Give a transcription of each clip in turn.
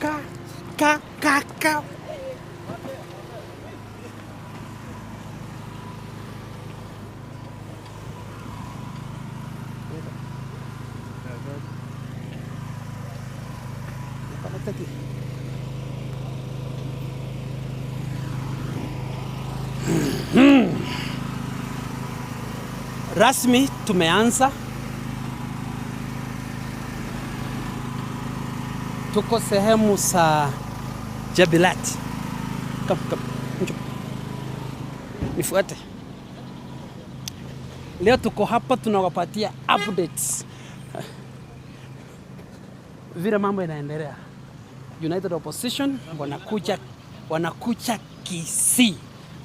Ka. Rasmi tumeanza. Tuko sehemu za Jabilat. Nifuate. Leo tuko hapa tunawapatia updates. Vile mambo inaendelea. United Opposition wanakuja Kisii.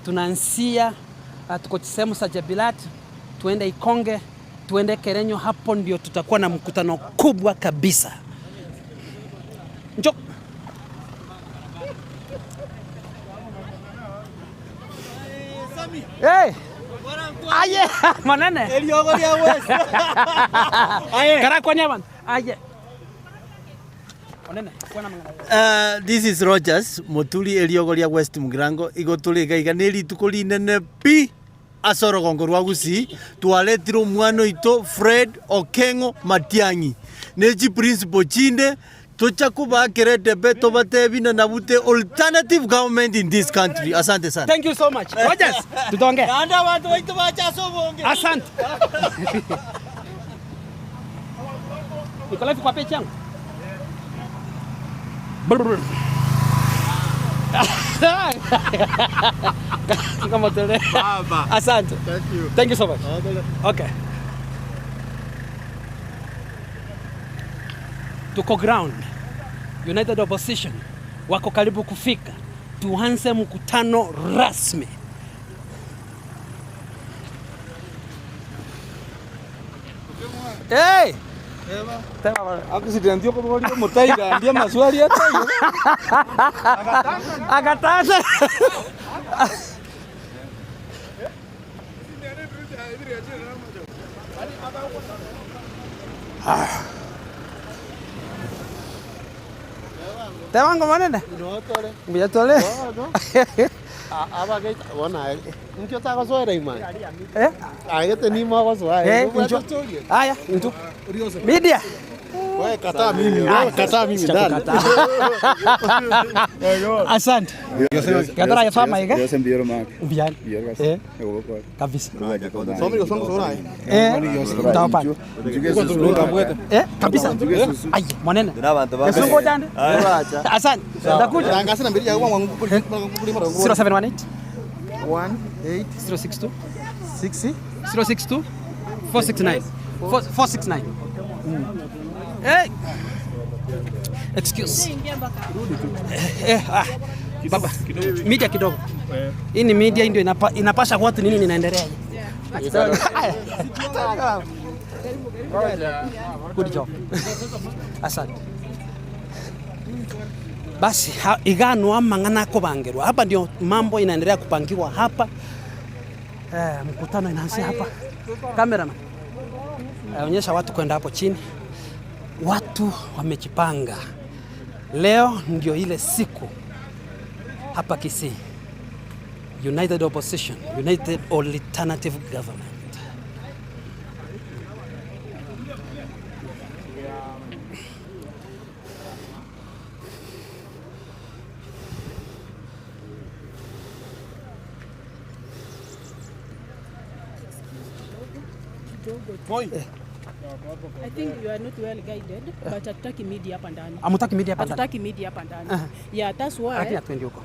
Tunaanzia tuko sehemu za Jabilat, tuende Ikonge, tuende Kerenyo, hapo ndio tutakuwa na mkutano kubwa kabisa. Njoo. Hey! Aye, manene. Eliogoria West. Aye. Kara kwa nyaman. Aye. This is Rogers Motuli Eliogoria West Mugirango igotulika iganeri tukuli nene pi asoro gongorwa gusi twaletiro mwana ito Fred Okengo Matiangi neji principal chinde tocha kuba kerete beto batebina na bute alternative government in this country. Asante sana. Thank you so much. Rogers, tutonge. Anda watu waitu bacha sobonge. Asante. Nikolai kwa pecha yangu. Kama tele. Asante. Thank you. Thank you so much. Okay. Tuko ground. United Opposition wako karibu kufika. Tuanze mkutano rasmi. Hey! Accident yoko boli mutaiga ndia maswali hata hiyo. Akataza. Tewango manene? Mbia tole. Aba ke wana nkyo ta ko soira imani. Eh? Agete ni mo ko soira. Haya, mtu. Media. Wewe kataa mimi ndani. Asante. Kadra ya fama higa? Yo sembiro mak. Mbian. Eh. Kabisa. Somi ko songo sora. Tawapa. Kabisa. Ai, mwanene. Kesungo jande. Asante. Ndakuja. Tangasa na mbili ya kwa 0718 062 062 469 469. Hey. Excuse. Baba, media kidogo. Hii ni media ndio inapasha watu nini inaendelea. Good job. Asante. Basi igano mangana ko bangerwa. Hapa ndio mambo inaendelea kupangiwa hapa. Mkutano inaanza hapa. Cameraman. Onyesha watu kwenda hapo chini. Watu wamejipanga. Leo ndio ile siku hapa Kisii. United Opposition, United Alternative Government. I think you are not well guided, but hatutaki media hapa ndani. Amutaki media hapa ndani. Hatutaki media hapa ndani. Yeah, that's why. Lakini atwendi huko.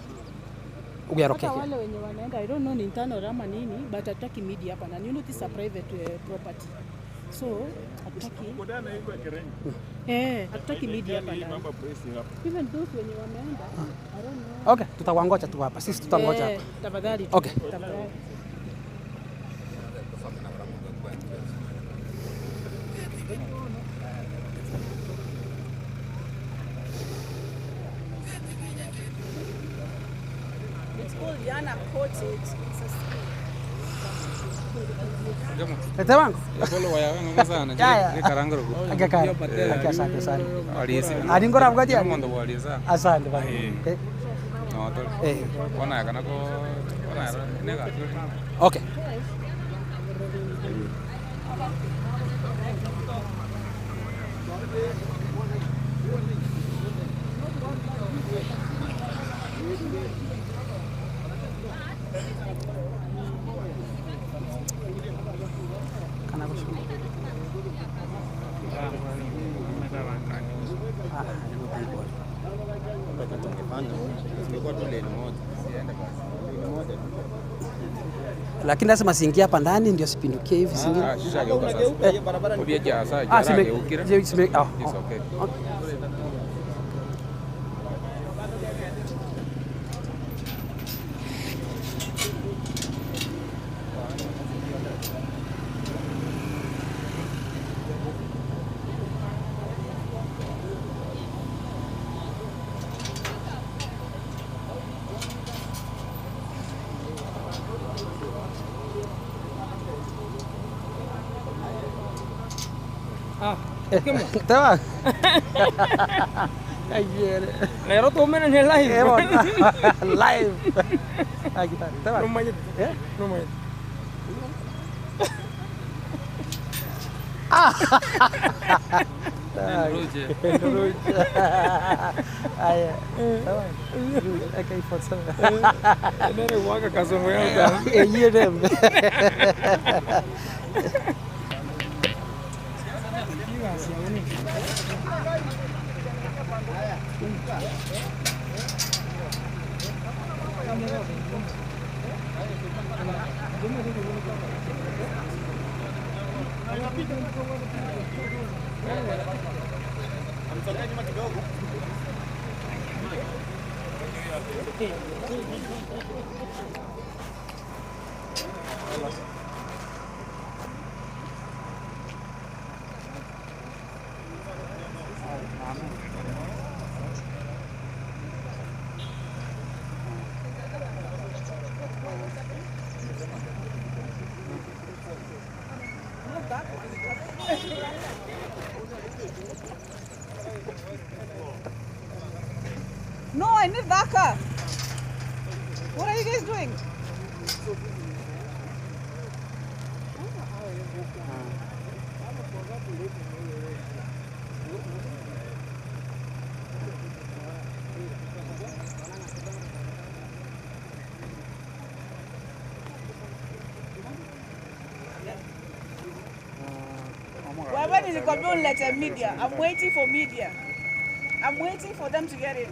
Ugaroke. Wale wenye wanaenda, I don't know ni internal ama nini, but hatutaki media hapa ndani. You know this is a private property. So, hatutaki. Hatutaki media hapa ndani. Even those wenye wameenda, I don't know. Okay, tutawangoja tu hapa. Sisi tutangoja hapa. Tafadhali. Okay. Tafadhali. Diana caught it. It's a snake. Ete wangu? Polo waya ngoma sana. Ni karangaro. Akakara. Asante sana. Alisi. Alingora mgati ya? Mondo walisa. Asante bana. No to. Kona kana ko kona ne ga. Okay. Lakini lazima siingie hapa ndani ndio sipindukie hivi singine. Tahu? Ayer. Lero tuh mana nih live? Live. Kita tahu. Rumahnya, ya? Rumahnya. Terus. Ayo. Tahu? Akai foto. Ini warga kasong ya. Iya deh. No, I need Dhaka. What are you guys doing? Wewe nilikwambia unilete media. I'm waiting for media. I'm waiting for them to get in.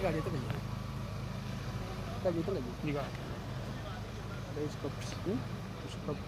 Gari itu lagi. Gari itu lagi. Iya. Ada skop. Skop.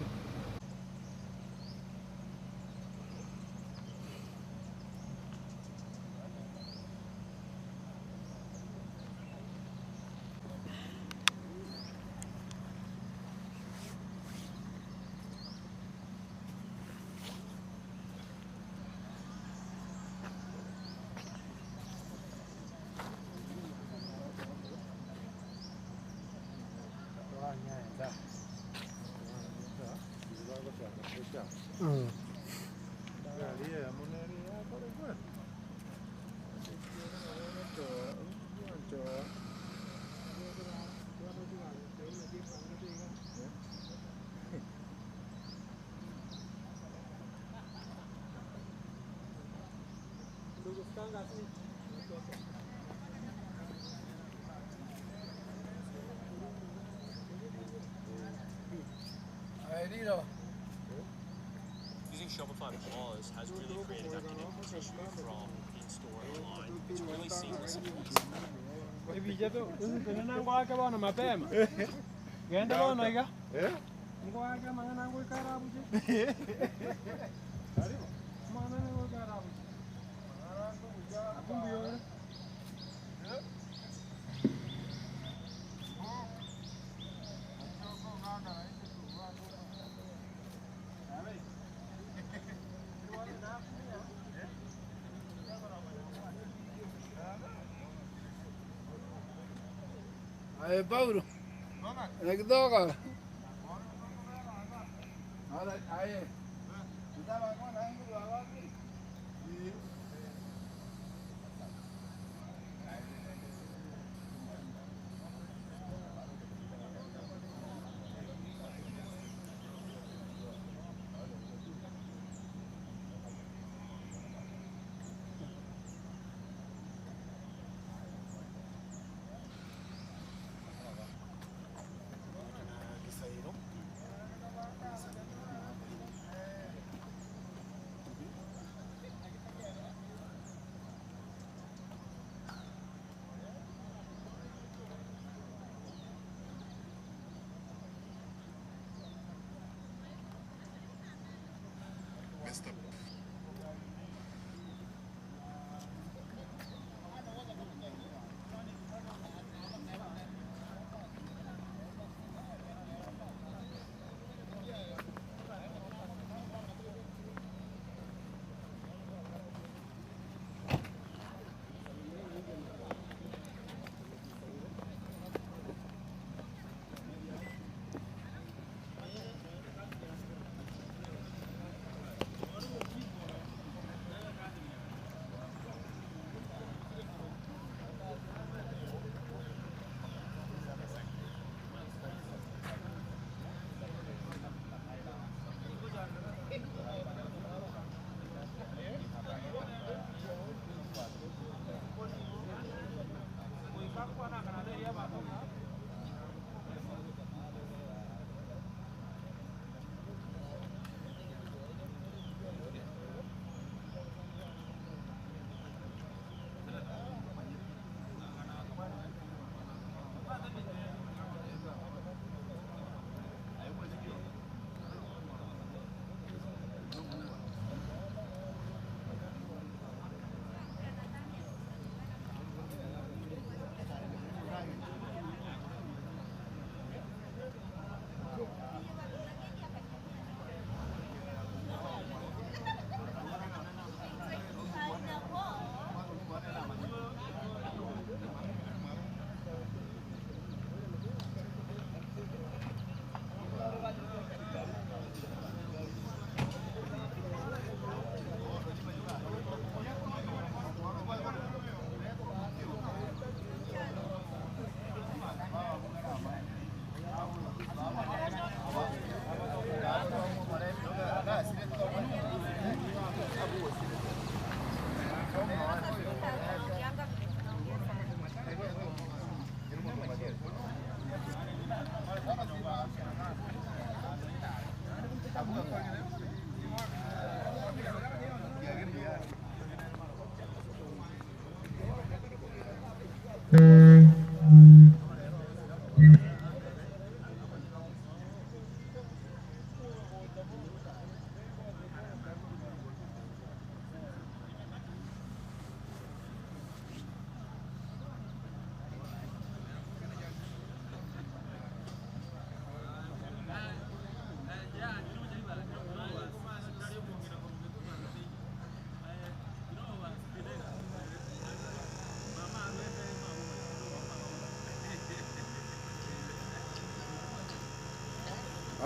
Using Shopify Pause has really created that connectivity from in-store and online. It's really seamless. Ay, Paulo. ¿En qué toca? Ahí.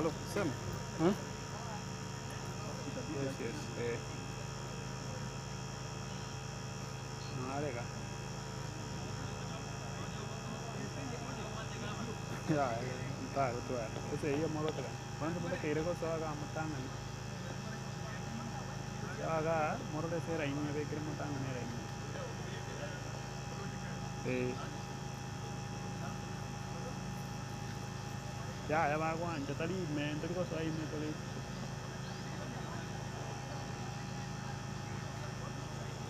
Halo, sema. Yes, yes. Marega. Ya, entar tu है. उसे ये मोरो तक. कौन सा बड़ा केरे को सवागा मतंग है. सवागा मोरो दे से रही में बेकर मतंग नहीं रही. Ya baguan, ya tadi men, tadi ko sai me tadi.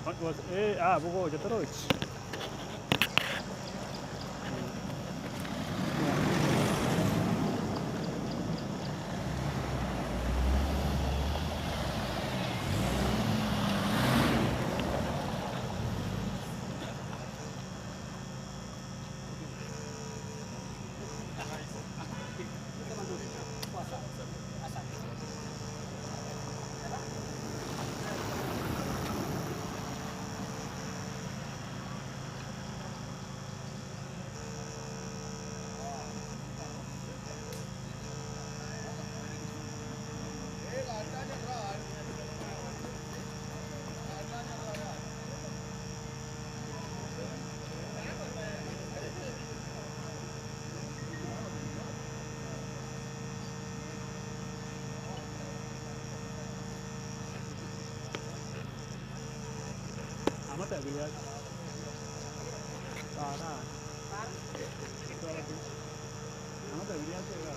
What was bugo ya terus. Amat ya bilihat. Sana. Amat ya bilihat ya.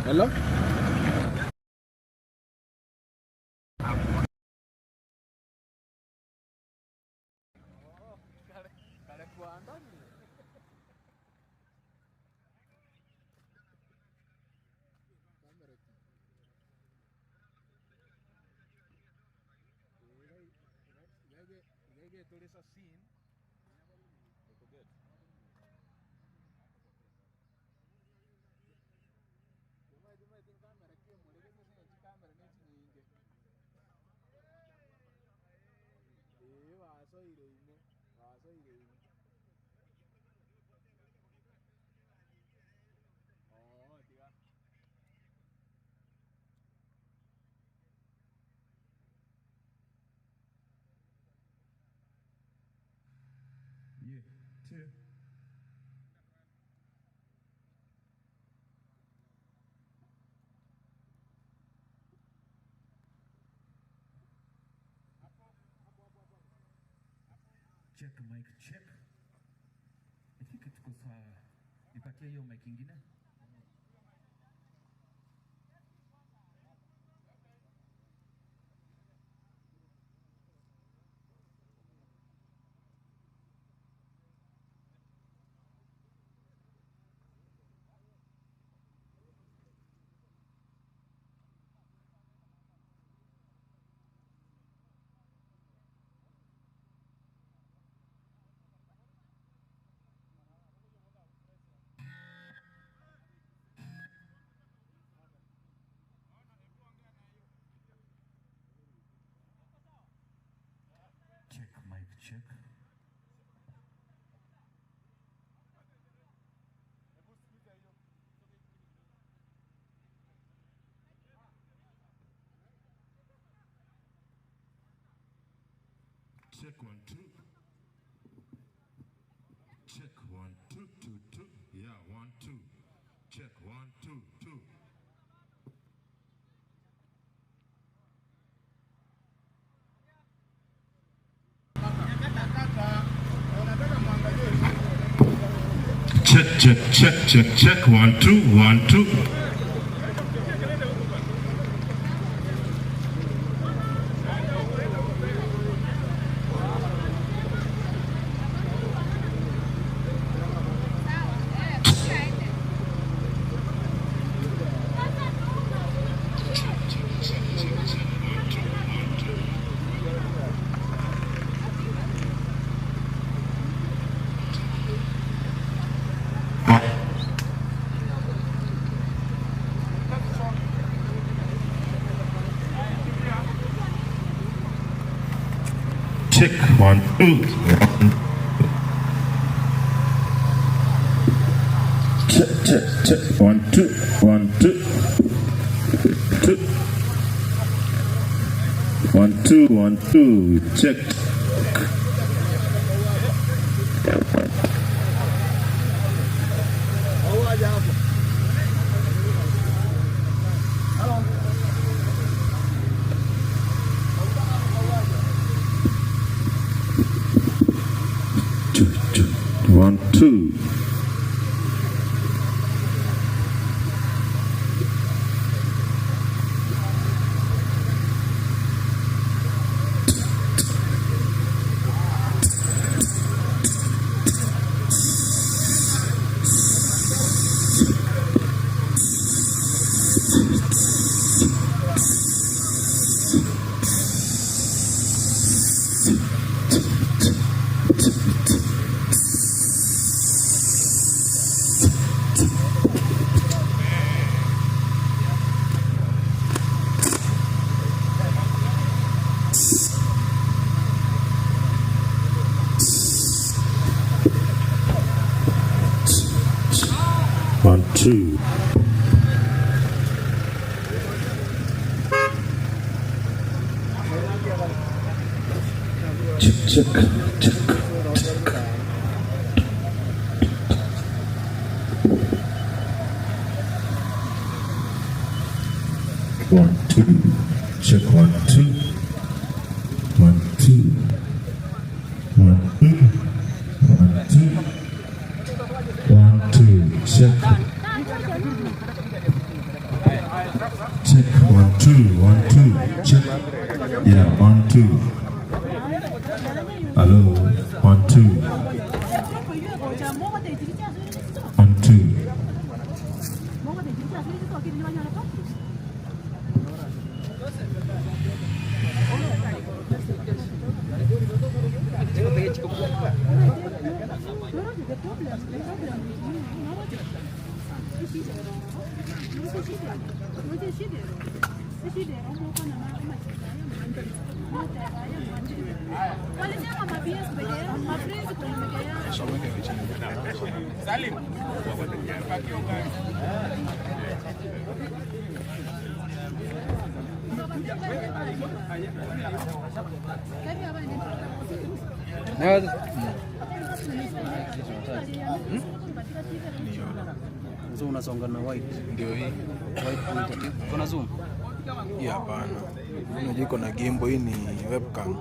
Hello? Check mic check. I think tuko sawa. Nipatie hiyo mic ingine. Check mic check. Check 1 2. Check 1 2 2 2. Yeah, 1 2. Check 1 2 2. Check 1 2 1 2. Check 1 2 1. Check 1 2 1 2 2 1 2 1 2. Check. One, two. 2. Check. 1, 2. Check 1, 2. 1, 2. 1, 2. 1, 2. 1, 2. Check. Check 1, 2. 1, 2. Check. Yeah, 1, 2. Hello. 1, 2. 1, 2. Zoom unasonga na white. Ndio hii. White pointer. Kuna zoom? Hii hapana. Unajua iko na gimbal, hii ni webcam.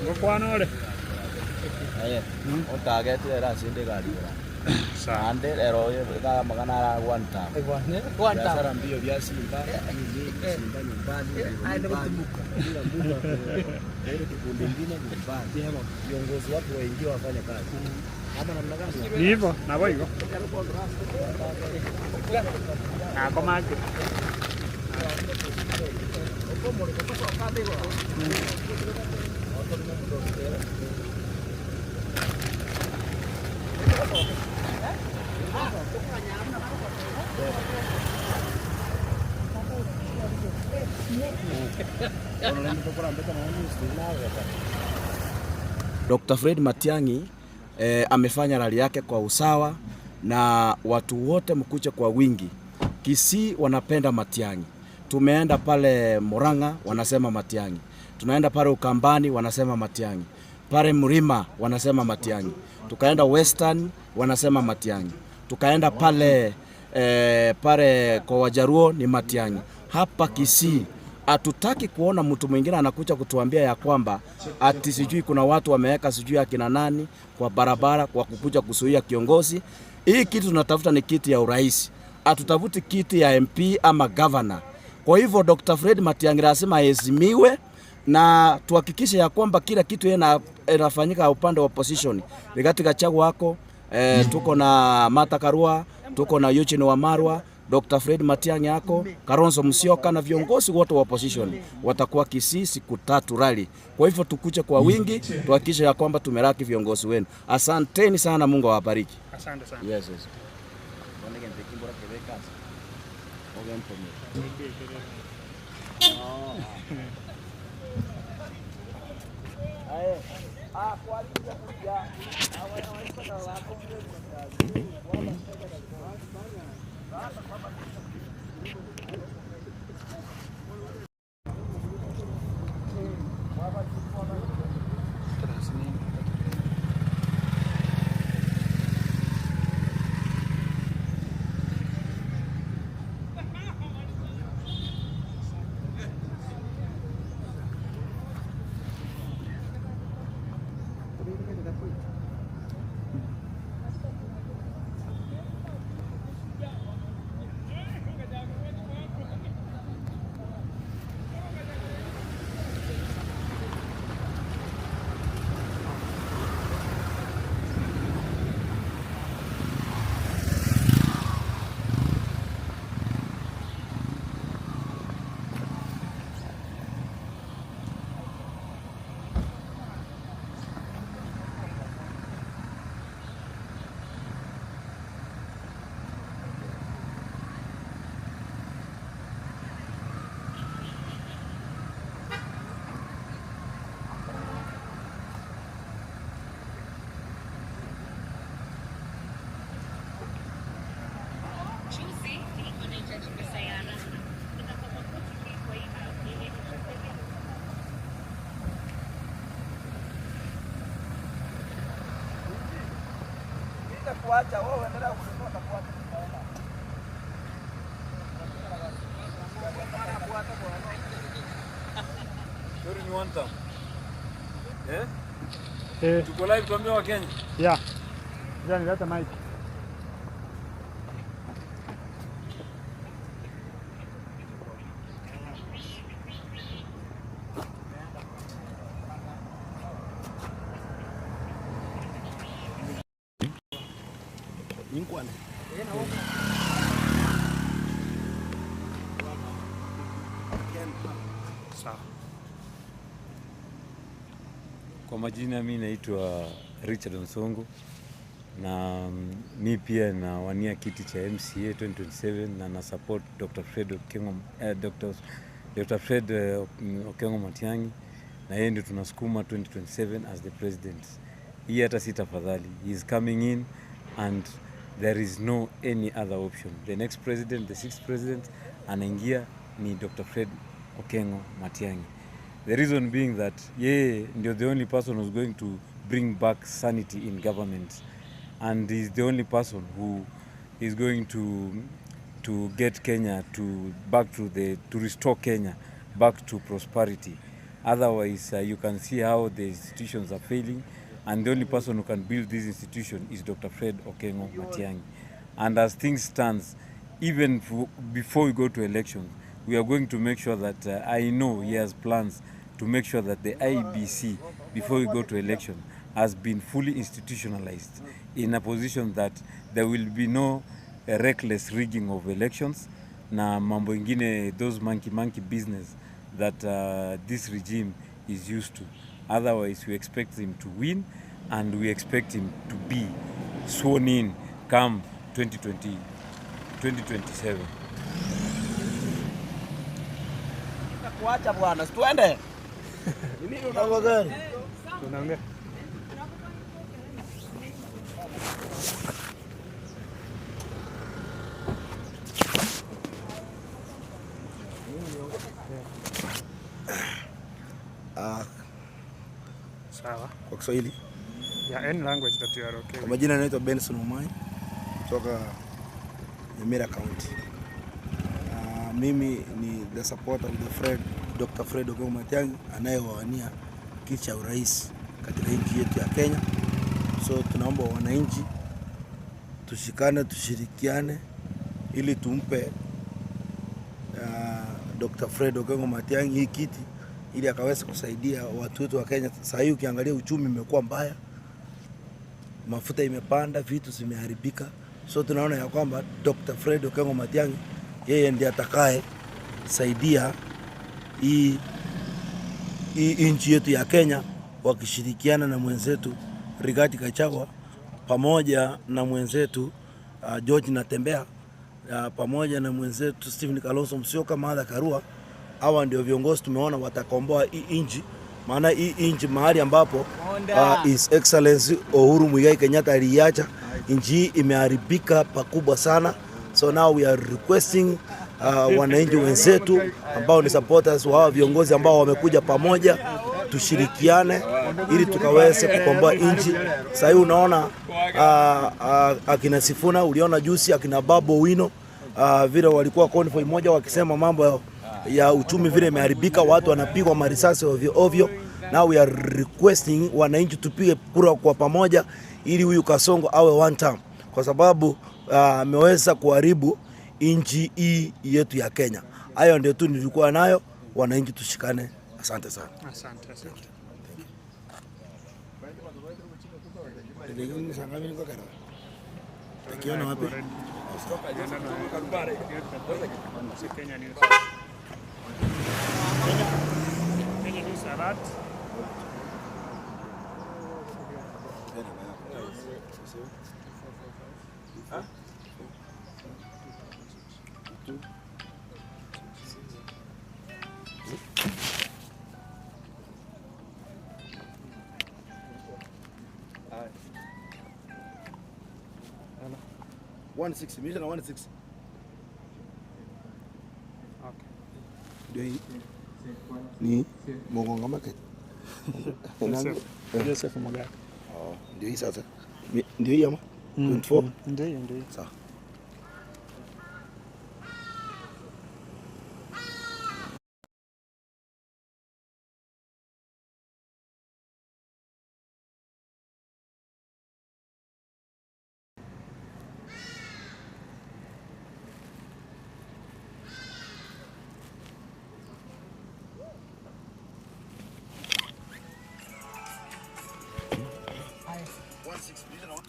Ngokwanole. Aye. Otage tera sinde gari ora. Ande ero ga magana ra one time. One time. Sara mbio vya Simba. Simba nyumbani. Aende kutimuka. Bila muda kwa kikundi kingine nyumbani. Viongozi watu waingie wafanye kazi. Ama namna gani? Hivyo, na hivyo. Ah, kwa maji. Dr. Fred Matiang'i amefanya rali yake kwa usawa na watu wote mkuche kwa wingi. Kisii wanapenda Matiang'i. Tumeenda pale Murang'a wanasema Matiang'i. Tunaenda pale Ukambani wanasema Matiang'i. Pale Mrima wanasema Matiang'i. Tukaenda Western wanasema Matiang'i. Tukaenda pale pale kwa Wajaruo ni Matiang'i. Hapa Kisii hatutaki kuona mtu mwingine anakuja kutuambia ya kwamba ati sijui kuna watu wameweka sijui akina nani kwa barabara kwa kukuja kuzuia kiongozi. Hii kitu tunatafuta ni kiti ya urais. Hatutafuti kiti ya MP ama governor. Kwa hivyo Dr. Fred Matiang'i lazima aheshimiwe na tuhakikishe ya kwamba kila kitu inafanyika upande wa opposition. Rigathi Gachagua wako, tuko na Martha Karua, tuko na Eugene Wamalwa, Dr. Fred Matiang'i yako, Kalonzo Musyoka na viongozi wote wa opposition watakuwa Kisii siku 3 rally. Kwa hivyo tukuje kwa wingi, tuhakikishe ya kwamba tumeraki viongozi wenu. Asanteni sana, Mungu awabariki. Asante sana. Yes. Kuacha wewe endelea kutoka kuacha. Sorry ni one time. Tuko live tuambie wa Kenya. Yeah. Jani leta mic. Ninkwane. Sawa. Kwa majina mimi naitwa Richard Nsongo na mi pia nawania kiti cha MCA 2027 na na support Dr. Fred Okengo Matiang'i na yeye ndio tunasukuma 2027 as the president. Hii hata si tafadhali. He is coming in and there is no any other option. The next president, the sixth president, anaingia ni Dr. Fred Okengo Matiang'i. The reason being that ndio the only person who's going to bring back sanity in government, and he's the only person who is going to get Kenya to restore Kenya back to prosperity. Otherwise, you can see how the institutions are failing, and the only person who can build this institution is Dr. Fred Okengo Matiang'i. And as things stands, even before we go to elections, we are going to make sure that I know he has plans to make sure that the IEBC, before we go to election, has been fully institutionalized in a position that there will be no reckless rigging of elections na mambo ingine, those monkey business that this regime is used to. Otherwise, we expect him to win and we expect him to be sworn in come 2027. Kuacha bwana, tuende. Ni nini unataka gani? Tunaongea. Sawa. Kwa Kiswahili? Yeah, any language that you are okay. Kwa majina naitwa Benson Omai kutoka Nyamira County. Mimi ni the supporter of Dr. Fred Okengo Matiang'i anayewania kiti cha urais katika nchi yetu ya Kenya. So tunaomba wananchi tushikane, tushirikiane ili tumpe Dr. Fred Okengo Matiang'i hii kiti ili akaweze kusaidia watu wetu wa Kenya. Sasa hivi ukiangalia uchumi umekuwa mbaya, mafuta imepanda, vitu zimeharibika. So tunaona ya kwamba Dr. Fred Okengo Matiang'i yeye ndiye atakaye saidia hii nchi yetu ya Kenya, wakishirikiana na mwenzetu Rigathi Gachagua pamoja na mwenzetu George Natembeya pamoja na mwenzetu Stephen Kalonzo Musyoka, Martha Karua. Hawa ndio viongozi tumeona watakomboa hii nchi, maana hii nchi mahali ambapo His Excellency Uhuru Muigai Kenyatta aliacha, nchi imeharibika pakubwa sana. So now we are requesting wananchi wenzetu ambao ni supporters wa hawa viongozi ambao wamekuja pamoja, tushirikiane ili tukaweze kukomboa nchi. Sasa hivi unaona akina Sifuna, uliona juzi akina Babu Owino vile walikuwa convoy moja wakisema mambo ya uchumi vile imeharibika, watu wanapigwa marisasi ovyo ovyo. Now we are requesting wananchi tupige kura kwa pamoja ili huyu Kasongo awe one term, kwa sababu ameweza kuharibu nchi hii yetu ya Kenya. Hayo ndio tu nilikuwa nayo, wananchi tushikane. Asante sana. Asante, asante. Takiona wapi? Kenya News. Kenya News Alert. One 160, mission 160. Okay. Ndio hii. Ni Mogonga Market. Joseph Mugabe. Ndio hii sasa. Ndio hii ama? 24. Ndio hii. Sawa.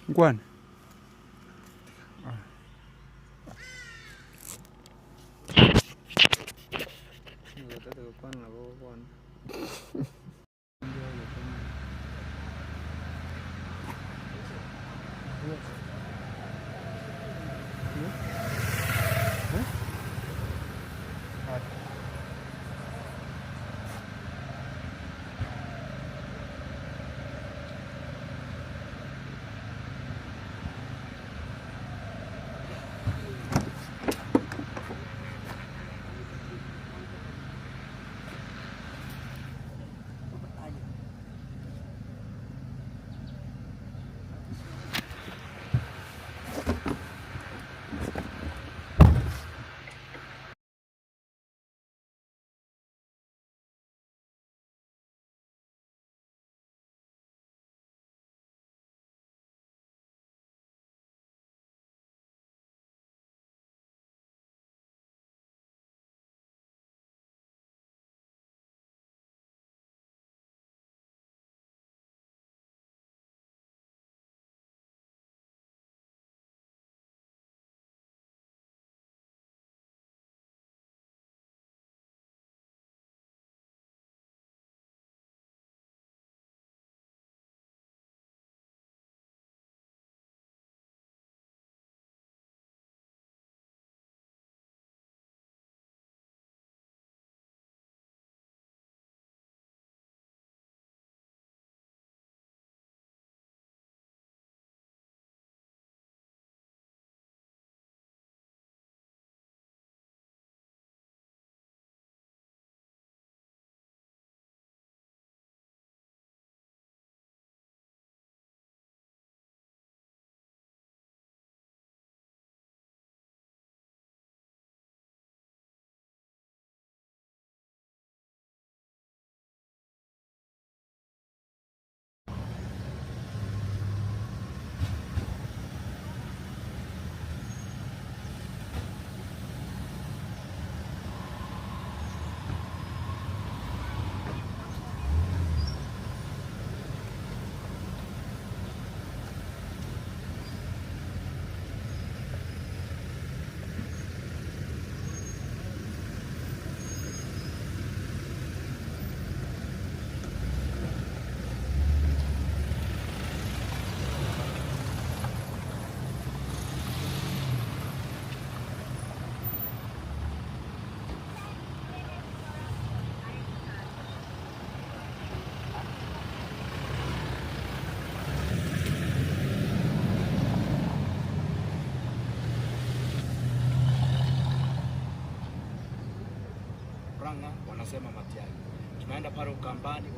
Gwan. wanasema Matiang'i. Tunaenda pale Ukambani.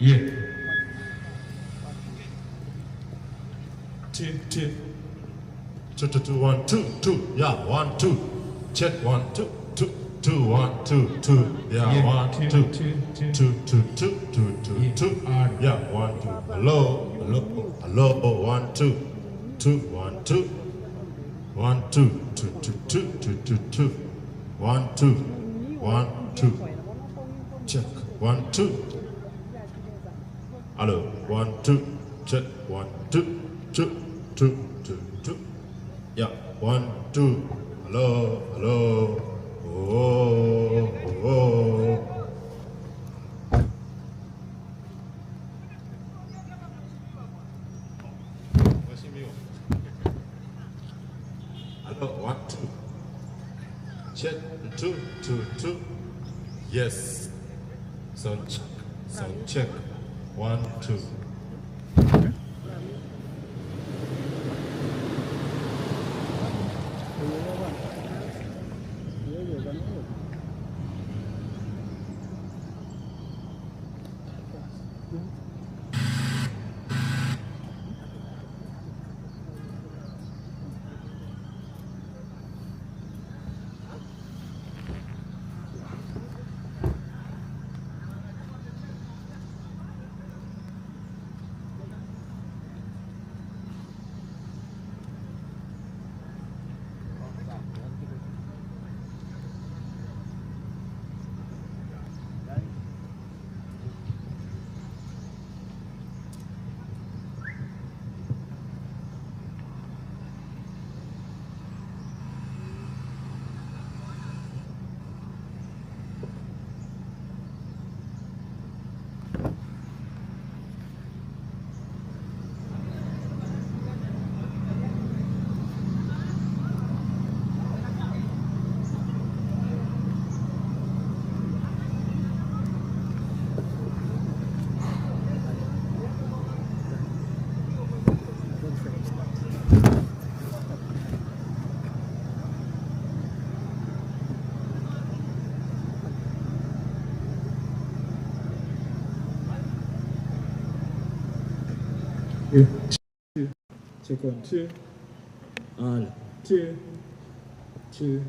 Yeah. Two, two. 2, 2, 2, 1, 2, 2. Yeah, 1, 2. Check 1, 2, 2, 2, 1, 2, 2. Yeah, 1, 2, 2, 2, 2, 2, 2. Yeah, 1, 2. Hello, hello, hello. 1, 2, 2, 1, 2. 1, 2, 2, 2, 2, 2, 2, 2. 1, 2, 1, 2. Check 1, 2. Hello, 1, 2, check 1, 2, 2, 2, 2, 2. Yeah, 1, 2. Hello, hello. Oh, oh, oh. Hello, 1, 2. Check 2, 2, 2. Yes. Sound check. Sound check. 1, 2. Check 1, 2. 2, 2.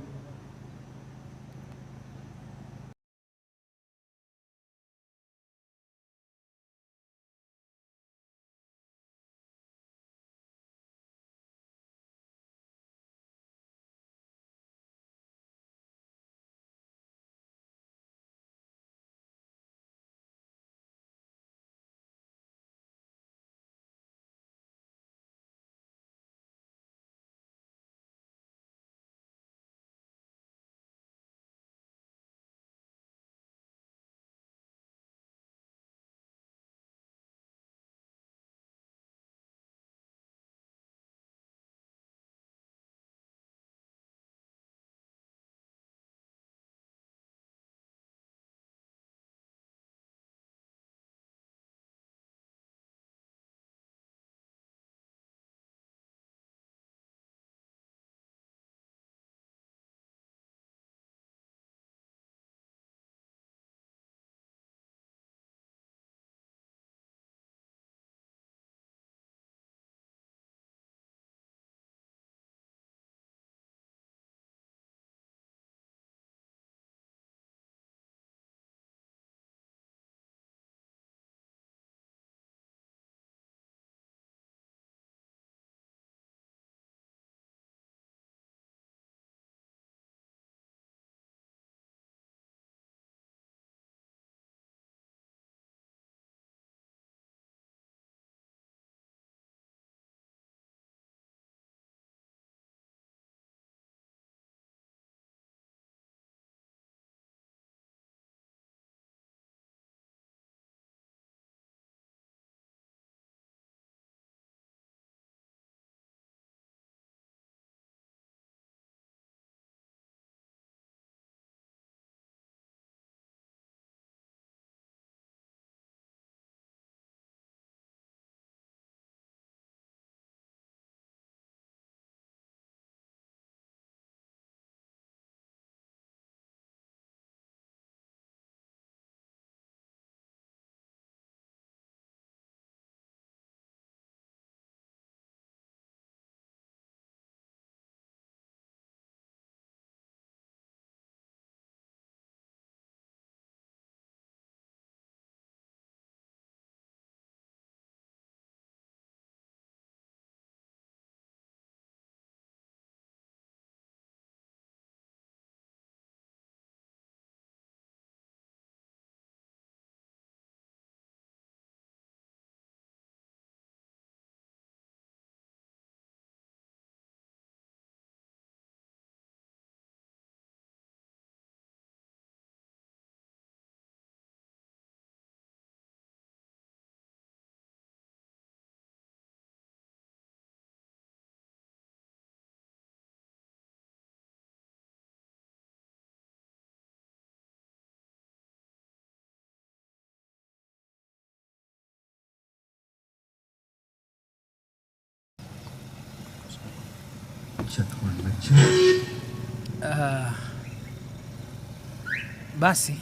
Basi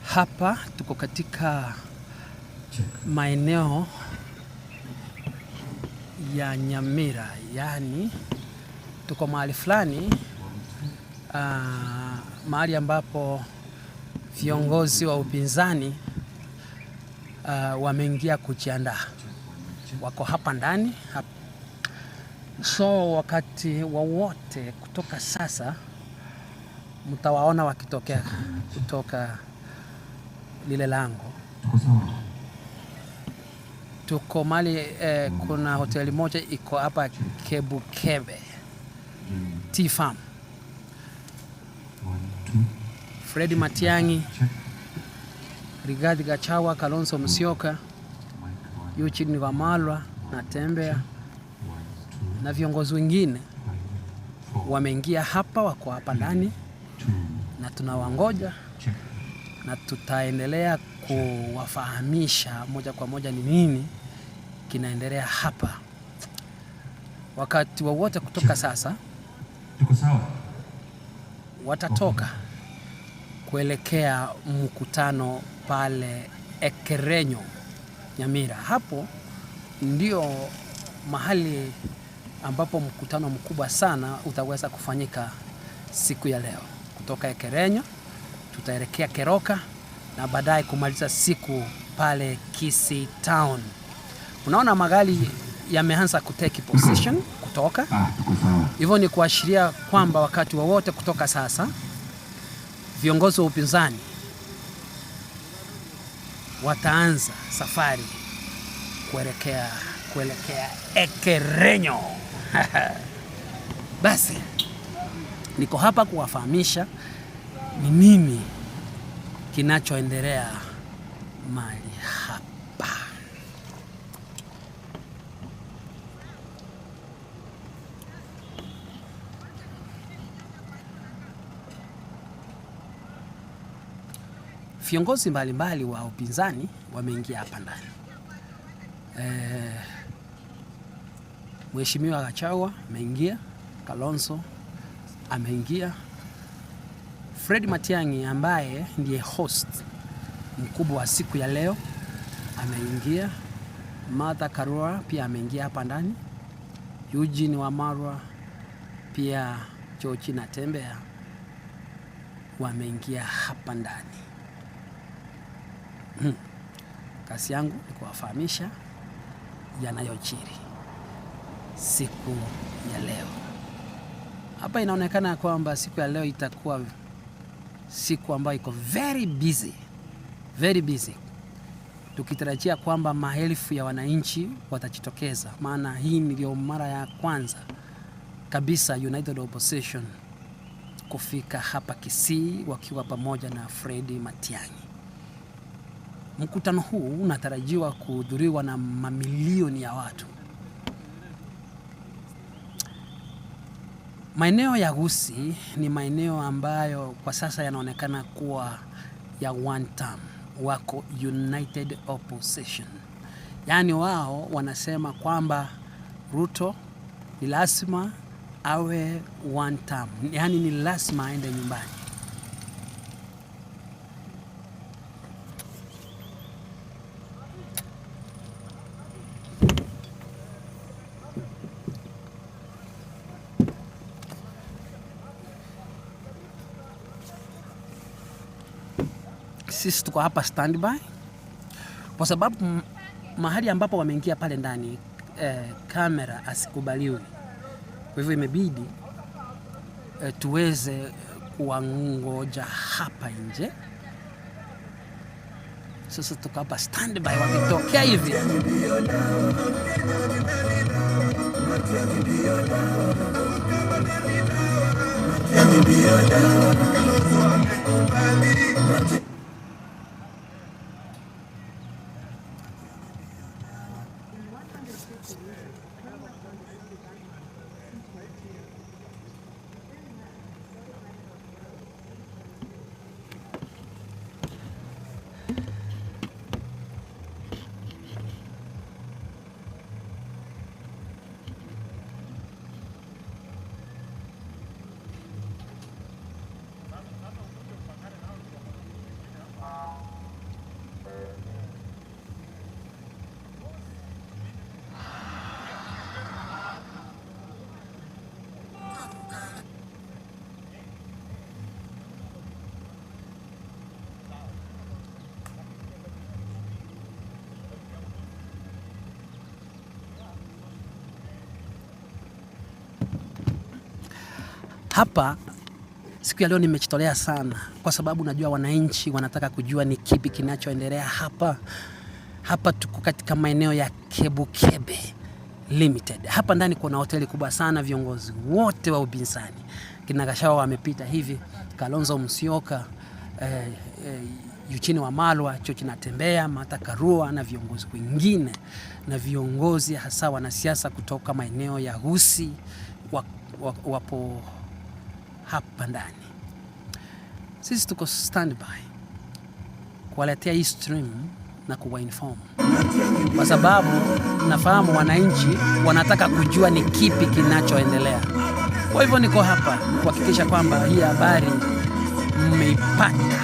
hapa tuko katika maeneo ya Nyamira, yani tuko mahali fulani, mahali ambapo viongozi wa upinzani wameingia kujiandaa, wako hapa ndani hapa. So wakati wowote kutoka sasa mtawaona wakitokea kutoka lile lango. Tuko mali kuna hoteli moja iko hapa Kebukebe Tea Farm. Fred Matiang'i, Rigathi Gachagua, Kalonzo Musyoka, Eugene Wamalwa na Tembea na viongozi wengine wameingia hapa, wako hapa ndani na tunawangoja na tutaendelea kuwafahamisha moja kwa moja ni nini kinaendelea hapa. Wakati wowote kutoka sasa watatoka kuelekea mkutano pale Ekerenyo Nyamira. Hapo ndio mahali ambapo mkutano mkubwa sana utaweza kufanyika siku ya leo. Kutoka Ekerenyo tutaelekea Keroka na baadaye kumaliza siku pale Kisii Town. Unaona magari yameanza kutake position kutoka. Hivyo ni kuashiria kwamba wakati wowote kutoka sasa viongozi wa upinzani wataanza safari kuelekea Ekerenyo. Basi niko hapa kuwafahamisha ni nini kinachoendelea mahali hapa. Viongozi mbalimbali wa upinzani wameingia hapa ndani. Mheshimiwa Gachagua ameingia, Kalonzo ameingia, Fred Matiang'i ambaye ndiye host mkubwa wa siku ya leo ameingia, Martha Karua pia ameingia hapa ndani, Eugene Wamalwa pia, George na Tembea wameingia hapa ndani. Kazi yangu ni kuwafahamisha yanayojiri siku ya leo. Hapa inaonekana kwamba siku ya leo itakuwa siku ambayo iko very busy. Tukitarajia kwamba maelfu ya wananchi watajitokeza, maana hii ndio mara ya kwanza kabisa United Opposition kufika hapa Kisii wakiwa pamoja na Fred Matiang'i. Mkutano huu unatarajiwa kuhudhuriwa na mamilioni ya watu. Maeneo ya Gusii ni maeneo ambayo kwa sasa yanaonekana kuwa ya one term, wako United Opposition. Yaani wao wanasema kwamba Ruto ni lazima awe one term, yaani ni lazima aende nyumbani. Sisi tuko hapa standby kwa sababu mahali ambapo wameingia pale ndani kamera asikubaliwe. Kwa hivyo imebidi tuweze kuwangoja hapa nje. Sasa tuko hapa standby, wakitokea hivi hapa siku ya leo nimejitolea sana kwa sababu najua wananchi wanataka kujua ni kipi kinachoendelea hapa. Hapa tuko katika maeneo ya Kebukebe Limited. Hapa ndani kuna hoteli kubwa sana, viongozi wote wa upinzani. Kina Gachagua wamepita hivi, Kalonzo Musyoka, Eugene Wamalwa, George Natembeya, Martha Karua na viongozi wengine na viongozi hasa wanasiasa kutoka maeneo ya Gusii wapo hapa ndani. Sisi tuko standby kuwaletea hii stream na kuwainform kwa sababu nafahamu wananchi wanataka kujua ni kipi kinachoendelea. Kwa hivyo niko hapa kuhakikisha kwamba hii habari mmeipata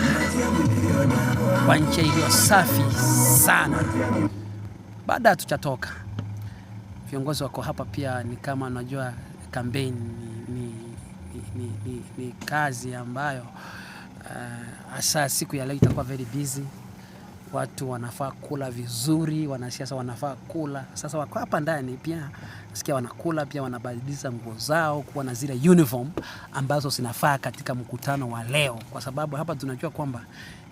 kwa njia iliyo safi sana. Baada hatujatoka, viongozi wako hapa pia. Ni kama unajua kampeni ni kazi ambayo hasa siku ya leo itakuwa very busy. Watu wanafaa kula vizuri, wanasiasa wanafaa kula. Sasa wako hapa ndani pia, nasikia wanakula pia, wanabadilisha nguo zao kuwa na zile uniform ambazo zinafaa katika mkutano wa leo, kwa sababu hapa tunajua kwamba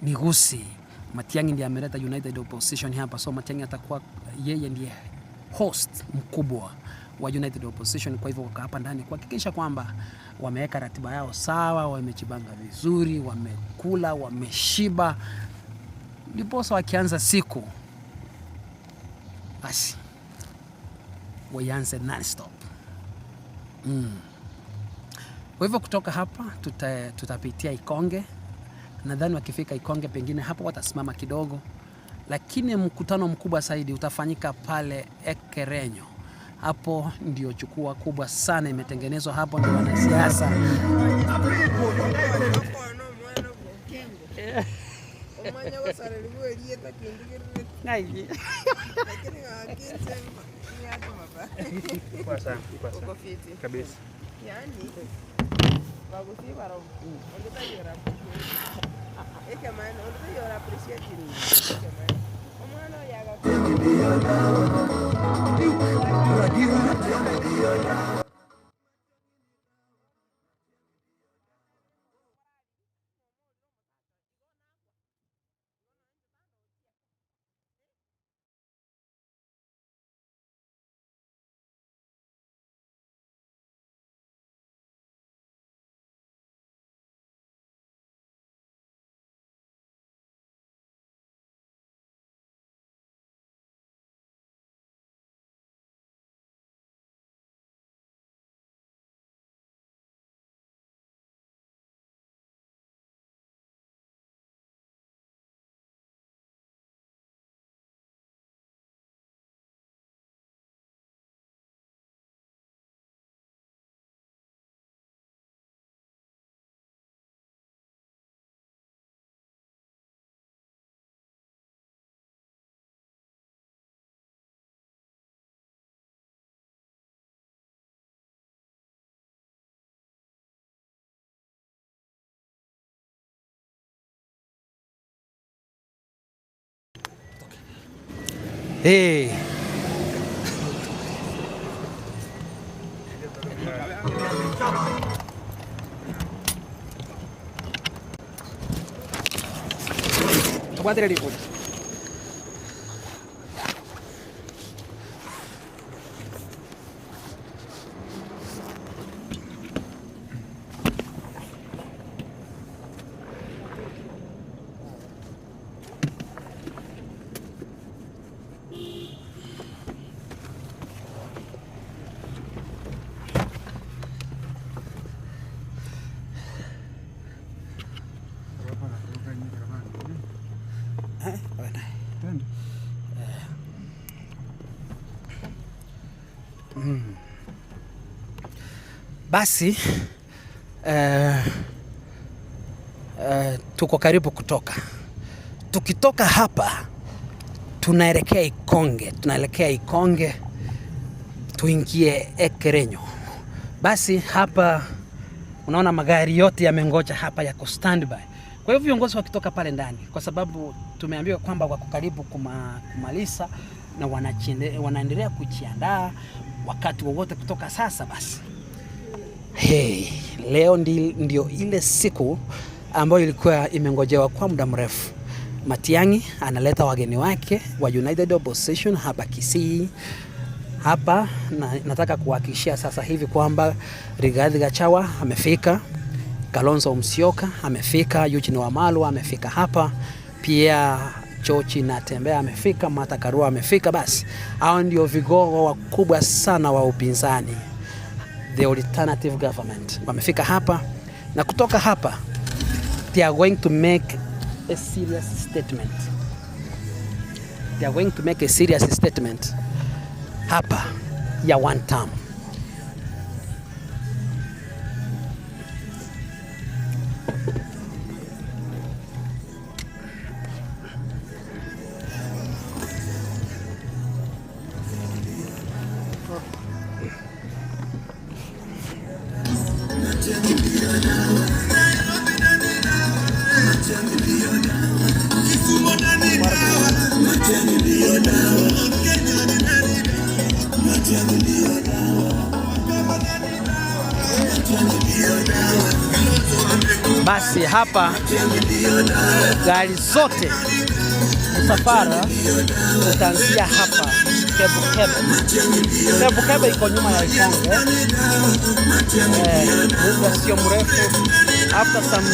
ni Gusii. Matiang'i ndiye ameleta United Opposition hapa, so Matiang'i atakuwa yeye ndiye host mkubwa wa United Opposition. Kwa hivyo wako hapa ndani kuhakikisha kwamba wameweka ratiba yao sawa, wamejipanga vizuri, wamekula, wameshiba, ndiposa wakianza siku basi waanze non-stop. Kwa hivyo kutoka hapa tutapitia Ikonge. Nadhani wakifika Ikonge pengine hapo watasimama kidogo, lakini mkutano mkubwa zaidi utafanyika pale Ekerenyo. Hapo ndio chukua kubwa sana imetengenezwa, hapo ndio wanasiasa kabisa. Hey. Aguante el hijo. Basi tuko karibu kutoka. Tukitoka hapa tunaelekea Ikonge, tuingie Ekerenyo. Basi hapa unaona magari yote yamengoja hapa yako standby. Kwa hivyo viongozi wakitoka pale ndani, kwa sababu tumeambiwa kwamba wako karibu kumaliza na wanaendelea kujiandaa wakati wowote kutoka sasa. Basi hey, Leo ndio ile siku ambayo ilikuwa imengojewa kwa muda mrefu. Matiang'i analeta wageni wake wa United Opposition hapa Kisii. Hapa nataka kuhakikishia sasa hivi kwamba Rigathi Gachagua amefika, Kalonzo Musyoka amefika, Eugene Wamalwa amefika hapa, pia Chochi Natembeya amefika, Martha Karua amefika. Basi hao ndio vigogo wakubwa sana wa upinzani, the alternative government, wamefika hapa, na kutoka hapa they are going to make a serious statement. They are going to make a serious statement hapa ya one term. Basi hapa gari zote msafara utaanzia hapa Kebukebe iko nyuma ya Ikonge. Muda sio mrefu, after some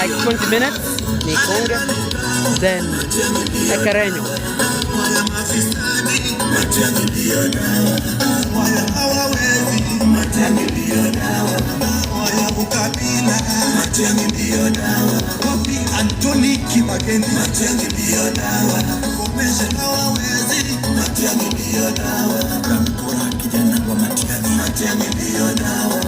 like 20 minutes ni Ikonge, then Ekerenyo. Antoni Kibageni Matiang'i ndio dawa, komesha hawawezi. Matiang'i ndio dawa, Ramkura kijana wa Matiang'i. Matiang'i ndio dawa.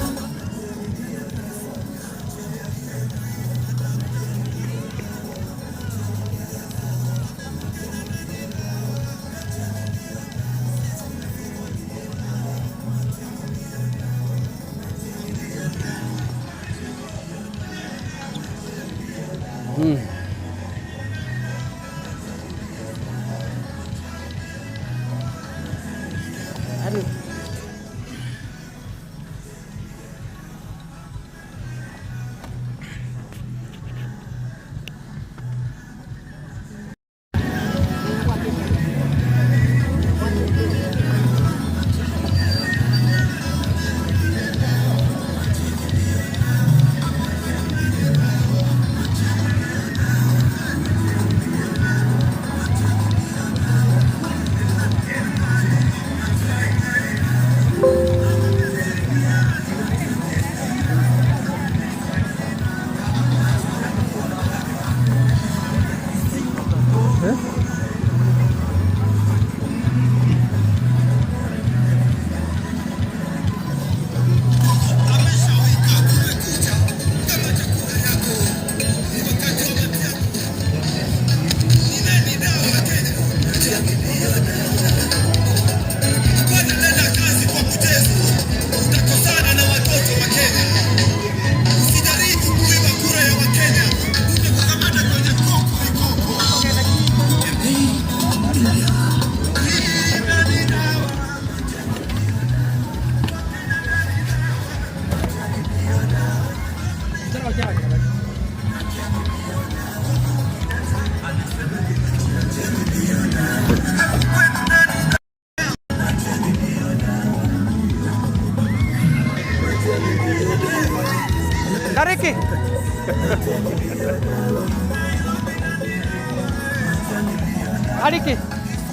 Tariki. Tariki.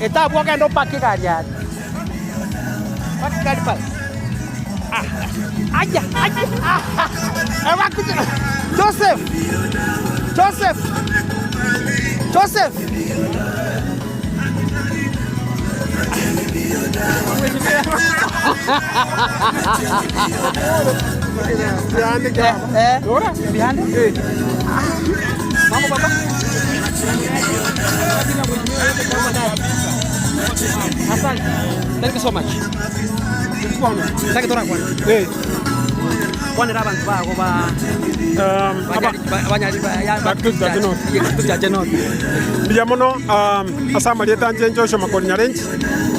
Eta buka ndo pakai gari ya. Pakai gari pas. Aja. Ewa kuja. Joseph. Behind it? Mama, Papa? Hassan, thank you so much. Thank you, Hey. One raban Biamono asama lieta Joshua Makonya Range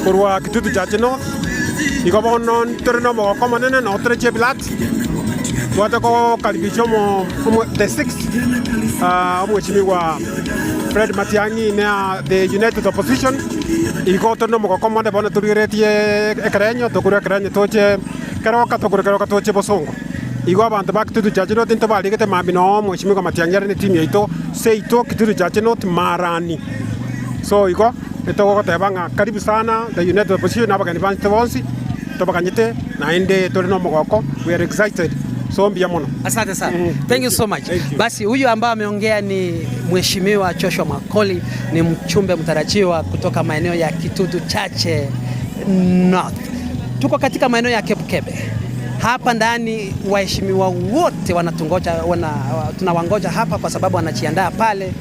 kurwa kitutu cha Chino ikobono ntorno mo komonene no treche bilat twatako karibisho mo the 6th mheshimiwa Fred Matiang'i na the United Opposition iko no mo komande bona turiretie ekerenyo tokure ekerenyo toche keroka toche bosongo igo abantu bakitudu chache not into baligete mabino mheshimiwa Matiang'i ne timu yaito seito kitudu chache not marani so igo etoko tebanga karibu sana the United Opposition abagani bantu bonsi tobakanyite na ende tole no mogoko we are excited so mbia mono. Asante sana. Thank you so much. Basi huyu ambaye ameongea ni Mheshimiwa Joshua Makoli, ni mchumbe mtarajiwa kutoka maeneo ya Kitutu Chache North. Tuko katika maeneo ya Kebukebe. Hapa ndani waheshimiwa wote wanatungoja, tunawangoja hapa kwa sababu wanajiandaa pale.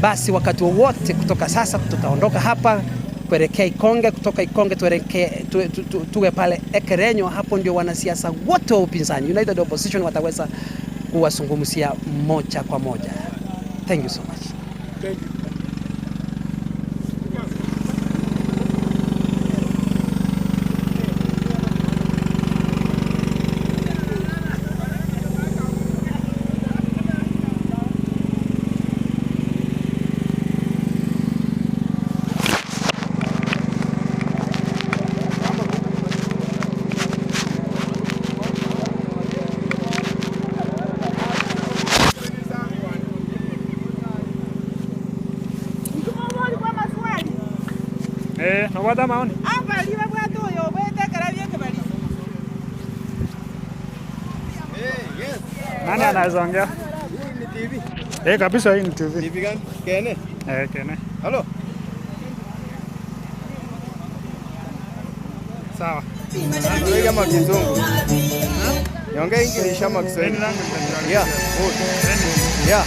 Basi wakati wote kutoka sasa tutaondoka hapa kuelekea Ikonge, kutoka Ikonge tuwe pale Ekerenyo. Hapo ndio wanasiasa wote wa upinzani United Opposition wataweza kuwazungumzia moja kwa moja. Thank you so much. Thank you. Nawada maoni. Hapa liwa bwato yo bwete karabia kibali. Yes. Nani anaweza ongea? Hii ni TV. Kabisa hii ni TV. TV gani? Kene? Kene. Halo. Sawa. Ongea kama Kizungu. Ongea English ama Kiswahili. Yeah. Good. Yeah.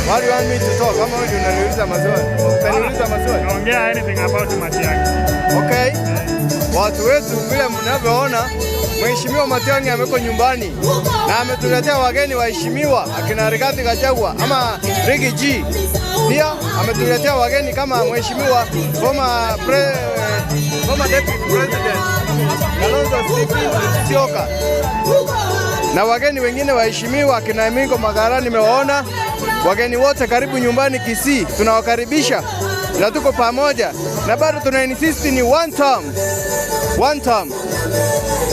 What do you want me to talk? Kama wewe unaniuliza maswali. Utaniuliza maswali. Ongea anything about Matiang'i. Okay. Watu wetu vile mnavyoona, Mheshimiwa Matiang'i ameko nyumbani na ametuletea wageni waheshimiwa akina Rigathi Gachagua ama Riggy G. Pia ametuletea wageni kama Mheshimiwa former Deputy President Kalonzo Musyoka na wageni wengine waheshimiwa akina Emingo Magara. Nimewaona wageni wote, karibu nyumbani Kisii, tunawakaribisha na tuko pamoja na bado tuna insist ni one term.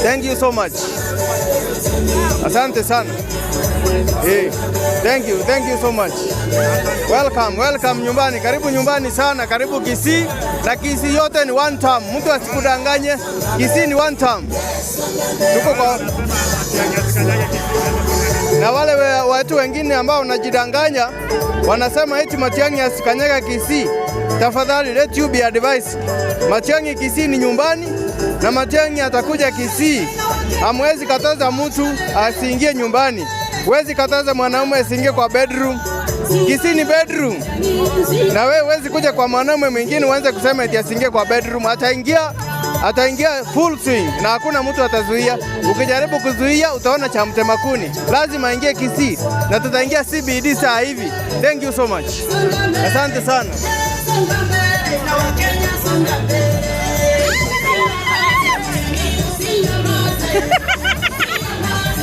Thank you so much. Asante sana. Hey, thank you so much. Welcome nyumbani, karibu nyumbani sana, karibu Kisii, na Kisii yote ni one term. Mtu asikudanganye, Kisii ni one term. Tuko kwa na wale watu wengine ambao wanajidanganya wanasema eti Matiang'i asikanyaga Kisii. Tafadhali, let you be advised. Matiang'i Kisii ni nyumbani na Matiang'i atakuja Kisii. Hamwezi kataza mtu asiingie nyumbani. Huwezi kataza mwanaume asiingie kwa bedroom. Kisii ni bedroom. Na wewe huwezi kuja kwa mwanaume mwingine uanze kusema eti asiingie kwa bedroom. Ataingia full swing na hakuna mtu atazuia. Ukijaribu kuzuia utaona cha mtema kuni. Lazima aingie Kisii na tutaingia CBD saa hivi. Thank you so much. Asante sana.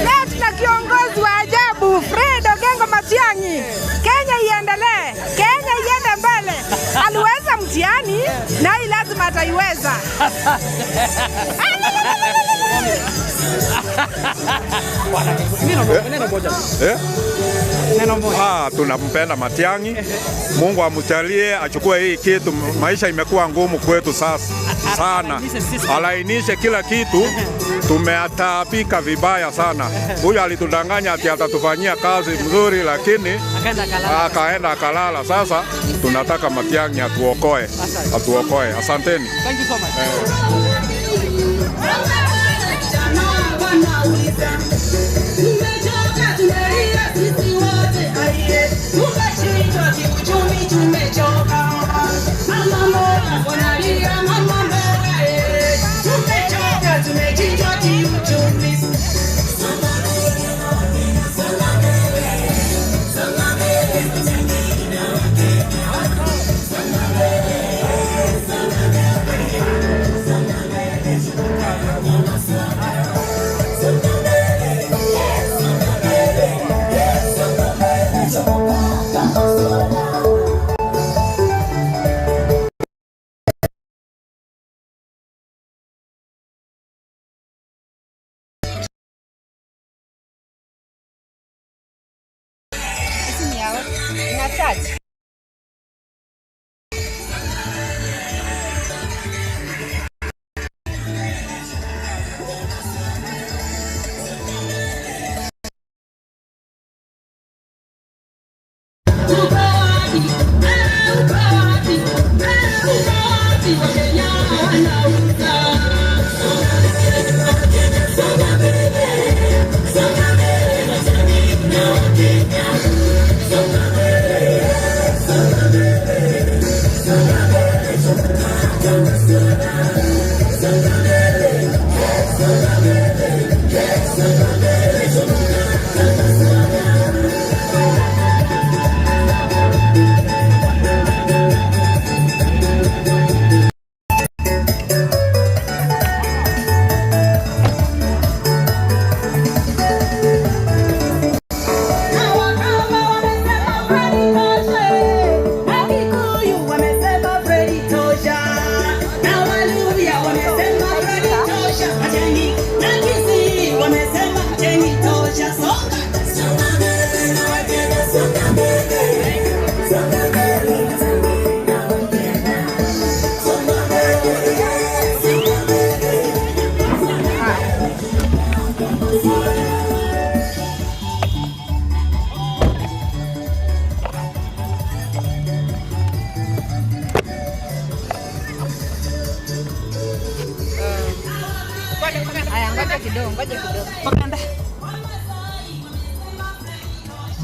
Leo tuna kiongozi wa ajabu Fred Okengo Matiang'i. Kenya iendelee, Kenya iende mbele. Aliweza mtihani na hii lazima ataiweza. Tunampenda Matiang'i. Mungu amjalie achukue hii kitu. Maisha imekuwa ngumu kwetu sasa sana. Alainishe kila kitu. Tumeatabika vibaya sana. Huyu alitudanganya ati atatufanyia kazi mzuri, lakini akaenda akalala. Sasa tunataka Matiang'i atuokoe. Asanteni. Thank you so much.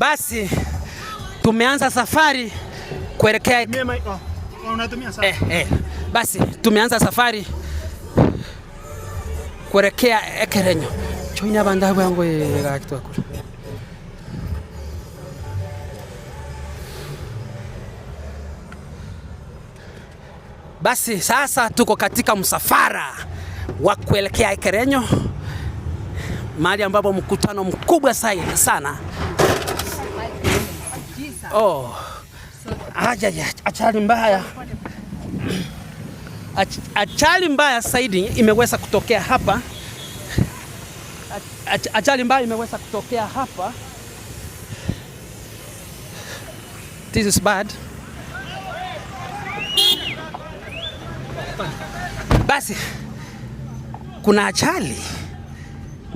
Basi tumeanza safari kuelekea basi tumeanza safari kuelekea Ekerenyo. Choina banda wangu gakitwa kule. Basi sasa tuko katika msafara wa kuelekea Ekerenyo, mahali ambapo mkutano mkubwa sana. Oh. Ajali mbaya. Ajali mbaya zaidi imeweza kutokea hapa. Ajali mbaya imeweza kutokea hapa. This is bad. Basi kuna ajali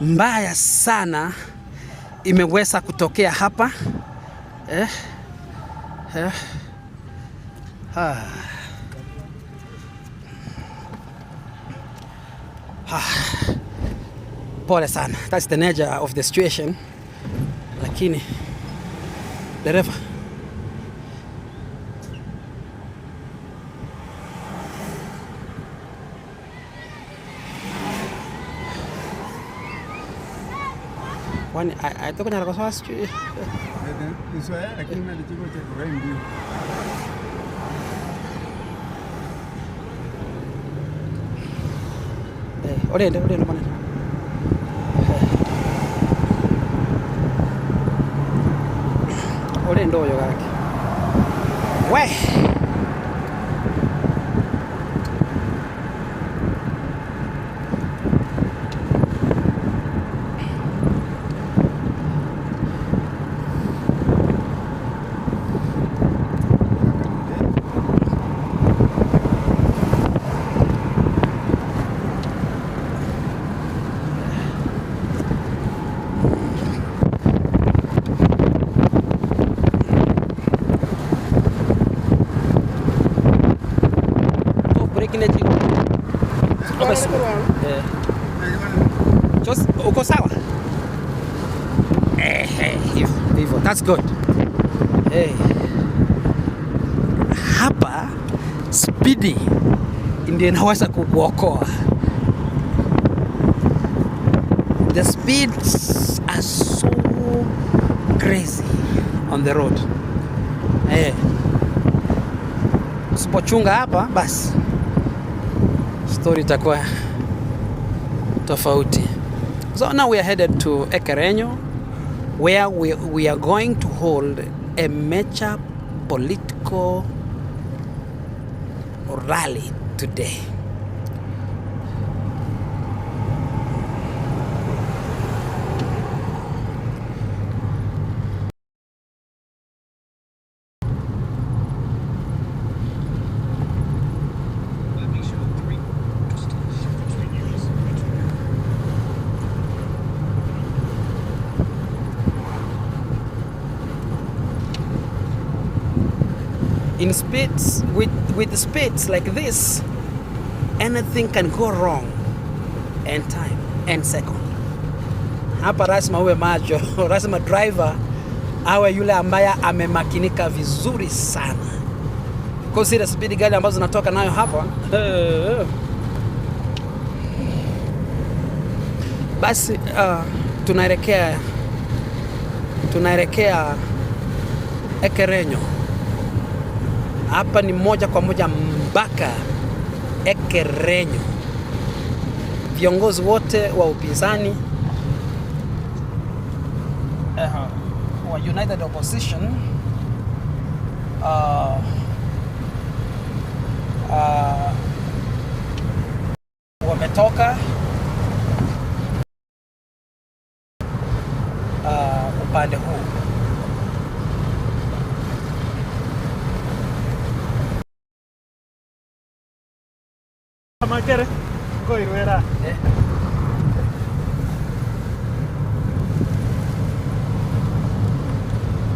mbaya sana imeweza kutokea hapa. Pole sana. That's the nature of the situation. Lakini dereva kwani aitoka nyara kwa sababu lakini mimi nilichukua cha ndio. Ole bwana. Ole ndo yo gake. We. Uko sawa? Hivyo. That's good. Hapa speedy ndio inaweza kukuokoa. The speeds are so crazy on the road. Usipochunga hapa basi story itakuwa tofauti. So now we are headed to Ekerenyo, where we are going to hold a major political rally today. In speeds, with speeds like this, anything can go wrong in time and second. Hapa lazima uwe macho, lazima driver awe yule ambaye amemakinika vizuri sana. Kwa zile speed gari ambazo zinatoka nayo hapa. Basi tunaelekea Ekerenyo. Hapa ni moja kwa moja mpaka Ekerenyo. Viongozi wote wa upinzani wa United Opposition wametoka upande huu. Makere koirwera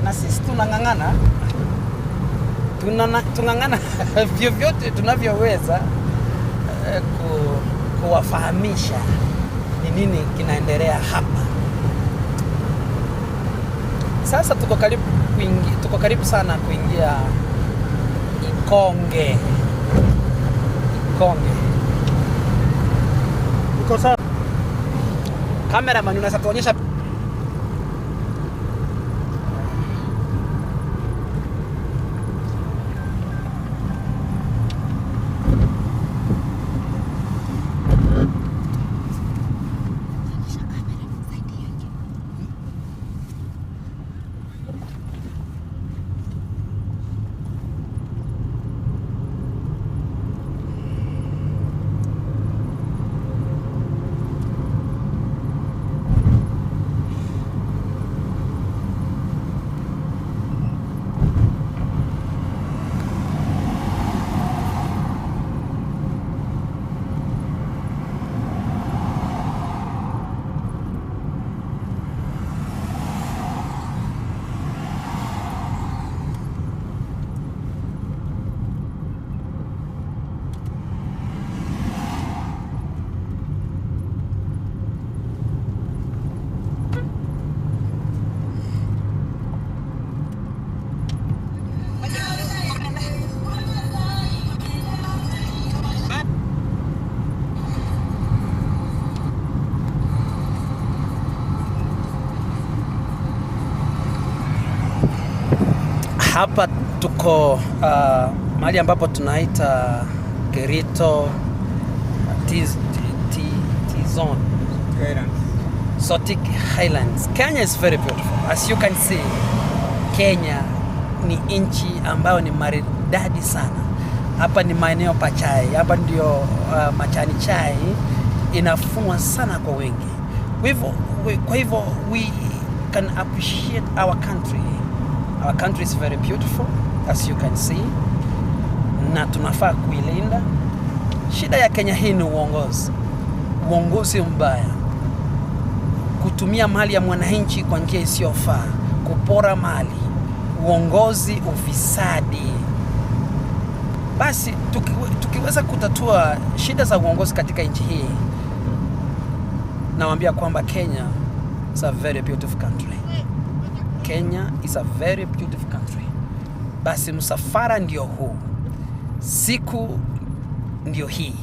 na sisi tunang'ang'ana vyovyote tunavyoweza kuwafahamisha ni nini kinaendelea hapa. Sasa tuko karibu sana kuingia Ikonge. Uko sawa? Cameraman unaweza tuonyesha hapa tuko mahali ambapo tunaita Kericho T-Zone. Sotik Highlands. Kenya is very beautiful. As you can see, Kenya ni nchi ambayo ni maridadi sana. Hapa ni maeneo pa chai. Hapa ndio majani chai inafunwa sana kwa wengi. Kwa hivyo we can appreciate our country. Our country is very beautiful, as you can see, na tunafaa kuilinda. Shida ya Kenya hii ni uongozi mbaya, kutumia mali ya mwananchi kwa njia isiyofaa, kupora mali, uongozi, ufisadi. Basi tukiweza kutatua shida za uongozi katika nchi hii, nawaambia kwamba Kenya is a very beautiful country. Kenya is a very beautiful country. Basi msafara ndio huu. Siku ndio hii.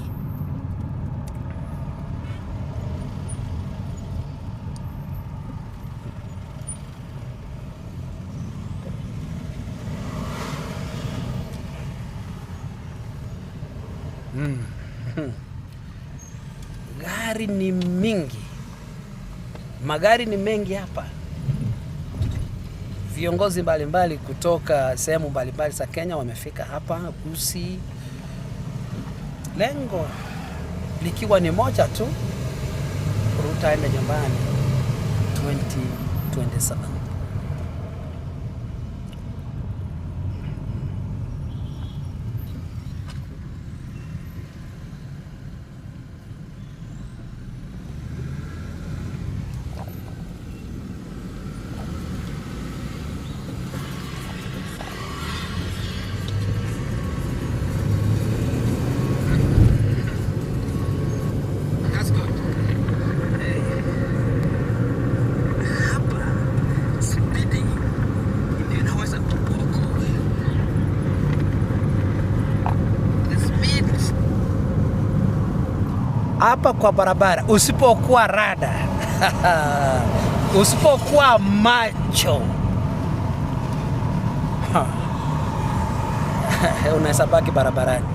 Gari ni mingi. Magari ni mengi hapa. Viongozi mbalimbali kutoka sehemu mbalimbali za Kenya wamefika hapa Gusii. Lengo likiwa ni moja tu, Ruto aende nyumbani 2027. Hapa kwa barabara usipokuwa rada usipokuwa macho unaweza baki barabarani.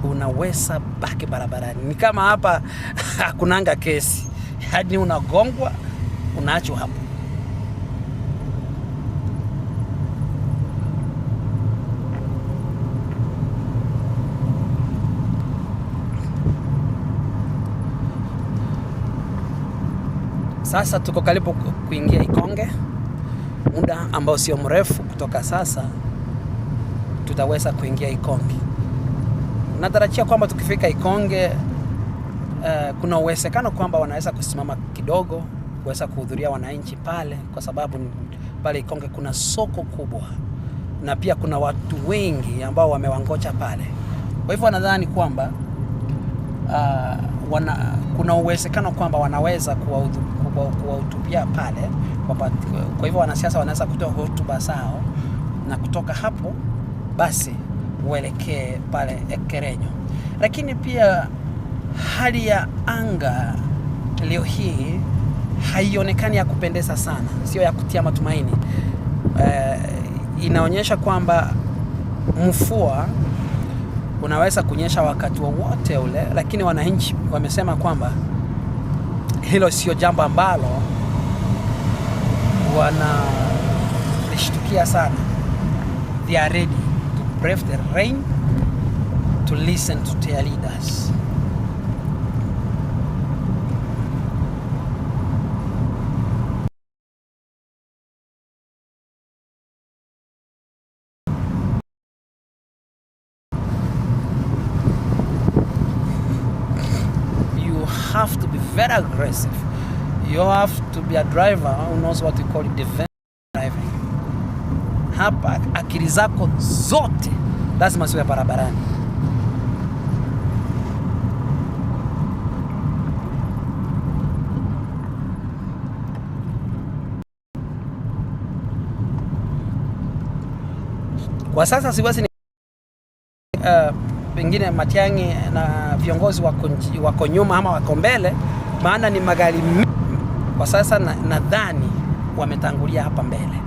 Unaweza baki barabarani. Ni kama hapa hakunanga kesi, hadi unagongwa unaachwa hapo. Sasa tuko karibu kuingia Ikonge. Muda ambao sio mrefu kutoka sasa tutaweza kuingia Ikonge. Natarajia kwamba tukifika Ikonge kuna uwezekano kwamba wanaweza kusimama kidogo kuweza kuhudhuria wananchi pale, kwa sababu pale Ikonge kuna soko kubwa na pia kuna watu wengi ambao wamewangoja pale. Kwa hivyo nadhani kwamba kuna uwezekano kwamba wanaweza kuwahutubia pale. Kwa hivyo wanasiasa wanaweza kutoa hotuba zao na kutoka hapo basi uelekee pale Kerenyo. Lakini pia hali ya anga leo hii haionekani ya kupendeza sana, sio ya kutia matumaini. Inaonyesha kwamba mvua unaweza kunyesha wakati wowote ule, lakini wananchi wamesema kwamba hilo sio jambo ambalo wanalishtukia sana. They are ready to brave the rain, to listen to their leaders. You have to be very aggressive. You have to be a driver who knows what we call defensive driving. Hapa akili zako zote lazima ziwe barabarani. Kwa sasa siwezi pengine Matiang'i na viongozi wako nyuma ama wako mbele, maana ni magari kwa sasa nadhani wametangulia hapa mbele.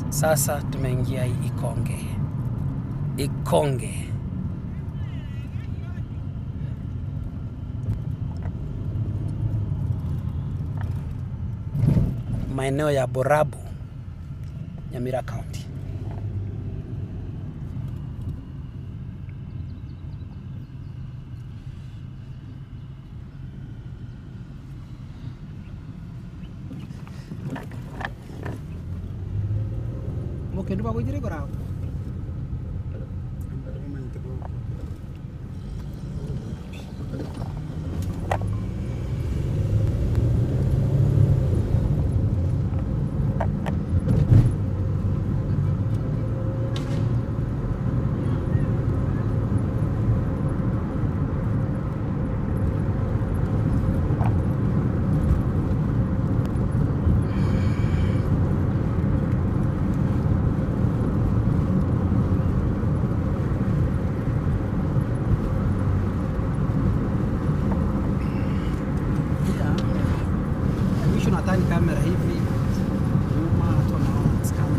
Sasa tumeingia Ikonge. Maeneo ya Borabu, Nyamira County. Mungkin lupa kujiri korang. Nadhani kamera hivi nyuma watu wanaona scan.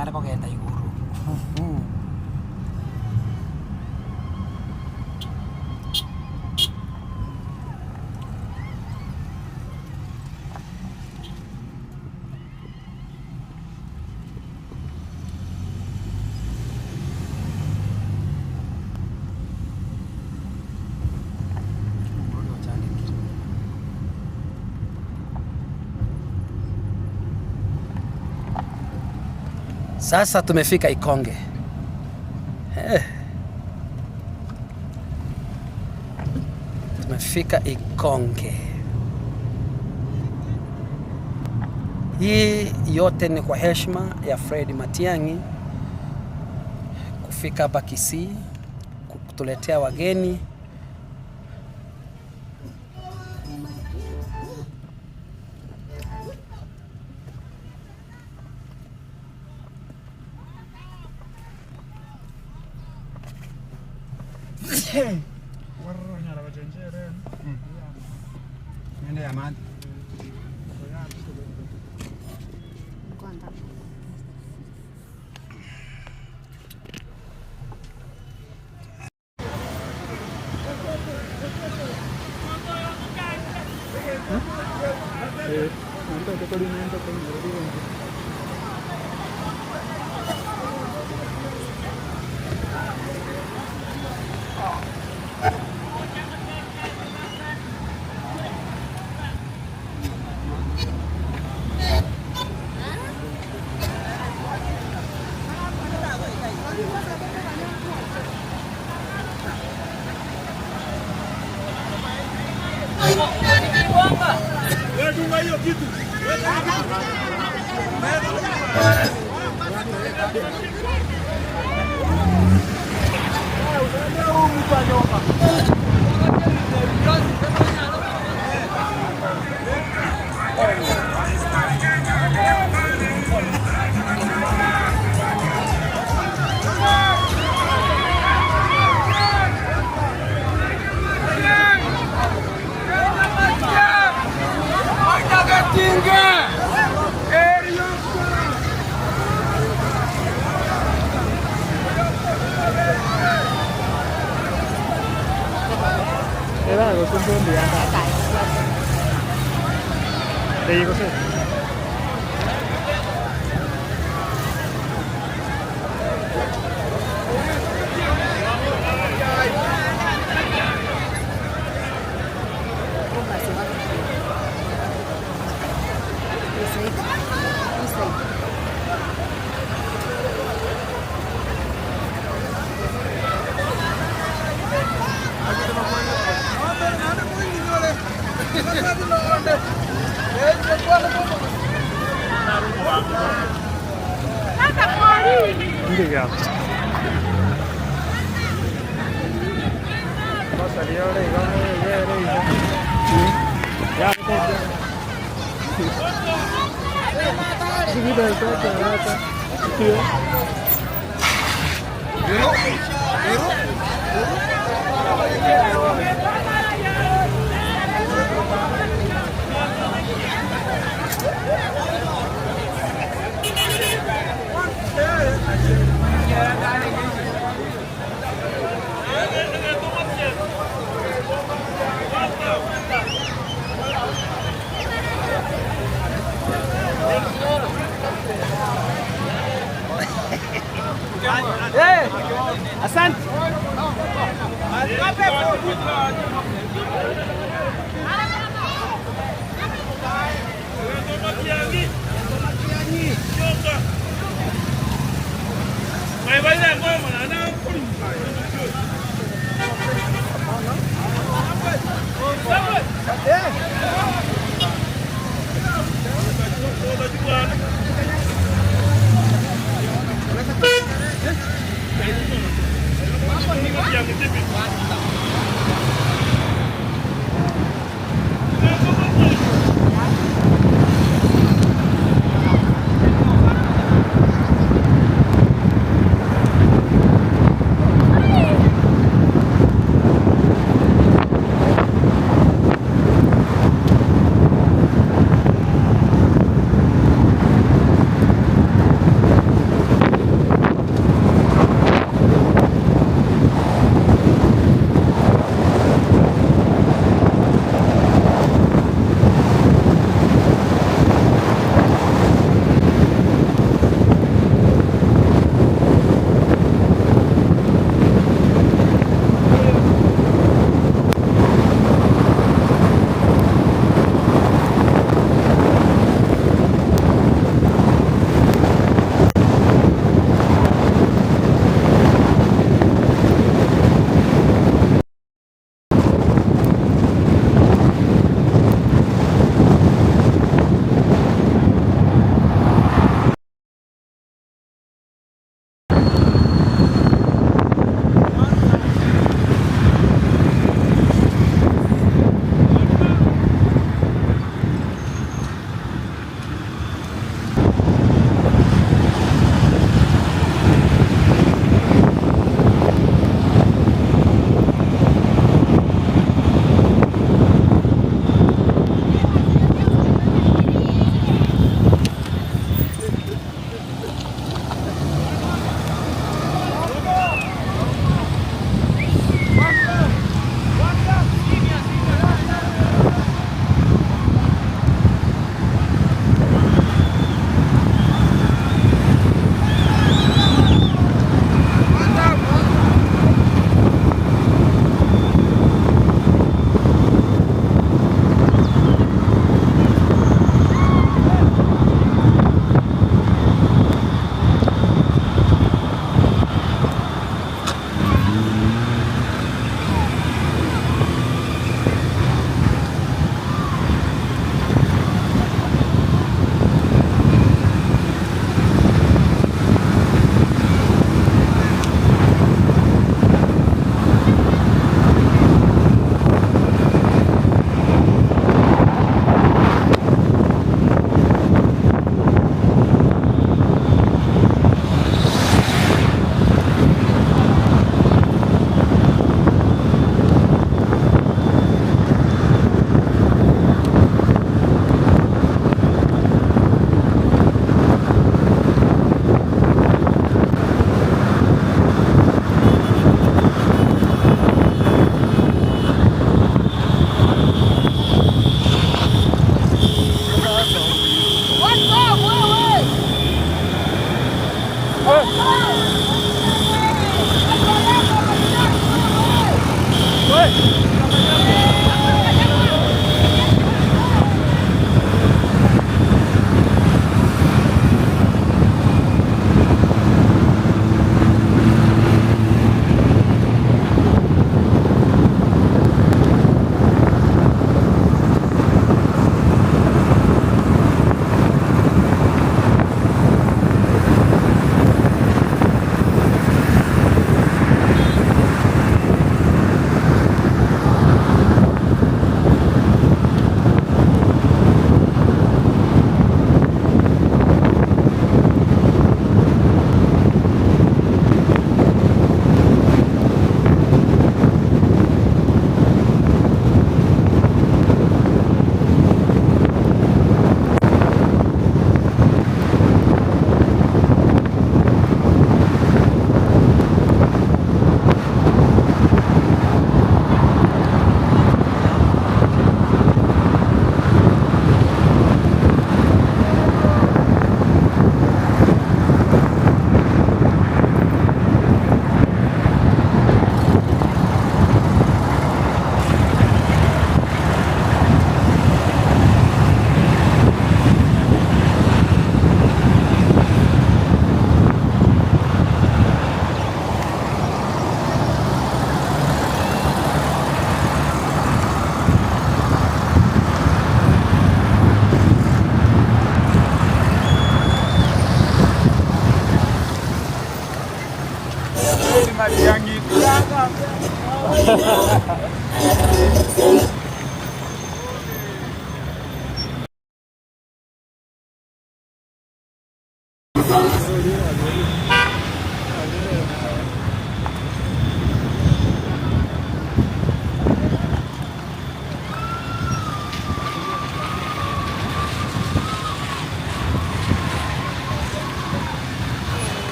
Ada kok kayak guru. Sasa tumefika Ikonge. Tumefika Ikonge. Hii yote ni kwa heshima ya Fred Matiang'i kufika hapa Kisii kutuletea wageni. kumbombe hapa. Ndio iko sasa. Ndio hapo. Basta leo leo ya asante.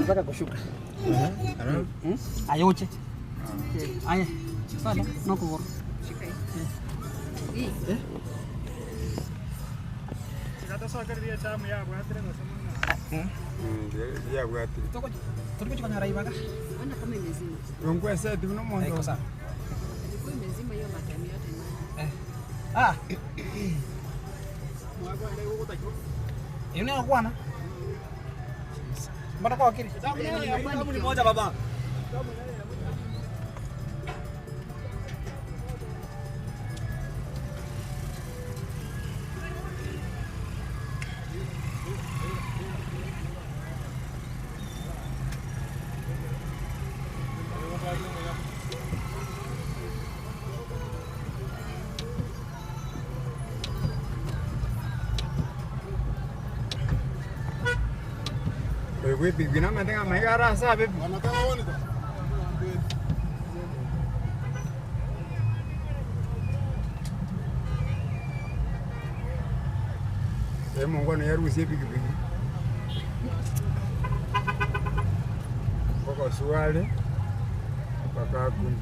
Mpaka kushuka. Ayoche. Aya. Sada, no kugo. Shika hii. Sikata soka dia chamu ya bwatire na samana. Ya bwatire. Tuko chukana rai baga. Ona kama imezima. Rongo ese tu no mondo. Iko sawa. Ilikuwa imezima hiyo matani yote na. Mwaga ndio huko takiko. Yuna kwana. Mbona kwa akili? Sababu ni moja baba. Wewe bibi na mtenga magara sabe. Mungu na yaruhusie pikipiki. Kwa swali mpaka kuni.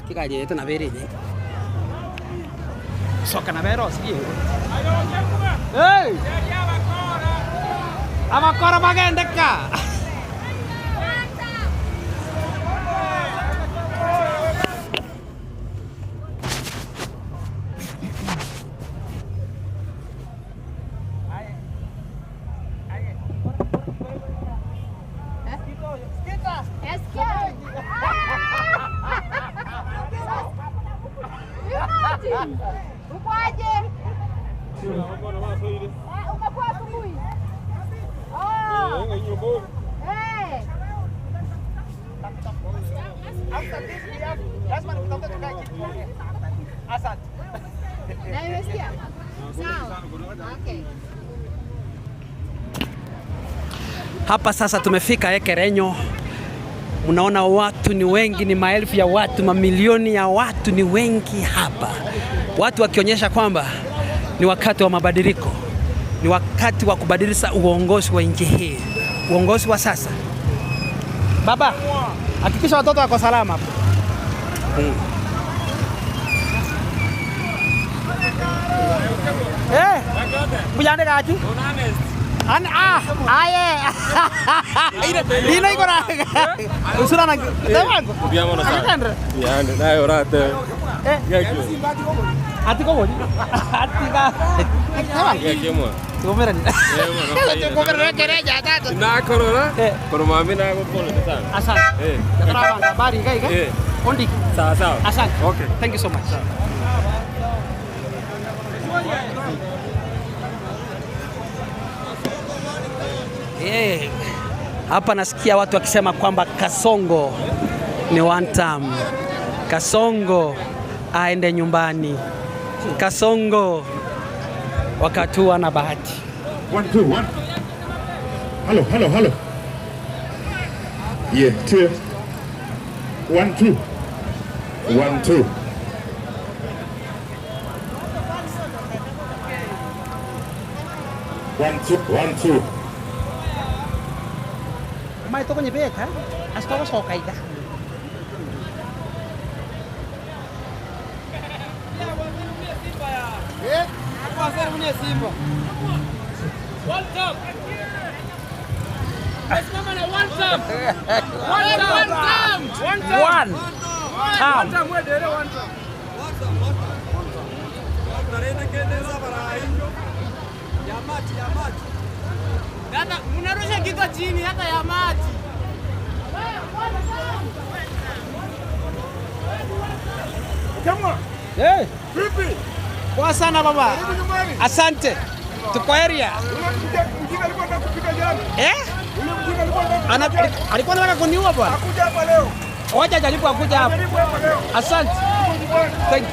kikaje yetu na bereje. Soka na bero siki. Hey! Abakora magendeka. Ukoaje? Umekuwa asubuhi? Hapa sasa tumefika Ekerenyo. Unaona watu ni wengi, ni maelfu ya watu, mamilioni ya watu ni wengi hapa. Watu wakionyesha kwamba ni wakati wa mabadiliko. Ni wakati wa kubadilisha uongozi wa nchi hii. Uongozi wa sasa. Baba, hakikisha watoto wako salama hapo. Bujande kaji? Aye. Ina iko na. Usura na. Tawango. Biamo na sa. Biande, dai orate. Ati ko bodi? Ati ka. Tawango. Kemo. Komera ni. Komera kereja tatu. Na korora? Pero mami na ko pole sana. Asante. Trabalho, bari kai. Ondi. Sawa. Asante. Okay. Thank you so much. Hapa nasikia watu wakisema kwamba Kasongo ni one term. Kasongo aende nyumbani. Kasongo wakati na bahati. 1 2 1. Hello. Yeah, 2 1 2 1 2. One two. Mai to kwenye beka, asitoka soka ida. Kwa sasa mwenye Simba. One time. Asimama na one time. One time mwendele one time. Tarena kendeza bara hiyo. Yamati. Dada, unarusha kichwa chini hata ya maji. Kama. Vipi? Poa sana baba. Asante. Tuko area. Mjinga alikuwa anataka kupita jana. Ule mjinga alikuwa anataka kuniua bwana. Hakuja hapa leo. Wacha jaribu akuja hapa. Asante. Thank you.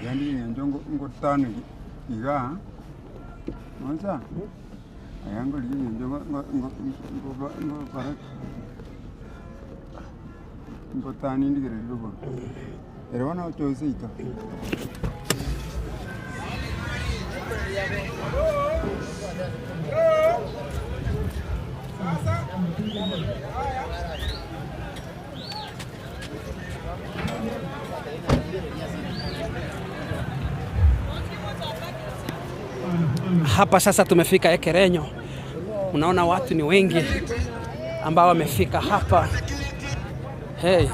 Yani njongo ngotano iga Masa ayango li njongo ngo para ngotani ndigere lugo era wana chose ika hapa sasa tumefika Ekerenyo. Unaona watu ni wengi ambao wamefika hapa. Hey.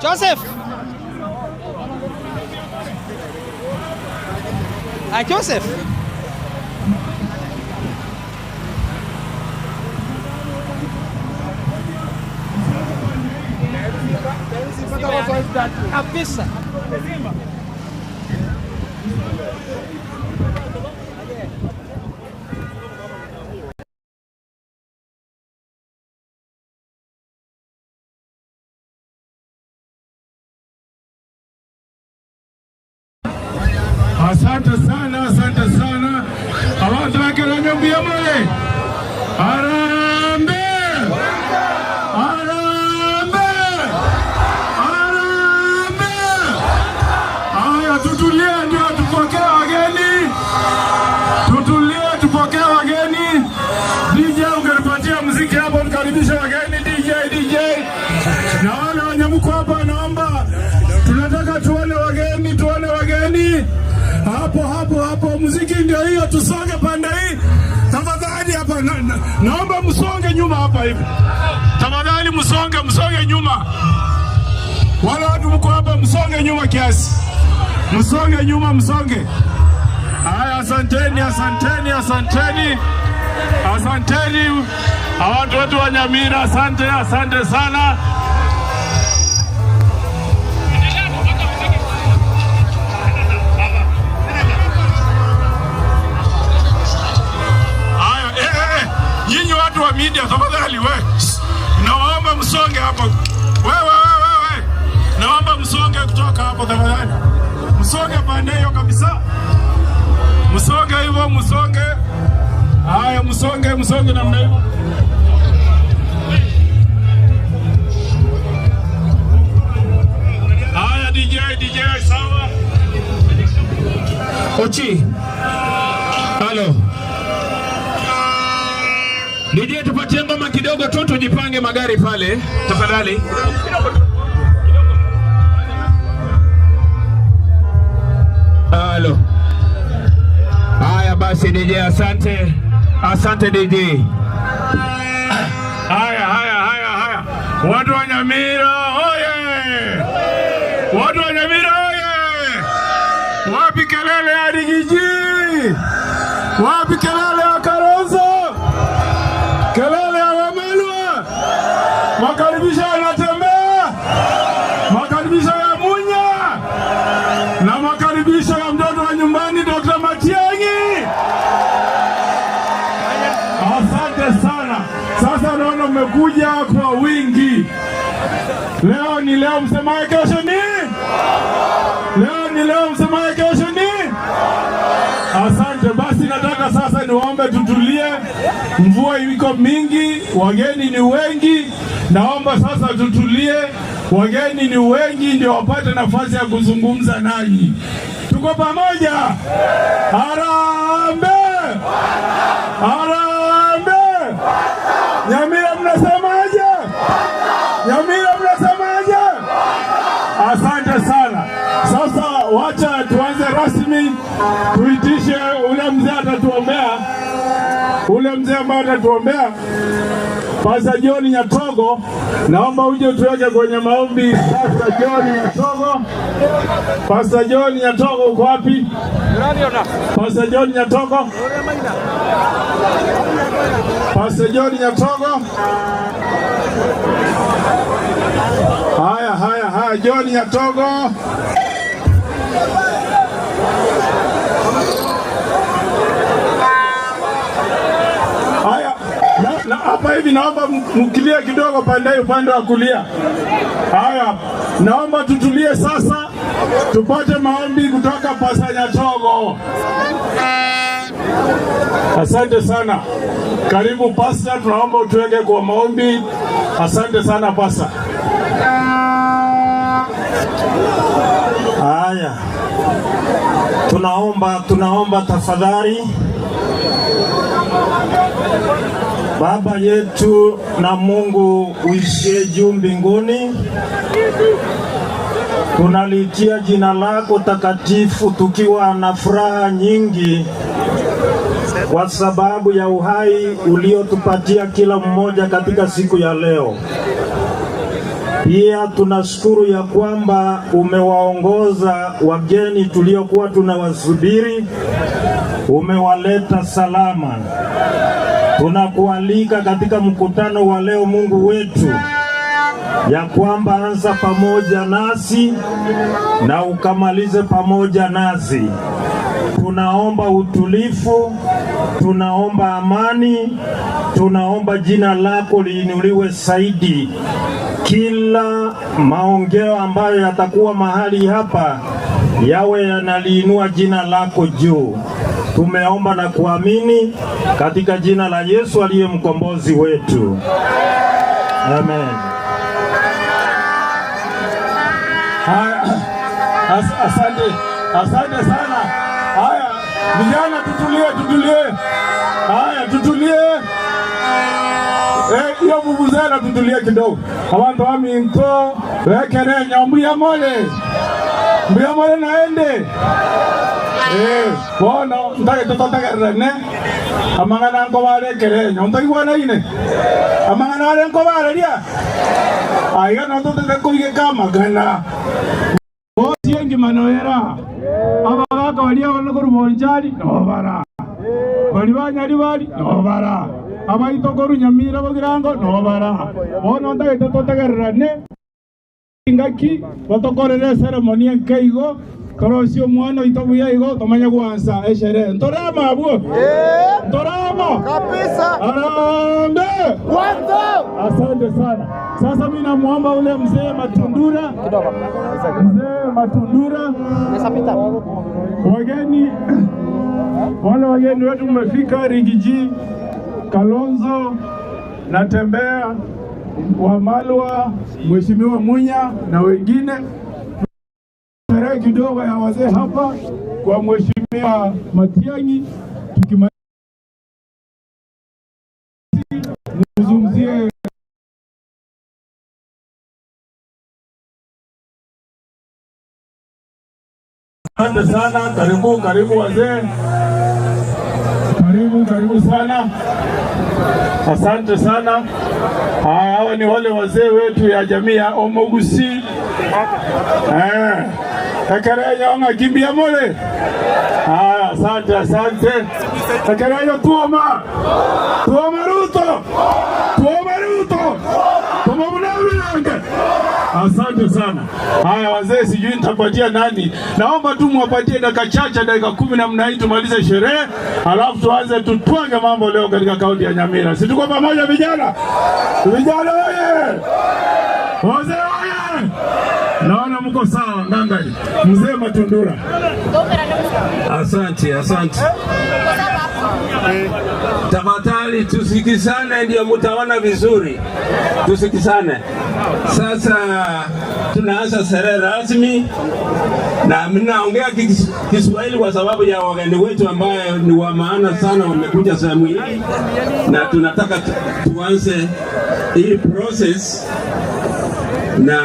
Joseph! Joseph! Kabisa. Asante sana, asante sana. Abantu bakela mbia mole. Arambe! Arambe! Arambe! Aya, tutulie ndio tupokee wageni. Tutulie tupokee wageni. DJ ungenipatia muziki hapo nikaribisha wageni. DJ. Na wale wanyamuko hapa naomba. Tunataka tuone wageni. Hapo muziki ndio hiyo, tusonge pande hii. Tafadhali hapa naomba msonge nyuma hapa hivi. Tafadhali msonge nyuma. Wale watu mko hapa msonge nyuma kiasi. Msonge nyuma. Haya, asanteni. Watu wetu wa Nyamira, asante sana. Nyinyi watu wa media tafadhali naomba msonge hapo. Wewe. Naomba msonge kutoka hapo tafadhali. Msonge pande hiyo kabisa. Msonge hivyo. Haya, msonge namna hiyo. Haya, DJ sawa. Ochi. Halo. DJ tupatie ngoma kidogo tu tujipange magari pale tafadhali. Halo. Haya basi DJ, asante DJ. Haya. Watu wa Nyamira oye! Wapi kelele ya Rigiji? Wapi kelele ya Karonzo? Kelele ya Wamalwa, makaribisho yanatembea, makaribisho ya Munya na makaribisho ya mtoto wa nyumbani Dr. Matiang'i. Asante sana. Sasa naona mmekuja kwa wingi. Leo ni leo, msemaye kesho ni? Leo msemaye kesho ni? Asante. Basi nataka sasa niwaombe tutulie. Mvua iko mingi, wageni ni wengi. Naomba sasa tutulie. Wageni ni wengi ndio wapate nafasi ya kuzungumza nanyi. Tuko pamoja? Harambee! Nyamira mnasemaje? Asante sana. Sasa wacha tuanze rasmi, tuitishe ule mzee atatuombea. Ule mzee ambaye atatuombea, Pastor John Nyatogo, naomba uje tuweke kwenye maombi. Pastor John Nyatogo uko wapi? Pastor John Nyatogo. Haya, John Nyatogo. Haya, na hapa hivi naomba mkilie kidogo upande wa kulia. Haya, naomba tutulie sasa tupate maombi kutoka Pastor Nyatogo. Asante sana. Karibu Pastor, tunaomba utuweke kwa maombi. Asante sana Pastor. Haya. Tunaomba tafadhali. Baba yetu na Mungu uishie juu mbinguni, tunalitia jina lako takatifu tukiwa na furaha nyingi kwa sababu ya uhai uliotupatia kila mmoja katika siku ya leo. Pia tunashukuru ya kwamba umewaongoza wageni tuliokuwa tunawasubiri, umewaleta salama. Tunakualika katika mkutano wa leo Mungu wetu, ya kwamba anza pamoja nasi na ukamalize pamoja nasi. Tunaomba utulivu, tunaomba amani, tunaomba jina lako liinuliwe zaidi. Kila maongeo ambayo yatakuwa mahali hapa yawe yanaliinua jina lako juu. Tumeomba na kuamini katika jina la Yesu aliye mkombozi wetu. Amen. Asante sana. Haya, vijana tutulie. Haya, tutulie. Hiyo vuvuzela tutulie kidogo. Abantu waminto wekere nyambuya mole naende. Bona ndage tototagerene. Amangana nko barekere nyonto igwana ine. Amangana ale nko bareria. Aiga no totete kuige kama gana. Siengi manoera. Abagaka bali abana ko rubonjari no bara. Bali banyari bali no bara. Abaitokoru nyamira bagirango no bara. Bona ndage tototagerene. Ingaki batokorere ceremonia nkeigo. Korosio mwana itabuya igo tomanya kuanza eshere. Ntorama abuo. Ntorama. Kabisa. Arambe. Kwanza. Asante sana. Sasa mimi namuomba ule mzee Matundura. Mzee Matundura. Nisapita. Wageni wetu mmefika Rigiji, Kalonzo, Natembea, Wamalwa, Mheshimiwa Munya na wengine. Kidogo ya wazee hapa kwa Mheshimiwa Matiang'i, tukimalizia asante sana. Karibu wazee, karibu sana, asante sana. Hawa ni wale wazee wetu ya jamii ya Omogusi. Takereyo nga kimbia mole. Asante. Takereyo tuoma Ruto. Tuoma mnawilange. Asante sana. Haya wazee, sijui nitapatia nani. Naomba tu mwapatie dakika chache, dakika 10 namna hii tumalize sherehe. Alafu tuanze tutwange mambo leo katika kaunti ya Nyamira. Si tuko pamoja vijana? Vijana oye! Wazee oye! Naona mko sawa ndangai. Mzee Matundura. Asante. Tafadhali tusikizane ndio mtaona vizuri. Tusikizane. Sasa tunaanza sherehe rasmi na mnaongea Kiswahili kwa sababu ya wageni wetu ambao ni wa maana sana wamekuja sehemu hii, na tunataka tuanze hii process na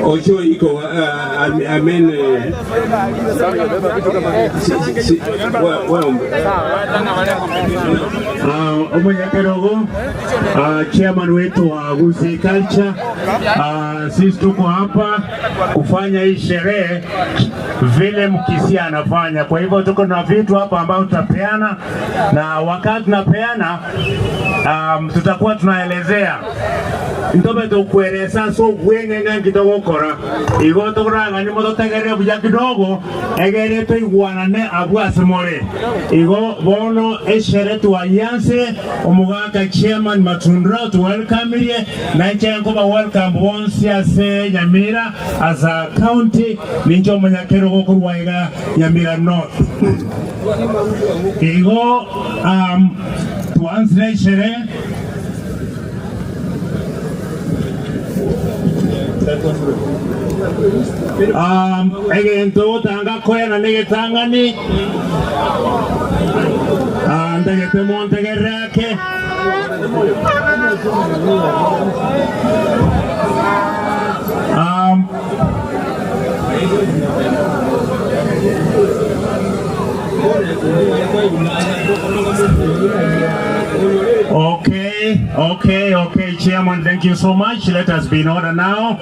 Ocho iko amen Omonyakerogo chairman wetu wa Gusii Culture. Sisi tuko hapa kufanya hii sherehe vile Mkisii anafanya. Kwa hivyo tuko na vitu hapa ambao tutapeana, na wakati tunapeana tutakuwa tunaelezea ntobe tukweresa so gwengenga kidogo kora igo tokraga ni moto tegere buya kidogo egere to iguanane abwasemore igo bono eshere tu alliance omugaka chairman Matundra to welcome ye na chengo ba welcome once ase Nyamira as a county ninjo manyakero gokurwaiga Nyamira North igo tuanze shere egento tanga koena negetangani ndegete montegerake Okay, Chairman, thank you so much. Let us be in order now.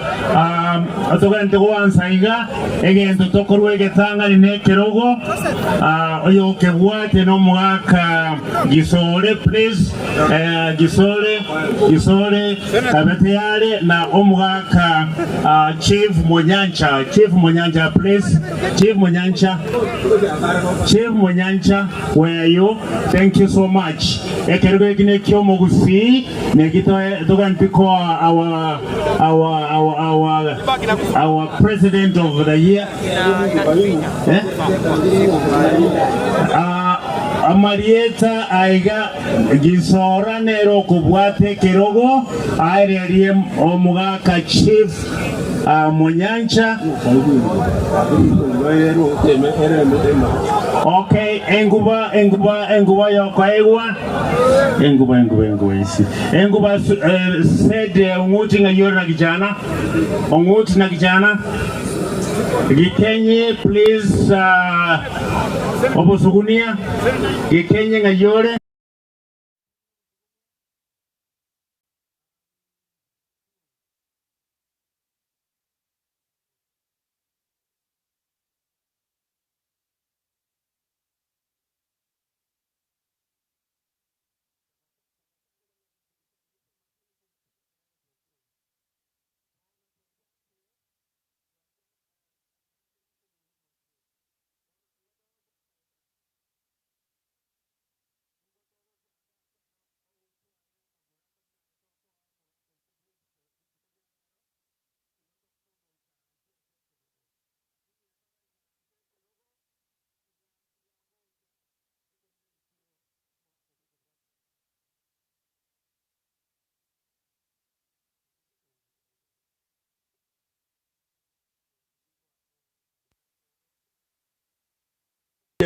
Atogante go ansaiga again to tokorwe getanga ni kerogo. Oyo kebwate no mwaka gisore please. Gisore abeteyale na omwaka Chief Monyancha please. Chief Monyancha, where are you? Thank you so much. Ekerwe kine kyomo gusi negito togantiko our president of the year. Amarieta aiga gisora nero kubwate kerogo airerie omugaka Chief Monyancha. Okay, enguba yokaigwa enguba isi enguba said unguti ngayora na kijana Gikenye please obosugunia Gikenye ngayore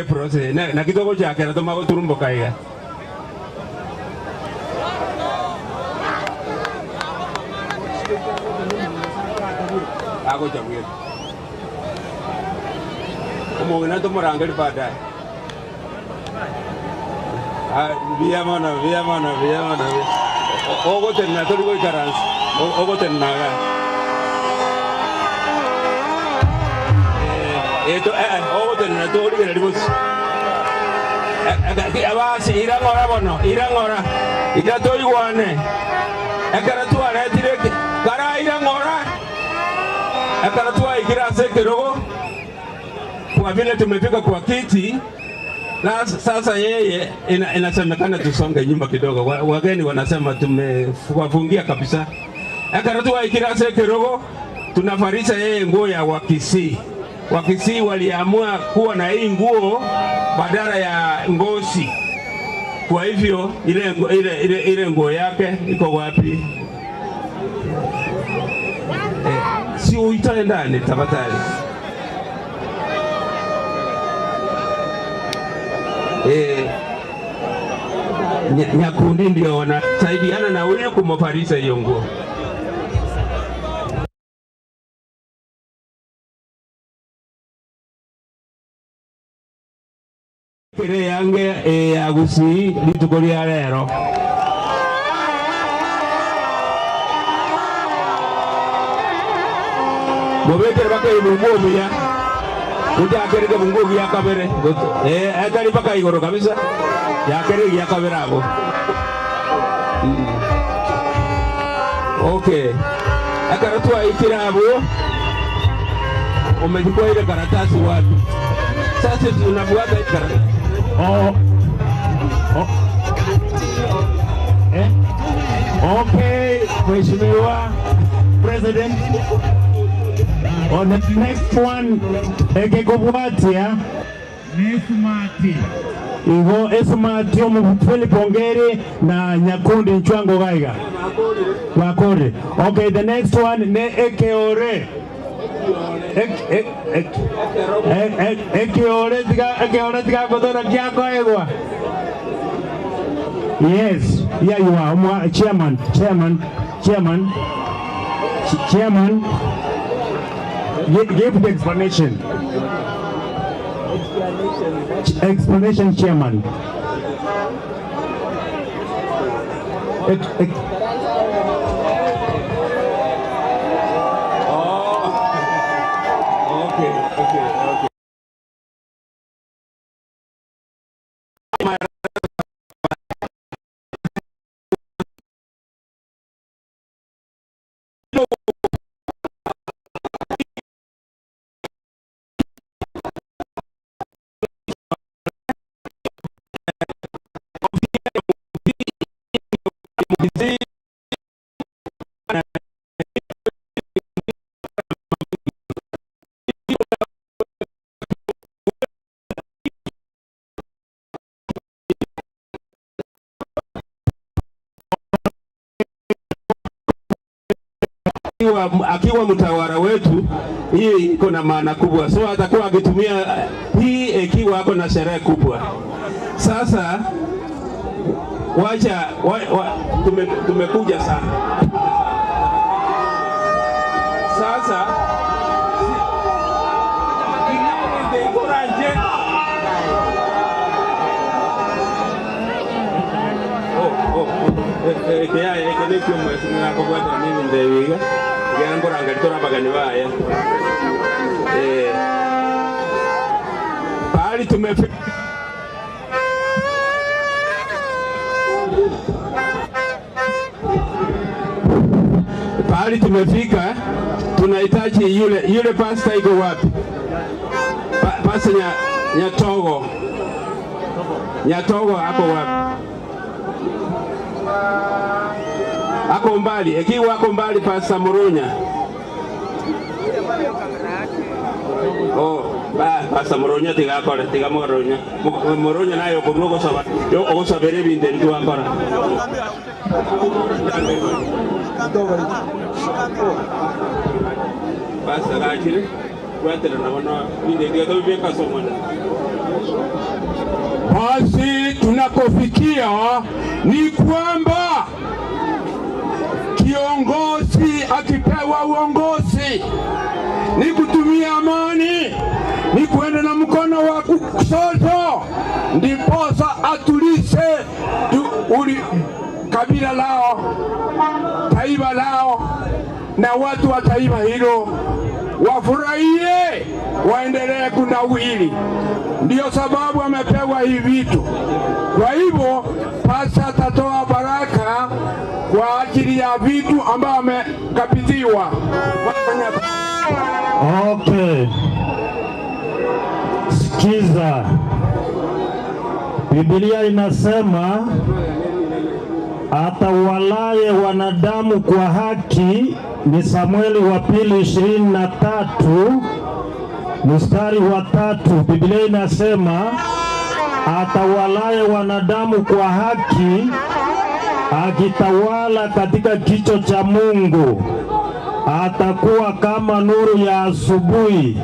process na kidogo chake na toma turumbo kaiga ako chamwe como na tomo rangal pada via mana ogo tenna to go karans ogo tenna ga eto ogo tenna to ri ga dibos abasi irangora bono irangora ita to iguane akara tu ara direct kara irangora akara tu igira sekerogo kwa vile tumefika kwa kiti na sasa yeye inasemekana tusonge nyuma kidogo. Wageni wanasema tumewafungia kabisa. Akaratua ikirase kidogo tunafarisha yeye nguo ya Wakisii. Wakisii waliamua kuwa na hii nguo badala ya ngozi. Kwa hivyo ile nguo yake iko wapi? Si uitoe ndani tafadhali. Nyakundi ndio wanasaidiana na huyu kumafarisha hiyo nguo. Kire yange ya Gusii litukolia lero. Bobekere baka ibungu ya. Kuja akereke bungu ya kabere. Atari baka igoro kabisa. Ya akereke ya kabere hapo. Okay. Akaratwa ikirabu. Umechukua ile karatasi wapi? Sasa tunabuaga ile karatasi. Okay, Mheshimiwa President. On the next one, ekekobwatia Nesmati. Igo Esmati Philip Ongeri na Nyakundi Nchwango Gaiga. Wakore. Okay, the next one ne Ekeore. Ekeore tiga kodora kiako egwa. Yes, here you are, Chairman. Give the explanation. Explanation, Chairman. Okay. Akiwa mtawala wetu, hii iko na maana kubwa, so atakuwa akitumia hii ikiwa ako na sherehe kubwa. Sasa wacha tumekuja sana sasa pahali tumefika pahali tumefika, tunahitaji yule pasta iko wapi? Pasta Nyatogo ako wapi? Ako mbali, ikiwa ako mbali Pasta Murunya. Pasta Murunya tigakore, tigamurunya. Murunya nayo kurugo saba. Yo ogosabere binde ndu akora. Pasta gachire, kwatera na wana binde ndio tobeka somona. Basi tunakofikia ni kwamba kiongozi akipewa uongozi ni kutumia amani, ni kwenda na mkono wa kushoto, ndiposa atulize kabila lao, taifa lao, na watu wa taifa hilo wafurahie, waendelee kunawiri. Ndio sababu amepewa hivi vitu. Kwa hivyo pasta atatoa baraka kwa ajili ya vitu ambavyo amekabidhiwa. Okay. Sikiza. Biblia inasema atawalaye wanadamu kwa haki, ni Samueli wa pili 23 mstari wa 3. Biblia inasema atawalaye wanadamu kwa haki, akitawala katika kicho cha Mungu, atakuwa kama nuru ya asubuhi,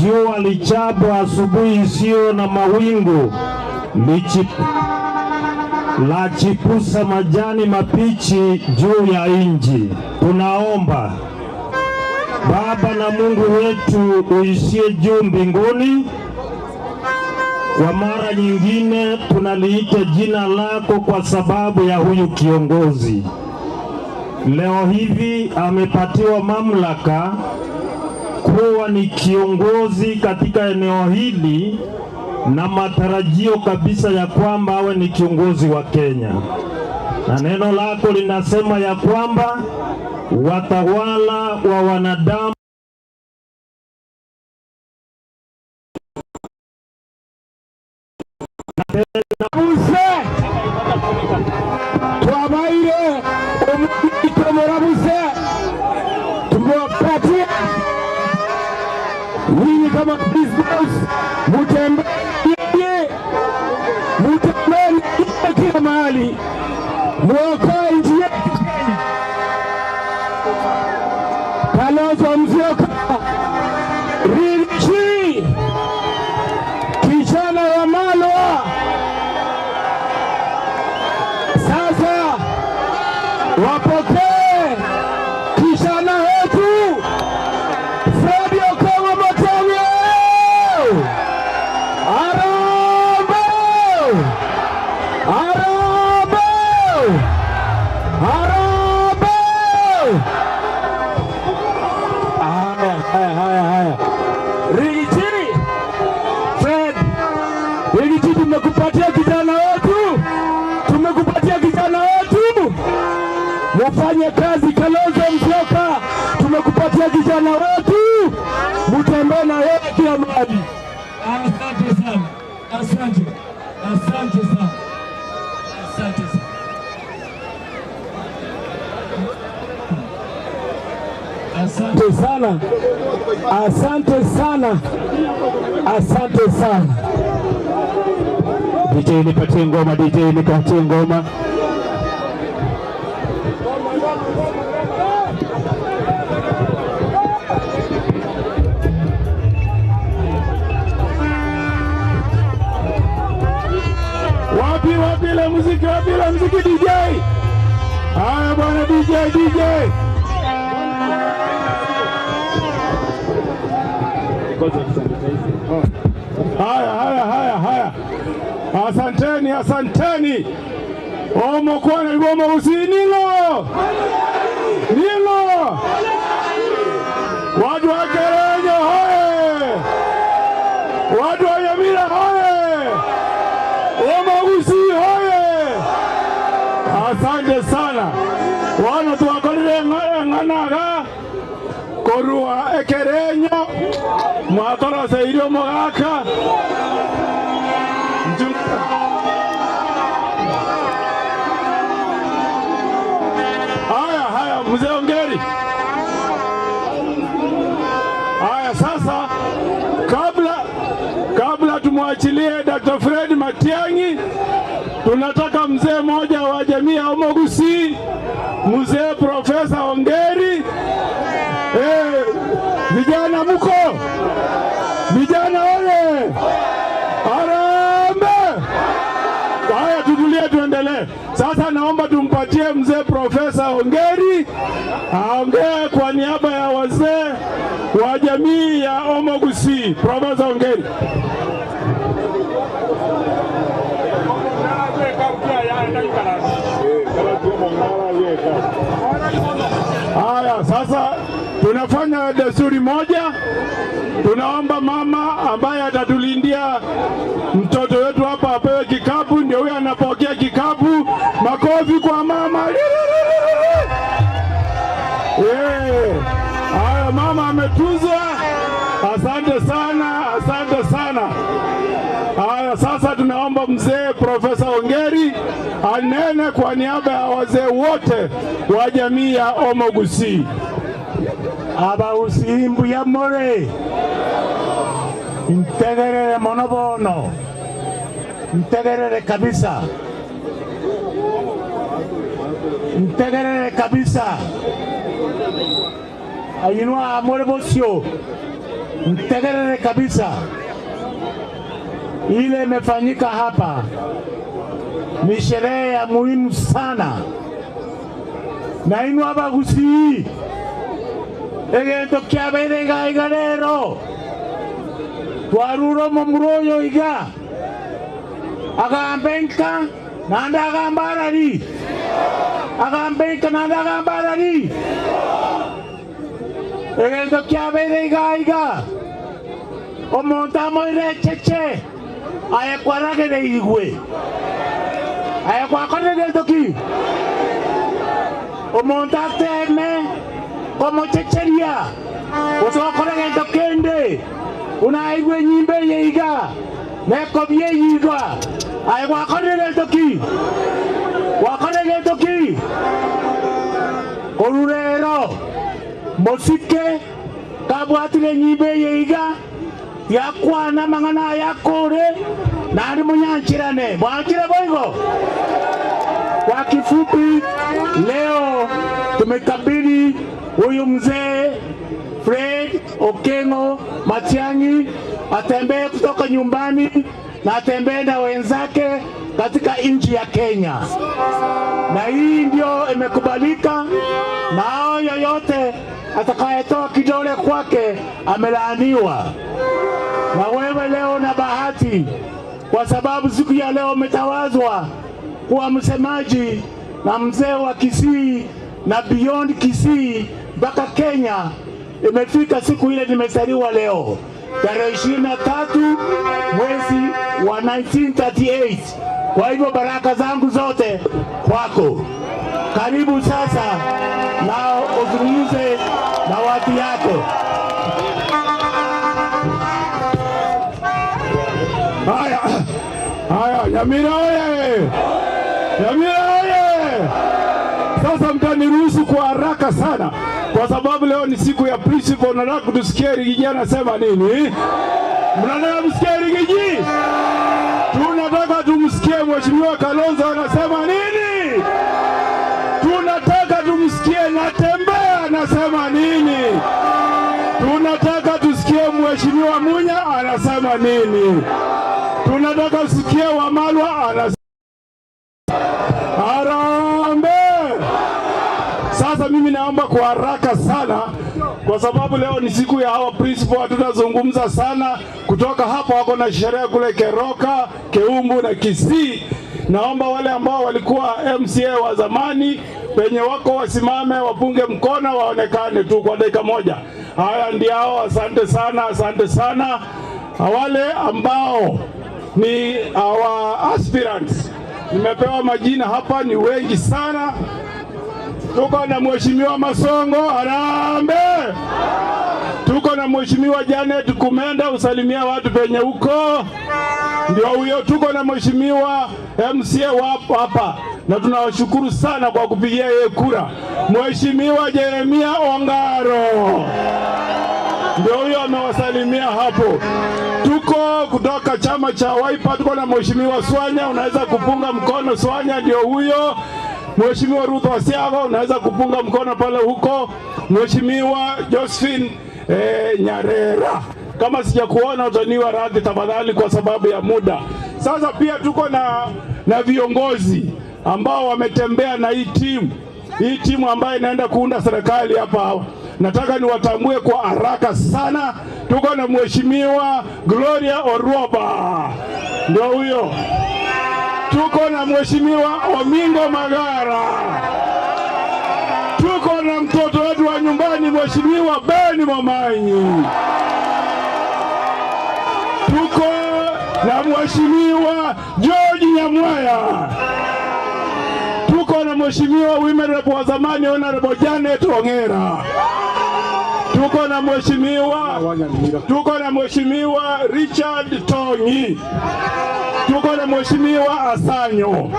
jua lichapo asubuhi isiyo na mawingu, lachipusa majani mapichi juu ya inji. Tunaomba. Baba na Mungu wetu uishie juu mbinguni, kwa mara nyingine tunaliita jina lako kwa sababu ya huyu kiongozi. Leo hivi amepatiwa mamlaka kuwa ni kiongozi katika eneo hili, na matarajio kabisa ya kwamba awe ni kiongozi wa Kenya. Na neno lako linasema ya kwamba watawala wa wanadamu twabaire omukito murabuze tumewapatia nyinyi kama business mutembee kila mahali muokoe nchi yetu Kenya. Kalonzo Musyoka Rigathi kijana wa Malwa sasa wapokee kijana wetu Fred Okengo Matiang'i. Rigathi, tumekupatia kijana wetu, mufanye kazi. Kalonzo Musyoka, tumekupatia kijana wetu, mutembee na yeye kila mahali. Asante sana, asante sana, asante sana. DJ nipatie ngoma, DJ nipatie ngoma. Wapi la muziki, DJ. Haya bwana DJ. Haya. Asanteni. Omo kwana ngoma usinilo. Watu wa Kerenyo hoye. Watu wa Nyamira hoye. Omo usi hoye. Asante sana. Wana tuwakolile nganaga. Korua Kerenyo. Mwakora seirio mogaka. Haya mzee Ongeri. Haya sasa, kabla tumwachilie Dr. Fred Matiang'i, tunataka mzee mmoja wa jamii ya Omo Gusii, mzee Profesa Ongeri. Vijana muko? Vijana ole! Arambe! Haya tutulie tuendelee. Sasa naomba tumpatie mzee Profesa Ongeri aongee kwa niaba ya wazee wa jamii ya Omo Gusii. Profesa Ongeri. Haya sasa tunafanya desturi moja. Tunaomba mama ambaye atatulindia mtoto wetu hapa apewe kikapu, ndio huyo anapokea kikapu. Makofi kwa mama. Haya, mama ametuzwa. Asante sana. Haya, sasa tunaomba mzee Profesa Ongeri anene kwa niaba ya wazee wote wa jamii ya Omo Gusii. Aba usimbu ya more integerere monobono, integerere kabisa ayinua amore bosio, integerere kabisa. Ile imefanyika hapa ni sherehe ya muhimu sana, na inu aba Gusii egento kiabere iga rero twaruro muroyo iga agambenka nanda agambarari egento kiabere iga omontamo ire cheche ayekwaragere igwe ayekwakorere toki omontateme komochecheria usokore gento kende unaigwe nyimbe yeiga neko bie yiga ai wakore gento ki korurero mosike kabwatire nyimbe yeiga yakwana mangana yakore nani munyanchirane mwanchire boigo. Kwa kifupi, leo tumekabili huyu mzee Fred Okengo Matiang'i atembee kutoka nyumbani na atembee na wenzake katika nchi ya Kenya, na hii ndio imekubalika, na yoyote atakayetoa kidole kwake amelaaniwa. Na wewe leo na bahati, kwa sababu siku ya leo umetawazwa kuwa msemaji na mzee wa Kisii na beyond Kisii mpaka Kenya. Imefika siku ile nimezaliwa leo tarehe 23 mwezi wa 1938. Kwa hivyo baraka zangu zote kwako. Karibu sasa na uzungumze na watu yako. Haya, Nyamira oye! Nyamira oye! Sasa mtaniruhusu kwa haraka sana, kwa sababu leo ni siku ya principal. Nataka kutusikia Rigiji anasema nini. Mnataka kusikia Rigiji? Tunataka tumsikie Mheshimiwa Kalonzo anasema nini. Tunataka tumsikie Natembeya anasema nini. Tunataka tusikie Mheshimiwa Munya anasema nini. Tunataka tusikie Wamalwa anasema Harambee. Sasa mimi naomba kwa haraka sana, kwa sababu leo ni siku ya hawa principal. Tutazungumza sana kutoka hapo, wako na sherehe kule Keroka, Keumbu na Kisii. Naomba wale ambao walikuwa MCA wa zamani penye wako wasimame, wapunge mkono, waonekane tu kwa dakika moja. Haya ndio, asante sana, asante sana. Wale ambao ni our aspirants, nimepewa majina hapa, ni wengi sana. Tuko na Mheshimiwa Masongo, harambee. Tuko na Mheshimiwa Janet Kumenda, usalimia watu penye huko. Ndio huyo. Tuko na Mheshimiwa MCA wapo hapa, na tunawashukuru sana kwa kupigia yeye kura. Mheshimiwa Jeremia Ongaro ndio huyo amewasalimia hapo. Tuko kutoka chama cha Wiper, tuko na Mheshimiwa Swanya, unaweza kupunga mkono. Swanya ndio huyo. Mheshimiwa Ruth Wasiago, unaweza kupunga mkono pale huko. Mheshimiwa Josephine Nyarera, kama sijakuona utaniwa radhi tafadhali kwa sababu ya muda. Sasa pia tuko na viongozi ambao wametembea na hii timu ambayo inaenda kuunda serikali hapa. Nataka niwatambue kwa haraka sana. Tuko na Mheshimiwa Gloria Oroba, ndio huyo. Tuko na Mheshimiwa Omingo Magara. Tuko na mtoto wetu wa nyumbani Mheshimiwa Ben Momanyi. Tuko na Mheshimiwa George Nyamwaya. Tuko na Mheshimiwa Women Rep wa zamani Honorable Janet Ongera. Tuko na Mheshimiwa Richard Tonyi. Tuko na Mheshimiwa Asanyo.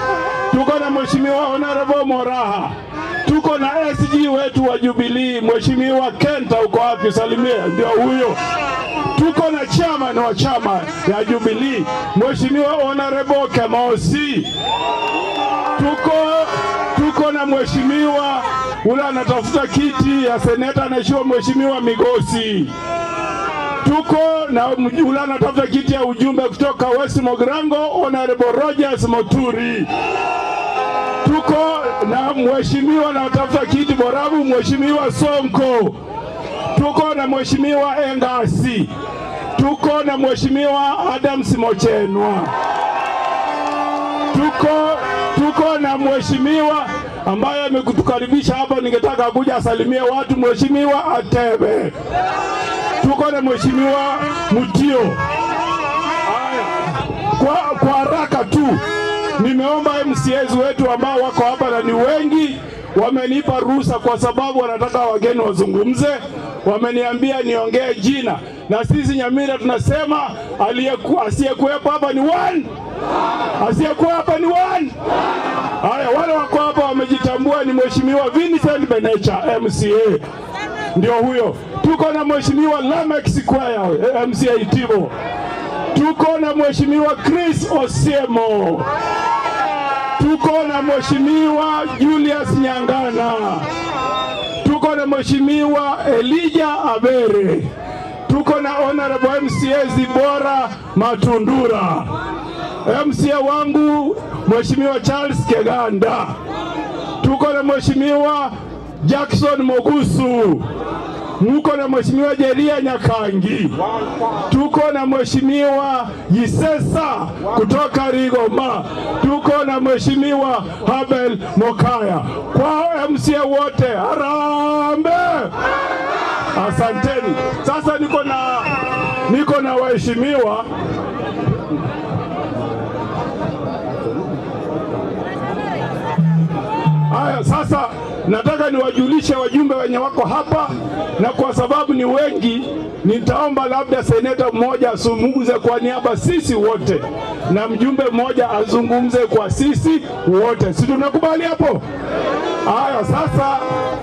Tuko na Mheshimiwa Honorable Moraha. Tuko na SG wetu wa Jubilee Mheshimiwa Kenta, uko wapi? Salimia, ndio huyo. Tuko na chairman wa chama ya Jubilee Mheshimiwa Honorable Kemosi. Tuko na Mheshimiwa ule anatafuta kiti ya seneta anaishiwa Mheshimiwa Migosi. Tuko na ule anatafuta kiti ya ujumbe kutoka West Mogrango Honorable Rogers Moturi. Tuko na Mheshimiwa anatafuta kiti Borabu Mheshimiwa Sonko. Tuko na Mheshimiwa Engasi. Tuko na Mheshimiwa Adams Mochenwa. Tuko na Mheshimiwa ambaye amekutukaribisha hapa, ningetaka kuja asalimie watu, Mheshimiwa Atebe. Tuko na Mheshimiwa Mutio. Kwa haraka tu, nimeomba MCAs wetu ambao wako hapa na ni wengi, wamenipa ruhusa kwa sababu wanataka wageni wazungumze. Wameniambia niongee jina, na sisi Nyamira tunasema asiyekuwepo hapa ni one, asiyekuwa hapa ni one. Haya, wale wako hapa wamejitambua, ni Mheshimiwa Vincent Benecha MCA, ndio huyo. Tuko na Mheshimiwa Lameck Sikwaya MCA Itibo, tuko na Mheshimiwa Chris Osiemo, tuko na Mheshimiwa Julius Nyangana, tuko na Mheshimiwa Elijah Abere, tuko na Honorable MCA Zibora Matundura, MCA wangu Mheshimiwa Charles Keganda, tuko na Mheshimiwa Jackson Mogusu, muko na Mheshimiwa Jeria Nyakangi, tuko na Mheshimiwa Yisesa kutoka Rigoma, tuko na Mheshimiwa Habel Mokaya. Kwa MCA wote harambe, asanteni. Sasa niko na waheshimiwa. Haya, sasa nataka niwajulishe wajumbe wenye wako hapa, na kwa sababu ni wengi, nitaomba labda seneta mmoja azungumze kwa niaba sisi wote na mjumbe mmoja azungumze kwa sisi wote. Si tunakubali hapo? Haya, sasa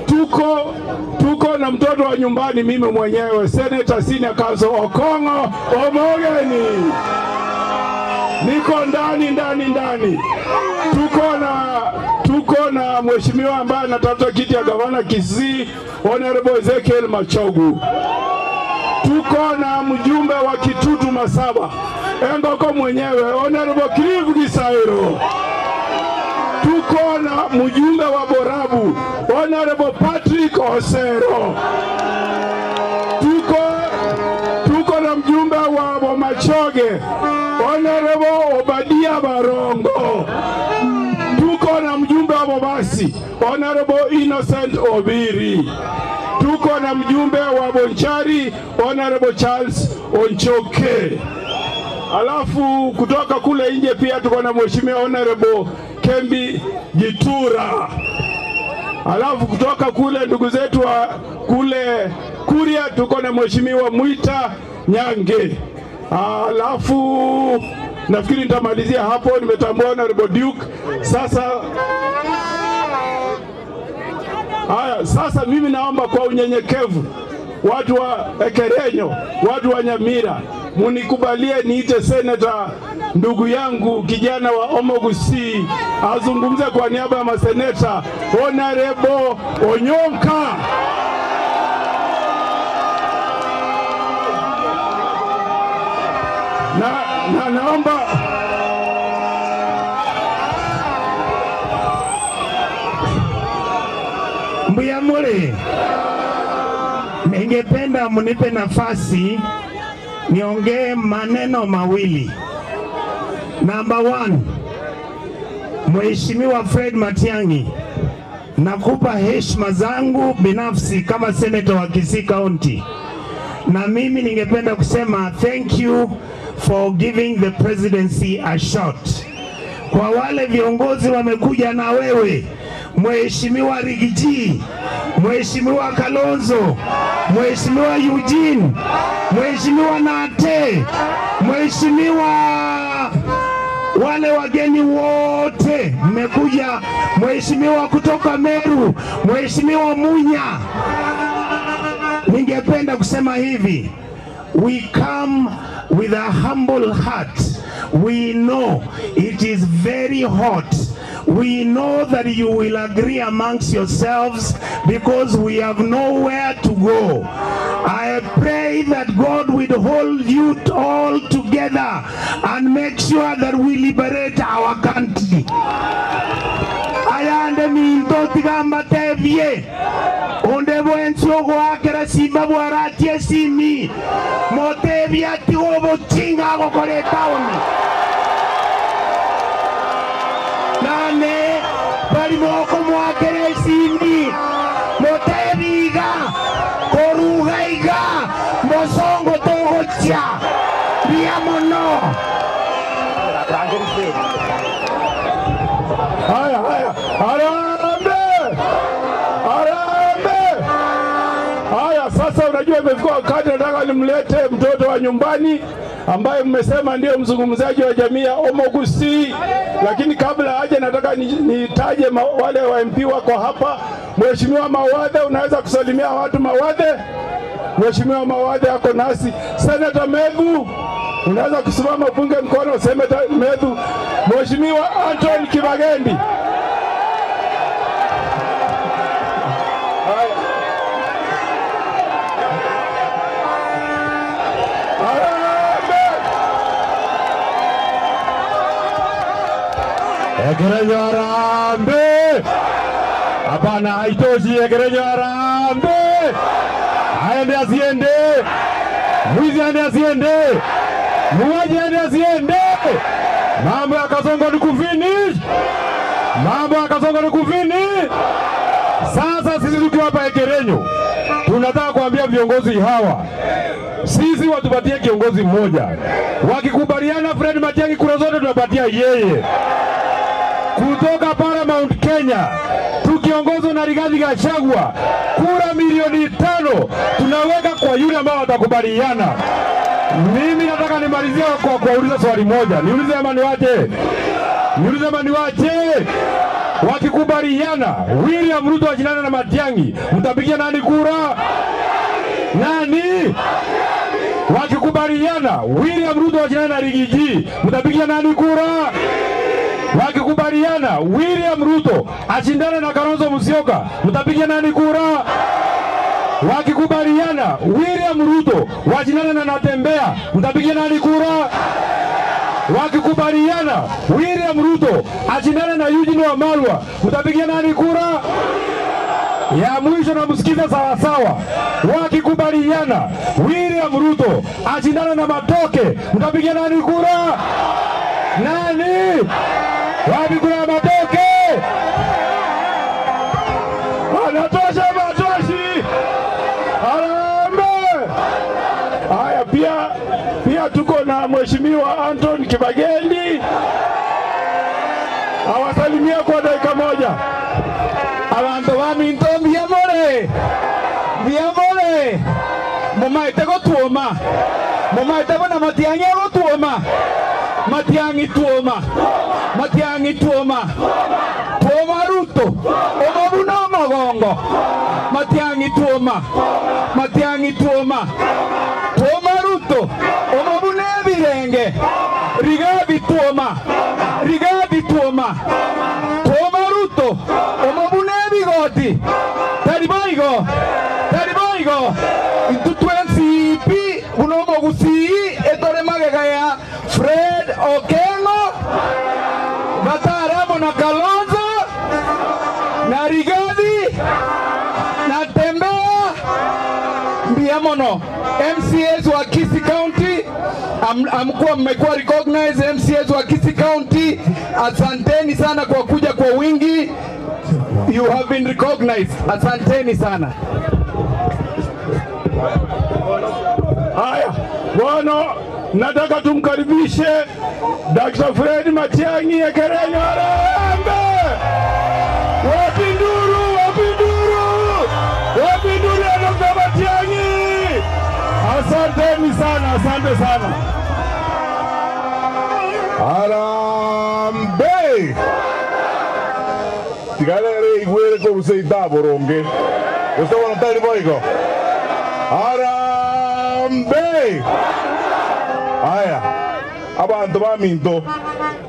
tuko na mtoto wa nyumbani, mimi mwenyewe Senator Senior Counsel Okongo Omogeni, niko ndani. Tuko na mheshimiwa ambaye anatafuta kiti ya gavana Kisii, Honorable Ezekiel Machogu. Tuko na mjumbe wa Kitutu Masaba, Engoko mwenyewe Honorable Clive Gisairo. Tuko na mjumbe wa Borabu, Honorable Patrick Osero. Tuko na mjumbe wa Bomachoge, Honorable Obadia Barongo. Tuko na mjumbe wa Bobasi, Honorable Innocent Obiri. Tuko na mjumbe wa Bonchari, Honorable Charles Onchoke. Alafu kutoka kule nje pia tuko na Mheshimiwa Honorable Kembi Gitura. Alafu kutoka kule ndugu zetu wa kule Kuria tuko na Mheshimiwa Mwita Nyange. Alafu nafikiri nitamalizia hapo, nimetambua Honorable Duke. Sasa mimi naomba kwa unyenyekevu, watu wa Ekerenyo, watu wa Nyamira, munikubalie niite Senator ndugu yangu kijana wa Omogusi azungumze kwa niaba ya maseneta, Honorable Onyonka. Na naomba Mbuyamule, ningependa munipe nafasi niongee maneno mawili. Number one, Mheshimiwa Fred Matiang'i, nakupa heshima zangu binafsi kama senator wa Kisii County, na mimi ningependa kusema thank you for giving the presidency a shot. Kwa wale viongozi wamekuja na wewe, Mheshimiwa Rigiji, Mheshimiwa Kalonzo, Mheshimiwa Eugene, Mheshimiwa Nate, Mheshimiwa wale wageni wote mmekuja, Mheshimiwa kutoka Meru, Mheshimiwa Munya. Ningependa kusema hivi, we come with a humble heart. We know it is very hot. We know that you will agree amongst yourselves because we have nowhere to go. I pray that God will hold you all together and make sure that we liberate our country. Ayande minto tigamba tevye onde bwenso gwakera simba bwaratie simi motevya tigobo chinga gokore town nane bali moko mwakere simi moteviga korugaiga mosongo togocha biamono. Haya, harambe! mlete mtoto wa nyumbani ambaye mmesema ndio mzungumzaji wa jamii ya Omogusi. Lakini kabla haja nataka nitaje wale wa MP wako hapa. Mheshimiwa Mawadhe, unaweza kusalimia watu Mawadhe? Mheshimiwa Mawadhe ako nasi. Senator Medhu, unaweza kusimama upunge mkono useme Medhu. Mheshimiwa Anton Kibagendi. Ekerenyo Harambee! Hapana, haitoshi. Ekerenyo Harambee! Aende asiende, mwizi aende asiende, muuaji aende asiende. Mambo ya Kasongo ni kufinish, mambo ya Kasongo ni kufinish. Sasa sisi tukiwa hapa Ekerenyo tunataka kuambia viongozi hawa, sisi watupatie kiongozi mmoja. Wakikubaliana Fred Matiang'i kura zote tunapatia yeye. Kutoka Paramount Kenya tukiongozwa na Rigathi Gachagua, kura milioni 5 tunaweka kwa yule ambao watakubaliana. Mimi nataka nimalizie kwa kuuliza swali moja. Niulize ama niwache? Niulize ama niwache? Wakikubaliana William Ruto ajinane na Matiang'i, mtapigia nani kura? Nani? Wakikubaliana William Ruto ajinane na Rigiji, mtapigia nani kura? Wakikubaliana William Ruto ashindane na Kalonzo Musyoka, mtapigia nani kura? Wakikubaliana William Ruto washindane na Natembeya, mtapigia nani kura? Wakikubaliana William Ruto ashindane na Eugene Wamalwa, mtapigia nani kura? Ya mwisho na msikiza sawa sawa. Wakikubaliana William Ruto ashindane na Matoke, mtapigia nani kura? Nani? Wapi kura ya Matoke? Anatosha Matoshi. Harambee! Haya, pia tuko na Mheshimiwa Anton Kibagendi. Awasalimia kwa dakika moja. Abantu baminto byamore. Byamore. Mumaite gotuoma. Mumaite bona Matiang'i gotuoma. Matiang'i tuoma. Matiang'i tuoma. Tuoma Ruto. Omabuna magongo. Matiang'i tuoma. Matiang'i tuoma. Tuoma Ruto. Omabuna birenge. Rigathi tuoma. Rigathi tuoma. Tuoma Ruto. Omabuna bigoti. Tariboigo. Tariboigo. Into 20 unomo gusi etore magegaya Fred Okengo Bataramo na Kalonzo na Rigathi na Tembea Mbiamono MCAs wa Kisii County. Amkuwa mmekuwa recognized MCAs wa Kisii County. Asanteni sana kwa kuja kwa wingi. You have been recognized. Asanteni sana. Haya, bwana, nataka tumkaribishe Dr. Fred Matiang'i Ekerenyo Harambee. Wapi nduru, wapi nduru, wapi nduru ya Dr. Matiang'i. Asanteni sana, asante sana. Harambee! Tigalere igwere ko useita boronge. Ustedes van a estar boigo. Harambee! Aya, abantu baminto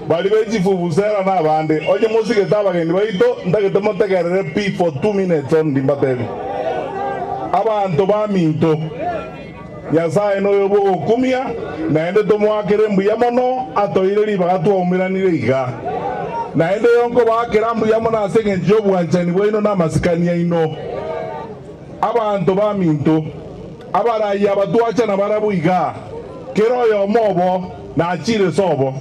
bali bejifubusera n'abandi oje musike tabageni baito ndagete motegerere p for 2 minutes on dimbateri. Abantu baminto Nyasaye no yobo kumia naende tomwakire mbuya mono atoire libaga twomiranire iga naende yonko bakira mbuya mono asenge njobu anchani bwino na masikania ino. Abantu baminto abarayi abatwacha na barabuiga kero yo mobo na achire sobo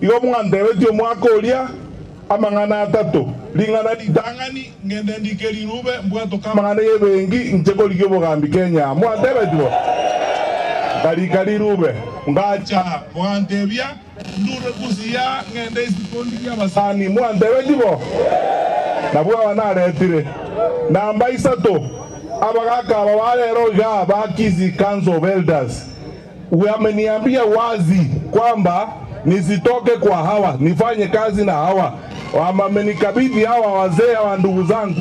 igo mwandebe tyo mwakoria amangana atatu lingana lidangani ngende ndikeri rube mbwato kama ngana yebengi ncheko ligyo bogambi Kenya mwandebe tyo kali rube ngacha mwandebya ndure kusia ngende isikondi ya basani mwandebe tyo nabwa banaretire namba isato abagaka wale roga bakizi Council of Elders wameniambia wazi kwamba nisitoke kwa hawa, nifanye kazi na hawa. Wamenikabidhi hawa wazee wa ndugu zangu,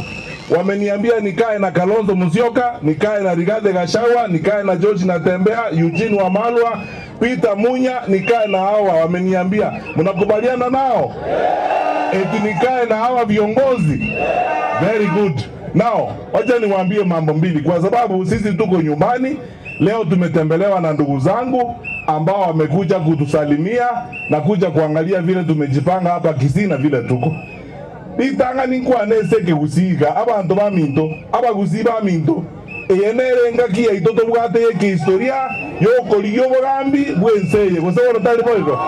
wameniambia nikae na Kalonzo Musyoka, nikae na Rigathi Gachagua, nikae na George Natembeya, Eugene Wamalwa, Peter Munya, nikae na hawa. Wameniambia mnakubaliana nao? Eti nikae na hawa viongozi. Very good. Now, wacha niwaambie mambo mbili kwa sababu sisi tuko nyumbani. Leo tumetembelewa na ndugu zangu ambao wamekuja kutusalimia na kuja kuangalia vile tumejipanga hapa Kisii na vile tuko. Nitanga ninkwa neseke gusiga abantu baminto abagusiba minto eyenerenga kiya itoto bwate ye historia yokoli yobogambi bwenseye gusebora tali boygo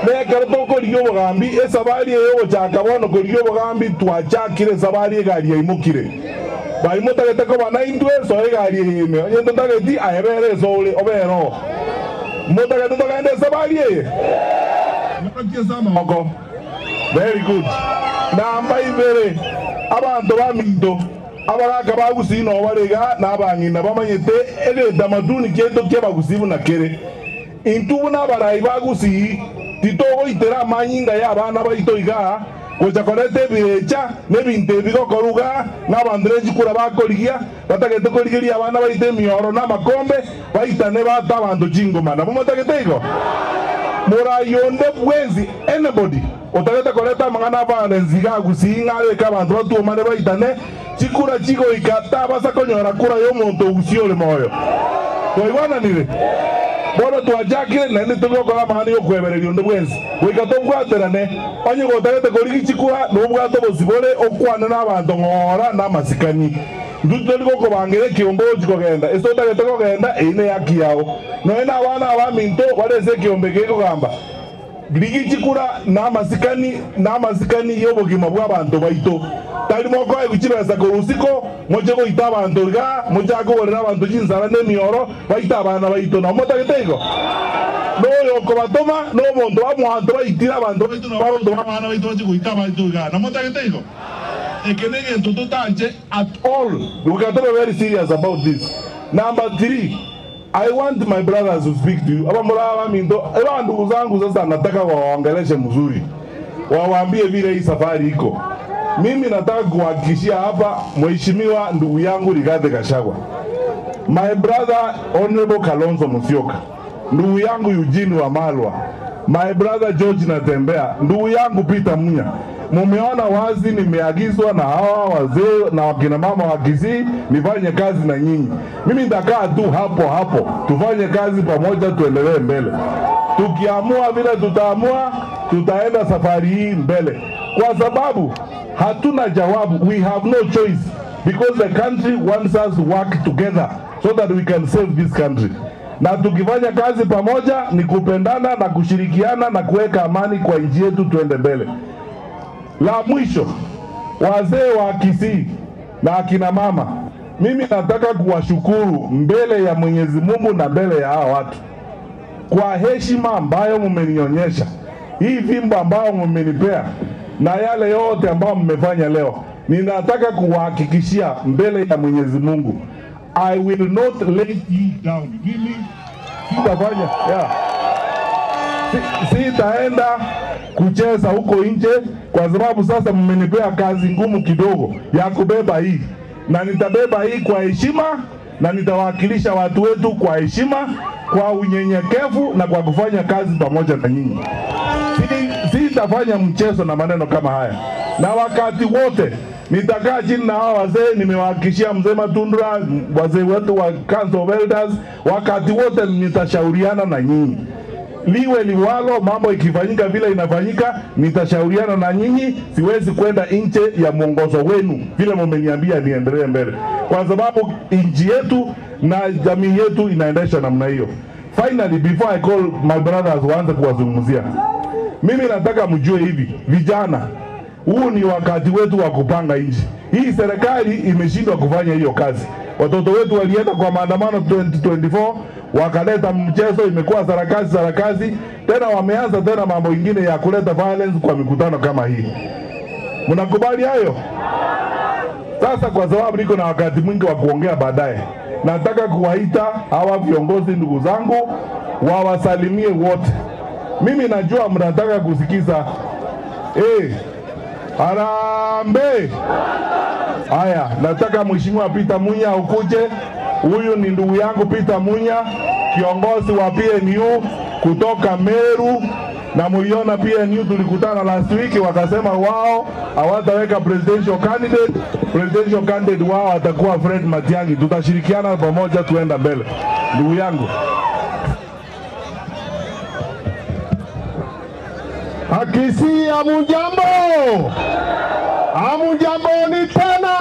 nekero tokoli yobogambi esabari yo chaka bono koli yobogambi twachakire sabari egari yaimukire baimutagete ko banaindwe so egari hime onye totageti ayebere so ole obero mutagete tokende sabari ye nakiesa moko. Very good. Namba ibere abantu baminto abagaka bagusino barega nabangina bamanyete ere damaduni kendo kebagusibu na kere intubu nabarayi bagusi titogo itera manyinga y'abana baitoiga gocha korete birecha nebinte bigokoruga n'abandreji kura bakorigia batagete korigeria abana baite mioro na makombe baitane bata abantu jingoma na mumotagete igo murayonde bwenzi anybody otagete koleta mangana bana nziga gusinga reka abantu batumane baitane chikura chigo ikata basa konyora kura yo muntu usiole moyo toibana nire bono twajakire na ndi tugokora mangana yo kwebereri onde bwenzi wikato bwaterane onye gotagete korigi chikura no bwato bosibole okwana n'abantu ngora na masikani nduto liko bangere kiombo chikogenda esotagete kogenda ine yaki yao no ena abana abaminto barese kiombe keko gamba Grigi chikura na masikani yobogima bw'abantu baito tali moko ekuchibesa ko rusiko moje ko itaba abantu ga moje akoborera abantu jinzara n'emioro baita abana baito na motagitego no yoko batoma no mondo amwanto baitira abantu baito na barondo abana baito baje ko itaba baito ga na motagitego ekenege ntuto tanje at all. We got to be very serious about this. Number 3, I want my brothers to speak to you. Abamura mindo, eba ndugu zangu sasa nataka waongeleshe mzuri. Wawaambie vile hii safari iko. Mimi nataka kuhakikishia hapa mheshimiwa ndugu yangu Rigathi Gachagua. My brother Honorable Kalonzo Musyoka. Ndugu yangu Eugene Wamalwa. My brother George Natembeya. Ndugu yangu Peter Munya. Mumeona wazi nimeagizwa na hawa wazee na wakina mama wa Kisii nifanye kazi na nyinyi. Mimi nitakaa tu hapo tufanye kazi pamoja, tuendelee mbele. Tukiamua vile tutaamua, tutaenda safari hii mbele, kwa sababu hatuna jawabu. We have no choice because the country wants us to work together so that we can save this country. Na tukifanya kazi pamoja ni kupendana na kushirikiana na kuweka amani kwa nchi yetu, tuende mbele. La mwisho, wazee wa Kisii na akina mama, mimi nataka kuwashukuru mbele ya Mwenyezi Mungu na mbele ya hawa watu kwa heshima ambayo mmenionyesha, hii fimbo ambayo mmenipea na yale yote ambayo mmefanya leo. Ninataka kuwahakikishia mbele ya Mwenyezi Mungu, I will not let you down. Mimi sitafanya sitaenda kucheza huko nje, kwa sababu sasa mmenipea kazi ngumu kidogo ya kubeba hii, na nitabeba hii kwa heshima, na nitawakilisha watu wetu kwa heshima, kwa unyenyekevu na kwa kufanya kazi pamoja na nyinyi. Sitafanya mchezo na maneno kama haya, na wakati wote nitakaa chini na hawa wazee. Nimewahakikishia mzee Matundura, wazee wetu wa Council of Elders, wakati wote nitashauriana na nyinyi. Liwe liwalo, mambo ikifanyika vile inafanyika, nitashauriana na nyinyi. Siwezi kwenda nje ya mwongozo wenu vile mmeniambia niendelee mbele, kwa sababu nchi yetu na jamii yetu inaendeshwa namna hiyo. Finally, before I call my brothers waanze kuwazungumzia, mimi nataka mjue hivi vijana, huu ni wakati wetu wa kupanga nchi. Hii serikali imeshindwa kufanya hiyo kazi. Watoto wetu walienda kwa maandamano 2024, wakaleta mchezo, imekuwa sarakazi, tena wameanza tena mambo ingine ya kuleta violence kwa mikutano kama hii. Mnakubali hayo? Sasa kwa sababu niko na wakati mwingi wa kuongea baadaye, nataka kuwaita hawa viongozi ndugu zangu wawasalimie wote. Mimi najua mnataka kusikiza Harambee. Haya, nataka Mheshimiwa Peter Munya ukuje. Huyu ni ndugu yangu Peter Munya, kiongozi wa PNU kutoka Meru, na muliona PNU tulikutana last week, wakasema wao hawataweka presidential candidate. Presidential candidate wao atakuwa Fred Matiang'i. Tutashirikiana pamoja tuenda mbele. Ndugu yangu Akisi, amujambo. Amujambo ni tena.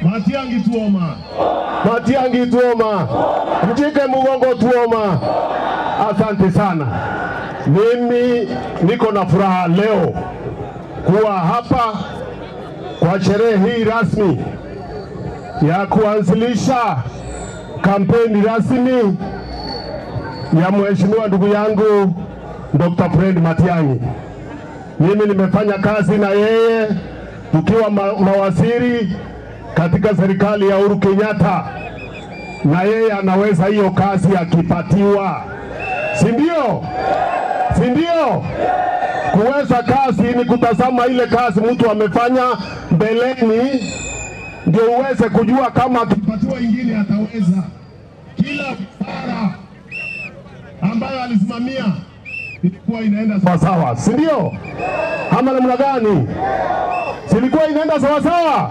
Matiang'i tuoma. Matiang'i tuoma. Mjike mugongo tuoma. Asante sana. Mimi niko na furaha leo kuwa hapa kwa sherehe hii rasmi ya kuanzilisha kampeni rasmi ya mheshimiwa ndugu yangu Dr. Fred Matiang'i. Mimi nimefanya kazi na yeye tukiwa mawaziri katika serikali ya Uhuru Kenyatta, na yeye anaweza hiyo kazi akipatiwa, si ndio? Si ndio? Kuweza kazi ni kutazama ile kazi mtu amefanya mbeleni, ndio uweze kujua kama akipatiwa ingine ataweza. Kila wizara ambayo alisimamia ilikuwa inaenda sawa sawa, si ndio? Ama namna gani? Silikuwa inaenda sawa sawa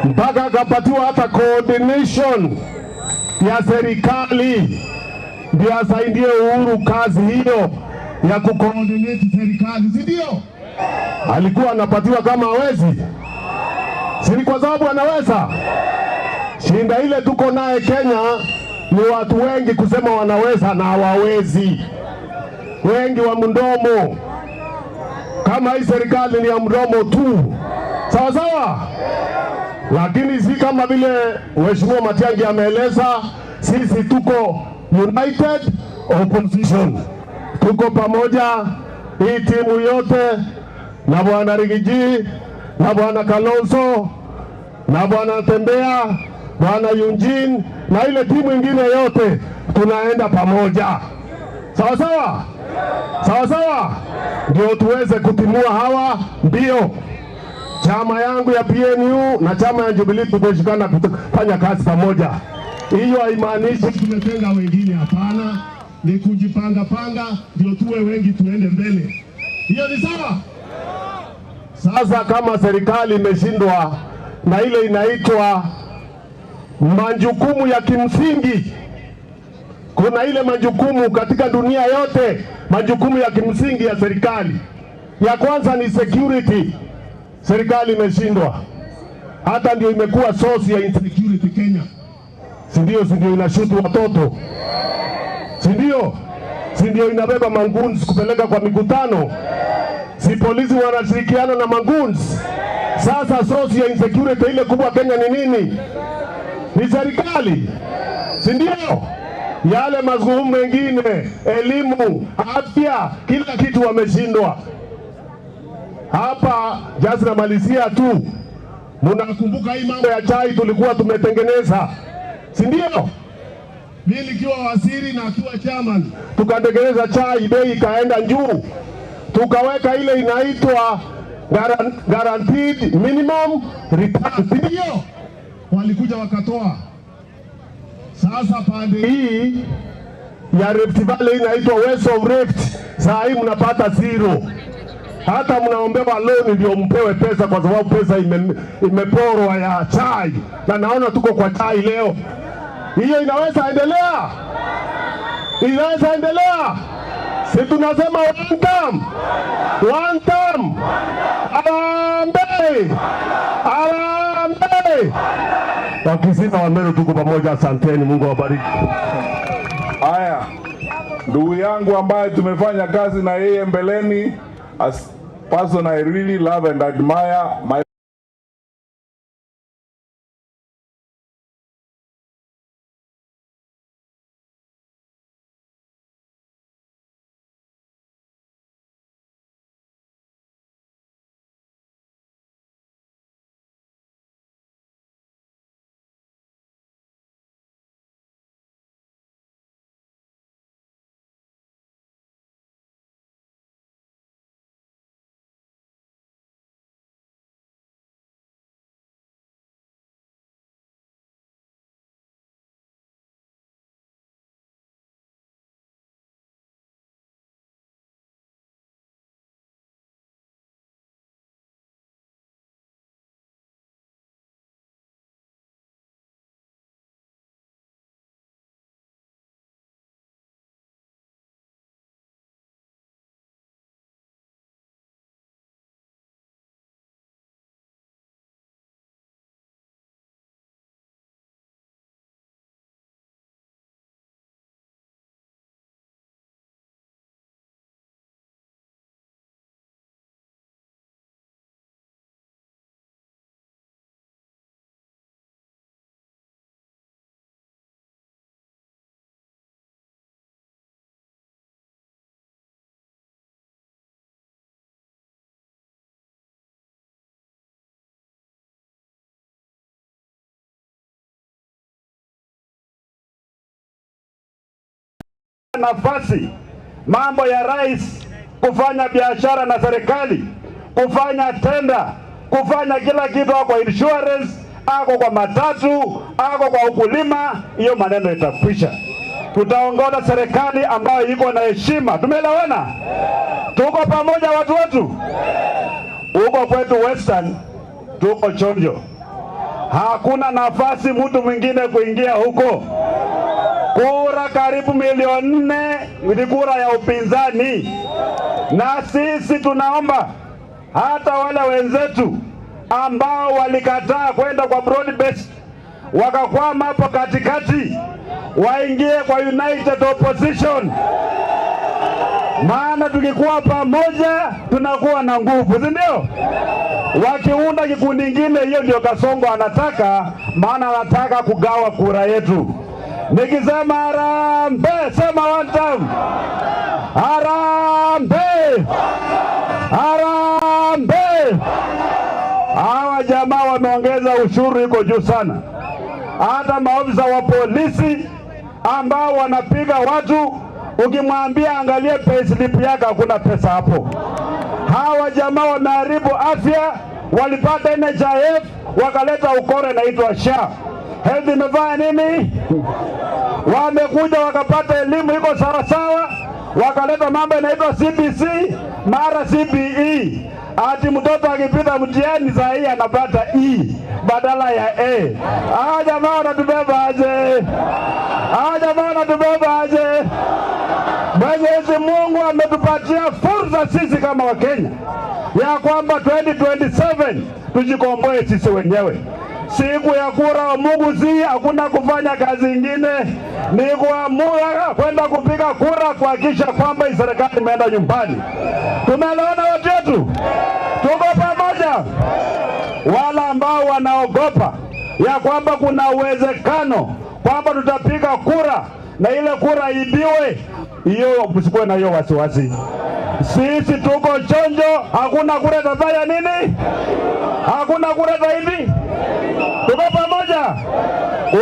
mpaka akapatiwa hata coordination ya serikali, ndio asaidie Uhuru kazi hiyo ya kucoordinate serikali, si ndio? Alikuwa anapatiwa kama hawezi, si kwa sababu anaweza. Shinda ile tuko naye Kenya ni watu wengi kusema wanaweza na hawawezi, wengi wa mdomo. Kama hii serikali ni ya mdomo tu, sawa sawa, lakini si kama vile Mheshimiwa Matiang'i ameeleza. Sisi tuko united opposition, tuko pamoja, hii timu yote, na bwana Rigiji na bwana Kalonzo na bwana Tembea, bwana Eugene na ile timu ingine yote, tunaenda pamoja, sawa sawa, sawa sawa, ndio tuweze kutimua hawa mbio. Chama yangu ya PNU na chama ya Jubilee tumeshikana kufanya kazi pamoja. Hiyo haimaanishi tumetenga wengine, hapana. Ni kujipanga panga ndio tuwe wengi tuende mbele. Hiyo ni sawa. Sasa kama serikali imeshindwa na ile inaitwa majukumu ya kimsingi, kuna ile majukumu katika dunia yote, majukumu ya kimsingi ya serikali. Ya kwanza ni security. Serikali imeshindwa, hata ndio imekuwa source ya insecurity Kenya, si ndio? Si ndio inashutu watoto, si ndio? Si ndio inabeba manguns kupeleka kwa mikutano, si polisi wanashirikiana na manguns. Sasa source ya insecurity ile kubwa Kenya ni nini? Ni serikali, si ndio? Yale mazungumzo mengine, elimu, afya, kila kitu wameshindwa. Hapa just namalizia tu, mnakumbuka hii mambo ya chai tulikuwa tumetengeneza, si ndio? Mimi nikiwa waziri na akiwa chairman, tukatengeneza chai, bei ikaenda juu, tukaweka ile inaitwa guaranteed minimum return, si ndio? Walikuja wakatoa. Sasa pande hii ya Rift Valley inaitwa West of Rift, saa hii mnapata zero. Hata mnaombewa loan ndio mpewe pesa, kwa sababu pesa imeporwa ya chai, na naona tuko kwa chai leo. Hiyo inaweza endelea? Inaweza endelea? Si tunasema one term, one term. Harambee, harambee. Wakisina wa Meru tuko pamoja, asanteni, Mungu awabariki. Haya, ndugu yangu ambaye tumefanya kazi na yeye mbeleni, as person I really love and admire, my nafasi mambo ya rais, kufanya biashara na serikali, kufanya tenda, kufanya kila kitu, ako insurance, ako kwa matatu, ako kwa ukulima, hiyo maneno itakwisha. Tutaongoza serikali ambayo iko na heshima. Tumeelewana? Tuko pamoja watu wetu. Huko kwetu Western tuko chonjo. Hakuna nafasi mtu mwingine kuingia huko. Kura karibu 4,000,000 ni kura ya upinzani. Na sisi tunaomba hata wale wenzetu ambao walikataa kwenda kwa broad based wakakwama hapo katikati waingie kwa united opposition. Maana tukikuwa pamoja tunakuwa na nguvu, si ndio? Wakiunda kikundi kingine, hiyo ndio Kasongo anataka, maana anataka kugawa kura yetu. Nikisema harambee, sema one time. Harambee! Harambee! Hawa jamaa wameongeza ushuru, iko juu sana. Hata maofisa wa polisi ambao wanapiga watu, ukimwambia angalie payslip yake hakuna pesa hapo. Hawa jamaa wameharibu afya, walipata NHIF wakaleta ukora naitwa SHA. Health imefanya nini? Wamekuja wakapata elimu iko sawa sawa, wakaleta mambo inaitwa CBC mara CBE. Ati mtoto akipita mtihani saa hii anapata E badala ya A. Hawa jamaa wanatubeba aje? Hawa jamaa wanatubeba aje? Mwenyezi Mungu ametupatia fursa sisi kama Wakenya ya kwamba 2027 tujikomboe sisi wenyewe. Siku ya kura wa Mungu si hakuna kufanya kazi ingine, ni kuamua kwenda kupiga kura kuhakikisha kwamba serikali imeenda nyumbani. Tumeelewana watu wetu? Tuko pamoja? Wala ambao wanaogopa ya kwamba kuna uwezekano kwamba tutapiga kura na ile kura ibiwe, hiyo msikuwe na hiyo wasiwasi. Sisi tuko chonjo, hakuna kura itafanya nini? Hakuna kura hivi. Tuko pamoja?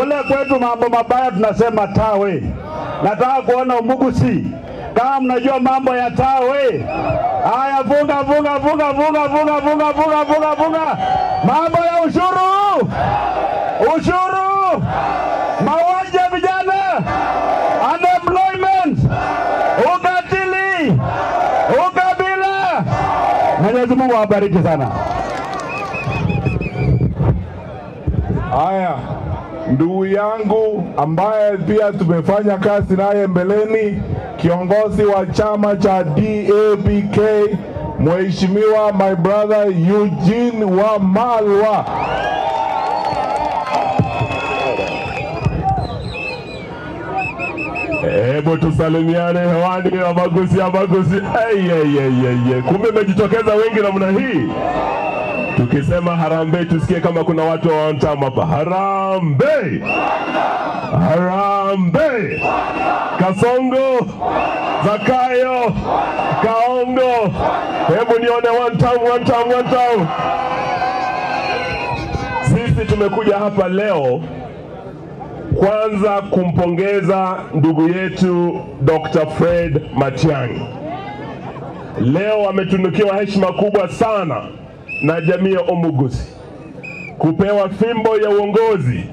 Ule kwetu mambo mabaya tunasema tawe. Nataka kuona Umugusi kama mnajua mambo ya tawe. Haya, funga. Mambo ya ushuru. Ushuru. Mauaji ya vijana. Unemployment. Ukatili. Ukabila. Mwenyezi Mungu awabariki sana. Haya, ndugu yangu ambaye pia tumefanya kazi naye mbeleni, kiongozi wa chama cha DABK, Mheshimiwa my brother Eugene Wamalwa. Hebu tusalimiane hewani, Abagusi. Kumbe mmejitokeza wengi namna hii. Tukisema harambee tusikie kama kuna watu wa one time hapa. Harambee! Harambee! Kasongo, Zakayo, Kaongo. Hebu nione one time. Sisi tumekuja hapa leo kwanza kumpongeza ndugu yetu Dr. Fred Matiang'i. Leo ametunukiwa heshima kubwa sana na jamii ya Umugusi, kupewa fimbo ya uongozi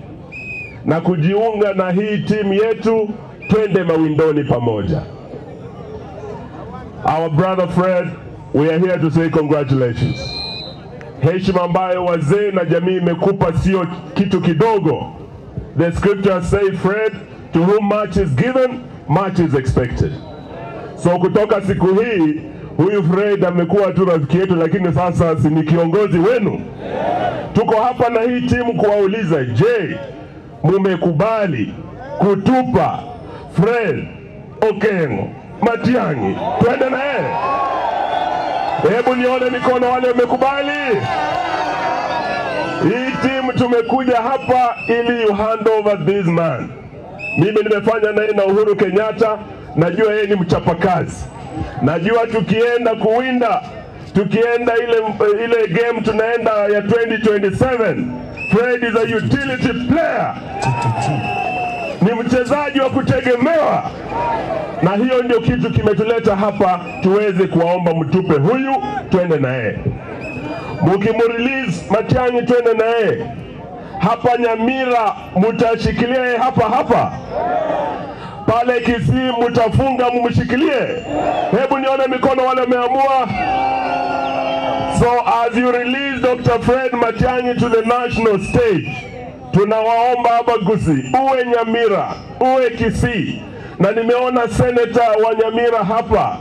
na kujiunga na hii timu yetu, twende mawindoni pamoja. Our brother Fred, we are here to say congratulations. Heshima ambayo wazee na jamii imekupa sio kitu kidogo. The scriptures say, Fred, to whom much is given, much is expected. So kutoka siku hii, huyu Fred amekuwa tu rafiki yetu, lakini sasa si ni kiongozi wenu. Tuko hapa na hii timu kuwauliza, je, mumekubali kutupa Fred Okengo Matiang'i twende na yeye? Hebu nione mikono wale wamekubali. Hii timu tumekuja hapa ili you hand over this man. Mimi nimefanya naye na Uhuru Kenyatta, najua yeye ni mchapakazi. Najua tukienda kuwinda, tukienda ile game tunaenda ya 2027, Fred is a utility player. ni mchezaji wa kutegemewa, na hiyo ndio kitu kimetuleta hapa, tuweze kuwaomba mtupe huyu twende naye. Mukimurelease Matiang'i twende naye hapa Nyamira, mutashikilia yeye hapa pale Kisii, mutafunga mumshikilie. Hebu nione mikono wale wameamua. So as you release Dr. Fred Matiang'i to the national stage, tunawaomba Abaguzi, uwe Nyamira, uwe Kisii, na nimeona senator wa Nyamira hapa,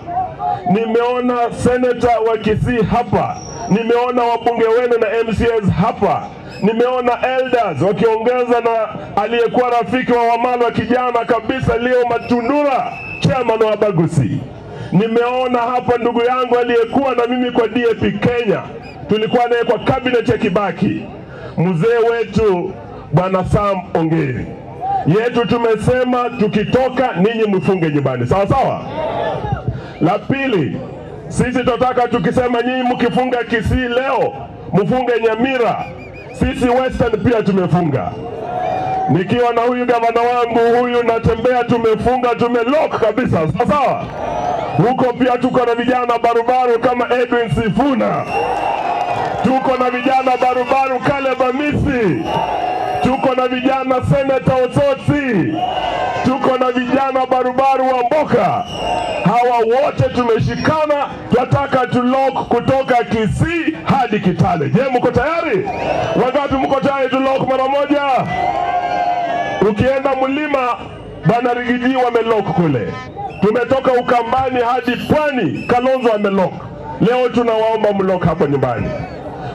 nimeona senator wa Kisii hapa, nimeona wabunge wenu na MCAs hapa, nimeona elders wakiongeza na aliyekuwa rafiki wa Wamalwa kijana kabisa Leo Matundura, chairman wa Abaguzi. Nimeona hapa ndugu yangu aliyekuwa na mimi kwa DAP Kenya, tulikuwa naye kwa cabinet ya Kibaki, mzee wetu Bwana Sam Ongeri. Yetu tumesema tukitoka ninyi mfunge nyumbani, sawa sawa. La pili, sisi tunataka tukisema nyinyi mkifunga Kisii leo mfunge Nyamira, sisi Western pia tumefunga. Nikiwa na huyu gavana wangu huyu natembea, tumefunga, tumelock kabisa, sawa sawa. Huko pia tuko na vijana barubaru kama Edwin Sifuna, tuko na vijana barubaru Caleb Amisi, tuko na vijana Senator Otsotsi, tuko na vijana barubaru wa Mboka. Hawa wote tumeshikana, tunataka tulock kutoka Kisii hadi Kitale. Je, mko tayari? Wangapi mko tayari tulock mara moja? Ukienda mlima Bana Rigiji wamelock kule. Tumetoka Ukambani hadi Pwani, Kalonzo amelock. Leo tunawaomba mlock hapa nyumbani.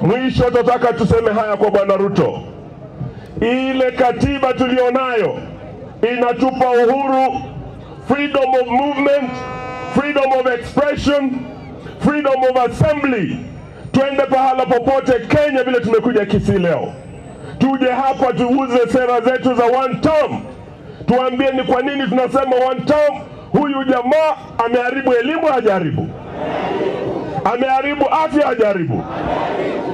Mwisho tunataka tuseme haya kwa Bwana Ruto. Ile katiba tulionayo inatupa uhuru, freedom of movement, freedom of expression, freedom of assembly. Twende pahala popote Kenya vile tumekuja Kisii leo. Tuje hapa tuuze sera zetu za one term. Tuambie ni kwa nini tunasema one term. Huyu jamaa ameharibu elimu, hajaribu. Ameharibu afya, hajaribu.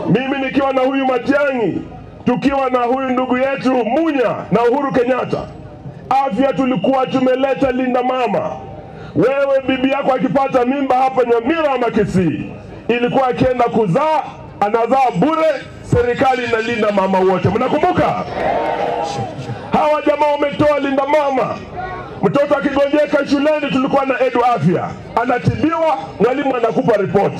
Mimi nikiwa na huyu Matiang'i, tukiwa na huyu ndugu yetu Munya na Uhuru Kenyatta, afya tulikuwa tumeleta Linda Mama. Wewe bibi yako akipata mimba hapa Nyamira ama Kisii, ilikuwa akienda kuzaa, anazaa bure, serikali inalinda mama wote. Mnakumbuka? Hawa jamaa wametoa Linda Mama. Mtoto akigonjeka shuleni tulikuwa na Edu Afya, anatibiwa, mwalimu anakupa report.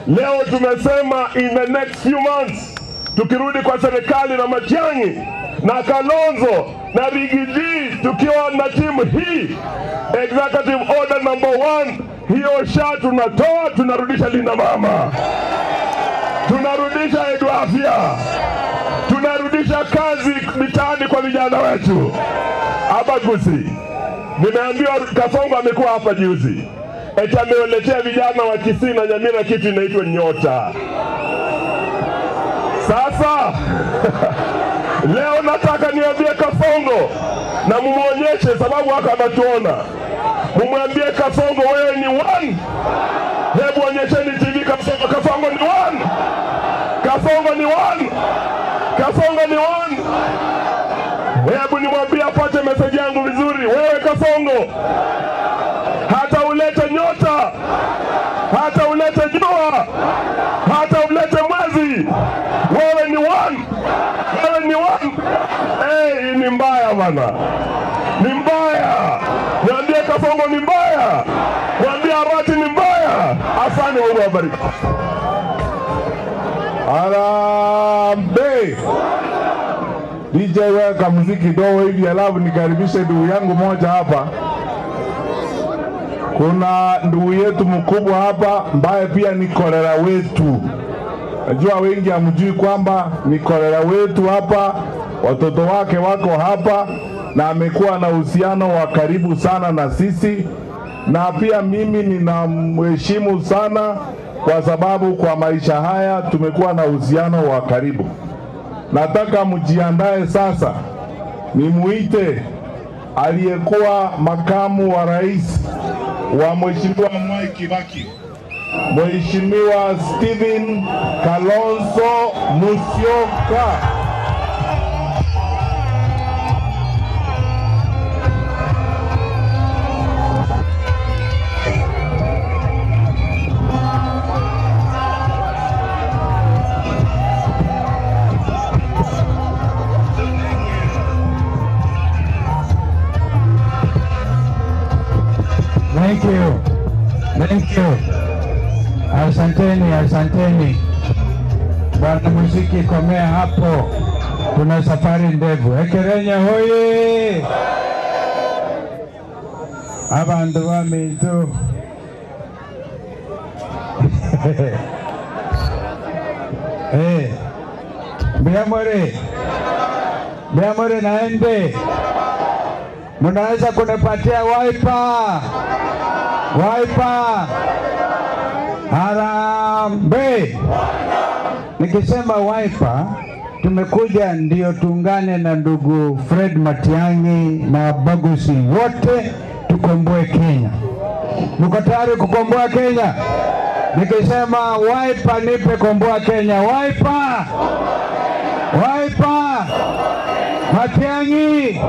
Leo tumesema in the next few months tukirudi kwa serikali na Matiang'i na Kalonzo na Rigiji, tukiwa na timu hii, executive order number 1, hiyo SHA tunatoa, tunarudisha Linda Mama, tunarudisha Edu Afya, tunarudisha kazi mitaani kwa vijana wetu. Abaguzi, nimeambiwa Kasongo amekuwa hapa juzi, eti amewaletea vijana wa Kisii na Nyamira kitu inaitwa nyota. Sasa leo nataka niambie Kasongo na mumuonyeshe, sababu haka anatuona. Mumwambie Kasongo, wewe ni one. Hebu onyesheni TV Kasongo. Kasongo ni one. Kasongo ni one. Kasongo ni one. Hebu nimwambie apate message yangu vizuri. Wewe Kasongo, hata ulete nyota, hata ulete jua, hata ulete mwezi, wewe ni one. Wewe ni one. Hey, ni mbaya bana, ni mbaya. Niambie Kasongo ni mbaya, niambie Arati ni mbaya. Asante, Mungu awabariki. Arambe. DJ weka muziki kidogo hivi, alafu nikaribishe ndugu yangu moja hapa. Kuna ndugu yetu mkubwa hapa ambaye pia ni kolera wetu. Najua wengi hamjui kwamba ni kolera wetu hapa, watoto wake wako hapa na amekuwa na uhusiano wa karibu sana na sisi, na pia mimi ninamheshimu sana kwa sababu kwa maisha haya tumekuwa na uhusiano wa karibu. Nataka mjiandae sasa, nimuite aliyekuwa makamu wa rais wa Mheshimiwa Mwai Kibaki, Mheshimiwa Stephen Kalonzo Musyoka. Asanteni. Bwana muziki, komea hapo, tuna safari ndefu. Ekerenya hoye! Abantu bamintu Biamore naende, mnaweza kunipatia Wiper? Harambee! Nikisema Wiper, tumekuja ndio tuungane na ndugu Fred Matiang'i na Bagusi wote tukomboe Kenya. Mko tayari kukomboa Kenya? Nikisema Wiper, nipe komboa Kenya. Wiper! Matiang'i,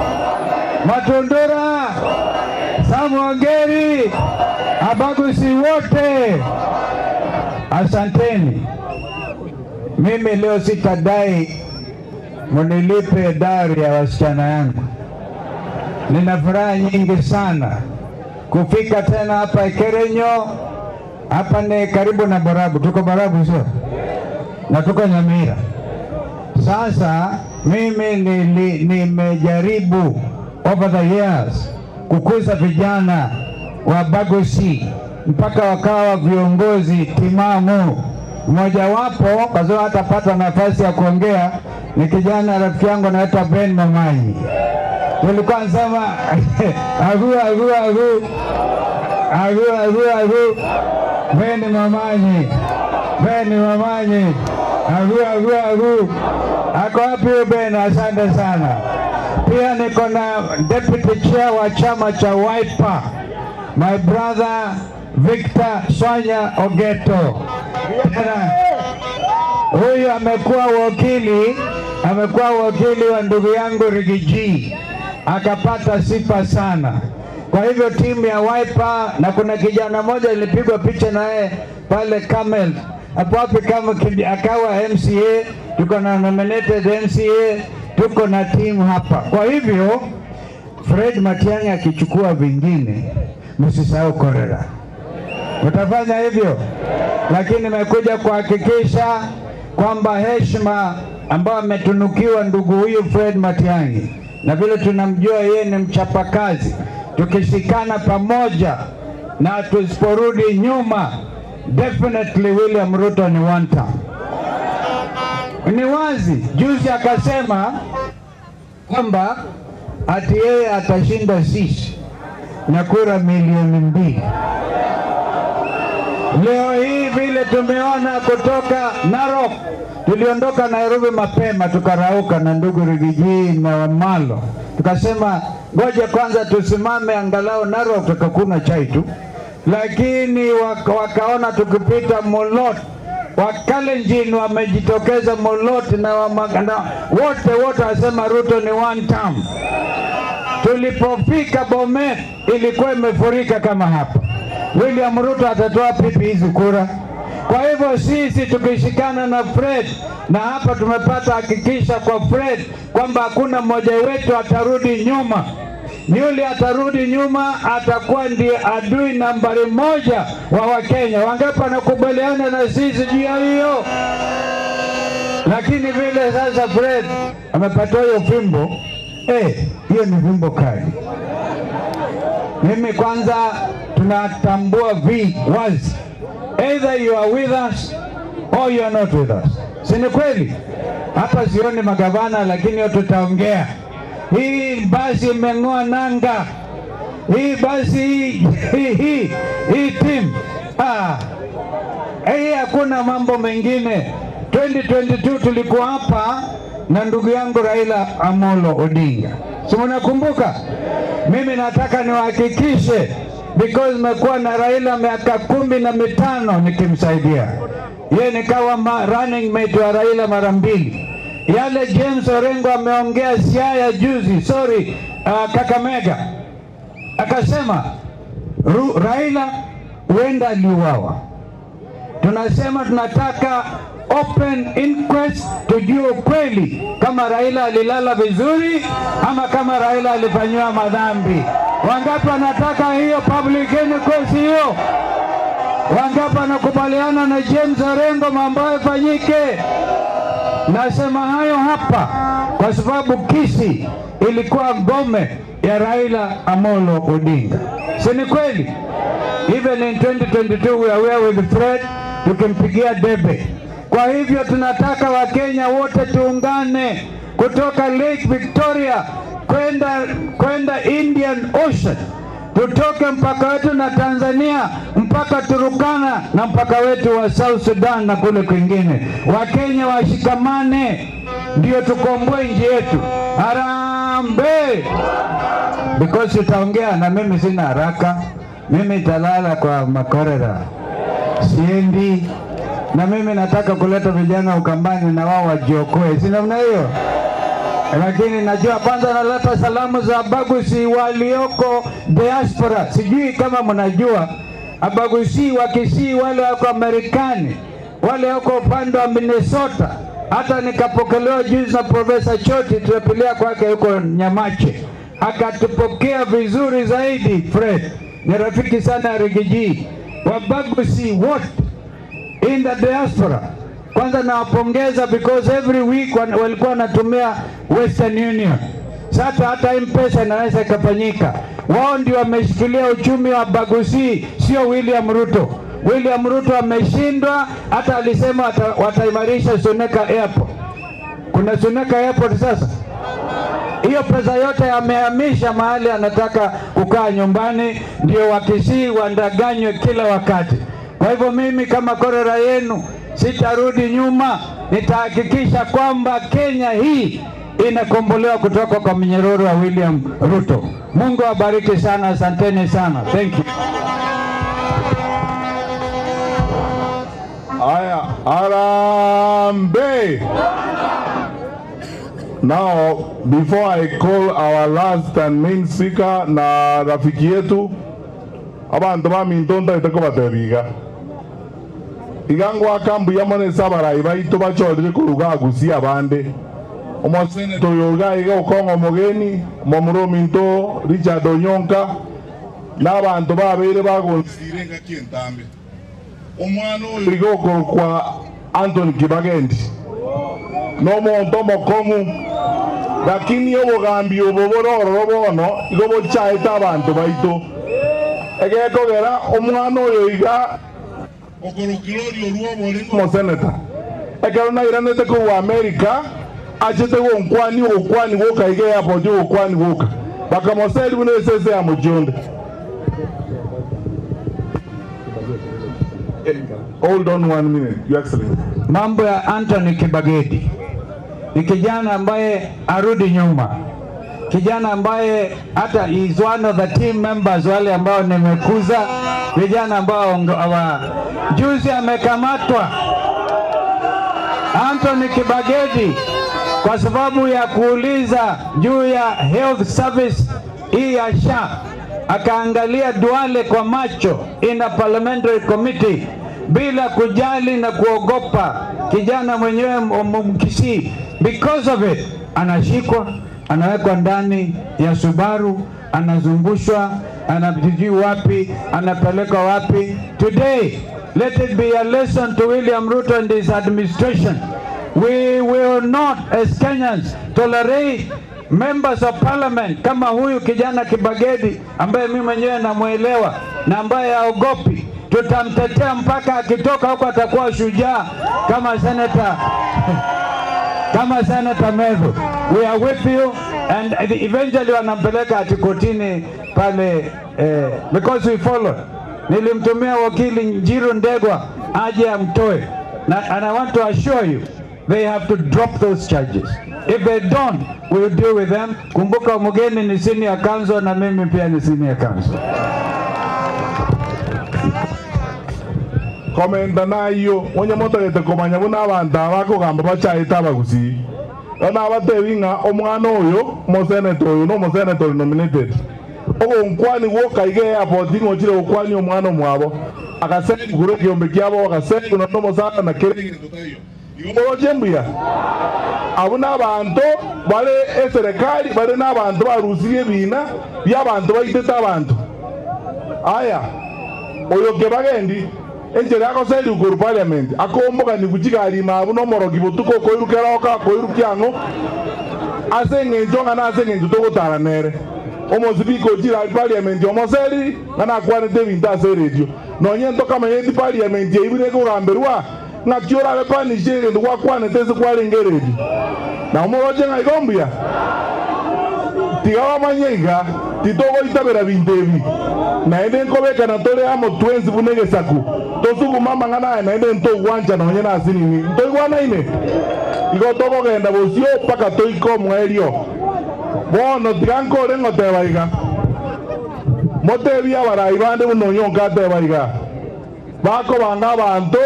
Matundura, Samwangeri, Abagusi wote, asanteni. Mimi leo sitadai munilipe dari ya wasichana yangu. Nina furaha nyingi sana kufika tena hapa Ekerenyo. Hapa ni karibu na Borabu, tuko Borabu sio? Na tuko Nyamira. Sasa mimi nimejaribu over the years kukuza vijana wa Bagusi mpaka wakawa viongozi timamu. Mmoja wapo kwa sababu hatapata nafasi ya kuongea ni kijana rafiki yangu anaitwa Ben Mamanyi. Tulikuwa nasema agu Ben Mamanyi agu. Ako wapi Ben? Asante sana. Pia niko na deputy chair wa chama cha Wiper, my brother Victor Swanya Ogeto. Huyu amekuwa wakili wa ndugu yangu Rigiji, akapata sifa sana. Kwa hivyo timu ya Wiper, na kuna kijana mmoja ilipigwa picha naye pale Camel hapo kama akawa MCA, tuko na nominated MCA, tuko na timu hapa. Kwa hivyo Fred Matiang'i akichukua vingine, msisahau Korera. Utafanya hivyo, lakini nimekuja kuhakikisha kwamba heshima ambayo ametunukiwa ndugu huyu Fred Matiang'i, na vile tunamjua yeye ni mchapakazi, tukishikana pamoja na tusiporudi nyuma, definitely William Ruto ni one term. Ni wazi, juzi akasema kwamba ati yeye atashinda sisi na kura 2,000,000. Leo hii vile tumeona kutoka Narok, tuliondoka Nairobi mapema tukarauka na ndugu Rigiji na Wamalo, tukasema ngoja kwanza tusimame angalau Narok tukakuna chai tu, lakini wakaona tukipita Molot, Wakalenjin wamejitokeza Molot na Wamagana wote wasema Ruto ni one term. Tulipofika Bomet ilikuwa imefurika kama hapa. William Ruto atatoa pipi hizi kura. Kwa hivyo sisi tukishikana na Fred, na hapa tumepata hakikisha kwa Fred kwamba hakuna mmoja wetu atarudi nyuma. Yule atarudi nyuma atakuwa ndiye adui nambari 1 wa Wakenya. Wangapi wanakubaliana na sisi juu ya hiyo? Lakini vile sasa Fred amepata hiyo fimbo, hiyo ni fimbo kali. Mimi kwanza tunatambua wazi, either you are with us or you are not with us. Si ni kweli? Hapa sioni magavana, lakini tutaongea. Hii basi imeng'oa nanga. Hii basi hii team. Hii hakuna mambo mengine. 2022 tulikuwa hapa na ndugu yangu Raila Amolo Odinga. Si mnakumbuka? Mimi nataka niwahakikishe, because nimekuwa na Raila miaka 15 nikimsaidia. Yeye nikawa running mate wa Raila mara 2. Yale James Orengo ameongea Siaya juzi, Kakamega, akasema Raila huenda aliuawa. Tunasema tunataka open inquest tujue ukweli kama Raila alilala vizuri ama kama Raila alifanywa madhambi. Wangapi wanataka hiyo public inquest hiyo? Wangapi wanakubaliana na James Orengo mambo yafanyike? Nasema hayo hapa kwa sababu Kisii ilikuwa ngome ya Raila Amolo Odinga. Si ni kweli? Even in 2022 we are with Fred, tukimpigia debe. Kwa hivyo tunataka Wakenya wote tuungane kutoka Lake Victoria kwenda Indian Ocean. Tutoke mpaka wetu na Tanzania mpaka Turukana na mpaka wetu wa South Sudan na kule kwingine. Wakenya washikamane ndio tukomboe nchi yetu. Harambee! Because utaongea na mimi sina haraka. Mimi italala kwa makorera. Siendi. Na mimi nataka kuleta vijana Ukambani na wao wajiokoe. Si namna hiyo? Lakini najua kwanza naleta salamu za Abagusi walioko diaspora. Sijui kama mnajua Abagusi wa Kisii wale wako Amerikani, wale wako upande wa Minnesota. Hata nikapokelewa juzi na Profesa Choti, tulipilia kwake huko Nyamache. Akatupokea vizuri zaidi. Fred ni rafiki sana Rigiji. Wabagusi wote in the diaspora, kwanza nawapongeza because every week walikuwa wanatumia Western Union. Sasa hata M-Pesa inaweza ikafanyika. Wao ndio wameshikilia uchumi wa Bagusi, sio William Ruto. William Ruto ameshindwa, hata alisema wataimarisha Suneka Airport. Kuna Suneka Airport sasa. Hiyo pesa yote amehamisha mahali anataka kukaa nyumbani, ndio Wakisii wandaganywe kila wakati. Kwa hivyo mimi kama korera yenu sitarudi nyuma, nitahakikisha kwamba Kenya hii inakombolewa kutoka kwa mnyororo wa William Ruto. Mungu awabariki sana, asanteni sana. Thank you. Aya, Harambee! Now, before I call our last and main speaker na rafiki yetu, abantu bamintonda itakobatebiga. Igangwa kambu yamone sabarai baitu bachorire kuruga gusi abande. Omosene toyoga iga ukongo mogeni, momuro minto Richard Onyonka n'abantu babere bagonsire ngakintambe. Omwana oyo kwa Anthony Kibagendi. No monto mokomu. Lakini obugambi obubororo bono igo bochaita abantu baitu. Egekogera omwana oyo iga okorokirori oruobore mo senator. Ekero na iranete ku America achete go nkwani woka ige ya bojo okwani woka. Bakamoseli bune sese ya mujonde. Hold on 1 minute, Your Excellency. Mambo ya Anthony Kibagedi ni kijana ambaye arudi nyuma, kijana ambaye hata is one of the team members wale ambao nimekuza, vijana ambao juzi amekamatwa Anthony Kibagedi kwa sababu ya kuuliza juu ya health service hii ya SHA. Akaangalia Duale kwa macho in a parliamentary committee bila kujali na kuogopa. Kijana mwenyewe Mkisii, because of it anashikwa, anawekwa ndani ya Subaru, anazungushwa, anapelekwa wapi, anapelekwa wapi. Today, let it be a lesson to William Ruto and his administration. We will not as Kenyans tolerate members of parliament kama huyu kijana Kibagedi ambaye mimi mwenyewe namuelewa na ambaye haogopi. Tutamtetea mpaka akitoka huko atakuwa shujaa kama senator Medho. We are with you and eventually wanampeleka atikotini pale because we follow. Nilimtumia wakili Njiru Ndegwa aje amtoe. And I want to assure you they have to drop those charges. If they don't, we will deal with them. Kumbuka Mugeni ni senior counsel na mimi pia ni senior counsel. Komenda nayo onye moto yete komanya buna abantu abako gamba bachaita Abagusi. Ona abatebinga omwana oyo mo senator oyo no mo senator nominated. Ogo nkwani woka ige airport ngochire okwani omwana omwabo. Akaseni gure kiombe kyabo akaseni kuno no sana na kere ngitotayo. Igombo jembuya. Abuna abantu bale eserekali bale n'abantu barusiye bina by'abantu bayiteta abantu. Aya. Oyo Kibagendi enjere ako seli ukuru parliament akomboka ni kuchika alimabu no moro kibotuko koiru keroka koiru kiango asenge njonga na asenge njuto tara nere omo zibiko jira parliament omo seli ngana kwane tevinta se radio no nyento kama yedi parliament ibine ko gamberwa na kiora le panishe ndo kwa kwane tese kwa lengereji na omo rojenga ikombia tigawa manyega titogo itabera bintevi na ende nkobeka na tole amo twenzi bunege saku tosuku mama ngana na ende nto wancha na onyena asini ni nto igwana ine igo togo genda bosio paka to ikomo elio bono tiganko rengo tebaiga motebi abarai bande buno nyonka tebaiga bako banga bantu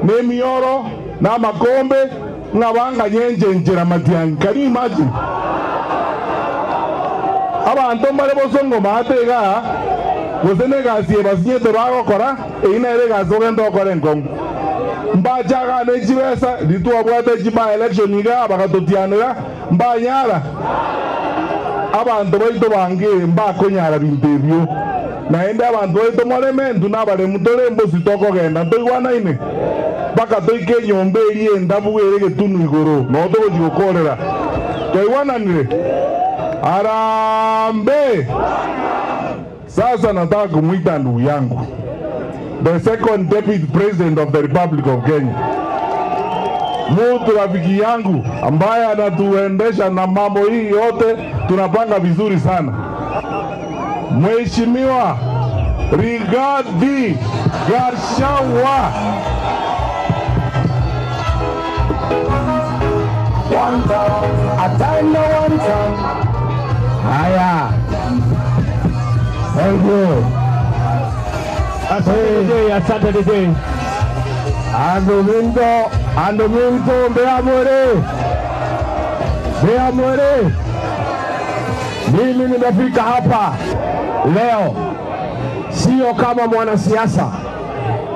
nemioro na makombe ngabanga nyenje njera Matiang'i kari imagine abantu mbare bosongo matega gozene gasie basinyete bagokora ina ere gazoge ndokore nkongo mbajaga nejibesa ditwa bwate jiba election iga bagatotianira mbanyara abantu baito bange mbakonyara bintebyo naende abantu baito morementu nabare mutore mbosi toko genda ntoigwana ine baka toike nyombe eri ndabu ere getunu igoro no to gikokorera toigwana nire Arambe. Sasa nataka kumuita ndugu yangu, the second deputy president of the Republic of Kenya, mtu rafiki yangu ambaye anatuendesha na mambo hii yote, tunapanga vizuri sana. Mheshimiwa Rigathi Gachagua. One time, a time, one time. Haya. Thank you. Asante DJ. Andominto, Beamore. Mimi nimefika hapa leo sio kama mwanasiasa.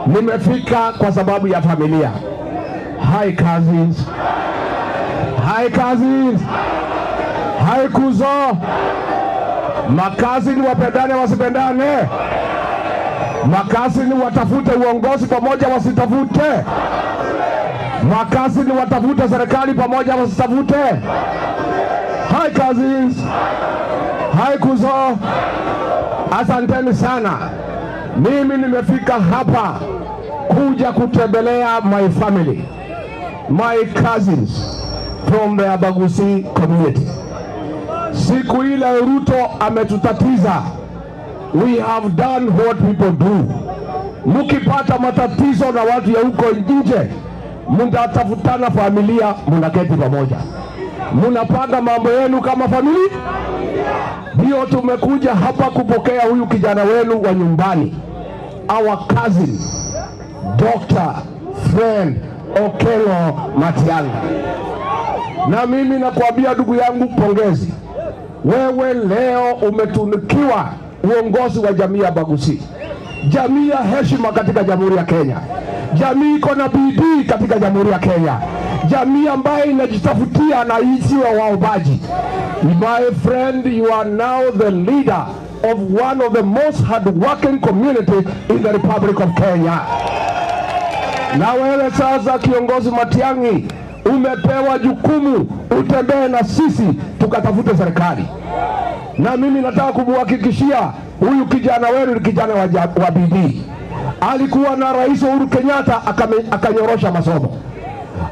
Nimefika kwa sababu ya familia. Hi cousins. Hi cousins. Hai kuzo, makazi ni wapendane wasipendane, makazi ni watafute uongozi pamoja wasitafute, makazi ni watafute serikali pamoja wasitafute. Hai cousins, hai kuzo, asanteni sana. Mimi nimefika hapa kuja kutembelea my family, my cousins from the Abagusi community. Siku ile Ruto ametutatiza. We have done what people do. Mukipata matatizo na watu ya huko nje, mnatafutana familia, mnaketi pamoja, mnapanga mambo yenu kama familia. Hiyo tumekuja hapa kupokea huyu kijana wenu wa nyumbani, our cousin Dr. Fred Okello Matiang'i. Na mimi nakuambia ndugu yangu, pongezi. Wewe leo umetunikiwa uongozi wa jamii ya Bagusi, jamii ya heshima katika Jamhuri ya Kenya, jamii iko na bidii katika Jamhuri ya Kenya, jamii ambayo inajitafutia na isiwe waobaji. My friend, you are now the leader of one of the most hard-working community in the Republic of Kenya. Na wewe sasa kiongozi Matiang'i, umepewa jukumu utembee na sisi tukatafute serikali. Na mimi nataka kumhakikishia huyu kijana wenu ni kijana wa bidii. Alikuwa na Rais Uhuru Kenyatta akanyorosha masomo.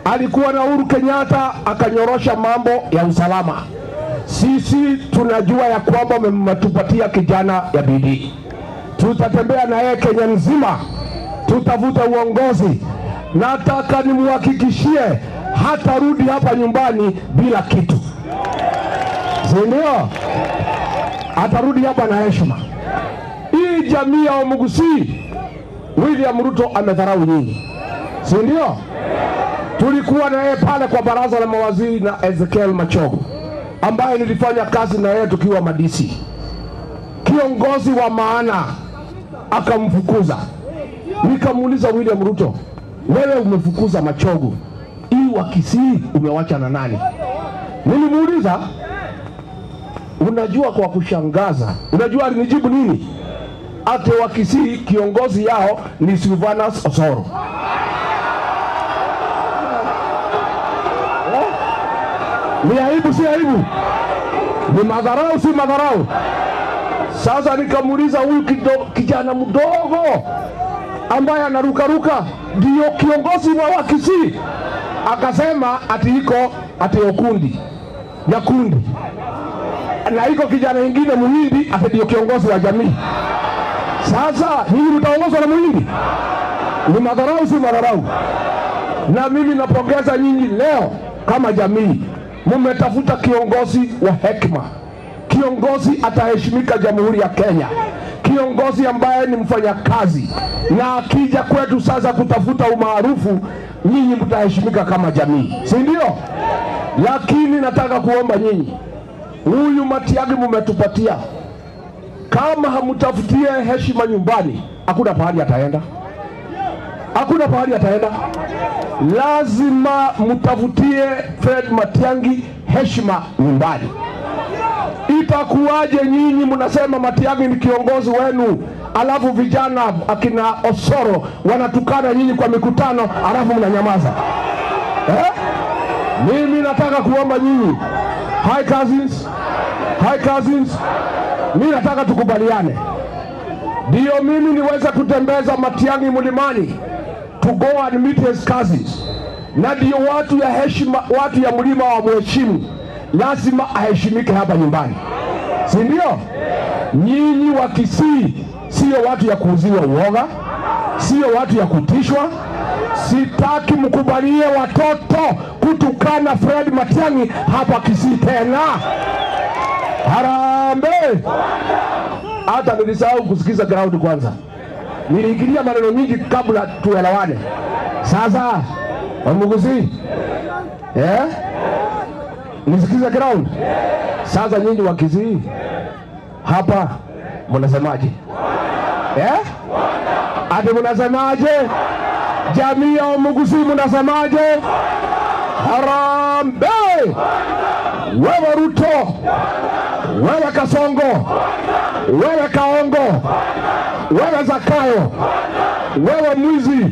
Alikuwa na Uhuru Kenyatta akanyorosha mambo ya usalama. Sisi tunajua ya kwamba mmetupatia kijana ya bidii. Tutatembea na yeye Kenya nzima, tutavuta uongozi. Nataka nimhakikishie hatarudi hapa nyumbani bila kitu. Ndio, atarudi hapa na heshima. Hii jamii ya Wamugusi, William Ruto amedharau nyingi, si ndio? Tulikuwa na yeye pale kwa baraza la mawaziri na Ezekiel Machogu, ambaye nilifanya kazi na yeye tukiwa madisi. Kiongozi wa maana akamfukuza. Nikamuuliza William Ruto, wewe umefukuza Machogu, hii wa Kisii umewacha na nani? Nilimuuliza. Unajua, kwa kushangaza, unajua alinijibu nini? ati wa Kisii kiongozi yao ni Silvanus Osoro. Ni aibu si aibu? Ni madharau si madharau? Sasa nikamuuliza huyu kijana mdogo ambaye anarukaruka ndio kiongozi wa Kisii, akasema ati Okundi Nyakundi, na iko kijana mwingine Muhindi ati ndio kiongozi wa jamii. Sasa hii mtaongozwa na Muhindi? Ni madharau si madharau? Na mimi napongeza nyinyi leo kama jamii, mmetafuta kiongozi wa hekima, kiongozi ataheshimika Jamhuri ya Kenya, kiongozi ambaye ni mfanyakazi, na akija kwetu sasa kutafuta umaarufu, nyinyi mtaheshimika kama jamii, si ndio? Lakini nataka kuomba nyinyi, huyu Matiang'i mmetupatia, kama hamtafutie heshima nyumbani, hakuna pahali ataenda. Hakuna pahali ataenda. Lazima mtafutie Fred Matiang'i heshima nyumbani. Itakuwaje nyinyi mnasema Matiang'i ni kiongozi wenu, alafu vijana akina Osoro wanatukana nyinyi kwa mikutano, alafu mnanyamaza? Mimi nataka kuomba nyinyi, High cousins, mimi nataka tukubaliane. Ndio mimi niweze kutembeza Matiang'i mlimani, to go and meet his cousins. Na ndio watu ya heshima, watu ya mlima wa mheshimu, lazima aheshimike hapa nyumbani, si ndio? Nyinyi wa Kisii sio watu ya kuuziwa uoga, sio watu ya kutishwa. Sitaki mkubalie watoto kutukana Fred Matiang'i hapa Kisii tena. Harambee! Hata nilisahau kusikiza ground kwanza. Niliingilia maneno mingi kabla tuelewane. Sasa Wamuguzi, nisikize ground. Sasa nyinyi wa Kisii hapa mnasemaje? Ati mnasemaje? Jamii ya Wamuguzi mnasemaje? Harambee! Wewe Ruto, wewe Kasongo, wewe Kaongo, wewe Zakayo, wewe mwizi,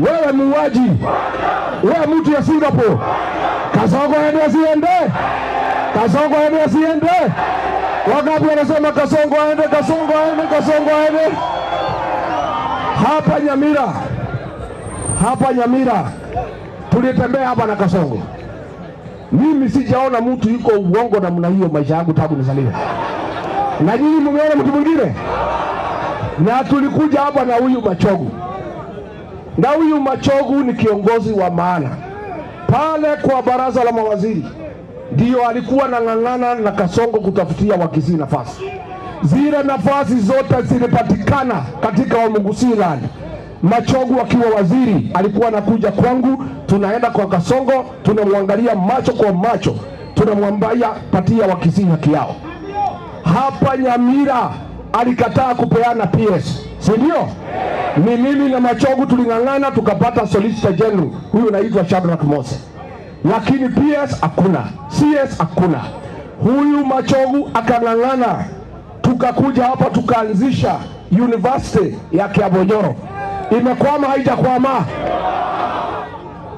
wewe muuaji, wewe mtu ya Singapore, Kasongo aende asiende? Kasongo aende asiende? Wangapi wanasema Kasongo aende, Kasongo aende, Kasongo aende? Hapa Nyamira tulitembea hapa na Kasongo. Mimi sijaona mtu yuko uongo namna hiyo maisha yangu tangu nizaliwe. Na nyinyi mmeona mtu mwingine? Na tulikuja hapa na huyu Machogu. Na huyu Machogu ni kiongozi wa maana. Pale kwa baraza la mawaziri ndio alikuwa nang'ang'ana na Kasongo kutafutia Wakisii nafasi. Zile nafasi zote zilipatikana katika Wamugusi land. Machogu akiwa waziri alikuwa anakuja kwangu, tunaenda kwa Kasongo, tunamwangalia macho kwa macho, tunamwambia patia Wakisii haki yao. Hapa Nyamira alikataa kupeana PS, si ndio? Ni mimi na Machogu tuling'ang'ana tukapata Solicitor General, huyu anaitwa Shadrack Mose. Lakini PS hakuna, CS hakuna. Huyu Machogu akang'ang'ana, tukakuja hapa tukaanzisha University ya Kiabonyoro. Imekwama haijakwama?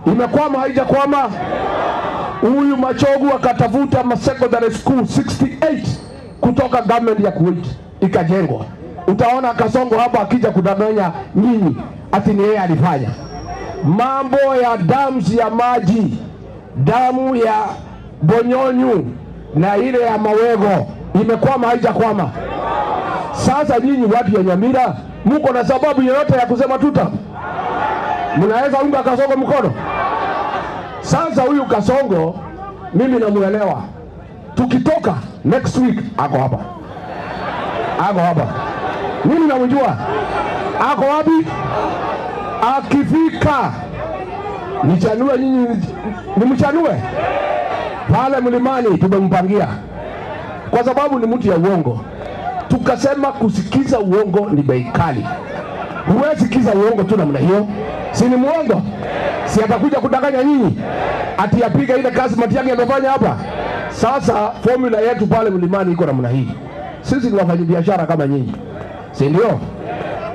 Imekwama haijakwama? Huyu Machogu akatafuta secondary school 68 kutoka government ya Kuwait ikajengwa. Utaona Kasongo hapa akija kudanganya nyinyi ati ni yeye alifanya. Mambo ya dams ya maji, damu ya Bonyonyu na ile ya Mawego imekwama haijakwama? Sasa nyinyi watu ya Nyamira muko na sababu yoyote ya kusema tuta? Mnaweza unga Kasongo mkono? Sasa huyu Kasongo mimi namuelewa. Tukitoka next week ako hapa. Ako hapa. Mimi namjua. Ako wapi? Akifika nichanue nyinyi, nimchanue pale mlimani. Tumempangia kwa sababu ni mtu ya uongo. Tukasema kusikiza uongo ni bei kali. Huwezi sikiza uongo tu namna hiyo. Si ni muongo? Si atakuja kudanganya nyinyi ati apiga ile kazi Matiang'i amefanya hapa. Sasa formula yetu pale mlimani iko namna hii. Sisi ni wafanyabiashara kama nyinyi. si ndio?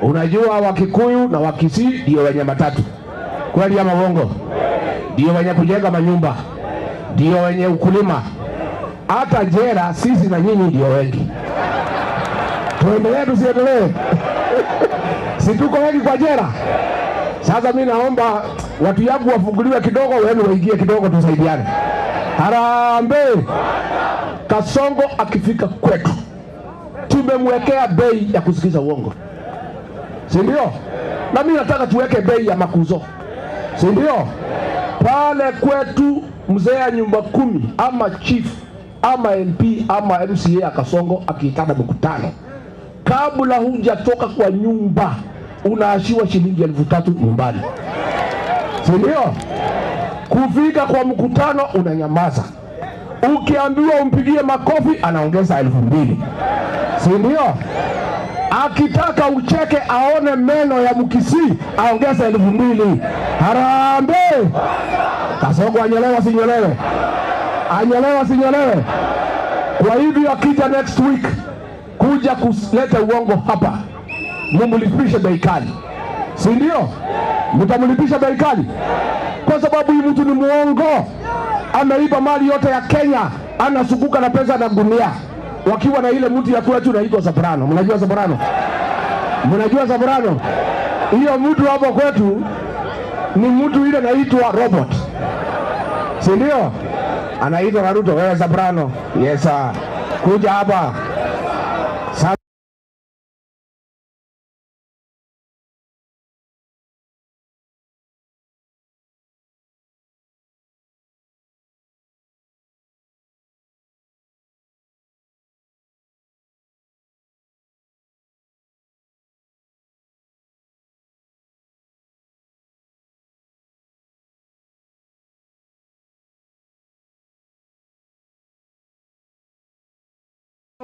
Unajua Wakikuyu na Wakisii ndio wenye matatu, kweli ama uongo? Ndio wenye kujenga manyumba, ndio wenye ukulima. Hata jera sisi na nyinyi ndio wengi. Tuendelee tusiendelee? Si tuko wengi kwa jera? Sasa mimi naomba watu yangu wafunguliwe kidogo, wenu waingie kidogo, tusaidiane. Harambee! Kasongo akifika kwetu tumemwekea bei ya kusikiza uongo, si ndio? Na mimi nataka tuweke bei ya makuzo, si ndio? Pale kwetu mzee ya nyumba 10 ama chief ama MP ama MCA Kasongo akiitana mkutano, kabla hujatoka kwa nyumba unaashiwa shilingi 3,000 nyumbani, si ndio? Kufika kwa mkutano unanyamaza, ukiambiwa umpigie makofi anaongeza 2,000, si ndio? Akitaka ucheke aone meno ya Mkisii aongeza 2,000. Harambee! Kasongo anyelewa sinyelewe? Anyelewa sinyelewe? Kwa hivyo akija next week kuja kuleta uongo hapa, mumlipishe bei kali, si ndio? Mtamlipisha bei kali kwa sababu huyu mtu ni muongo. Ameiba mali yote ya Kenya, anasukuka na pesa na gunia, wakiwa na ile mtu ya kwetu inaitwa Soprano. Mnajua Soprano? Mnajua Soprano? Hiyo mtu hapo kwetu ni mtu ile inaitwa robot, si ndio? Anaitwa Naruto. Wewe Soprano? Yes sir. Kuja hapa.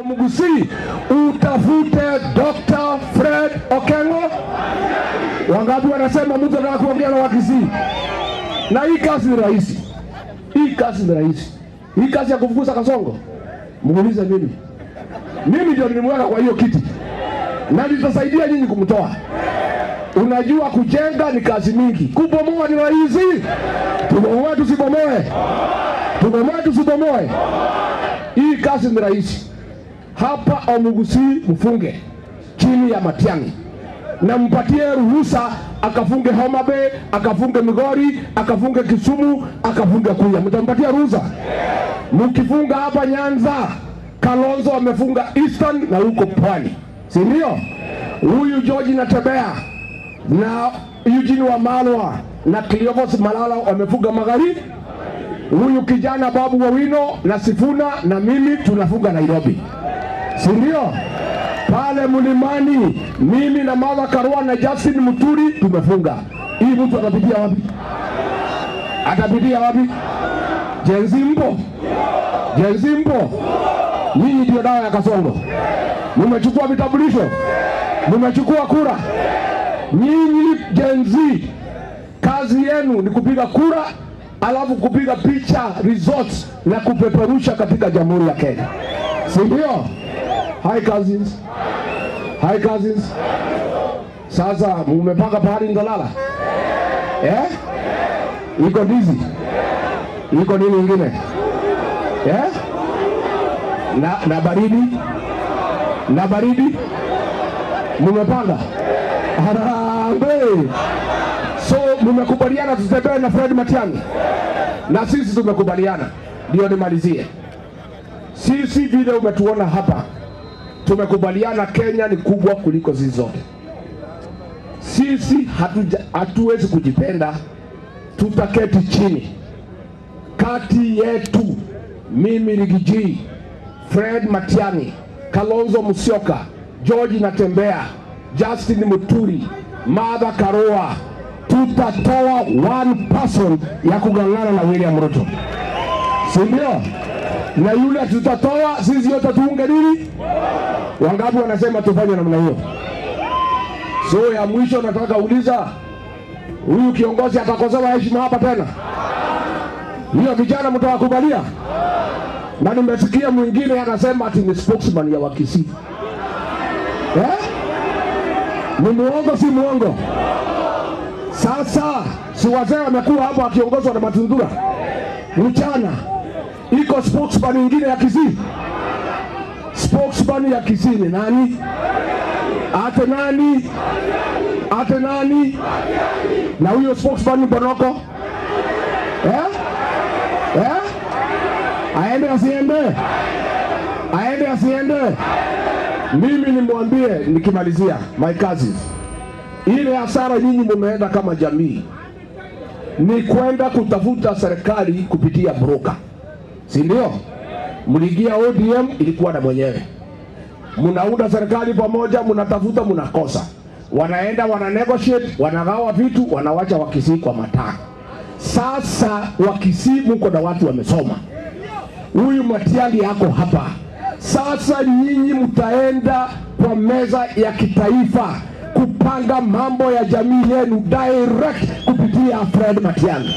Mugusii utafute Dr. Fred Okengo. Wangapi wanasema mtu anataka kuongea na Wakisii? Na hii kazi ni rahisi. Hii kazi ni rahisi. Hii kazi ya kufukuza Kasongo, muulize mimi. Mimi ndio nilimweka kwa hiyo kiti, na nitasaidia nyinyi kumtoa. Unajua kujenga ni kazi mingi, kubomoa ni rahisi. Tubomoe tusibomoe? Tubomoe tusibomoe? Hii kazi ni rahisi. Hapa Omugusii mfunge chini ya Matiang'i na mpatie ruhusa akafunge Homa Bay, akafunge Migori, akafunge Kisumu, akafunge Kuya. Mtampatia ruhusa? Mkifunga hapa Nyanza, Kalonzo amefunga Eastern na huko Pwani, si ndio? Huyu George Natembea na Eugene Wamalwa na Cleophas Malala wamefunga Magharibi. Huyu kijana Babu Owino na Sifuna na mimi tunafunga Nairobi, si ndio? Pale Mlimani mimi na Martha Karua na Justin Muturi tumefunga. Hii mtu atapitia wapi? Atapitia wapi? Jenzi mpo? Jenzi mpo? Nyinyi ndio dawa ya Kasongo. Mmechukua vitambulisho, mmechukua kura. Nyinyi Jenzi, kazi yenu ni kupiga kura, alafu kupiga picha results na kupeperusha katika Jamhuri ya Kenya, si ndio? Hi cousins. Hi cousins. Sasa mmepanga pahali ndalala? Iko ndizi? Iko nini ingine? Na baridi? Na baridi? Mmepanga? Harambee! So mmekubaliana tutembee na Fred Matiang'i? Na sisi tumekubaliana. Ndio nimalizie. Sisi vile umetuona hapa, tumekubaliana Kenya ni kubwa kuliko sisi zote. Sisi hatuwezi kujipenda, tutaketi chini kati yetu, mimi Rigiji, Fred Matiang'i, Kalonzo Musyoka, George Natembea, Justin Muturi, Martha Karua, tutatoa one person ya kugangana na William Ruto, si ndio? Na yule tutatoa sisi yote tuunge nini? Wangapi wanasema tufanye namna hiyo? So ya mwisho nataka uliza, huyu kiongozi atakosewa heshima hapa tena? Hiyo vijana mtawakubalia? Na nimesikia mwingine anasema ati ni spokesman ya Wakisii. Ni muongo si muongo? Sasa si wazee wamekuwa hapa wakiongozwa na Matundura. Mchana iko spokesman nyingine ya Kisii. Spokesman ya Kisii ni nani? Ate nani? Ate nani? Na huyo spokesman ni Bonoko? Aende asiende? Aende asiende? Mimi nimwambie nikimalizia, my cousins, ile hasara nyinyi mumeenda kama jamii ni kwenda kutafuta serikali kupitia broker, si ndio? Mliingia ODM ilikuwa na mwenyewe, mnaunda serikali pamoja, mnatafuta, mnakosa, wanaenda wana negotiate, wanagawa vitu, wanawacha Wakisii kwa mataa. Sasa Wakisii mko na watu wamesoma, huyu Matiang'i yako hapa. Sasa nyinyi mtaenda kwa meza ya kitaifa kupanga mambo ya jamii yenu direct kupitia Fred Matiang'i,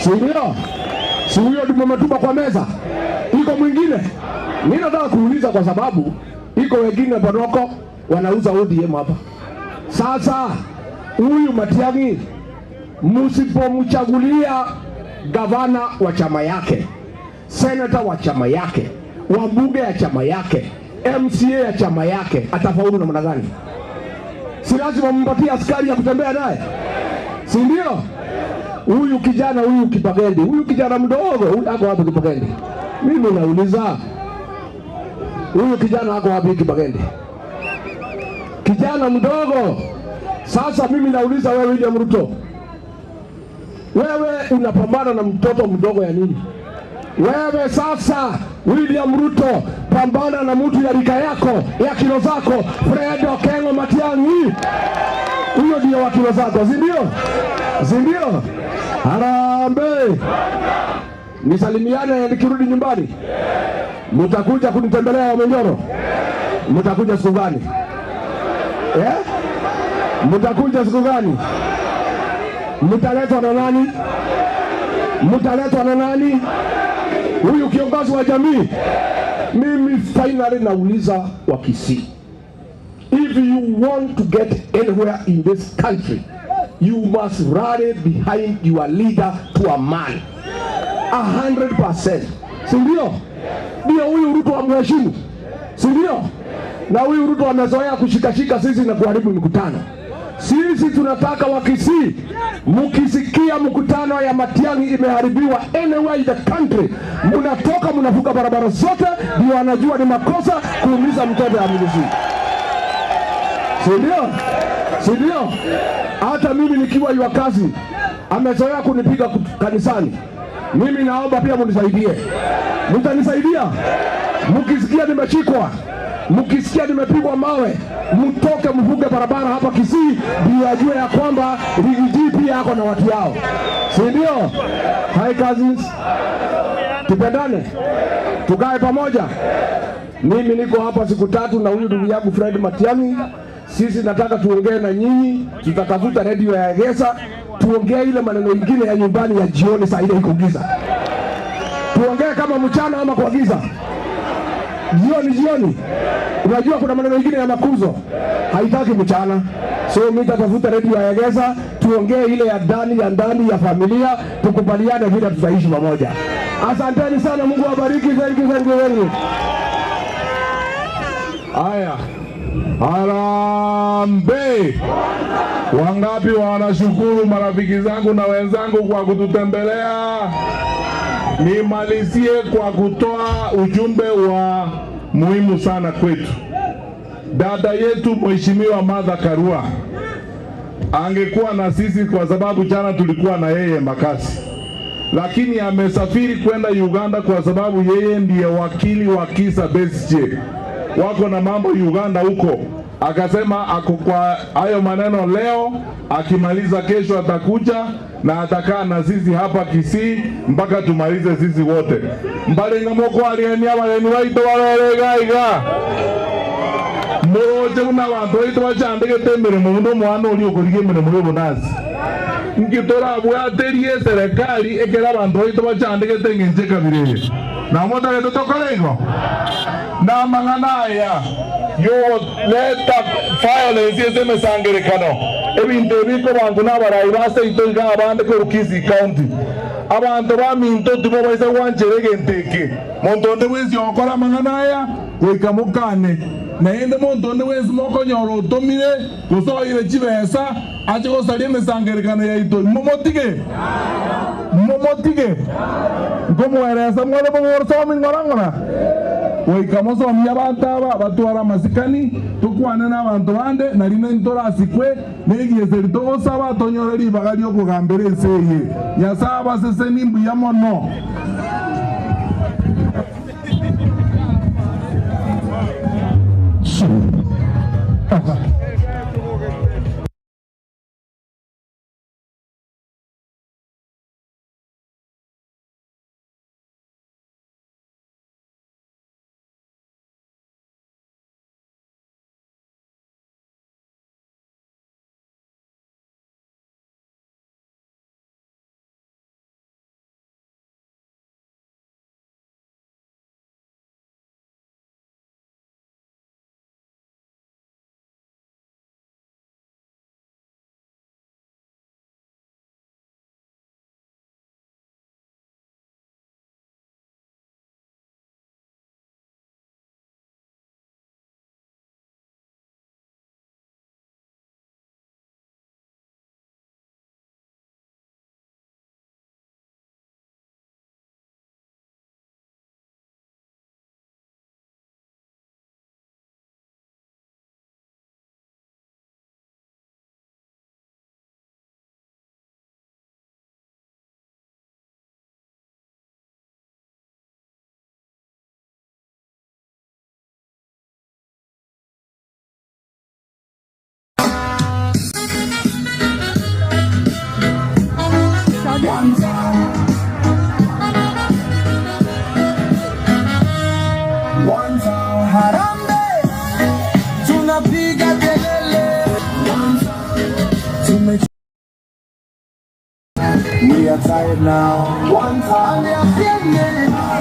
si ndio? Si huyo ndio mmetuma kwa meza? Iko mwingine? Mimi nataka kuuliza kwa sababu iko wengine Bonoko wanauza ODM hapa. Sasa huyu Matiang'i msipomchagulia gavana wa chama yake, senata wa chama yake, wabunge ya chama yake, MCA ya chama yake, atafaulu namna gani? Si lazima mpatie askari ya kutembea naye, si ndio? Huyu kijana huyu Kipagendi, huyu kijana mdogo, huyu ako wapi Kipagendi? Mimi nauliza, huyu kijana ako wapi Kipagendi? Kijana mdogo. Sasa mimi nauliza wewe William Ruto, wewe unapambana na mtoto mdogo ya nini? Wewe sasa William Ruto pambana na mtu ya rika yako, ya kilo zako, Fred Okengo Matiang'i. Huyo ndio wa kilo zako, si ndio? Si ndio? Harambee. Nisalimiane nikirudi nyumbani. Mtakuja kunitembelea Wamenyoro? Mtakuja siku gani? Mtakuja siku gani? Mtaletwa na nani? Mtaletwa na nani? Huyu kiongozi wa jamii. Mimi finally nauliza Wakisii, if you want to get anywhere in this country, you must rally behind your leader to a man 100%, si ndio? Ndio huyu Ruto amheshimu, si ndio? Na huyu Ruto amezoea kushikashika sisi na kuharibu mikutano. Sisi tunataka Wakisii, mkisikia mkutano ya Matiang'i imeharibiwa anywhere in the country, mnatoka mnavuka barabara zote, ndio anajua ni makosa kuumiza mtoto ya Mlusi, si ndio? Si ndio? Hata mimi nikiwa yu kazi amezoea kunipiga kanisani. Mimi naomba pia mnisaidie. Mtanisaidia? Mkisikia nimeshikwa, mkisikia nimepigwa mawe, mtoke mvuke barabara hapa Kisii, ndio ajue ya kwamba Rigiji pia yako na watu yao, si ndio? Hi cousins, tupendane, tukae pamoja. Mimi niko hapa siku 3 na huyu ndugu yangu Fred Matiang'i. Sisi nataka tuongee na nyinyi, tutatafuta radio ya Egesa, tuongee ile maneno mengine ya nyumbani ya jioni saa ile iko giza. Tuongee kama mchana ama kwa giza. Jioni. Unajua kuna maneno mengine ya makuzo haitaki mchana. So mimi nitatafuta radio ya Egesa, tuongee ile ya ndani ya familia, tukubaliane vile tutaishi pamoja. Asanteni sana, Mungu awabariki. Thank you. Haya. Harambee. Wangapi wanashukuru marafiki zangu na wenzangu kwa kututembelea? Nimalizie kwa kutoa ujumbe wa muhimu sana kwetu. Dada yetu Mheshimiwa Martha Karua angekuwa na sisi kwa sababu jana tulikuwa na yeye Makasi, lakini amesafiri kwenda Uganda kwa sababu yeye ndiye wakili wa Kizza Besigye. Wako na mambo Uganda huko. Akasema ako kwa hayo maneno leo, akimaliza kesho atakuja na atakaa na sisi hapa Kisii mpaka tumalize sisi wote. Mbalenga moko aliania wale waito waleregaiga. Moje una bantu waito bachandike mbere mu ndo mwana uri ukurige mbere muri bonazi. Ngitora bwaterie serikali ekera bantu waito bachandike tengenje kabireye. Na mota leto tokolengo. Na mangana ya yoleta violence ezemesangerekano ebintu ebiko bantu n'abarayi baseitoiga abandi korukisi county abantu baminto tubo baise wancherege nteke muntu onde wezi okora amang'ana aya goika mukane naende muntu onde wezi mokonyora otomire gosoire chibesa ache gosaria emisangerekano yaito momotige nkomweresa mwothe bogorsomi ng'orang'ora goika mosomi abantu aba batwara amasikani tukwane n'abantu bande nari nintorasikwe negieseri togosaba tonyore ribaga riokogambera ense eye nyasaye abaseseni mbuya mono We are tired now. One time. We are tired now.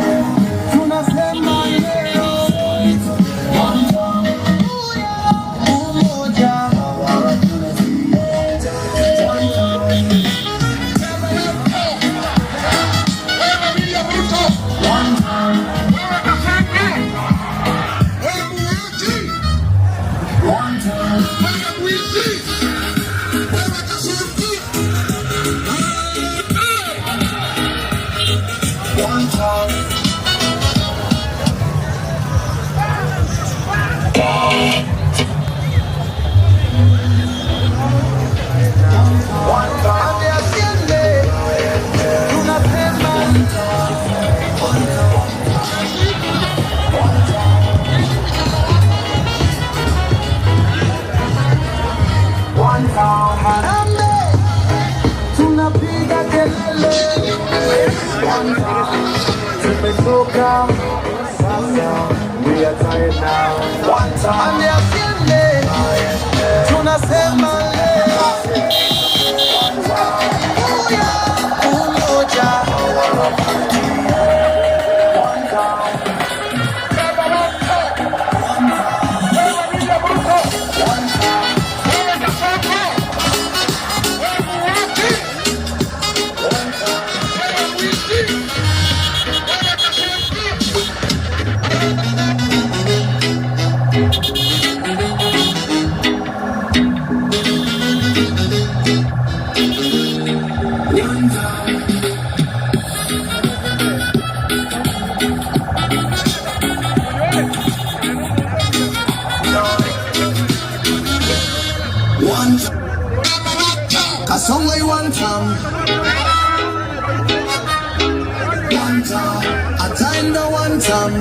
One time.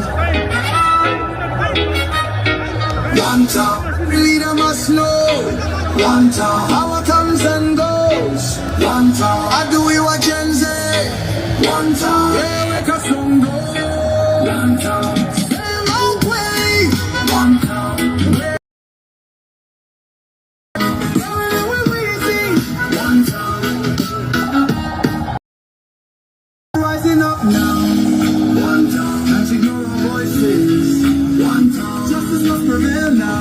One time, leader must know. One time, power comes and goes. One time, I do it what Gen Z. One time, yeah, make a song go. One time, same old way. One time, one time, rising up now. One time, can't ignore our voices. One time, justice must prevail now.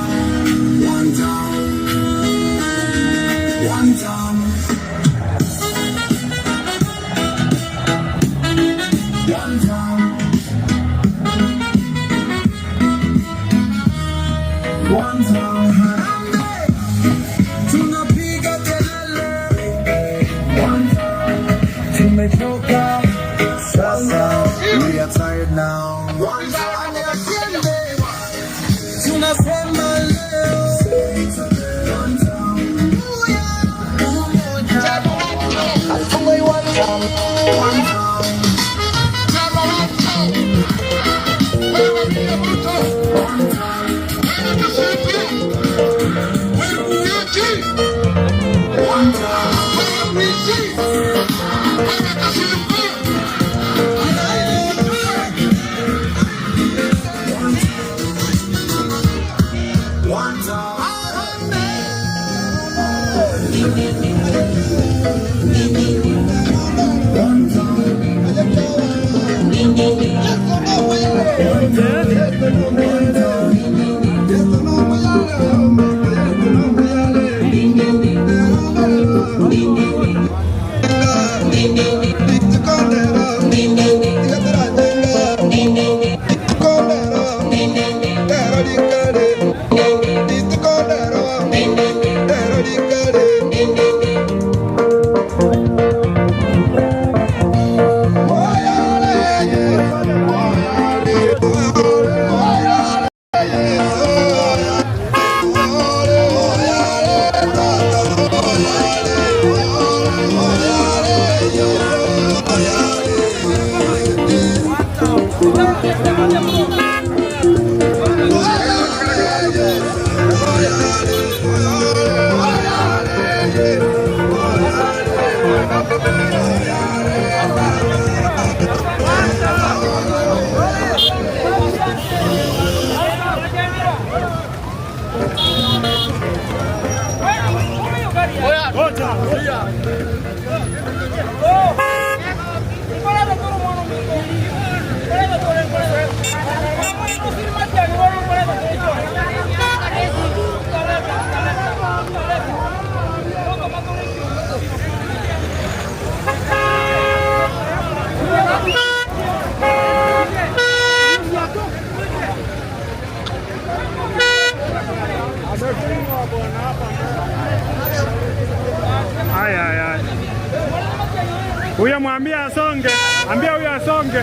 Huyo mwambie asonge, ambia huyo asonge.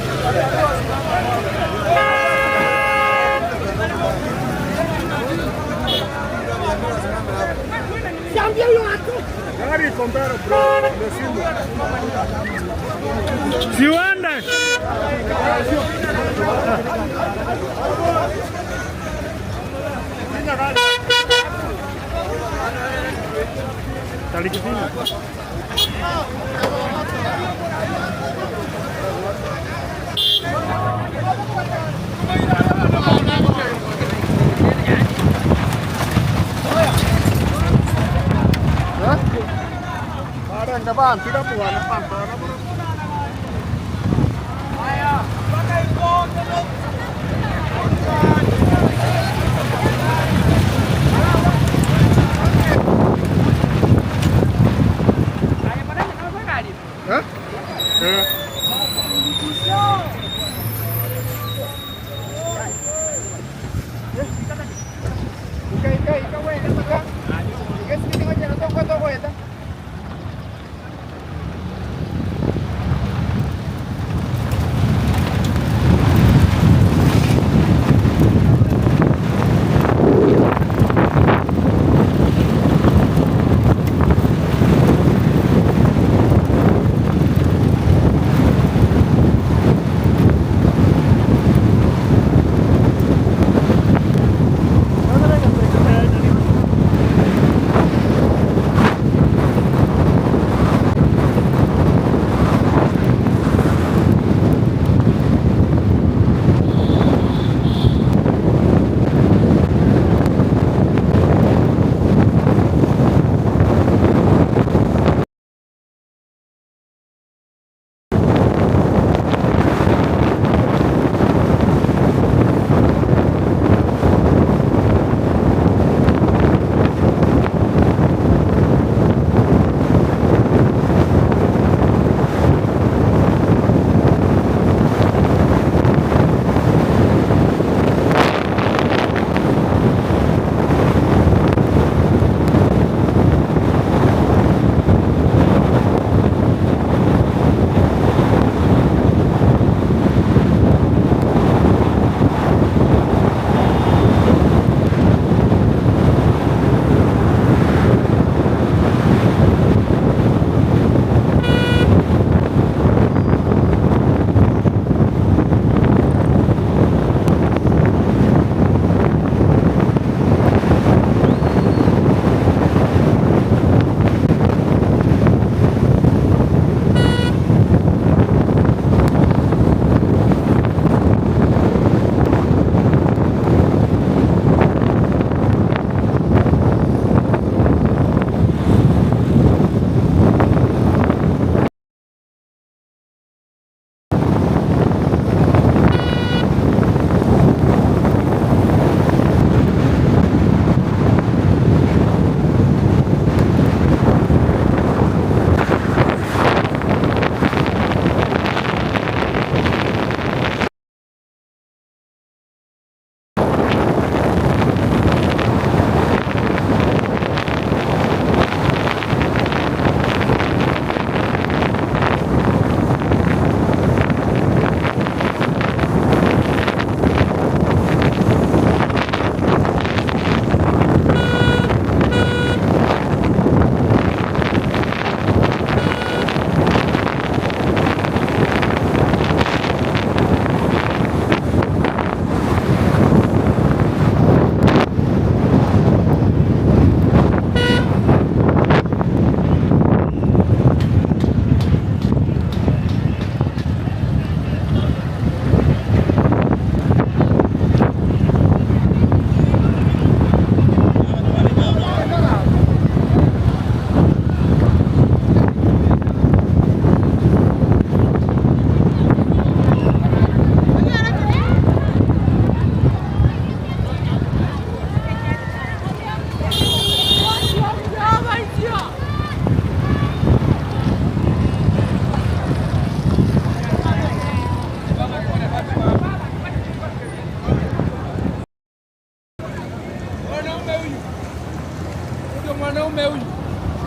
Ambia huyo asonge. Gari kompero bro, siwande. Talikipina. Ada yang depan, tidak buat depan.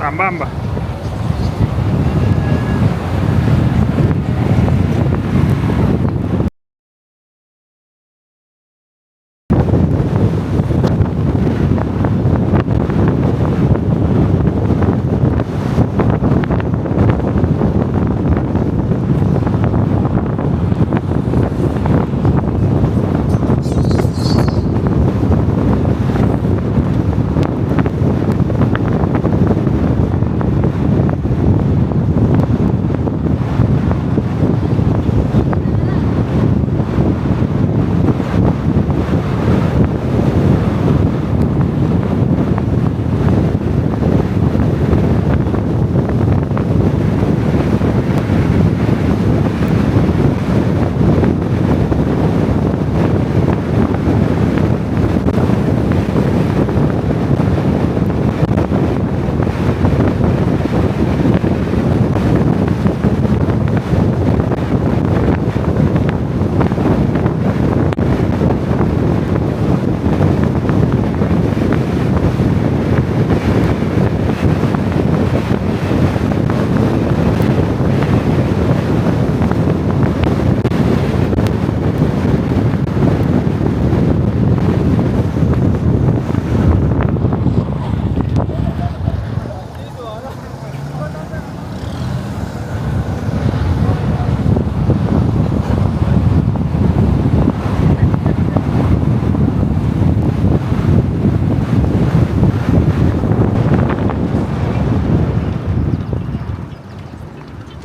Sambamba.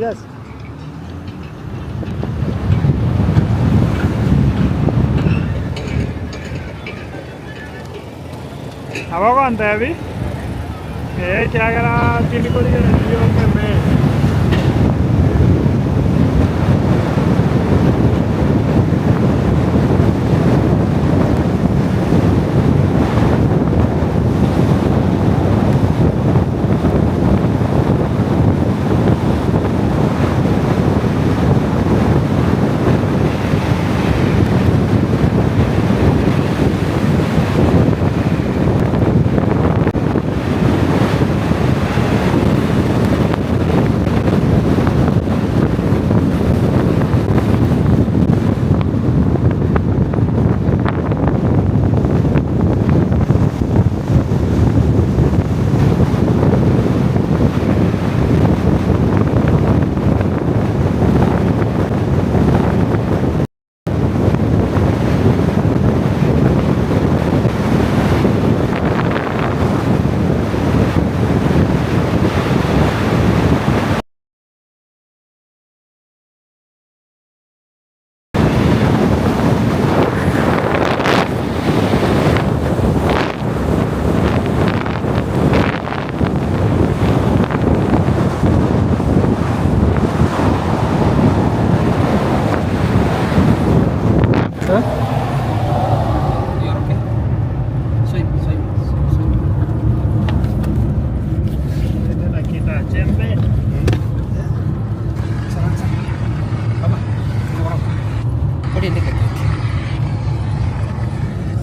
Yes. Abang kan tapi, क्या करा तीन को दिया रिव्यू में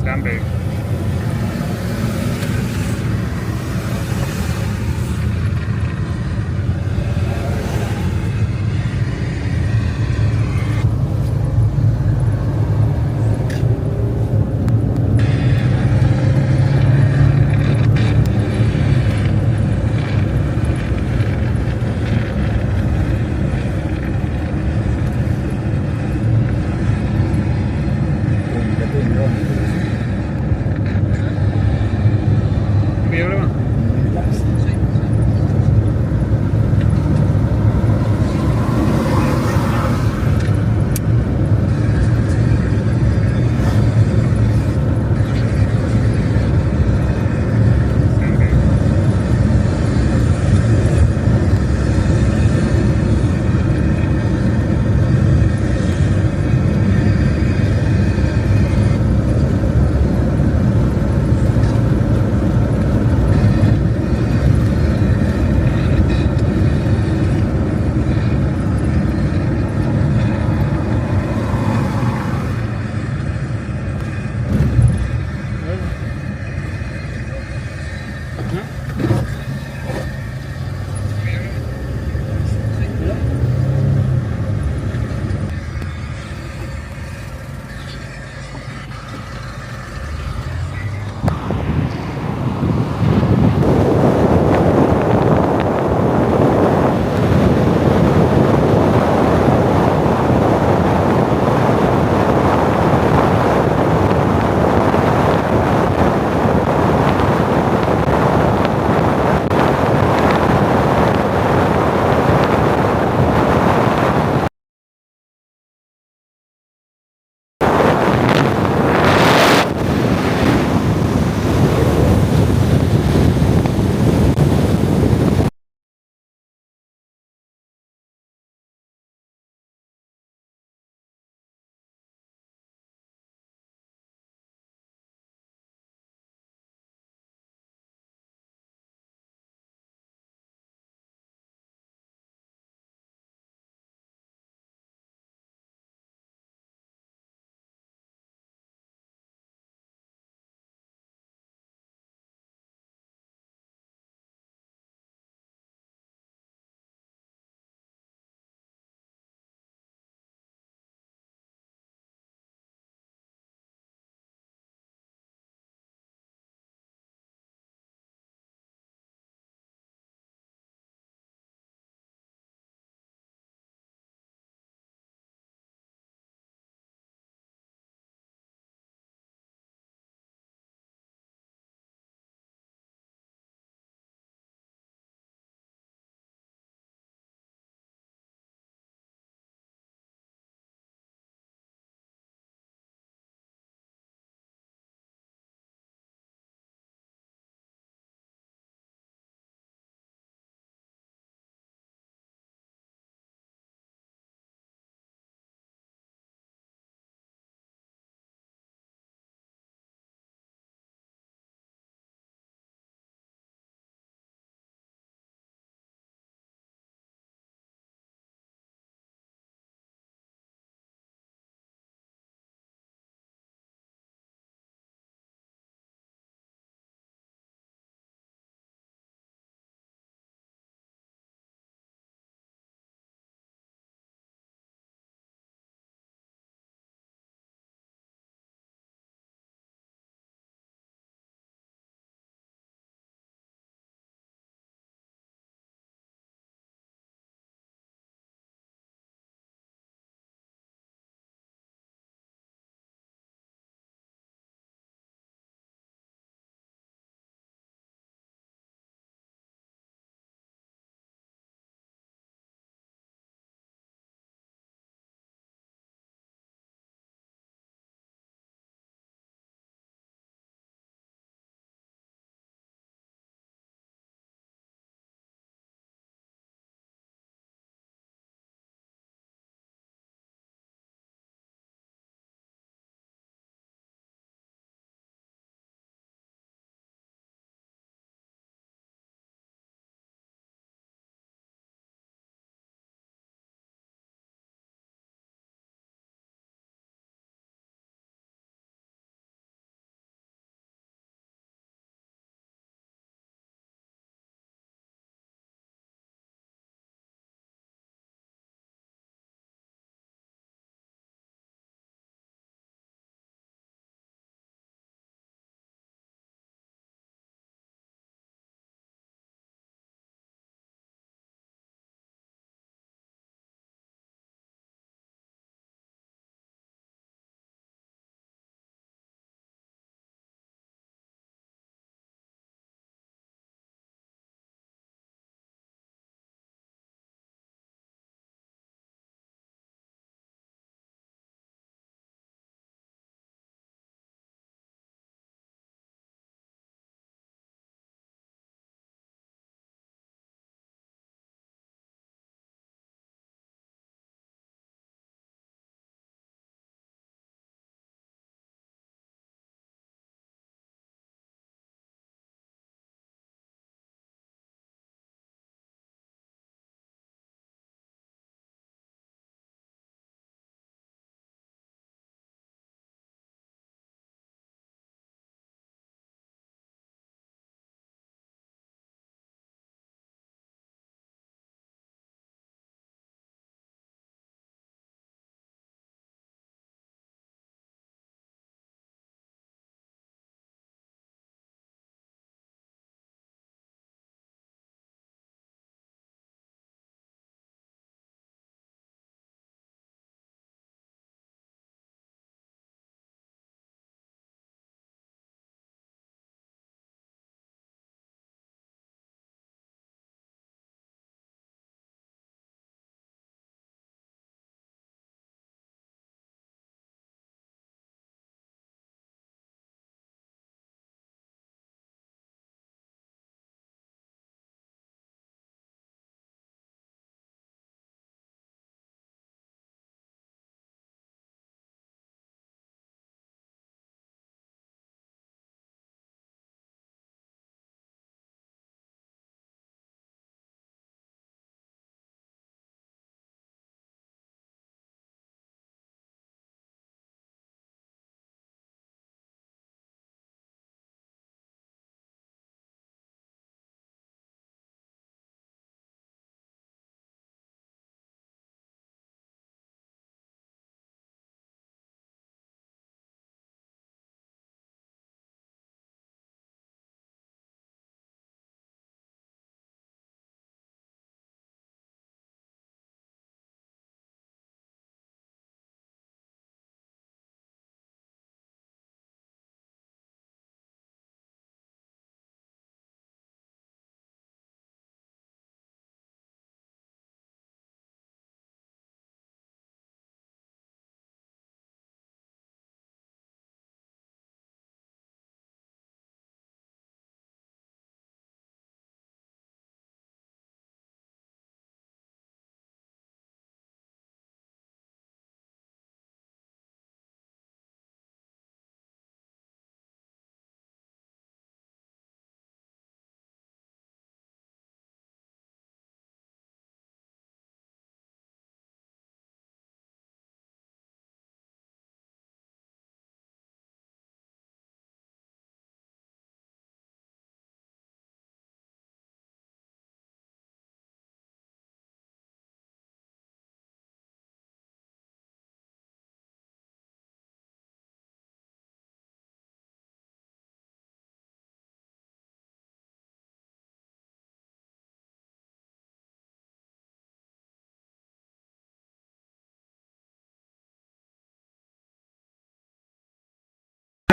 Sampai.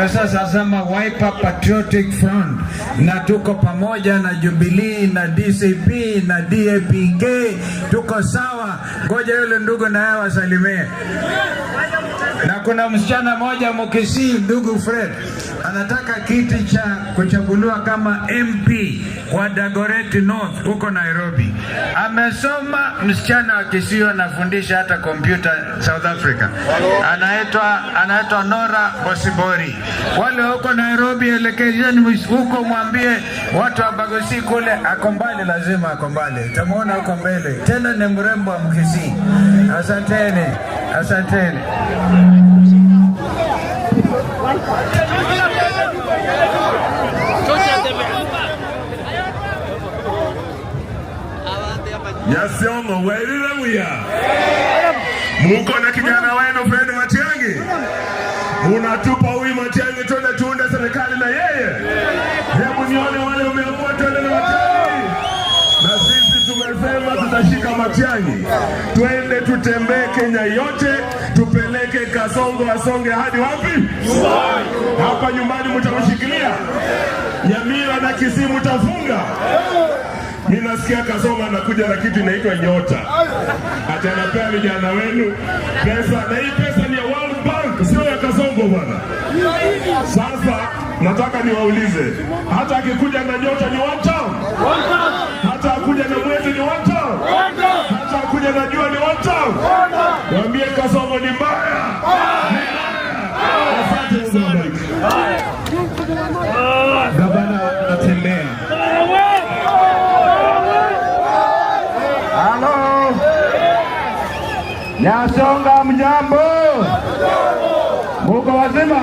Kwa sasa nasema Wiper Patriotic Front, na tuko pamoja na Jubilee na DCP na DAPK, tuko sawa. Ngoja yule ndugu na yeye wasalimie. Na kuna msichana moja Mkisii, ndugu Fred, anataka kiti cha kuchaguliwa kama MP wa Dagoretti North huko Nairobi. Amesoma, msichana wa Kisii, anafundisha hata kompyuta South Africa. Anaitwa Nora Bosibori. Wale huko Nairobi, elekezeni huko, mwambie watu wa Bagosi kule ako mbali, lazima ako mbali. Tamuona huko mbele. Tena ni mrembo wa Mkisii. Asanteni. Asanteni. Yasiongo welile muya. Muko na kijana wenu Fred Matiang'i. Unatupa huyu Matiang'i tuende tuunde serikali na yeye. Hebu nione wale umeamua tuende na Matiang'i. Na sisi tumesema tutashika Matiang'i. Twende tutembee Kenya yote, tupeleke Kasongo asonge hadi wapi? Hapa nyumbani mtamshikilia. Nyamira na Kisii mtafunga. Mimi nasikia Kasongo anakuja na kitu inaitwa nyota. Atanapea vijana wenu pesa, na hii pesa ni ya World Bank, sio ya Kasongo bwana. Sasa nataka niwaulize, hata akikuja na nyota ni one town? Hata akuja na mwezi ni one town? Hata akuja na jua ni one town? Waambie Kasongo ni mbaya. Asante sana. Gavana atembea. Halo. Nyasonga mjambo. Muko wazima?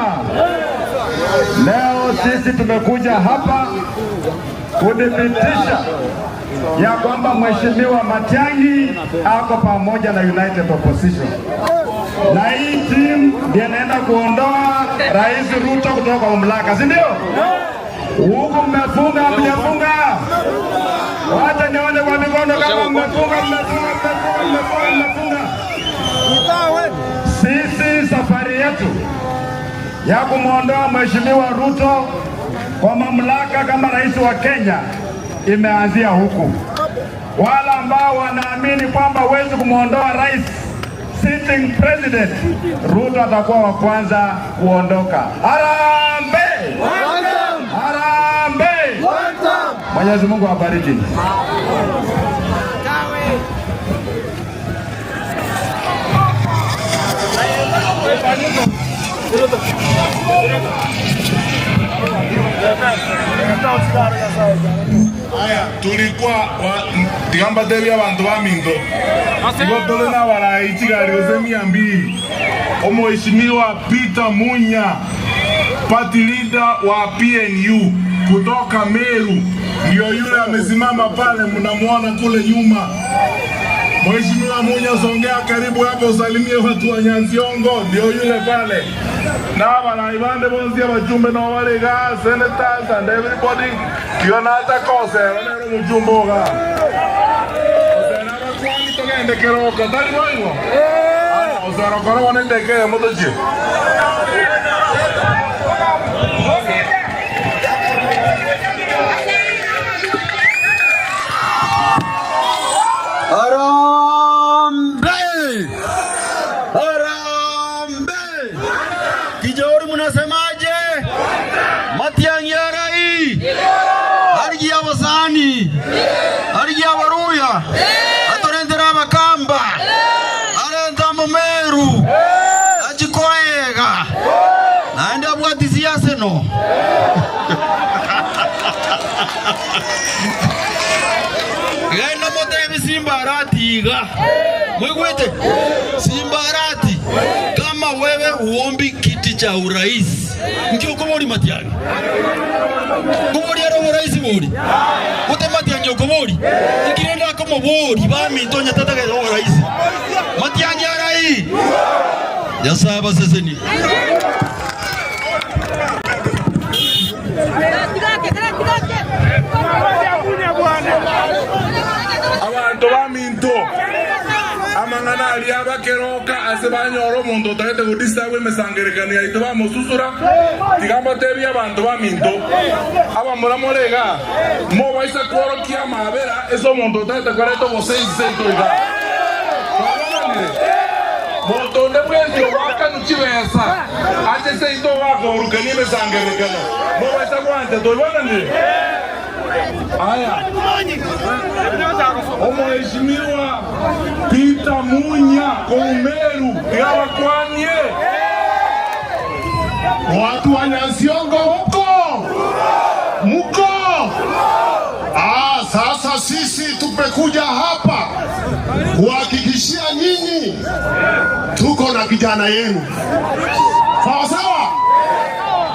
Leo sisi tumekuja hapa kudhibitisha ya kwamba Mheshimiwa Matiang'i ako pamoja na United Opposition. Na hii team ndiye anaenda kuondoa Rais Ruto kutoka mamlaka, si ndio? Huko mmefunga, mmefunga. Wacha nione kwa mikono kama mmefunga. Sisi safari yetu ya kumwondoa Mheshimiwa Ruto kwa mamlaka kama rais wa Kenya imeanzia huku. Wala ambao wanaamini kwamba huwezi kumwondoa rais, sitting president, Ruto atakuwa wa kwanza kuondoka. Harambee! Harambee! Mwenyezi Mungu awabariki. Aya, tulikuwa tigamba tebi abantu baminto. Ngotole na waraiti gari ozemi 200. Mheshimiwa Peter Munya, party leader wa PNU kutoka Meru, ndio yule amesimama pale, mnamuona kule nyuma. Mheshimiwa Munya, songea karibu hapo usalimie watu wa Nyansiongo, ndio yule pale. Na bana ibande bonzi abajumbe na wale ga senators and everybody kiona hata kose wale mjumbo ga. Osana kwani togende kero kadari waiwo. Osana koro wanendeke motoji. atorendera makamba arenda Mumeru ajikoega naende abwati siasa no genda motebi Simbarati iga mwigwete Simbarati, kama wewe uombi kiti cha urais ndio komori Matiang'i komori ara urais bori ute Matiang'i komori ikirenda kama bori ba mintonya tataka urais Matiang'i ara hii ya saba sasa ni abantu baminto amangana Mangana aliaba keroka asebanyoro mundo tagete gudista we mesangerekani ya itoba mususura tigamba tebi abantu baminto aba muramorega mo baisa korokia mabera eso mundo tagete kwareto bosense itoiga moto ne bwezi waka nuchibesa ate se ito wako urukani mesangerekano mo baisa kwante toibona ni aya Mheshimiwa Peter Munya Komeru yawa kwanye Watu wa Nyasiongo muko. Sasa sisi tumekuja hapa kuhakikishia nyinyi tuko na kijana yenu. Sawa sawa?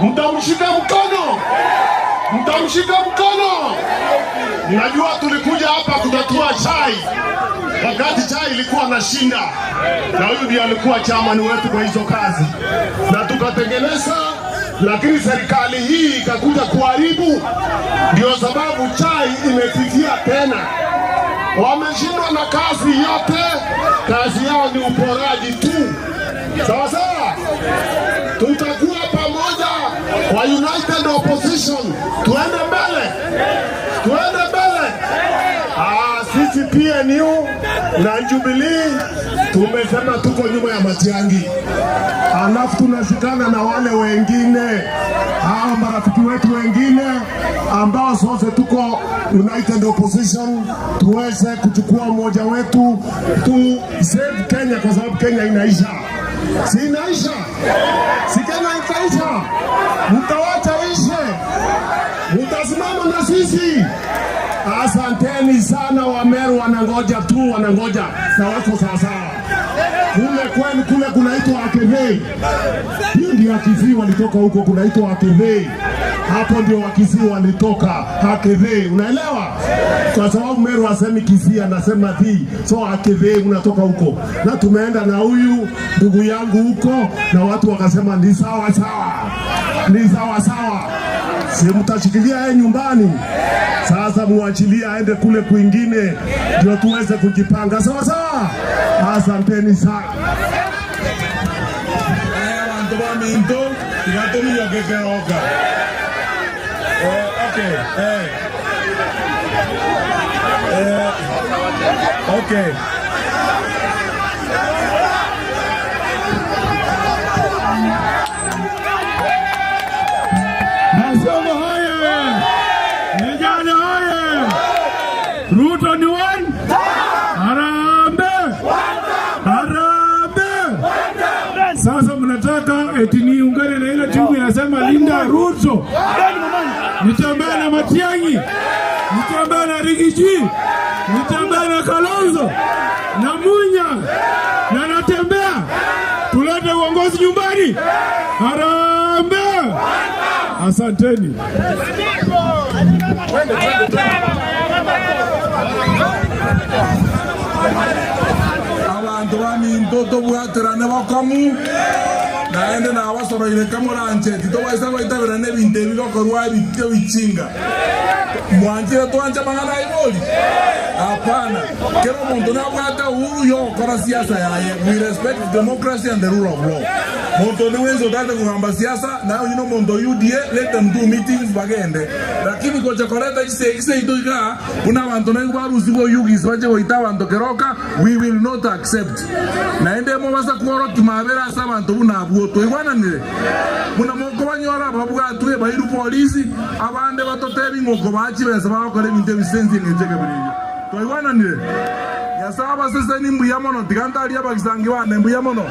Mtamshika mkono. Mtamshika mkono. Ninajua tulikuja hapa kutatua chai. Wakati chai ilikuwa na shinda. Na huyu ndiye alikuwa chairman wetu kwa hizo kazi. Na tukatengeneza, lakini serikali hii ikakuja kuharibu. Ndio sababu chai imefikia tena. Wameshindwa na kazi yote. Kazi yao ni uporaji tu. Sawa sawa? Tutakuwa pamoja kwa United Opposition. Tuende mbele. Tuende mbele. Sisi PNU na Jubilee tumesema tuko nyuma ya Matiang'i. Alafu tunashikana na wale wengine, hao marafiki wetu wengine ambao sote tuko United Opposition, tuweze kuchukua mmoja wetu tu save Kenya, kwa sababu Kenya inaisha. Si inaisha? Si Kenya itaisha? Mtawacha ishe? Mtasimama na sisi? Asanteni sana. Wameru wanangoja tu, wanangoja na wako sawasawa. Kule kwenu kule kunaitwa Akevei. Hiyo ndio Akivii walitoka huko, kunaitwa Akevei. Hapo ndio Wakisii walitoka, Akevei. Unaelewa? Kwa sababu Meru asemi Kisii, anasema Thii. So Akevei unatoka huko. Na tumeenda na huyu ndugu yangu huko na watu wakasema ni sawa sawa. Ni sawa sawa. Si mtashikilia yeye nyumbani. Sasa muachilia aende kule kwingine ndio tuweze kujipanga. Sawa sawa? Asanteni sana. Abantu baminto tigato kekeroka. Okay. Nyasiongo hoye! Vijana hoye! Ruto ni one! Harambee! Harambee! Sasa mnataka eti niungane na ile timu inasema Linda Ruto. Nitembea na Matiang'i, nitembea na Rigiji, nitembea na Kalonzo na Munya, na natembea tulete uongozi nyumbani. Harambee! Asanteni. Abantu baminto tobwaterane bakamu naende nabasoroire kamorancheti tobaisa goitabirane ebinto ebi gokorwa ebitio bichinga mwanchire twanje mang'ana ibori hapana kero omonto nabwate uhuru yogokora siasa yaye. We respect democracy and the rule of law. Monto ni wenzo tate kugamba siasa na you know monto UDA let them do meetings bagende, lakini kocha koreta kise itoika una abantu na barusi bo yugis baje goita abantu keroka we will not accept. Na ende mo basa kuoro kimabera asa abantu buna buoto igwana nire muna moko banyora babuga tuye bairu polisi abande batotebi ngoko bachi besa bakore binte bisenzi ngecheke biriyo to igwana nire yasaba sese ni mbuya mono tiganda ali abakisangi wane mbuya mono.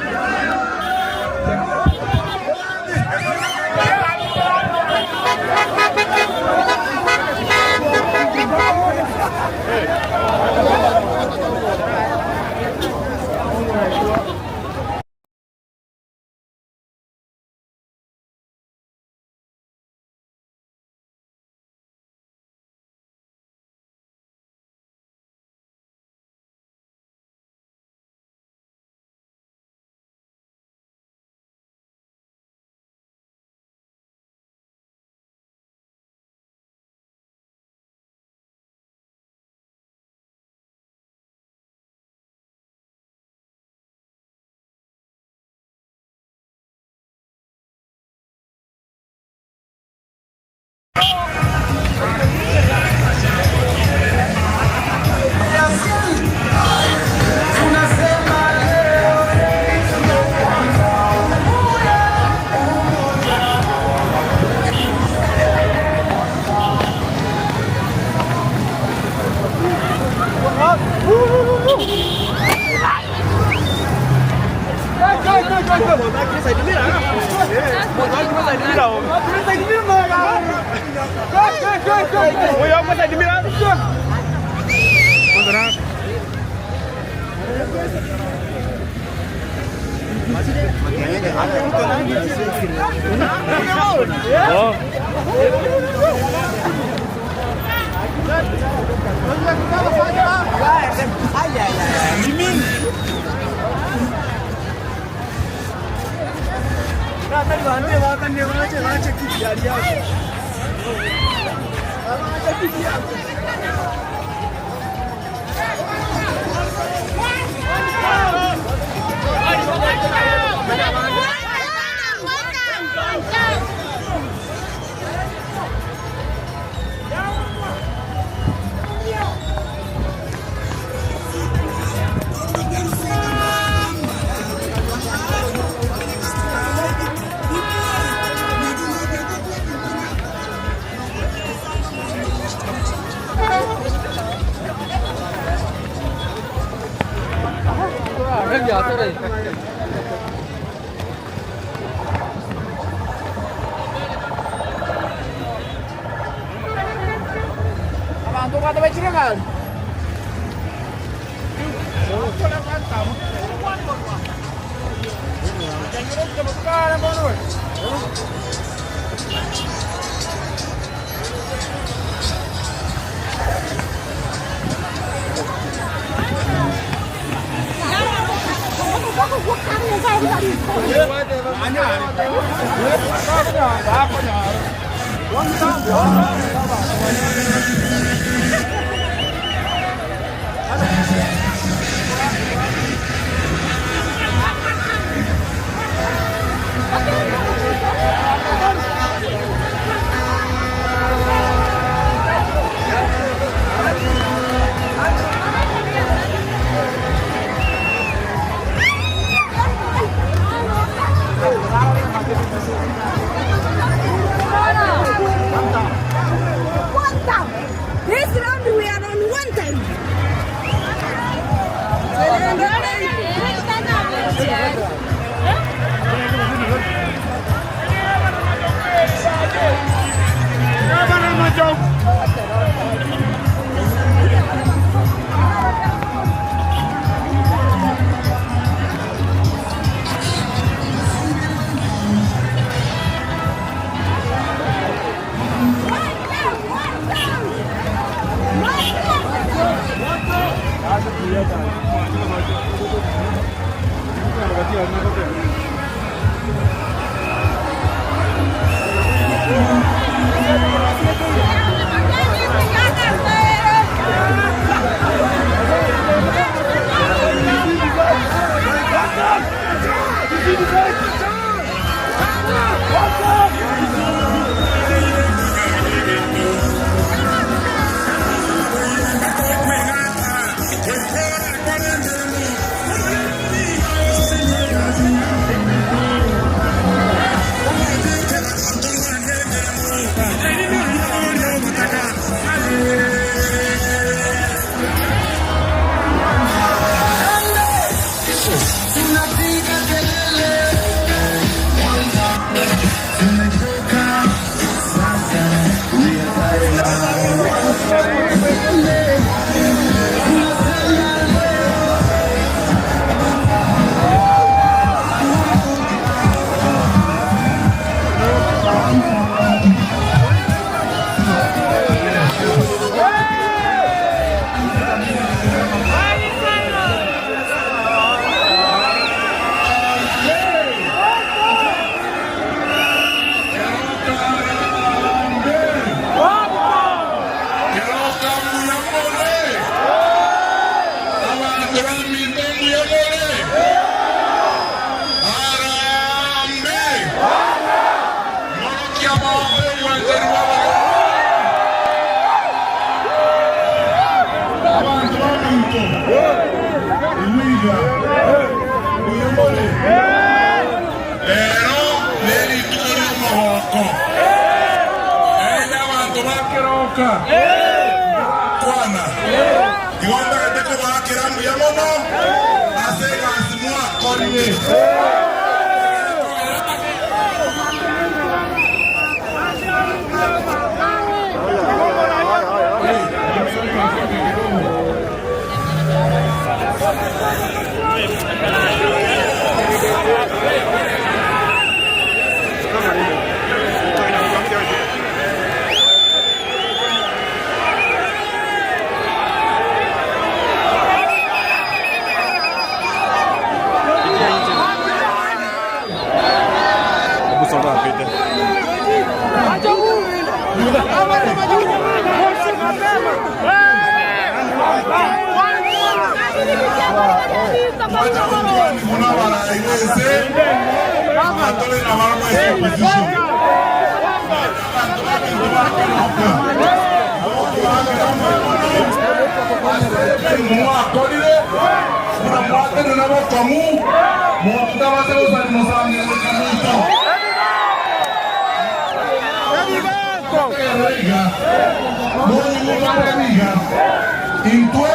Intue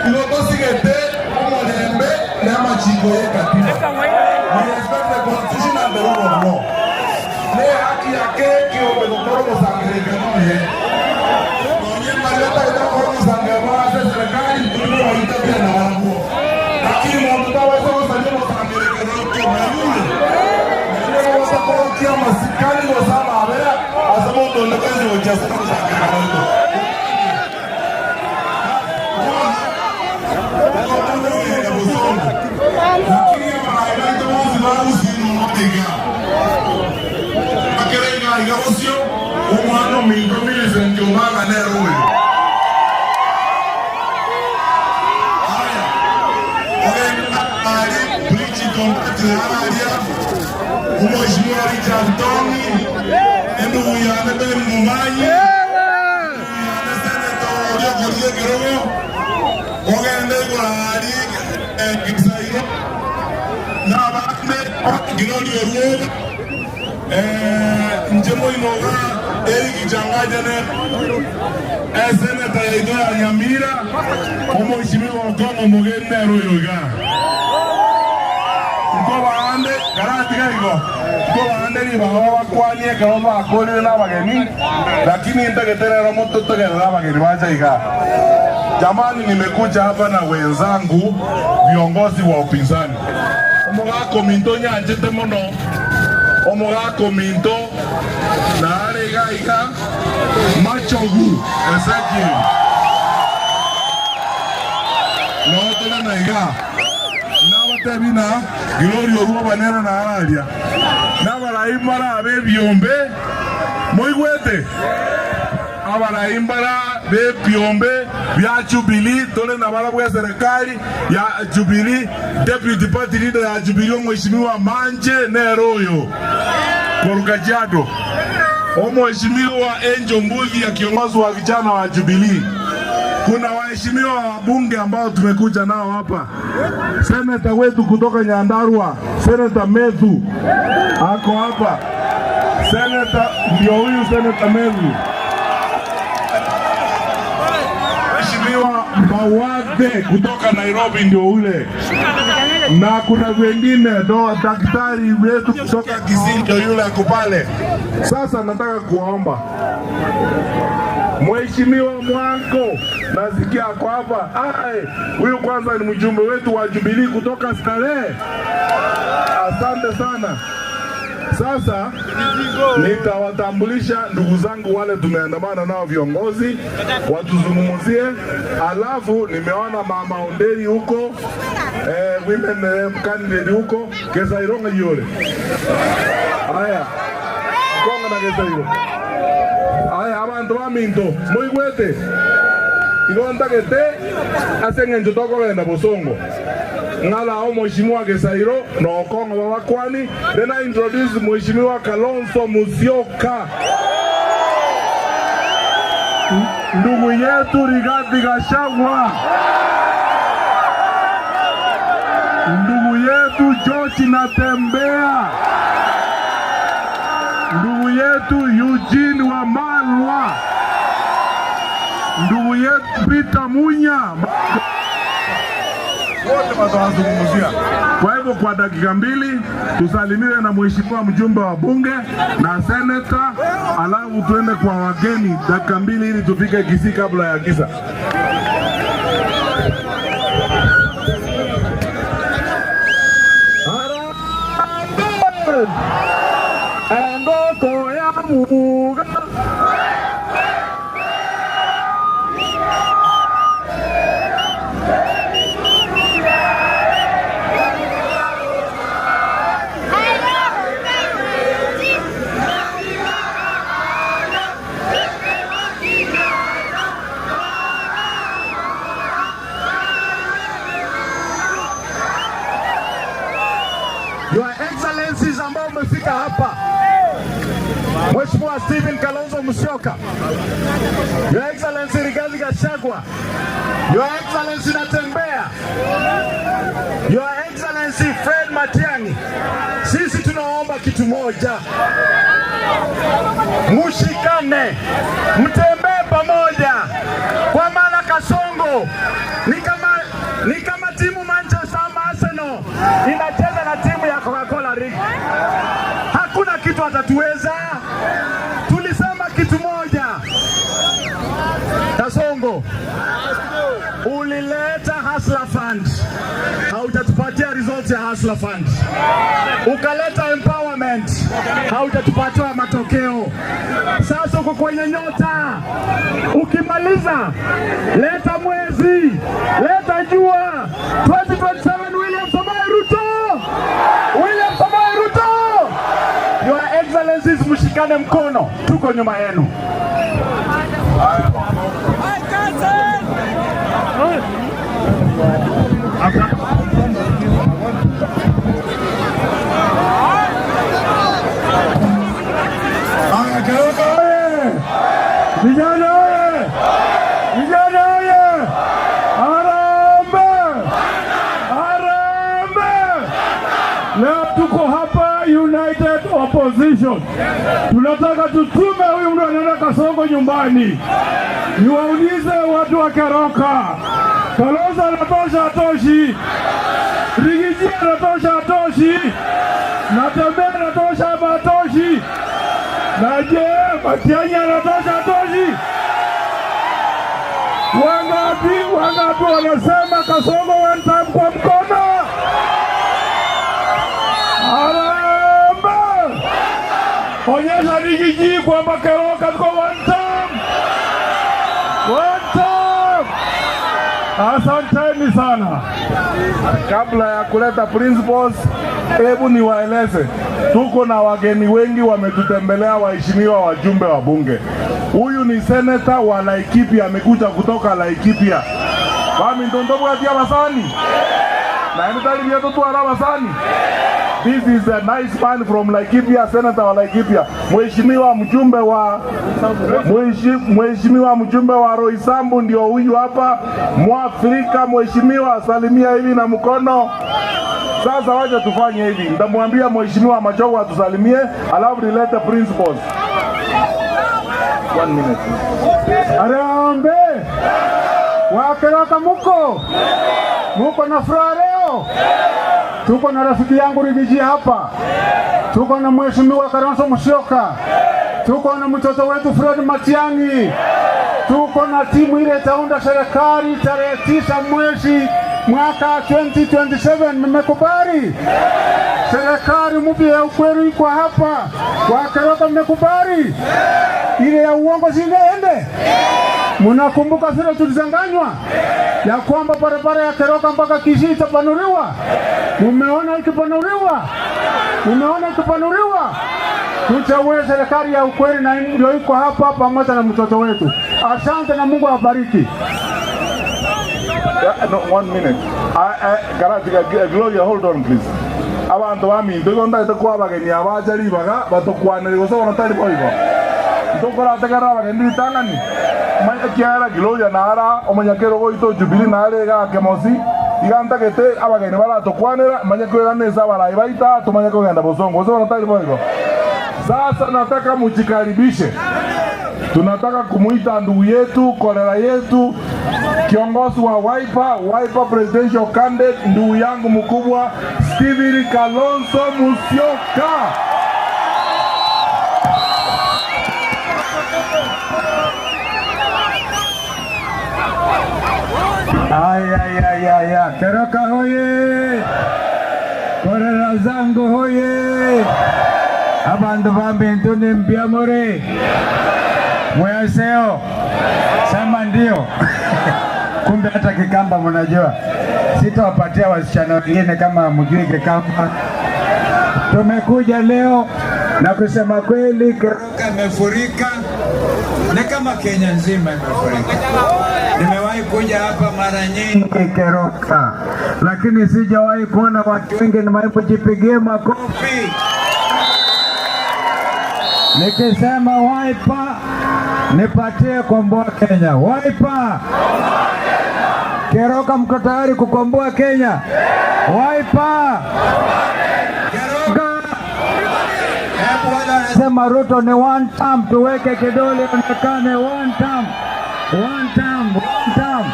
ilokosigete omolembe n'amachiko y'ekatiba. We respect the constitution and the rule of law. Ne haki yake kiombe kukoro musangirike noye. Nonye mariota ita koro musangirike ase serikali mtulimu wa itabia na wanabuo. Lakini mwamuta wese wasanje musangirike noye kwa yule. Nile wasa koro kia masikali wasama abera asamo ndolekezi wajasa musangirike noye. Umano mingo milizenti umanga neruwe. Aya. Ogenda ali bridge kontati alaria. Mheshimiwa Richard Tongi. Endo uyane bele mumanyi. Uyane senator Odio Korie Kerogo. Ogenda ali Kisairo. Na bakne Ginoli Oruoga. Njemo inoga Eric Jangajane Seneta ya Nyamira Mheshimiwa Okomo Mogende Royoga Mkoba ande karati gaigo Mkoba ande ni bawa kwanye kama akoli na bageni lakini nitaketelera moto tokelera bageni wacha. Jamani, nimekuja hapa na wenzangu viongozi wa upinzani. Omogako minto nyanjete mono Omogako minto na aregaiga machogu Ezekiel no tola na iga na watebina Glorio ruo banera na araria na baraimara abe biombe moigwete abaraimara be biombe bya Jubilee tole na barabwa serikali ya Jubilee deputy party leader ya Jubilee Mheshimiwa Manje Neroyo Korukajado Mheshimiwa Angel Mbuvi ya kiongozi wa vijana wa Jubilee. Kuna waheshimiwa wabunge ambao tumekuja nao hapa. Seneta wetu kutoka Nyandarua, Seneta Methu ako hapa. Seneta ndio huyu Seneta Methu. Mheshimiwa Mbawade kutoka Nairobi ndio ule. Na kuna wengine daktari wetu kutoka Kisii ndio yule ako pale. Sasa nataka kuomba Mheshimiwa Mwanko, nasikia kwa hapa. Huyu kwanza ni mjumbe wetu wa Jubilee kutoka Starehe. Asante sana. Sasa nitawatambulisha ndugu zangu wale tumeandamana nao viongozi watuzungumuzie. Alafu nimeona Mama Onderi huko, women candidate huko, Kesaironga yule. Haya. Konga na Kesairo. Haya abantu baminto, moigwete. Igonta kete asenga njotoko wenda bosongo. Ngala au Mheshimiwa Kesairo na Okongo babakwani. Then I introduce Mheshimiwa Kalonzo Musyoka. Ndugu yetu Rigathi Gachagua. Ndugu yetu George Natembeya. Ndugu yetu Eugene Wamalwa. Ndugu yetu Peter Munya. Wote watawazungumzia. Kwa hivyo kwa dakika mbili tusalimiwe na mheshimiwa mjumbe wa bunge na seneta, alafu tuende kwa wageni dakika mbili ili tufike Kisii kabla ya giza. Engoko ya muga umefika hapa. Mheshimiwa Stephen Kalonzo Musyoka, Your Excellency Rigathi Gachagua, Your Excellency Natembeya, Your Excellency Fred Matiang'i, sisi tunaomba kitu moja, mushikane, mtembee pamoja, kwa maana Kasongo ni kama timu Manchester ama Arsenal inacheza na timu ya Coca-Cola League. Hakuna kitu atatuweza. Tulisema kitu moja, Kasongo, ulileta Hustler Fund, hautatupatia results ya Hustler Fund. Ukaleta empowerment, hautatupatia matokeo. Sasa uko kwenye nyota, ukimaliza leta mwezi, leta jua. 2027 William Samoei Ruto, William Samoei Ruto. Your Excellencies, mshikane mkono, tuko nyuma yenu. Vijana oye! Vijana oye! Harambee! Harambee! Leo tuko hapa United Opposition. Tunataka tutume huyu mtu anaenda Kasongo nyumbani. Niwaulize watu wa Keroka, Kalonzo anatosha atoshi? Rigiji anatosha atoshi? Natembeya anatosha ama atoshi? Na je, Matiang'i anatosha atoshi? Wangapi wanasema Kasongo one time kwa mkono? Harambee! Onyesha Rigiji kwamba Keroka tuko one time. One time. Asanteni sana. Kabla ya kuleta principals, hebu niwaeleze, tuko na wageni wengi wametutembelea, waheshimiwa wajumbe wa bunge. Huyu ni senator wa Laikipia, amekuja kutoka Laikipia. Wami ndondobu katia basani. Na enetali vieto tu ala basani. This is a nice man from Laikipia, senator wa Laikipia. Mheshimiwa mjumbe wa Roysambu ndio huyu hapa. Mwafrika, mheshimiwa, salimia hivi na mkono. Sasa wacha tufanye hivi. Nitamwambia mheshimiwa Machogo atusalimie, alafu nilete principals. 1 minute. Harambee! Wakeroka muko na furaha leo. Tuko na rafiki yangu Rigiji hapa. Tuko na mheshimiwa Kalonzo Musyoka. Tuko na mtoto wetu Fred Matiang'i. Tuko na timu ile itaunda serikali tarehe 9 mwezi mwaka 2027. Mmekubali? Serikali mpya ya ukweli iko hapa. Wakeroka mmekubali? Ile ya uongo ziende? Mnakumbuka vile tulizanganywa ya kwamba barabara ya Keroka mpaka Kisii itapanuliwa? Mumeona ikipanuliwa? Tuchague serikali ya ukweli na ndio iko hapa pamoja na mtoto wetu. Asante na Mungu awabariki. No, 1 minute. Gloria, hold on please. Abantu bami ndogonda itakuwa bageni abajali baga batokwanira goso natali boigo. Ndokora tegara bageni bitangani. Kiara Gloria nara omanyakero goito Jubilee nare ga kemosi iganta gete abageni baratokwanira manyakero neza baraibaita tumanyako genda bosongo goso natali boigo. Sasa nataka mujikaribishe. Tunataka kumuita ndugu yetu, kolera yetu, kiongozi wa Wiper presidential candidate, ndugu yangu mkubwa Stephen Kalonzo Musyoka. Aya, Keroka hoye! Kolera zangu hoye! Abantu bambintu ni mbiamore. Mwaseo. Sema ndio. Kumbe hata Kikamba mnajua. Sitawapatia wasichana wengine kama mjui Kikamba. Tumekuja leo na kusema kweli Keroka imefurika. Na kama Kenya nzima imefurika. Nimewahi kuja hapa mara nyingi Keroka, lakini sijawahi kuona watu wengi. Nimewahi kujipigia makofi. Nikisema Wiper, nipatie komboa Kenya. Wiper. Keroka, mko tayari kukomboa Kenya? Wiper. Keroka. Sema Ruto ni one term, tuweke kidole onekane one term. One term, one term.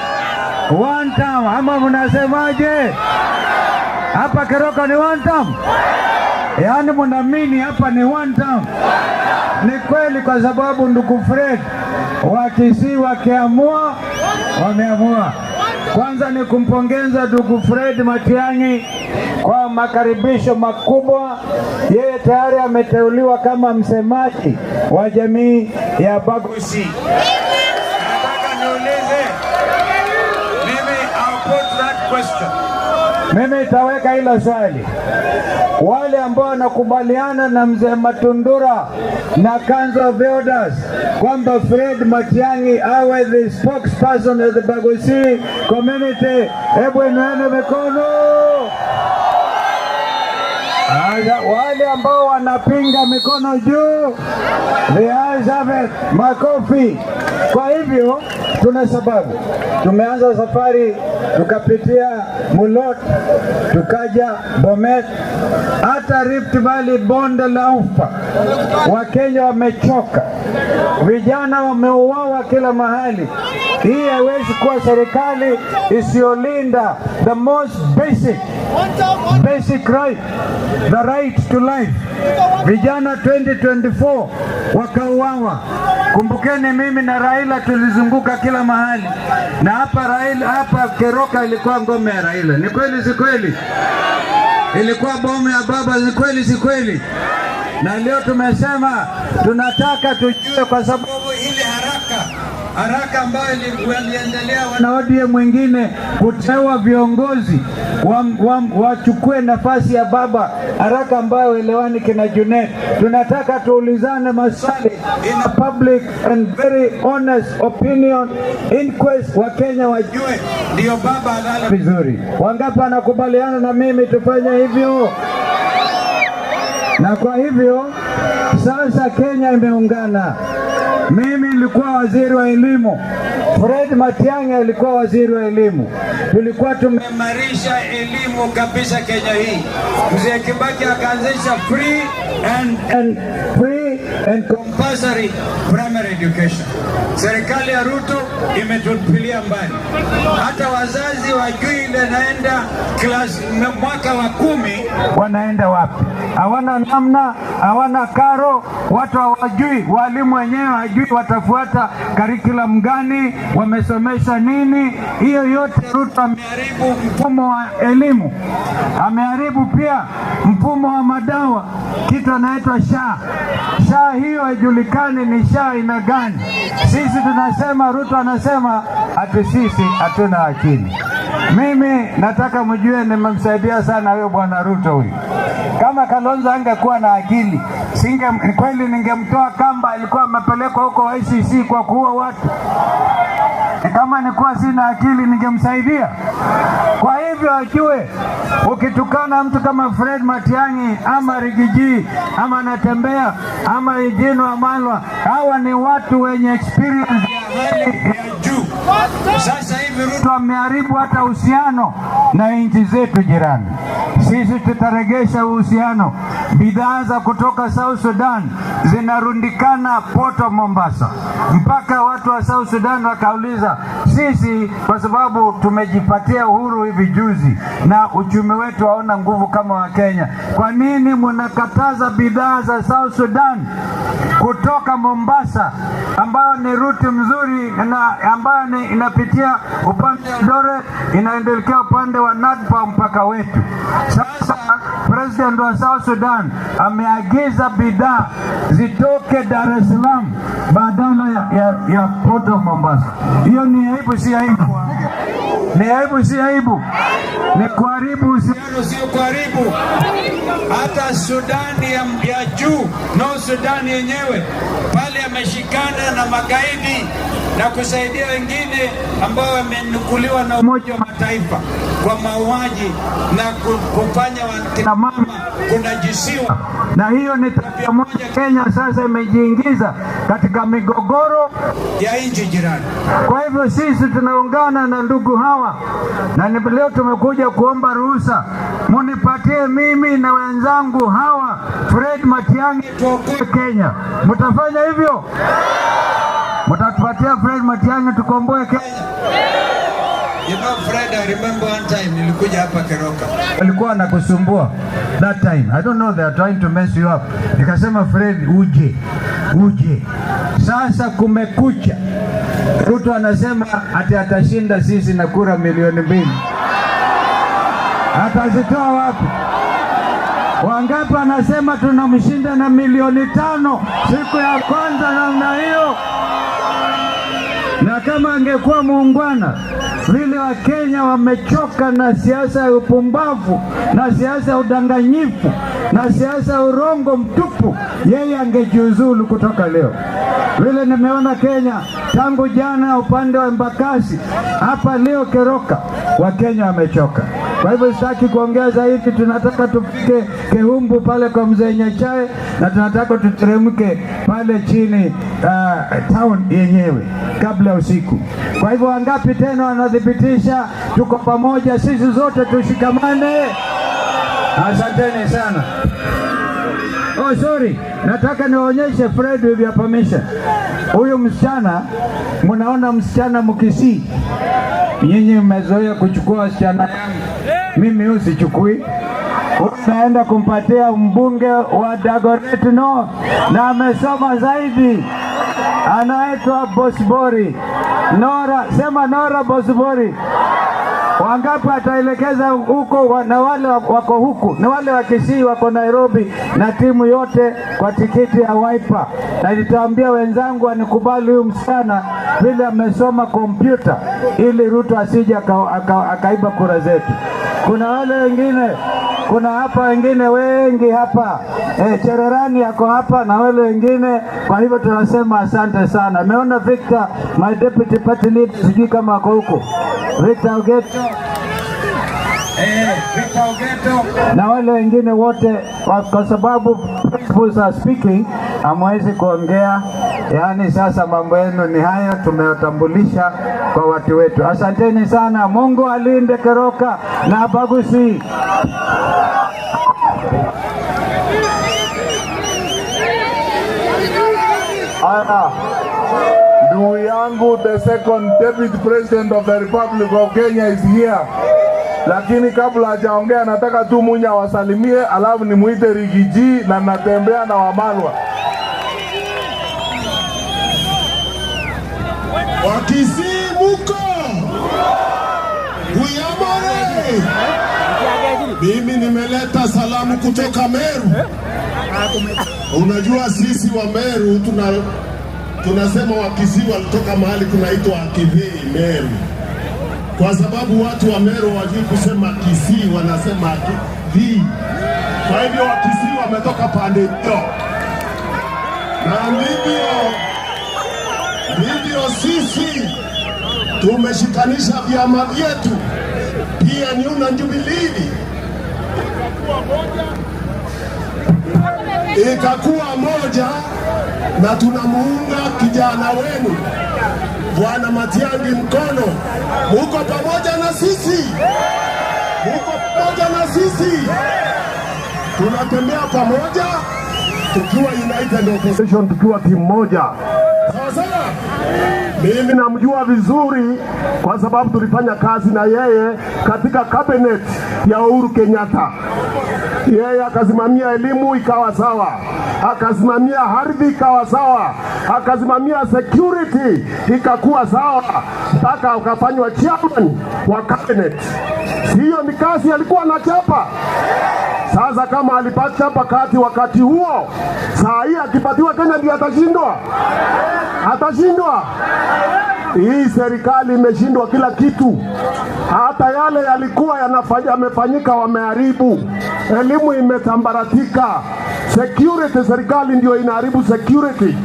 One term, ama mnasemaje? Hapa Keroka ni one term? Yaani mnaamini hapa ni one term? Ni kweli, kwa sababu ndugu Fred wa Kisii wakiamua wameamua. Kwanza ni kumpongeza ndugu Fred Matiang'i kwa makaribisho makubwa. Yeye tayari ameteuliwa kama msemaji wa jamii ya Bagusi. Nataka niulize, I'll put that question. Mimi itaweka hilo swali. Wale ambao wanakubaliana na mzee Matundura na Council of Elders kwamba Fred Matiang'i awe the spokesperson of the Bagusi community, hebu inueni mikono. Wale ambao wanapinga mikono juu, the ayes have it, makofi. Kwa hivyo tuna sababu, tumeanza safari, tukapitia Mulot, tukaja Bomet, hata Rift Valley, bonde la Ufa. Wakenya wamechoka, vijana wameuawa kila mahali. Hii haiwezi kuwa serikali isiyolinda the most basic right, the right to life. Vijana 2024 wakauawa. Kumbukeni mimi na Raila tulizunguka kila mahali, na hapa Keroka ilikuwa ngome ya Raila. Ni kweli si kweli? Ilikuwa bomu ya baba. Ni kweli si kweli? Na leo tumesema tunataka tujue, kwa sababu ile haraka ambayo iliendelea wana ODM mwingine kuteua viongozi wachukue nafasi ya baba, haraka ambayo elewani kina Junet. Tunataka tuulizane maswali in a public and very honest opinion inquest, wa Kenya wajue ndio baba alala vizuri. Wangapi wanakubaliana na mimi tufanye hivyo? Na kwa hivyo sasa Kenya imeungana. Mimi nilikuwa waziri wa elimu, Fred Matiang'i alikuwa waziri wa elimu. Tulikuwa tumeimarisha elimu kabisa Kenya hii. Mzee Kibaki akaanzisha free and compulsory primary education. Serikali ya Ruto imetupilia mbali. Hata wazazi wajui ile naenda class mwaka wa 10 wanaenda wapi? Hawana namna, hawana karo, watu hawajui, walimu wenyewe hawajui watafuata curriculum gani, wamesomesha nini. Hiyo yote Ruto ameharibu mfumo wa elimu. Ameharibu pia mfumo wa madawa, kitu anaitwa SHA. SHA hiyo haijulikani ni SHA ina gani. Sisi tunasema, Ruto anasema ati sisi hatuna akili. Mimi nataka mjue nimemsaidia sana huyo bwana Ruto huyu. Kama Kalonzo angekuwa na akili, kweli ningemtoa kamba alikuwa amepelekwa huko ICC kwa kuua watu. Kama nilikuwa sina akili ningemsaidia. Kwa hivyo ajue, ukitukana mtu kama Fred Matiang'i ama Rigiji ama Natembea ama Eugene Wamalwa, hawa ni watu wenye experience ya hali ya juu. Sasa hivi Ruto ameharibu hata uhusiano na nchi zetu jirani. Sisi tutaregesha uhusiano. Bidhaa za kutoka South Sudan zinarundikana Port of Mombasa, mpaka watu wa South Sudan wakauliza, sisi kwa sababu tumejipatia uhuru hivi juzi na uchumi wetu hauna nguvu kama wa Kenya, kwa nini mnakataza bidhaa za South Sudan kutoka Mombasa, ambayo ni ruti mzuri na ambayo inapitia upande wa Eldoret, inaendelea upande wa Nadpa mpaka wetu. Sasa president wa South Sudan ameagiza bidhaa zitoke Dar es Salaam badala ya Port of Mombasa. Hiyo ni aibu, si aibu? Ni aibu, si aibu? Ni kuharibu uhusiano, sio kuharibu. Hata Sudani ya juu, no Sudani yenyewe pale ameshikana na magaidi na kusaidia wengine ambao wamenukuliwa na Umoja wa Mataifa kwa mauaji na kufanya wakina mama kunajisiwa. Na hiyo ni tabia moja Kenya sasa imejiingiza katika migogoro ya nchi jirani. Kwa hivyo sisi tunaungana na ndugu hawa, na leo tumekuja kuomba ruhusa munipatie mimi na wenzangu hawa Fred Matiang'i tuokoe Kenya. Mtafanya hivyo? Mtatupatia Fred Matiang'i tukomboe Kenya? You know Fred, I remember one time nilikuja hapa Keroka. Walikuwa wanakusumbua that time. I don't know, they are trying to mess you up. Nikasema Fred uje. Sasa kumekucha. Ruto anasema ati atashinda sisi na kura milioni 2. Atazitoa wapi? Wangapi anasema tunamshinda na milioni 5 siku ya kwanza namna hiyo? Na kama angekuwa muungwana vile Wakenya wamechoka na siasa ya upumbavu na siasa ya udanganyifu na siasa ya urongo mtupu, yeye angejiuzulu kutoka leo. Vile nimeona Kenya tangu jana upande wa Embakasi hapa leo Keroka, Wakenya wamechoka. Kwa hivyo sitaki kuongea zaidi, tunataka tufike Kehumbu pale kwa Mzee Nyachae na tunataka tuteremke pale chini town yenyewe kabla ya usiku. Kwa hivyo wangapi tena wanadhibitisha tuko pamoja, sisi zote tushikamane? Asanteni sana. Oh, sorry. Nataka niwaonyeshe Fred with your permission. Huyu msichana, mnaona msichana Mkisii. Nyinyi mmezoea kuchukua wasichana yangu. Mimi usichukui. Unaenda kumpatia mbunge wa Dagoretti North na amesoma zaidi. Anaitwa Bosbori. Nora, sema Nora Bosbori. Wangapi ataelekeza huko na wale wako huku, na wale wa Kisii wako Nairobi na timu yote kwa tiketi ya Wiper. Na nitaambia wenzangu anikubali huyu msichana vile amesoma kompyuta ili Ruto asije akaiba kura zetu. Kuna wale wengine, kuna hapa wengine wengi hapa. Chererani yako hapa na wale wengine. Kwa hivyo tunasema asante sana. Meona Victor, my deputy party leader, sijui kama wako huko. Victor Ogeto. Victor Ogeto na wale wengine wote, kwa sababu principals are speaking, hamwezi kuongea. Yaani sasa mambo yenu ni hayo, tumewatambulisha kwa watu wetu. Asanteni sana. Mungu alinde Keroka na Bagusi. Ndugu yangu, the second deputy president of the Republic of Kenya is here. Lakini kabla hajaongea nataka tu Munya wasalimie, alafu nimuite Rigiji na natembea na Wamalwa. Wakisii muko Uyamore. Mimi nimeleta salamu kutoka Meru. Unajua sisi wa Meru tunasema Wakisii walitoka mahali kunaitwa Akivii Meru, kwa sababu watu wa Meru wajui kusema Kisii, wanasema Akivii. Kwa hivyo Wakisii wametoka pande hiyo, na ndivyo sisi tumeshikanisha vyama vyetu, pia ni una Jubilee ikakuwa moja, na tunamuunga kijana wenu Bwana Matiang'i mkono. Muko pamoja na sisi, muko pamoja na sisi, tunatembea pamoja tukiwa united opposition, tukiwa timu moja. Sawa. Mimi namjua vizuri kwa sababu tulifanya kazi na yeye katika cabinet ya Uhuru Kenyatta. Yeye akasimamia elimu ikawa sawa, akasimamia ardhi ikawa sawa, akasimamia security ikakuwa sawa, mpaka akafanywa chairman wa cabinet. Hiyo ni kazi alikuwa anachapa. Sasa kama alipata wakati huo, saa hii akipatiwa Kenya ndiye atashindwa? Atashindwa? Hii serikali imeshindwa kila kitu. Hata yale yalikuwa yamefanyika wameharibu. Elimu imetambaratika. Security, serikali ndio inaharibu security.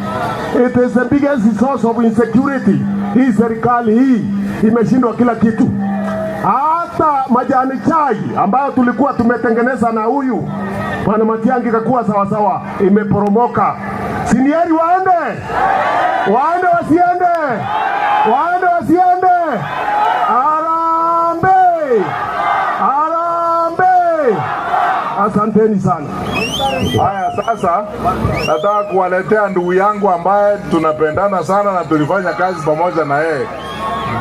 It is the biggest source of insecurity. hii serikali hii imeshindwa kila kitu. Hata majani chai ambayo tulikuwa tumetengeneza na huyu Bwana Matiang'i kakuwa sawa, imeporomoka. Sinieri waende wasiende, Arambe. Asanteni sana. Haya, sasa nataka kuwaletea ndugu yangu ambaye tunapendana sana na tulifanya kazi pamoja na yeye,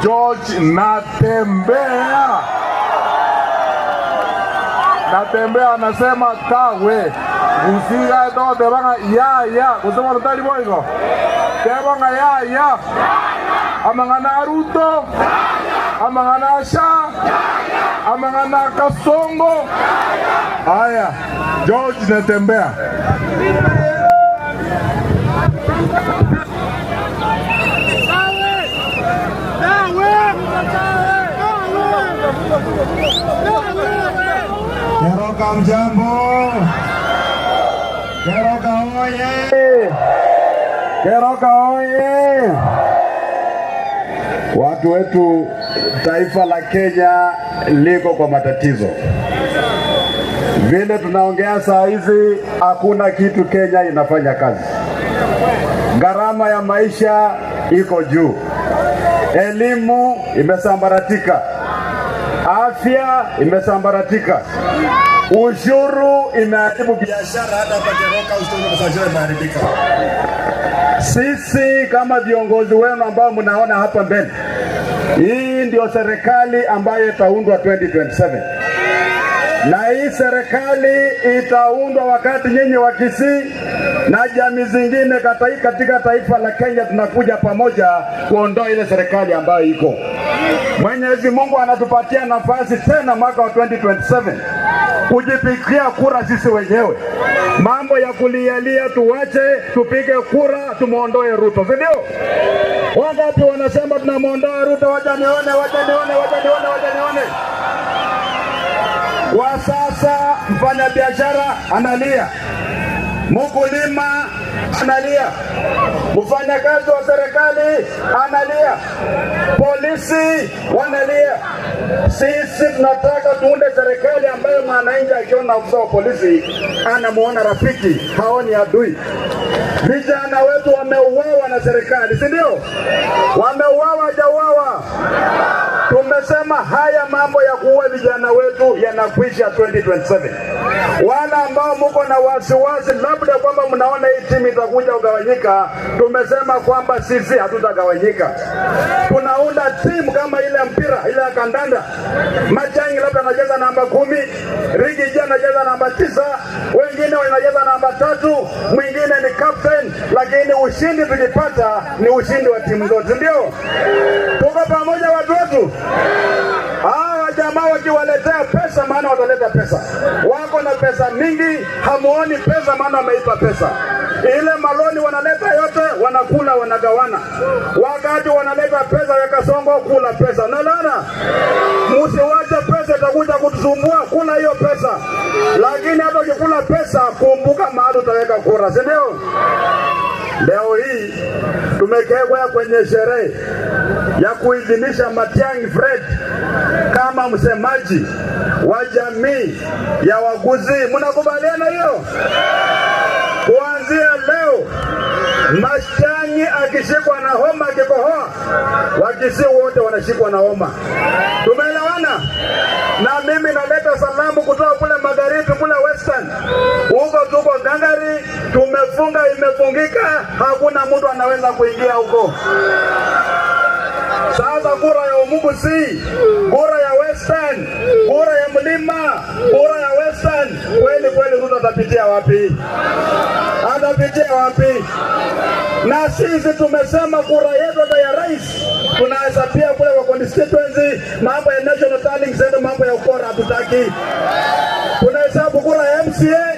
George Natembeya. Natembeya anasema kawe Gusiga to tebanga ya kusema lutali boigo tebanga ya amangana Ruto amangana Asha amangana Kasongo. Haya, George Natembeya. Keroka mjambo. Keroka oye. Keroka oye. Watu wetu, taifa la Kenya liko kwa matatizo. Vile tunaongea saa hizi hakuna kitu Kenya inafanya kazi. Gharama ya maisha iko juu. Elimu imesambaratika. Afya imesambaratika. Ushuru imeharibu biashara, hata hapa Keroka ushuru umeharibika. Sisi kama viongozi wenu ambao mnaona hapa mbele, hii ndio serikali ambayo itaundwa 2027. Na hii serikali itaundwa wakati nyinyi wa Kisii na jamii zingine katika taifa la Kenya tunakuja pamoja kuondoa ile serikali ambayo iko. Mwenyezi Mungu anatupatia nafasi tena mwaka wa 2027 kujipigia kura sisi wenyewe. Mambo ya kulialia tuwache, tupige kura tumuondoe Ruto, si ndio? Wangapi wanasema tunamuondoa Ruto? Wacha nione. Kwa sasa mfanya biashara analia, mkulima analia, mfanya kazi wa serikali analia, polisi wanalia. Sisi tunataka tuunde serikali ambayo mwananchi akiona afisa wa polisi anamuona rafiki, haoni adui. Vijana wetu wameuawa na serikali, si ndio? Wameuawa, hajauawa. Tumesema haya mambo ya kuua vijana wetu yanakwisha 2027. Wala ambao mko na wasiwasi labda kwamba mnaona hii timu itakuja kugawanyika, tumesema kwamba sisi hatutagawanyika. Tunaunda timu kama ile mpira, ile ya kandanda. Matiang'i labda anacheza namba 10, Rigiji anacheza namba 9, wengine wanacheza namba 3, mwingine ni captain, lakini ushindi tukipata ni ushindi wa timu zote, ndio? Tuko pamoja watu wetu. Hawa jamaa wakiwaletea pesa, maana wataleta pesa. Wako na pesa mingi, hamuoni pesa maana wameipa pesa. Ile maloni wanaleta yote, wanakula, wanagawana. Wakati wanaleta pesa ya Kasongo, kula pesa. Unaona? Msiwache pesa itakuja kutusumbua, kula hiyo pesa. Lakini hata ukikula pesa, kumbuka mahali utaweka kura, si ndio? Leo hii tumekegwa kwenye sherehe ya kuidhinisha Matiang'i Fred kama msemaji wa jamii ya waguzi. Mnakubaliana hiyo? Kuanzia leo Matiang'i akishikwa na homa, akikohoa, Wakisii wote wanashikwa na homa. Tumeelewana? Na mimi naleta salamu kutoka kule magharibi, kule Western. Huko tuko gangari, tumefunga, imefungika, hakuna mtu anaweza kuingia huko. Sasa kura ya Mungu si kura ya Western, kura ya mlima, kura ya Western. Kweli Ruto atapitia wapi? Atapitia wapi? Na sisi tumesema kura yetu ya rais tunahesabia kule kwa constituency. Mambo ya national tallying center, mambo ya ukora hatutaki. Tunahesabu kura ya MCA,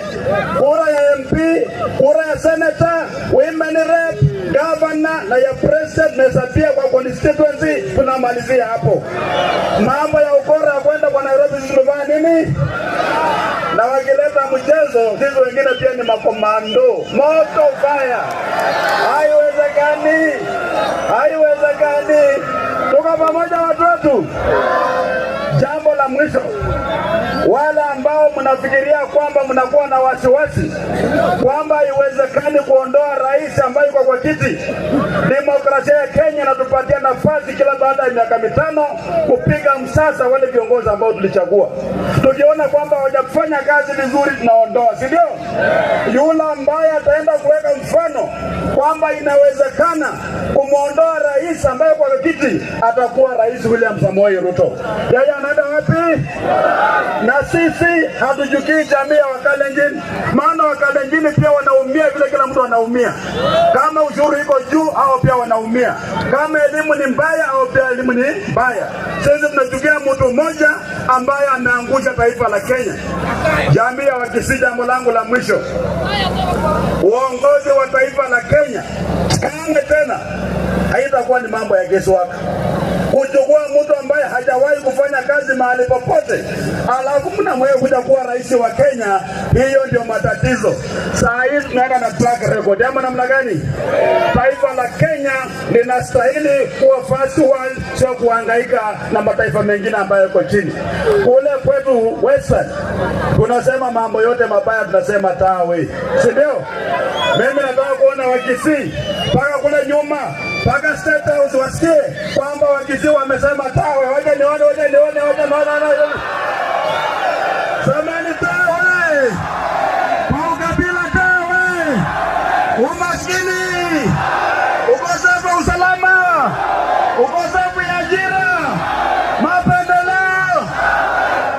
kura ya MP, kura ya senator, women rep, governor na ya president tunahesabia kwa constituency. Tunamalizia hapo. Mambo ya ukora kwenda kwa Nairobi tunafanya nini? Na wakileta mchezo, sisi wengine pia ni makomando. Moto fire. Haiwezekani. Tuko pamoja watu wetu. Jambo la mwisho, wale ambao mnafikiria kwamba mnakuwa na wasiwasi kwamba iwezekani kuondoa rais ambaye yuko kwa kiti, demokrasia ya Kenya inatupatia nafasi kila baada ya miaka 5 kupiga msasa wale viongozi ambao tulichagua. Tukiona kwamba hawajafanya kazi vizuri, tunaondoa, si ndio? Yule ambaye ataenda kuweka mfano kwamba inawezekana kumuondoa rais ambaye kwa kiti, atakuwa Rais William Samoei Ruto. Yeye anaenda wapi? Na sisi hatujukii jamii ya Wakalenjin, maana Wakalenjin pia wanaumia vile kila mtu anaumia. Kama ushuru iko juu, hao pia wanaumia. Kama elimu ni mbaya, hao pia elimu ni mbaya. Sisi tunachukia mtu mmoja ambaye ameangusha taifa la Kenya. Jamii ya Wakisii, jambo langu la mwisho, uongozi wa taifa la Kenya kamwe tena haitakuwa ni mambo ya guesswork. Kuchukua mtu ambaye hajawahi kufanya kazi mahali popote, alafu mnamweka kuja kuwa rais wa Kenya, hiyo ndio matatizo. Saa hii tunaenda na track record. Ama namna gani? Taifa la Kenya linastahili kuwa first world, sio kuhangaika na mataifa mengine ambayo yako chini. Kule kwetu Western tunasema mambo yote mabaya tunasema tawe, si ndio? Mimi nataka kuona Wakisii mpaka kule nyuma, mpaka State House wasikie kwamba Wakisii wamesema tawe. Waje nione. Samani tawe. Kwa ukabila tawe. Umaskini. Ukosefu wa usalama. Ukosefu ya ajira. Mapendeleo.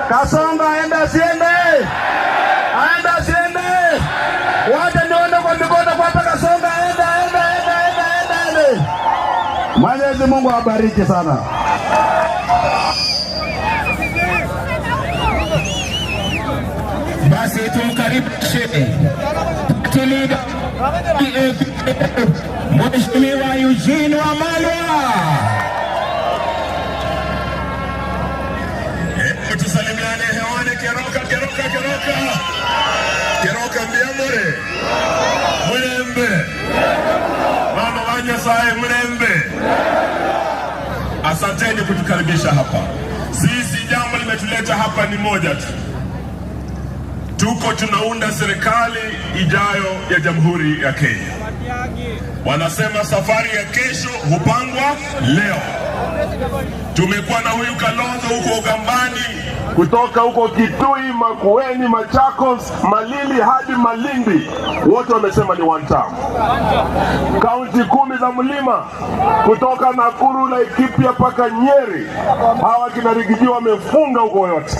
Kasonga aenda siende. Waje nione kwa mikono kwa Kasonga aenda. Mwenyezi Mungu awabariki sana. Basi tumkaribishe Tiliga Mheshimiwa Eugene Wamalwa. Tusalimiane hewani. Keroka mbiamore Murembe mama wanya sae Murembe. Asanteni kutukaribisha hapa. Sisi jambo limetuleta hapa ni moja tu. Tuko tunaunda serikali ijayo ya Jamhuri ya Kenya. Wanasema safari ya kesho hupangwa leo. Tumekuwa na huyu Kalonzo huko Ugambani, kutoka huko Kitui, Makueni, Machakos, Malili hadi Malindi, wote wamesema ni one term. Kaunti 10 za mlima, kutoka Nakuru na Laikipia mpaka Nyeri, hawa kina Rigiji wamefunga huko yote.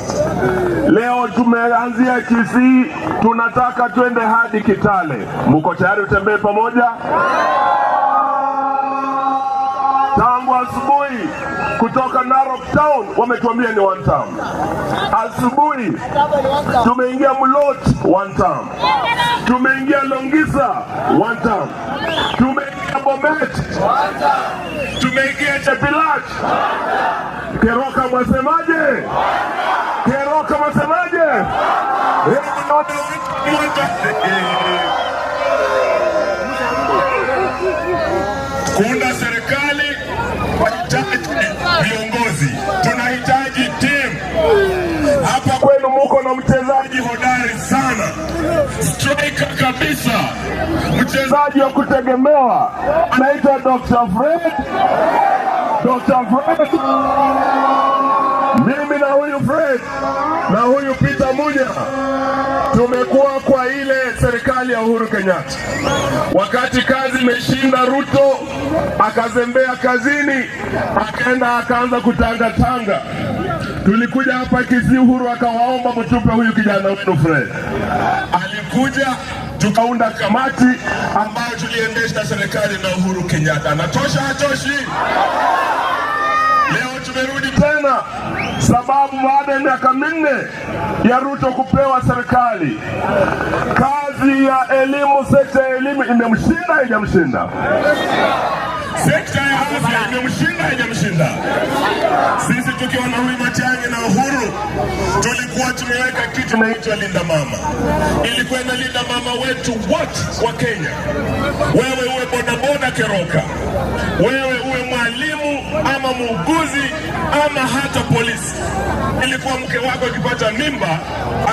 Leo tumeanzia Kisii, tunataka twende hadi Kitale. Mko tayari utembee pamoja? Tangu asubuhi kutoka Narok Town wametuambia ni one term. Asubuhi tumeingia Mulot, one term. Tumeingia Longisa, one term. Tumeingia Bomet, one term. Tumeingia Chepilach. Keroka mwasemaje? Keroka mwasemaje? Kuunda serikali tunahitaji viongozi, tunahitaji timu. Hapa kwenu muko na mchezaji hodari sana, striker kabisa, mchezaji wa kutegemewa, anaitwa Dr. Fred. Mimi na huyu Fred na huyu Peter Munya tumekuwa kwa ile serikali ya Uhuru Kenyatta. Wakati kazi imeshinda, Ruto akazembea kazini, akaenda akaanza kutangatanga. Tulikuja hapa Kisii, Uhuru akawaomba mtupe huyu kijana wenu Fred. Alikuja, tukaunda kamati ambayo tuliendesha serikali na Uhuru Kenyatta. Anatosha hatoshi? Leo tumerudi tena sababu baada ya miaka 4 ya Ruto kupewa serikali, kazi ya elimu, sekta ya elimu imemshinda, haijamshinda? Sekta ya afya imemshinda, haijamshinda? Sisi tukiwa na huyu Matiang'i na Uhuru tulikuwa tumeweka kitu inaitwa Linda Mama. Ilikuwa inalinda mama wetu wote wa Kenya. Wewe uwe bodaboda Keroka, wewe uwe mwalimu ama muuguzi ama hata polisi. Ilikuwa mke wako akipata mimba,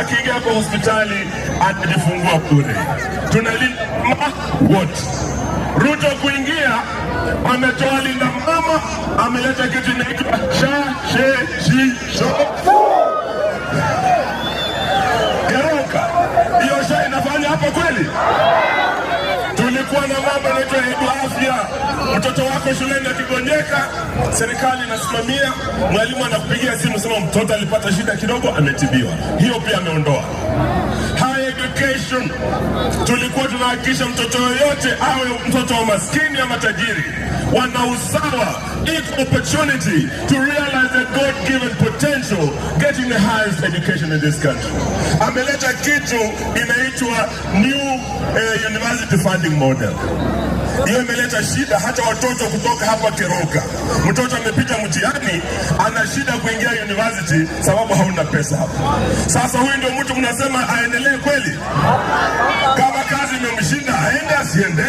akiingia kwa hospitali atajifungua bure. Tunalinda wote. Ruto kuingia ametoa linda mama, ameleta kitu inaitwa Keroka. Hiyo sha inafanya hapa kweli? Tulikuwa na mambo inaitwa afya. Mtoto wako shuleni akigonjeka, serikali inasimamia, mwalimu anakupigia simu sema mtoto alipata shida kidogo, ametibiwa. Hiyo pia ameondoa. High education. Tulikuwa tunahakikisha mtoto yoyote awe mtoto wa maskini ama tajiri, wana usawa, equal opportunity to realize their God-given potential, getting the highest education in this country. Ameleta kitu inaitwa new university funding model. Hiyo imeleta shida hata watoto kutoka hapa Keroka. Mtoto amepita mtihani, ana shida kuingia university sababu hauna pesa hapa. Sasa huyu ndio mtu mnasema aendelee kweli? Kama kazi imemshinda aende asiende?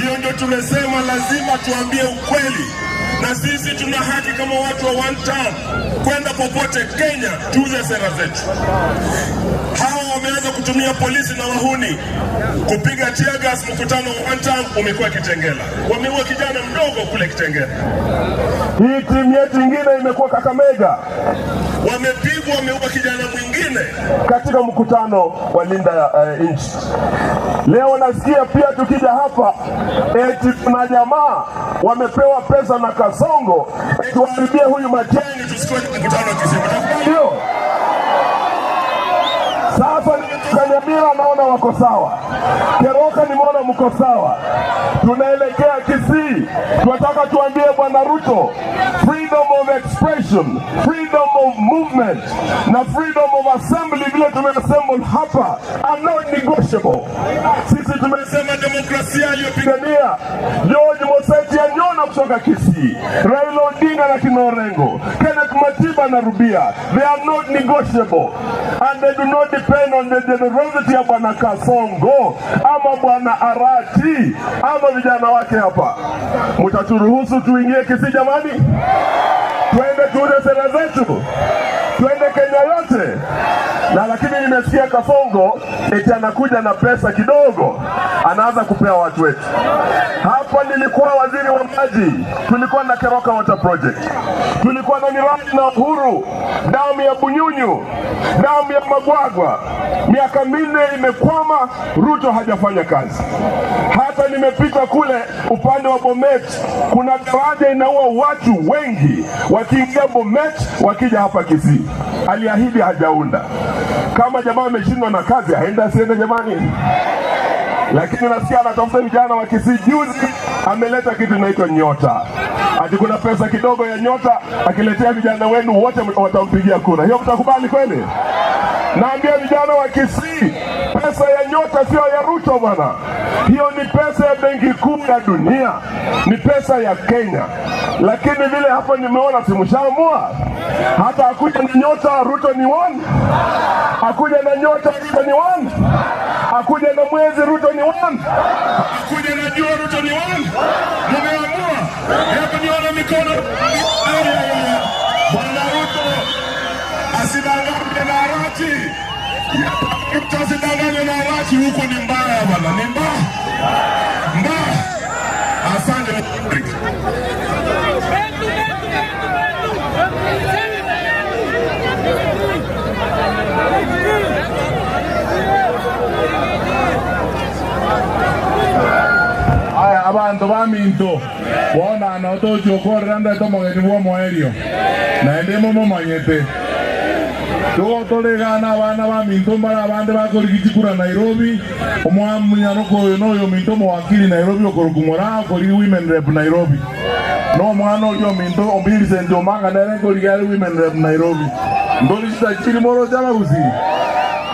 Hiyo ndio tumesema lazima tuambie ukweli. Na sisi tuna haki kama watu wa one term kwenda popote Kenya tuuze sera zetu. Hawa wameanza kutumia polisi na wahuni kupiga tear gas. Mkutano wa one term umekuwa Kitengela, wameua kijana mdogo kule Kitengela. Hii timu yetu ingine imekuwa Kakamega, wamepigwa, wameua kijana mwingine katika mkutano wa Linda Inchi. Leo nasikia pia tukija hapa eti kuna jamaa wamepewa pesa na Kasongo tuharibie huyu Matiang'i tusikue mkutano Kisii. Ndio. Sasa Kanyamira naona wako sawa, Keroka nimeona mko sawa, tunaelekea Kisii. Tunataka tuambie Bwana Ruto, freedom of expression, freedom of movement na freedom of assembly vile tumeassemble hapa are not negotiable. Sisi tumesema demokrasia aliyopigania George Moseti Anyona kutoka Kisii, Raila Odinga na Kinorengo, Kenneth Matiba na Rubia, they are not negotiable and they do not depend on the generosity ya Bwana Kasongo ama Bwana Arati ama vijana wake hapa. Mtaturuhusu tuingie Kisii jamani? Twende tuuze sera zetu, twende Kenya yote. Na lakini nimesikia Kasongo eti anakuja na pesa kidogo anaanza kupea watu wetu. Hapa nilikuwa waziri wa maji, tulikuwa na Keroka Water Project, tulikuwa na miradi na Uhuru, damu ya Bunyunyu, damu ya Magwagwa. Miaka 4 imekwama, Ruto hajafanya kazi. Hata nimepita kule upande wa Bomet, kuna daraja inaua watu wengi wakiingia Bomet wakija hapa Kisii. Aliahidi hajaunda. Kama jamaa ameshindwa na kazi aenda asiende jamani? Lakini nasikia anatafuta vijana wa Kisii. Juzi ameleta kitu inaitwa Nyota. Ati kuna pesa kidogo ya Nyota, akiletea vijana wenu wote watampigia kura. Hiyo mtakubali kweli? Naambia vijana wa Kisii, pesa ya Nyota sio ya Ruto bwana. Hiyo ni pesa ya Benki Kuu ya Dunia, ni pesa ya Kenya. Lakini vile hapa nimeona simshaamua. Hata akuja na Nyota Ruto ni one, akuja na Nyota Ruto ni one, akuja na mwezi Ruto ni one, akuja na jua Ruto ni one. Mumeamua? Hebu nione mikono. Bwana Ruto asidanganye na Arati. Asidanganye na Arati, huko ni mbaya bwana, ni mbaya. Mbaya. Asante. Aya abantu baminto bona no tojo koranda tomo ngibo moerio na ndemo momanyete to tolegana bana baminto mbara bande bakorigikura Nairobi omwamunyano koyo noyo minto mwakili Nairobi okorugumora okori women rep Nairobi no mwana oyo minto ombili sendo manga nere korigari women rep Nairobi ndoli chiri moro jala uzi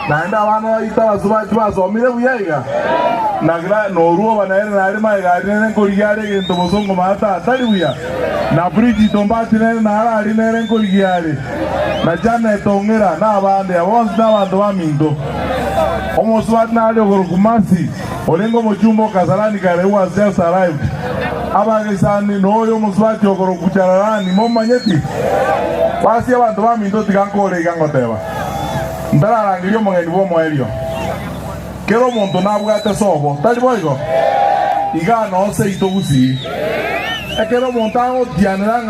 naenda bana itala zuba basomire buyaiga nagira no ruo banaere nari maigari nere korigari gento bosongo mata atari buya na bridge tombati nere nara ari nere korigari na jana etongera na abande abonse n'abantu baminto omoswat nali ogorokumasi olengo mochumbo Kasarani kare was just arrived abagesani noyo muswati okoro kuchararani momanyeti basi abantu baminto tigankore igangoteba ndararangirio mongeni bo mwerio kero muntu nabwate sobo tari boigo igana ose itogusi ekero muntu agotianira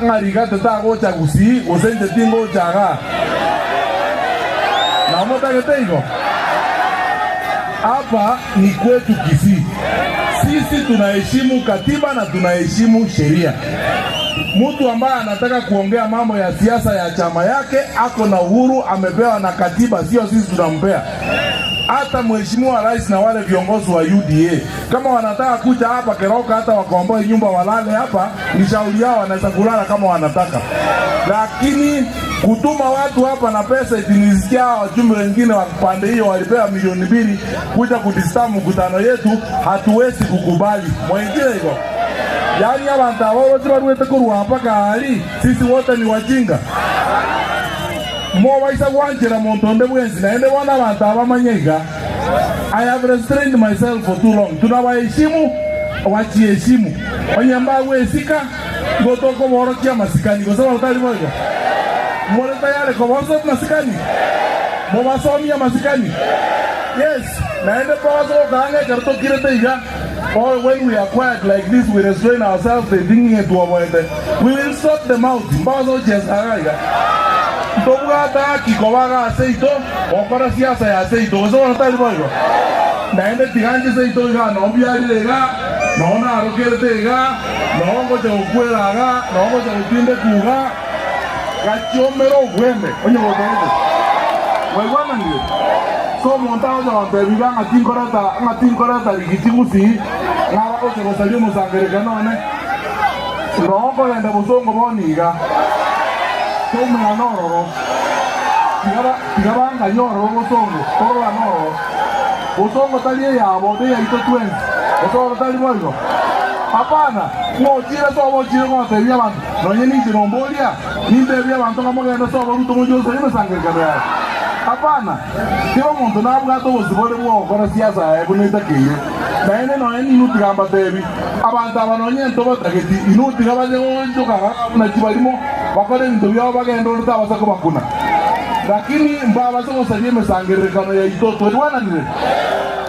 ng'ariga tetagocha gusi gosente tingochaga na motageteigo hapa ni kwetu Kisii. Sisi tunaheshimu katiba na tunaheshimu sheria. Mtu ambaye anataka kuongea mambo ya siasa ya chama yake ako na uhuru, amepewa na katiba, sio sisi tunampea. Hata mheshimiwa rais na wale viongozi wa UDA kama wanataka kuja hapa Keroka, hata wakomboe nyumba walale hapa, ni shauri yao, wanaweza kulala kama wanataka. Lakini kutuma watu hapa na pesa, itinisikia wajumbe wengine wa pande hiyo walipewa milioni 2 kuja kudisturb mkutano yetu, hatuwezi kukubali. Mwengine hivyo. Yaani abantu wote waruete kurwa hapa kahali, sisi wote ni wajinga. Mo waisa wanjira montonde bwenzi na ende wana abantu abamanyega. I have restrained myself for too long. Tunawaheshimu, wachiheshimu. Onyamba wesika ngotoko borokia masikani kwa sababu utali moja. Mwole tayari kwa wazo masikani. Mwasomia masikani. Yes, naende pa wazo kaange karto kirete iga. Or when we are quiet like this, we restrain ourselves, they thinking it to avoid it. We will sort them out. Mbazo chesaraiga. Tobugata kikobaga aceito, okora siasa ya aceito. Eso utali moja. Naende tiganje aceito iga, no biari iga, no na arokerte iga, no ngoja ukwela iga, no ngoja utinde kuga. Gachomero gweme onye botondo wewana ndio so montao za bebiga ngatinkorata ligitimusi ngaba oche gosalio musangere none roko yende busongo boniga tome anoro tigaba nganyoro busongo toro anoro busongo talie ya bode ya ito 20 busongo tali boigo hapana no chira sobo chira ngo tebia bantu no nyeni chinombolia ni tebia bantu kama ngenda sobo ruto mojo sema sangere kana hapana kio muntu na bwato bosibole bwo kora siasa ya kunita kire na ene no eni nuti gamba tebi abantu abanonye ntobo tageti inuti gabaje ngo kara na chibalimo bakore ndobya bagendo ndaba sako bakuna lakini mbaba zo salie mesangere kana ya itoto edwana nile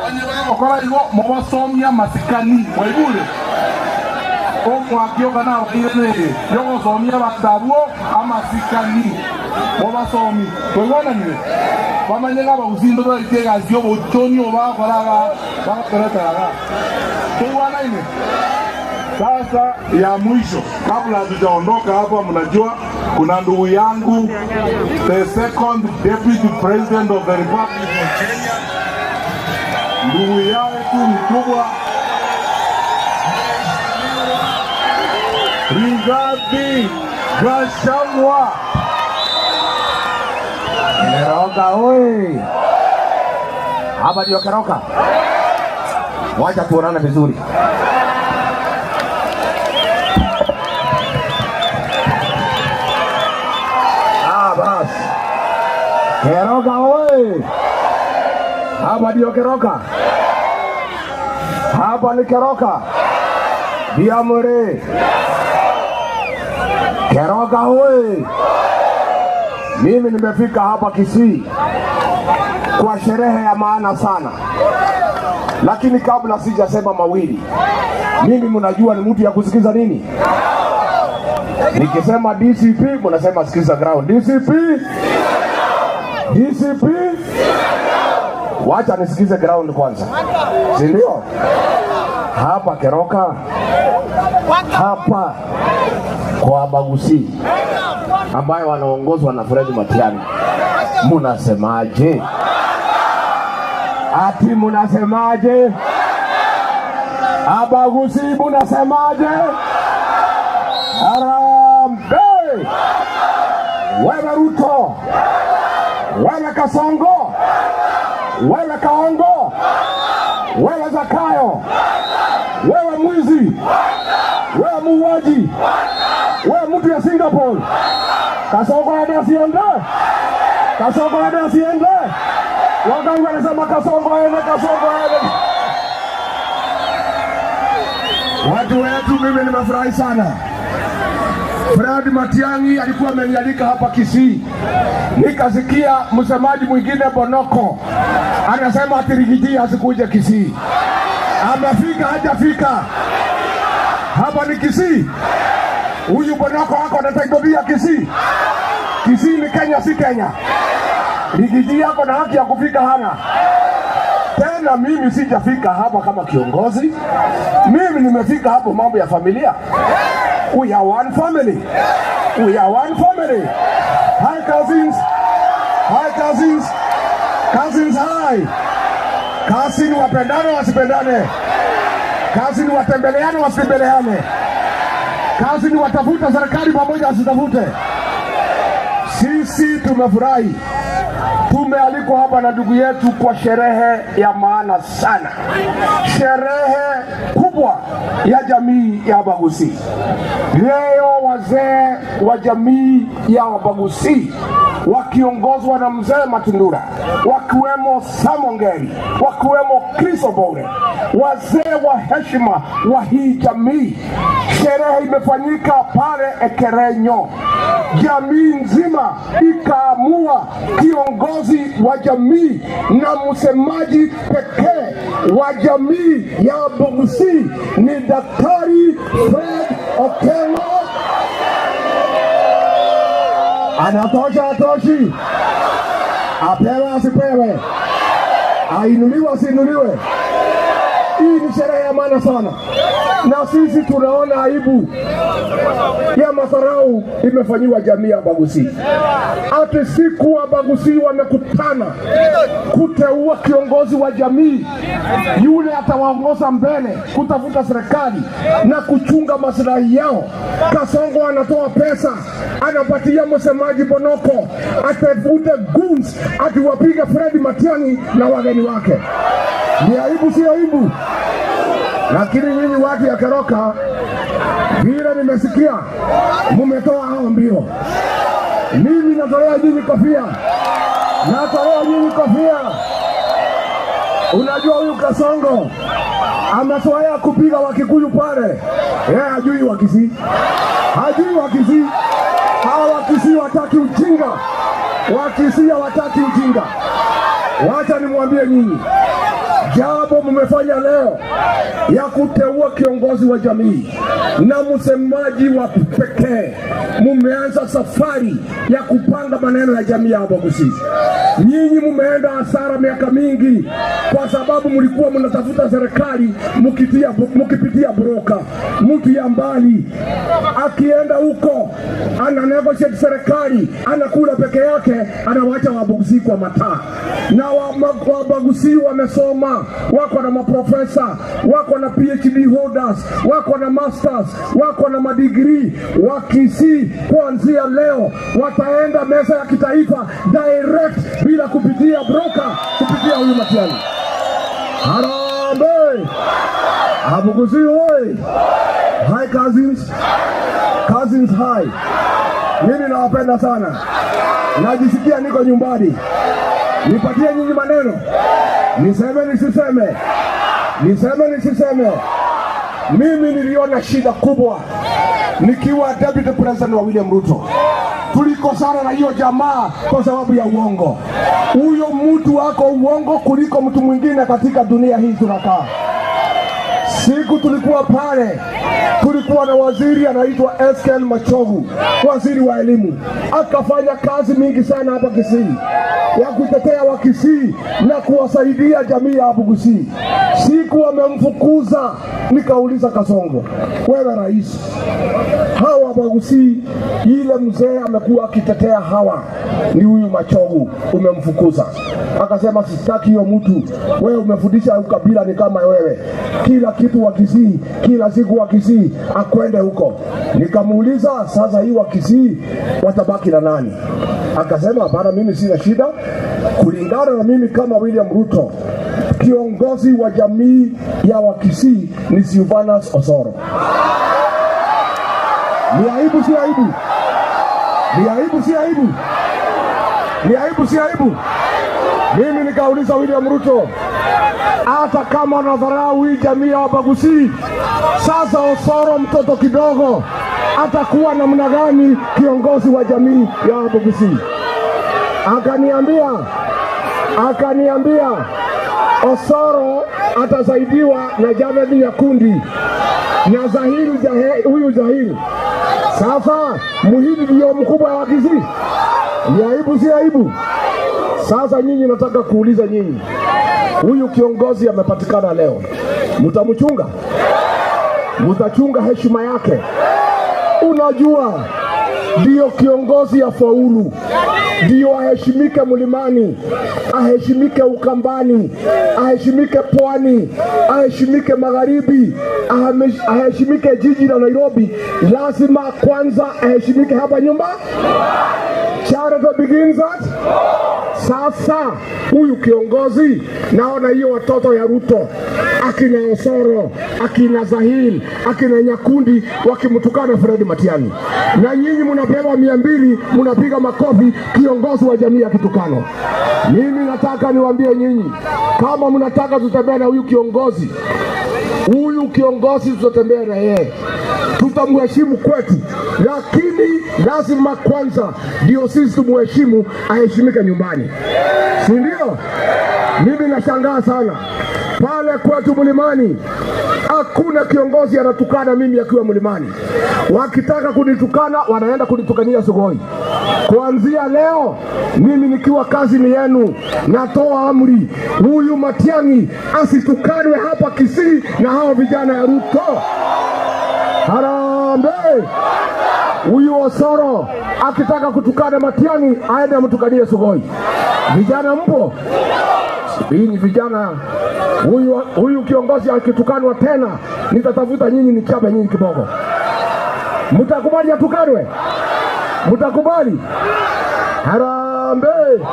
onye baba kora igo mo basomya masikani mwebule omwakio kana bakire yogo somya batabuo amasikani obasomi twebona nile bamanyega bagusindo do itega sio bochoni obakoraga bakoretaraga twebona ine sasa ya mwisho kabla hatujaondoka hapa. Mnajua kuna ndugu yangu the second deputy president of the Republic of Kenya, ndugu yetu mkubwa Rigathi Gachagua. Keroka oi. Hapa ndio Keroka. Wacha tuonane vizuri. Bas. Keroka oi. Hapa ndio Keroka. Hapa ni Keroka. Diamore. Keroka oi. Mimi nimefika hapa Kisii kwa sherehe ya maana sana, lakini kabla sijasema mawili, mimi mnajua ni mtu ya kusikiza nini? Nikisema DCP mnasema sikiza ground. DCP, wacha nisikize ground kwanza, si ndio? Hapa Keroka, hapa kwa Bagusi ambayo wanaongozwa na Fred Matiang'i, munasemaje? Ati munasemaje? Abagusi munasemaje? Harambee! Wewe Ruto, wewe Kasongo, wewe Kaongo, wewe Zakayo, wewe mwizi, wewe muuaji, wewe mtu ya Singapore. Kasongo hadi asiende. Kasongo hadi asiende. Waganga wanasema Kasongo aende, Kasongo aende. Watu wetu, mimi nimefurahi sana. Fred Matiang'i alikuwa amenialika hapa Kisii. Nikasikia msemaji mwingine Bonoko anasema ati Rigiji asikuje Kisii. Amefika hajafika? Hapa ni Kisii. Huyu Bonoko wako anataibia Kisii. Kisii ni Kenya, si Kenya. Rigiji yako na haki ya kufika hana. Tena mimi sijafika hapa kama kiongozi. Mimi nimefika hapo mambo ya familia. We are one family. We are one family. Hi cousins. Hi cousins. Cousins hi. Cousins wapendane wasipendane. Cousins watembeleane wasitembeleane. Cousins watafuta serikali pamoja wasitafute. Sisi tumefurahi. Tumealikwa hapa na ndugu yetu kwa sherehe ya maana sana. Sherehe kubwa ya jamii ya Wabaguzi. Leo wazee wa jamii ya Wabaguzi wakiongozwa na mzee Matundura, wakiwemo Samongeri, wakiwemo Chris Obore, wazee wa heshima wa hii jamii. Sherehe imefanyika pale Ekerenyo. Jamii nzima ikaamua kiongozi wa jamii na msemaji pekee wa jamii ya Wabaguzi ni Daktari Fred Okello. Anatosha atoshi? Apewe asipewe? Ainuliwe asiinuliwe? Hii ni sherehe ya maana sana, na sisi tunaona aibu ya madharau imefanyiwa jamii ya Wabaguzi. Ati siku Wabaguzi wamekutana kuteua kiongozi wa jamii, yule atawaongoza mbele kutafuta serikali na kuchunga maslahi yao. Kasongo anatoa pesa, anapatia msemaji Bonoko atafute goons atiwapiga Fred Matiang'i na wageni wake. Ni aibu, si aibu? Lakini nyinyi watu ya Keroka, vile nimesikia mumetoa hao mbio. Mimi natolea nyinyi kofia. Natolea nyinyi kofia. Unajua huyu Kasongo amezoea kupiga Wakikuyu pale. Hajui Wakisii. Hajui Wakisii. Hawa Wakisii wataki ujinga. Wakisii wataki ujinga. Wacha nimwambie nyinyi, jambo mmefanya leo ya kuteua kiongozi wa jamii na msemaji wa pekee, mumeanza safari ya kupanga maneno ya jamii ya Wabaguzi. Nyinyi mumeenda hasara miaka mingi kwa sababu mlikuwa mnatafuta serikali mkipitia broka. Mtu ya mbali akienda huko ana negotiate serikali, anakula peke yake, anawacha Wabaguzi kwa mataa. Na Wabaguzi wamesoma, wako na maprofesa, wako na PhD holders, wako na masters, wako na madigrii. Wakisii kuanzia leo wataenda meza ya kitaifa direct bila kupitia broker, kupitia huyu Matiang'i. Harambee! Wabaguzi hoi! Hi cousins. Cousins hi. Mimi nawapenda sana. Najisikia niko nyumbani. Nipatie nyinyi maneno. Niseme nisiseme? Niseme nisiseme? Mimi niliona shida kubwa nikiwa Deputy President wa William Ruto. Tulikosana na hiyo jamaa kwa sababu ya uongo. Huyo mtu wako uongo kuliko mtu mwingine katika dunia hii tunakaa. Siku tulikuwa pale, tulikuwa na waziri anaitwa Eskel Machogu, waziri wa elimu. Akafanya kazi mingi sana hapa Kisii ya kutetea Wakisii na kuwasaidia jamii ya Wabaguzi. Siku wamemfukuza, nikauliza Kasongo, wewe rais, hawa Wabaguzi ile mzee amekuwa akitetea hawa ni huyu Machogu, umemfukuza. Akasema sitaki hiyo mtu, wewe umefundisha ukabila ni kama wewe. Kila kitu Wakisii, kila siku Wakisii akwende huko. Nikamuuliza sasa hii Wakisii watabaki na nani? Akasema hapana, mimi sina shida. Kulingana na mimi kama William Ruto, kiongozi wa jamii ya Wakisii ni Silvanus Osoro. Ni aibu si aibu? Ni aibu si aibu? Ni aibu si aibu? Mimi nikauliza William Ruto, hata kama wanadharau hii jamii ya Wabaguzi. Sasa Osoro mtoto kidogo atakuwa namna gani kiongozi wa jamii ya Wabaguzi? Akaniambia Osoro atasaidiwa na Javed Nyakundi na huyu Zahiri. Sasa Muhindi ndio mkubwa wa Kisii. Ni aibu si aibu? Sasa nyinyi nataka kuuliza nyinyi, huyu kiongozi amepatikana leo, mtamchunga? Mtachunga heshima yake? Unajua ndio kiongozi afaulu, ndio aheshimike mlimani, aheshimike Ukambani, aheshimike Pwani, aheshimike Magharibi, aheshimike jiji la Nairobi. Lazima kwanza aheshimike hapa nyumba. Charity begins at. Sasa huyu kiongozi, naona hiyo watoto ya Ruto, akina Osoro, akina Zahiri, akina Nyakundi wakimtukana Fred Matiang'i, na nyinyi mnapewa 200 mnapiga makofi kiongozi wa jamii ya kitukano. Mimi nataka niwaambie nyinyi, kama mnataka tutembea na huyu kiongozi tutatembea na yeye, tutamheshimu kwetu, lakini lazima kwanza ndio sisi tumheshimu, aheshimike nyumbani, si ndio? Mimi nashangaa sana pale kwetu mlimani, hakuna kiongozi anatukana mimi akiwa mlimani. Wakitaka kunitukana wanaenda kunitukania Sugoi. Kuanzia leo mimi nikiwa kazini yenu natoa amri, huyu Matiang'i asitukanwe hapa Kisii na hao vijana ya Ruto. Harambee! Huyu Osoro akitaka kutukana Matiang'i aende amtukanie Sugoi. Vijana mpo? Hii vijana, huyu kiongozi akitukanwa tena nitatafuta nyinyi nichape nyinyi kiboko. Mtakubali atukanwe? Mtakubali? Harambee!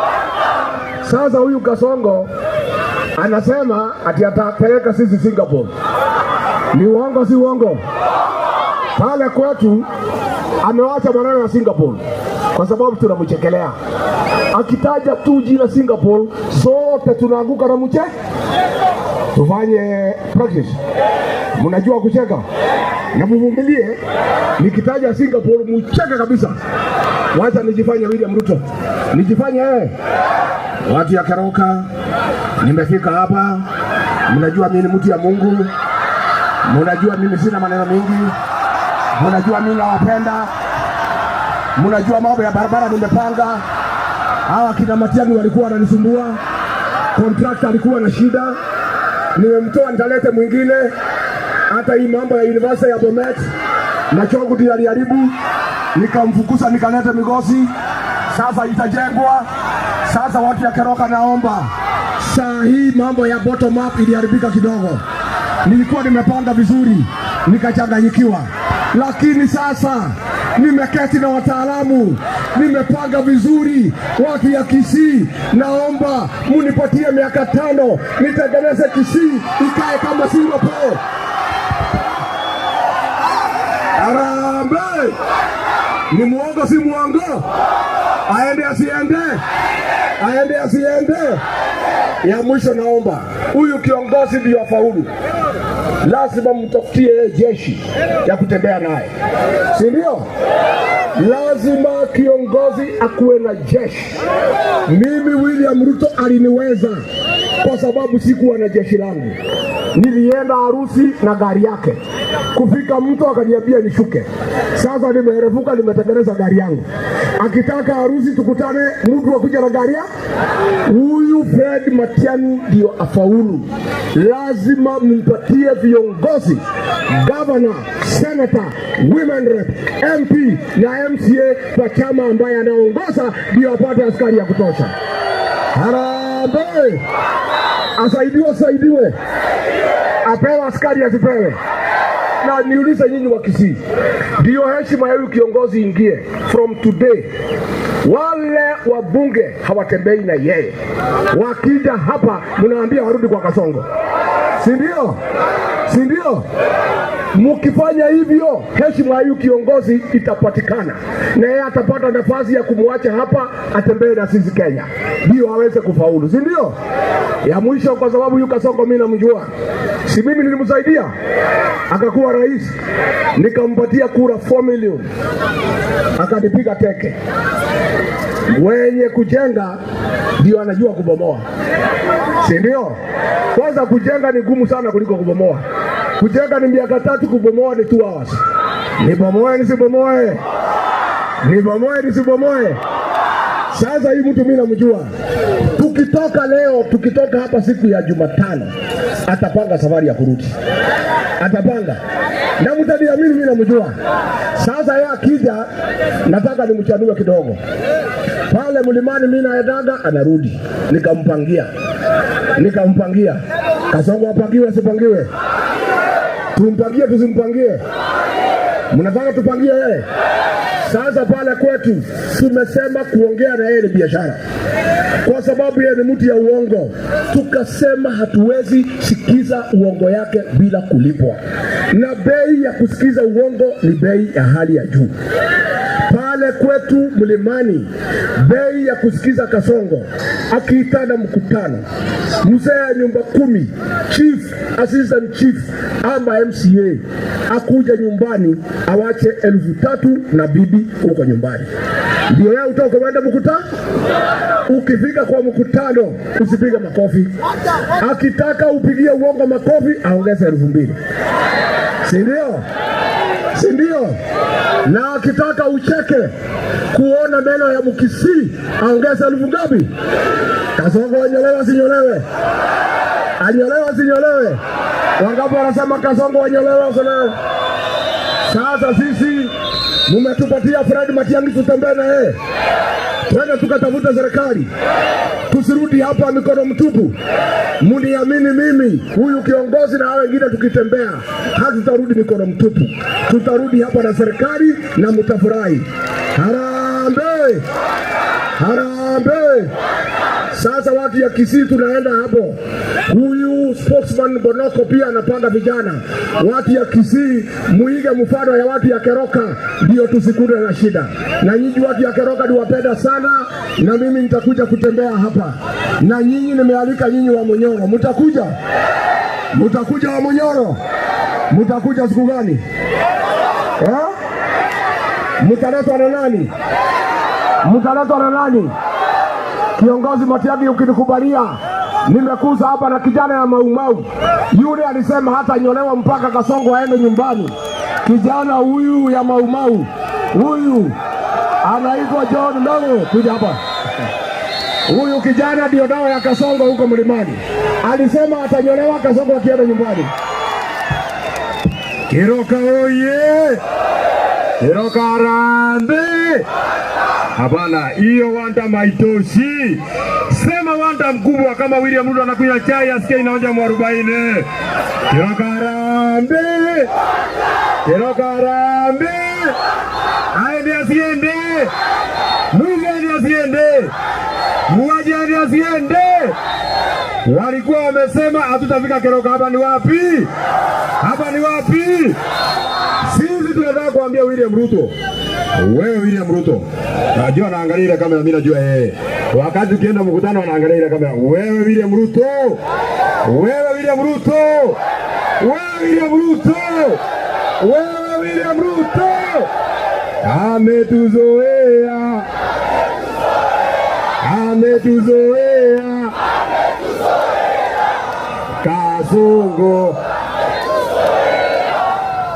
Sasa huyu Kasongo anasema ati atapeleka sisi Singapore. Ni uongo si uongo? Pale kwetu amewacha maneno ya Singapore kwa sababu tunamchekelea. Akitaja tu jina Singapore sote tunaanguka na mche. Tufanye practice. Mnajua kucheka? Na mvumilie, nikitaja Singapore mcheke kabisa. Wacha nijifanye William Ruto. Nijifanye watu ya Keroka, nimefika hapa. Mnajua mimi ni mtu ya Mungu. Mnajua mimi sina maneno mengi. Mnajua mimi nawapenda. Mnajua mambo ya barabara nimepanga. Hawa kina Matiang'i walikuwa wananisumbua. Contractor alikuwa na shida. Nimemtoa nitalete mwingine. Hata hii mambo ya University ya Bomet na Chonguti aliharibu. Nikamfukuza nikaleta Migosi. Sasa itajengwa. Sasa watu ya Keroka naomba. Saa hii mambo ya bottom up iliharibika kidogo. Nilikuwa nimepanga vizuri, nikachanganyikiwa. Lakini sasa nimeketi na wataalamu, nimepanga vizuri. Watu ya Kisii, naomba munipatie miaka 5 nitengeneze Kisii ikae kama Singapore. Harambee! Ni muongo si muongo? Aende asiende? Aende asiende? Ya mwisho naomba, huyu kiongozi ndio afaulu. Lazima mtafutie jeshi ya kutembea naye, si ndio? Lazima kiongozi akuwe na jeshi. Mimi William Ruto aliniweza kwa sababu sikuwa na jeshi langu. Nilienda harusi na gari yake. Kufika mtu akaniambia nishuke. Sasa nimerefuka, nimetengeneza gari yangu. Akitaka harusi tukutane, mtu akuja na gari yake. Huyu Fred Matiang'i ndio afaulu. Lazima mpatie viongozi, governor, senator, women rep, MP na MCA kwa chama ambaye anaongoza ndio apate askari ya kutosha. Harambee! Asaidiwe. Apewe askari asipewe. Na niulize nyinyi wa Kisii, ndio heshima ya huyu kiongozi ingie from today. Wale wabunge hawatembei na yeye. Wakija hapa mnaambia warudi kwa Kasongo. Si ndio? Mkifanya hivyo, heshima ya kiongozi itapatikana na yeye atapata nafasi ya kumwacha hapa atembee na sisi Kenya, ndio aweze kufaulu, si ndio? Ya mwisho, kwa sababu huyu Kasongo mimi namjua, si mimi nilimsaidia akakuwa rais, nikampatia kura 4 milioni, akanipiga teke. Wenye kujenga ndio anajua kubomoa, si ndio? Kwanza kujenga ni gumu sana kuliko kubomoa. Kujenga ni miaka 3, kubomoa ni 2 hours. Nibomoe nisibomoe? Nibomoe nisibomoe? Sasa hii mtu mimi namjua. Tukitoka leo, tukitoka hapa siku ya Jumatano, atapanga safari ya kurudi. Atapanga. Na mtaniamini mimi namjua. Sasa yeye akija, nataka nimchanue kidogo. Pale mlimani mimi naendaga anarudi. Nikampangia. Kasongo apangiwe asipangiwe? Tumpangie tusimpangie? Mnataka tupangie yeye? Sasa pale kwetu tumesema kuongea na yeye ni biashara, kwa sababu yeye ni mtu ya uongo. Tukasema hatuwezi sikiza uongo yake bila kulipwa, na bei ya kusikiza uongo ni bei ya hali ya juu. Pale kwetu mlimani, bei ya kusikiza Kasongo akiitana mkutano, mzee ya nyumba 10, chief, assistant chief ama MCA akuja nyumbani awache 3,000 na bibi huko nyumbani, ndio yeye utoka kwenda mkutano. Ukifika kwa mkutano usipige makofi, akitaka upigie uongo makofi aongeze 2,000, si ndio? Si ndio? Na akitaka ucheke kuona meno ya Mkisii aongeze 1,000 ngapi? Kasongo anyolewa sinyolewe? Anyolewa sinyolewe? Wangapi wanasema Kasongo anyolewa sinyolewe? Sasa sisi mmetupatia Fred Matiang'i tutembee na yeye, twende tukatafuta serikali, tusirudi hapa mikono mtupu. Muniamini mimi, huyu kiongozi na hao wengine tukitembea, hatutarudi mikono mtupu. Tutarudi hapa na serikali na mtafurahi. Harambee! Harambee! Sasa watu ya Kisii tunaenda hapo. Huyu spokesman Bonoko pia anapanga vijana. Watu ya Kisii muige mfano ya watu ya Keroka, ndio tusikute na shida. Na nyinyi watu ya Keroka niwapenda sana, na mimi nitakuja kutembea hapa. Na nyinyi nimealika nyinyi wa Munyoro. Mtakuja? Mtakuja wa Munyoro? Mtakuja siku gani? Mtaletwa na nani? Mtaletwa na nani? Kiongozi Matiang'i, ukinikubalia, nimekuza hapa na kijana ya Maumau. Yule alisema hata nyolewa mpaka Kasongo aende nyumbani. Kijana huyu ya Maumau, huyu anaitwa John Longo, kuja hapa. Huyu kijana ndio dawa ya Kasongo huko mlimani. Alisema atanyolewa Kasongo akienda nyumbani. Keroka oye! Keroka harambee! Hapana, hiyo wanda maitoshi. Sema wanda mkubwa kama William Ruto anakunywa chai asikie inaonja mwarobaini. Keroka harambee! Keroka harambee! Aende asiende! Mwizi asiende! Muaji asiende! Walikuwa wamesema hatutafika Keroka. Hapa ni wapi? Hapa ni wapi? Sisi tunataka kuambia William Ruto, wewe William Ruto, najua anaangalia ile kamera, mimi najua yeye. Wakati ukienda mkutano anaangalia ile kamera. Wewe William Ruto, wewe William Ruto, wewe William Ruto, wewe William Ruto, ametuzoea, ametuzoea, Kasongo,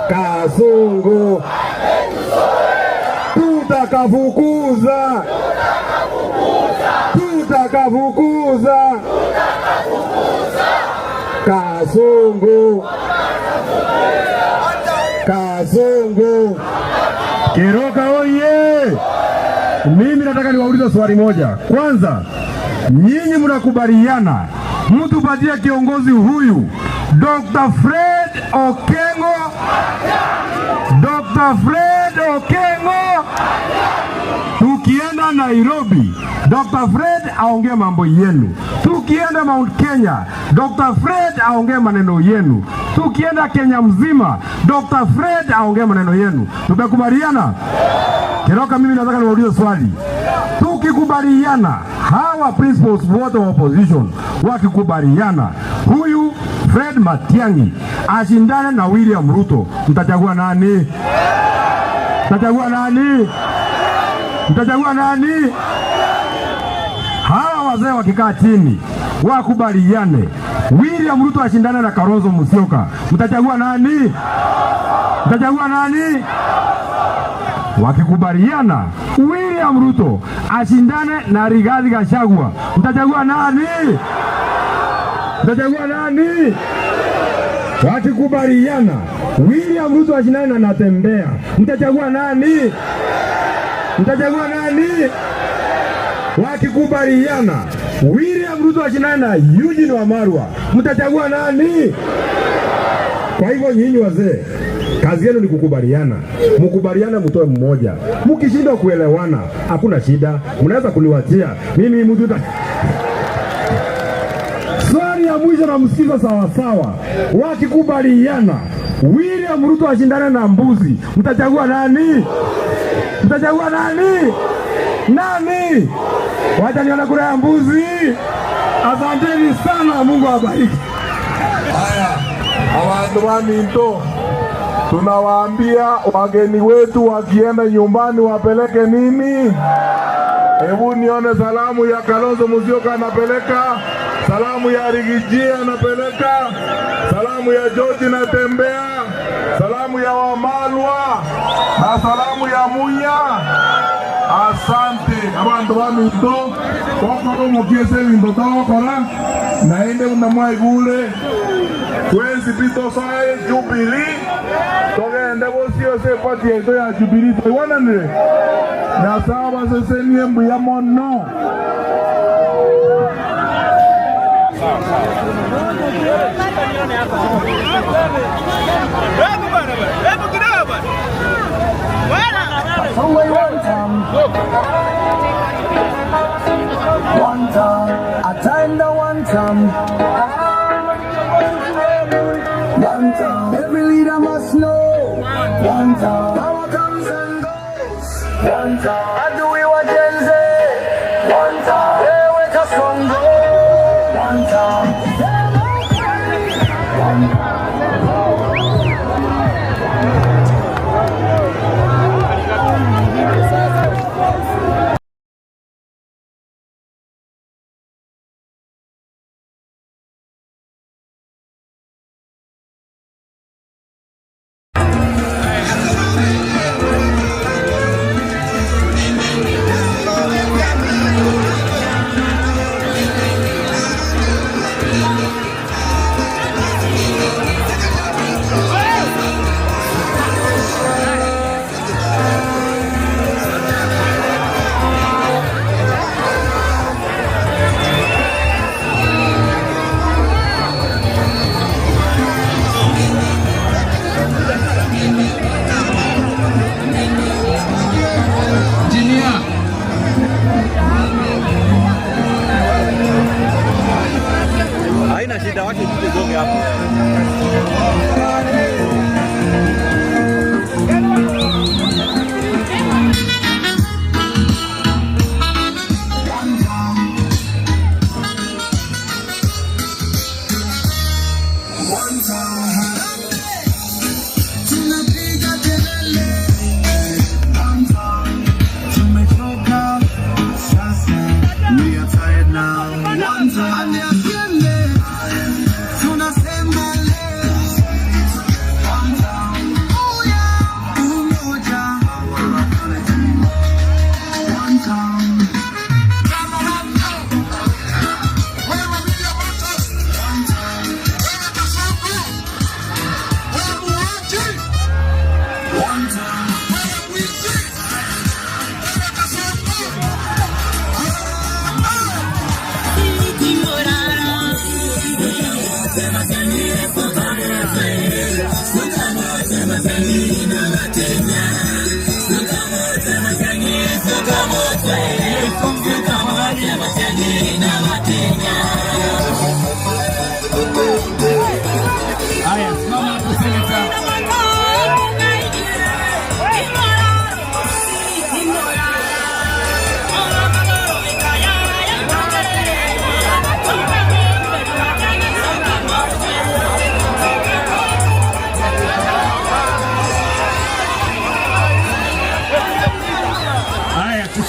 Kasongo, tutakafukuza, tutakafukuza Kasongo, Kasongo. Keroka oye! Mimi nataka niwaulize swali moja. Kwanza, nyinyi mnakubaliana mtupatie kiongozi huyu Dr. Fred Okengo, Dr. Fred Okengo, tukienda Nairobi Dr. Fred aongee mambo yenu. Tukienda Mount Kenya, Dr. Fred aongee maneno yenu. Tukienda Kenya mzima, Dr. Fred aongee maneno yenu. Tumekubaliana? Kiroka, mimi nataka niwaulize swali. Tukikubaliana, hawa principals wote wa opposition wakikubaliana, huyu Fred Matiang'i ashindane na William Ruto, mtachagua nani? Mtachagua nani? Mtachagua nani? Hawa wazee wakikaa chini wakubaliane, William Ruto ashindane na Kalonzo Musyoka, mtachagua nani? Mtachagua nani? Wakikubaliana William Ruto ashindane na Rigathi Gachagua, mtachagua nani? Mtachagua nani? Wakikubaliana William Ruto ashindane na Natembeya, mtachagua nani? Mtachagua nani? Wakikubaliana William Ruto ashindane na Eugene Wamalwa, mtachagua nani? Kwa hivyo nyinyi wazee, kazi yenu ni kukubaliana. Mkubaliana mtoe mmoja. Mkishindwa kuelewana, hakuna shida. Mnaweza kuniwachia. Mimi mtu swali ya mwisho na msikiza sawa sawa. Wakikubaliana William Ruto ashindane na Mbuzi, mtachagua nani? Mtachagua nani? Nani? Wacha niona kura ya Mbuzi. Asanteni sana, Mungu awabariki. Haya, abantu wa Minto, tunawaambia wageni wetu wakienda nyumbani wapeleke nini? Hebu nione salamu ya Kalonzo Musyoka anapeleka, salamu ya Rigiji anapeleka, salamu ya George Natembeya, salamu ya Wamalwa na salamu ya Munya. Asante abantu ba Minto, koko mukiese Minto tawakora naende unamwaigule kwezi pito sae Jubilee togende bosio se pati eto ya Jubilee toiwananire na saba sese niembu ya mono. One time, atenda one time. One time, every leader must know. One time, power comes and goes. One time, I do it what Gen Z. One time, they wake us from gold. One time, one time. Tunapiga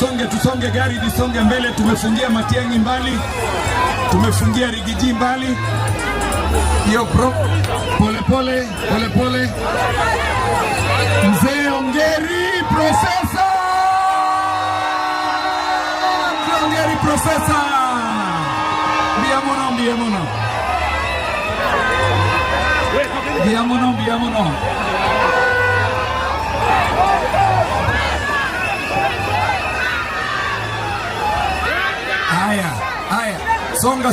tusonge, gari lisonge mbele. Tumefungia Matiang'i mbali, tumefungia Rigiji mbali. Hiyo pole pole. Mzee Ongeri Processor, Ongeri Processor, biamono. Haya, songa.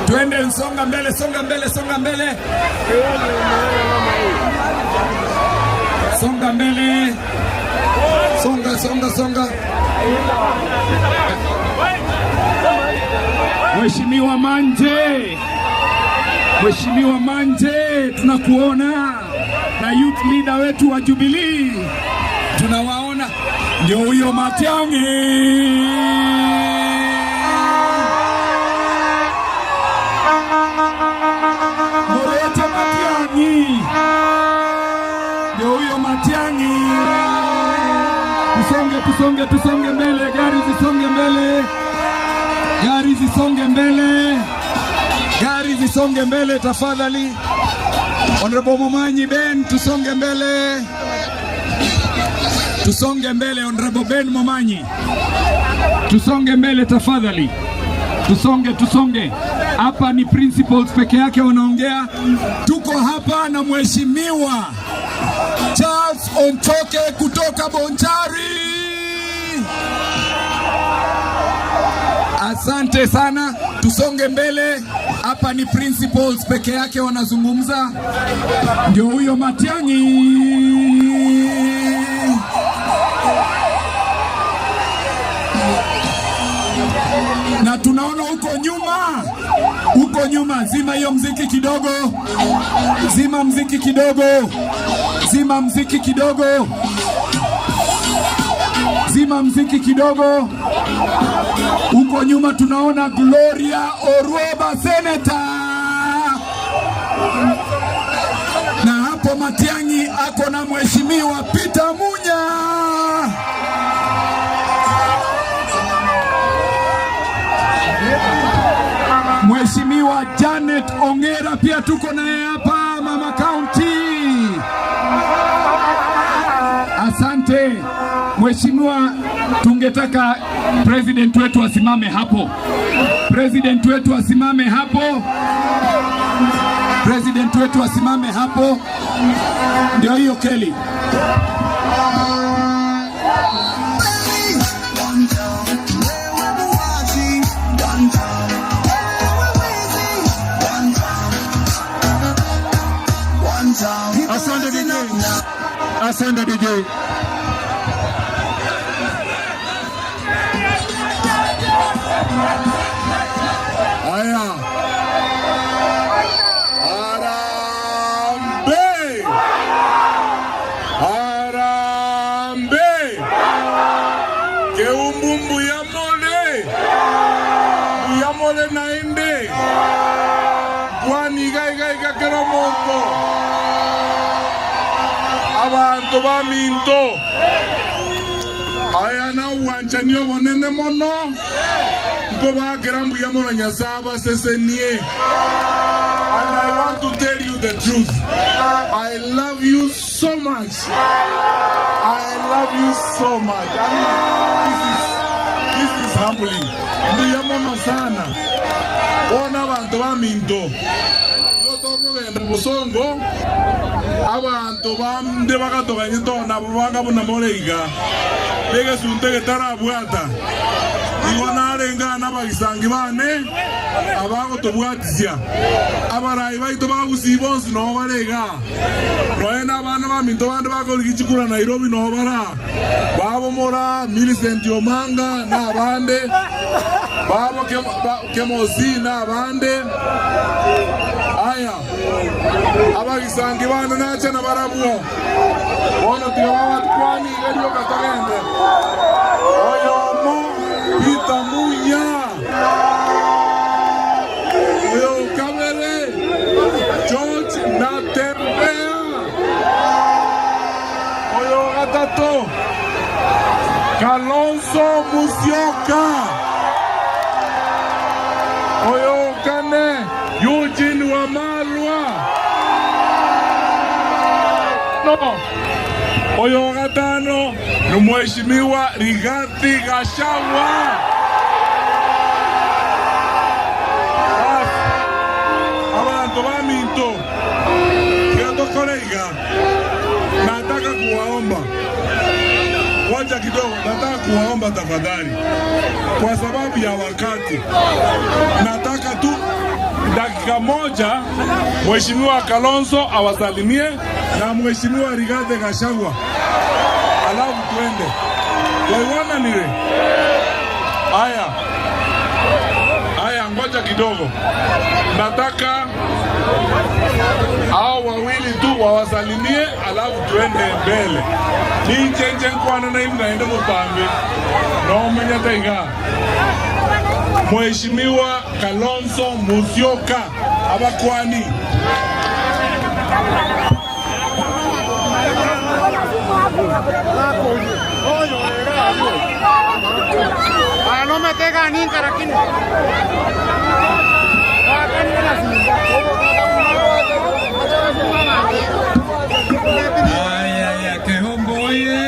Twende, songa mbele. Songa mbele. Songa. Mheshimiwa Manje, tunakuona na youth leader wetu wa Jubilee, tunawaona. Ndio huyo Matiang'i. Morete Matiang'i. Ndio huyo Matiang'i. Tusonge mbele, gari zisonge mbele tafadhali. Honorable Momanyi Ben, tusonge mbele. Honorable Ben Momanyi, tusonge mbele tafadhali. Tusonge. Hapa ni principals peke yake wanaongea. Tuko hapa na Mheshimiwa Charles Onchoke kutoka Bonchari. Asante sana, tusonge mbele. Hapa ni principals peke yake wanazungumza. Ndio huyo Matiang'i. Na tunaona huko nyuma, zima hiyo mziki kidogo. Huko nyuma tunaona Gloria Orwoba Senator. Na hapo Matiang'i ako na Mheshimiwa Peter Munya. Mheshimiwa Janet Ongera pia tuko naye hapa, Mama County. Asante Mheshimiwa, tungetaka president wetu asimame hapo. Ndio hiyo Kelly. Asante DJ. Haya. Harambe. Keumbumbu yamole naende. Kwani gaiga keromongo. Abantu baminto. Aya na uwanjanio monene mono. Mpoba kerambu yamola nyasaba sesenie. And I want to tell you the truth. I love you so much. This is humbling. Ndiyamona sana. Ona abantu baminto. Musongo abantu bamde bakatoganye tona bubanga bunamoleiga lege sunte getarabwata ibona arenga nabagisangi bane abago tobwatizia abarayi baito bagusibonsi no barega roena abana baminto bande bakoligichikura Nairobi no bara babo mora Millicent Omanga na abande babo kemozi na abande aya abagisangi bana nacha na barabuo bona tiwa kwani ndio katagende oyo mo Peter Munya oyo kamere Musyoka. Oyokane Eugene Wamalwa. No. Oyogatano ni Mheshimiwa Rigathi Gachagua. Abantu baminto kiato koreiga, nataka kuwaomba wacha kidogo, nataka kuwaomba tafadhali, kwa sababu ya wakati, nataka tu dakika moja Mheshimiwa Kalonzo awasalimie na Mheshimiwa Rigathi Gachagua, alafu tuende. Waiwana nile? Aya, ngoja kidogo. Nataka hao wawili tu wawasalimie, alafu tuende mbele. Ni chenje kwana na hivi naende mupambe. No menya taiga. Mheshimiwa Kalonzo Musyoka abakwani. No me tenga ni carakini. Aya, Kehombo oye!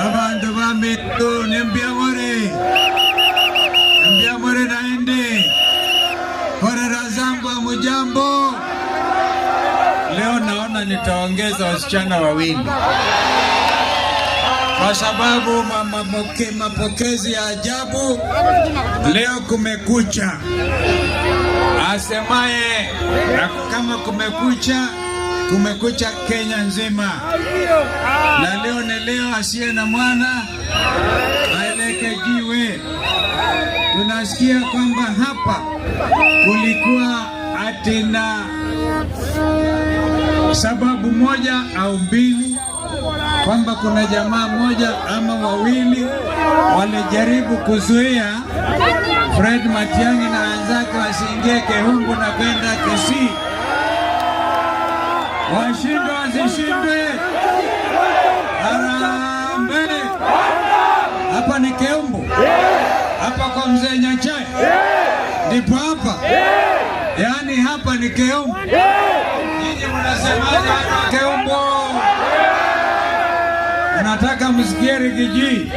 Abantu bameto nembiamore naende horera zangu mujambo. Leo naona nitaongeza wasichana wawili kwa sababu mapokezi ya ajabu. Leo kumekucha, asemaye kama kumekucha Kenya nzima, na leo ni leo, asiye na mwana aeleke jiwe. Tunasikia kwamba hapa kulikuwa atina sababu moja au mbili, kwamba kuna jamaa moja ama wawili walijaribu kuzuia Fred Matiang'i na wenzake wasiingie Kehungu na kwenda Kisii. Washindwe wasishindwe, harambee! Hapa ni Kehungu, hapa kwa mzee Nyachai, ndipo hapa, yaani hapa ni Kehungu. Nyinyi mnasemaje hapa Kehungu? Nataka msikie Rigiji,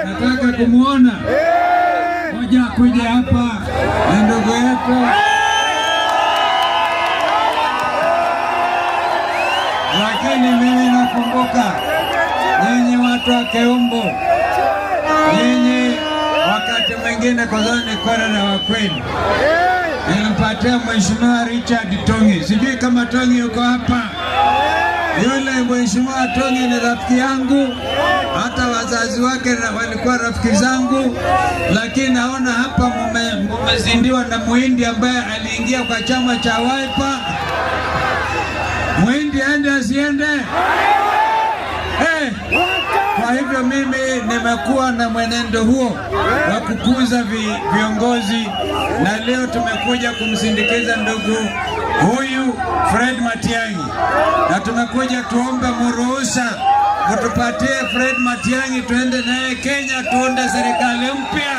nataka kumuona moja kuja hapa na ndugu yetu, lakini mimi nakumbuka nyinyi watu wa Kehungu, nyinyi wakati mwingine kuzani kora na wakweli, nilimpatia Mheshimiwa Richard Tongi. Sijui kama Tongi yuko hapa. Yule Mheshimiwa Tongi ni rafiki yangu, hata wazazi wake walikuwa rafiki zangu, lakini naona hapa mumezindiwa na Muhindi ambaye aliingia kwa chama cha Wiper. Muhindi aende asiende? Kwa hivyo mimi nimekuwa na mwenendo huo wa kukuza viongozi, na leo tumekuja kumsindikiza ndugu huyu Fred Matiang'i, na tumekuja tuombe muruhusa mtupatie Fred Matiang'i tuende naye Kenya tuunde serikali mpya.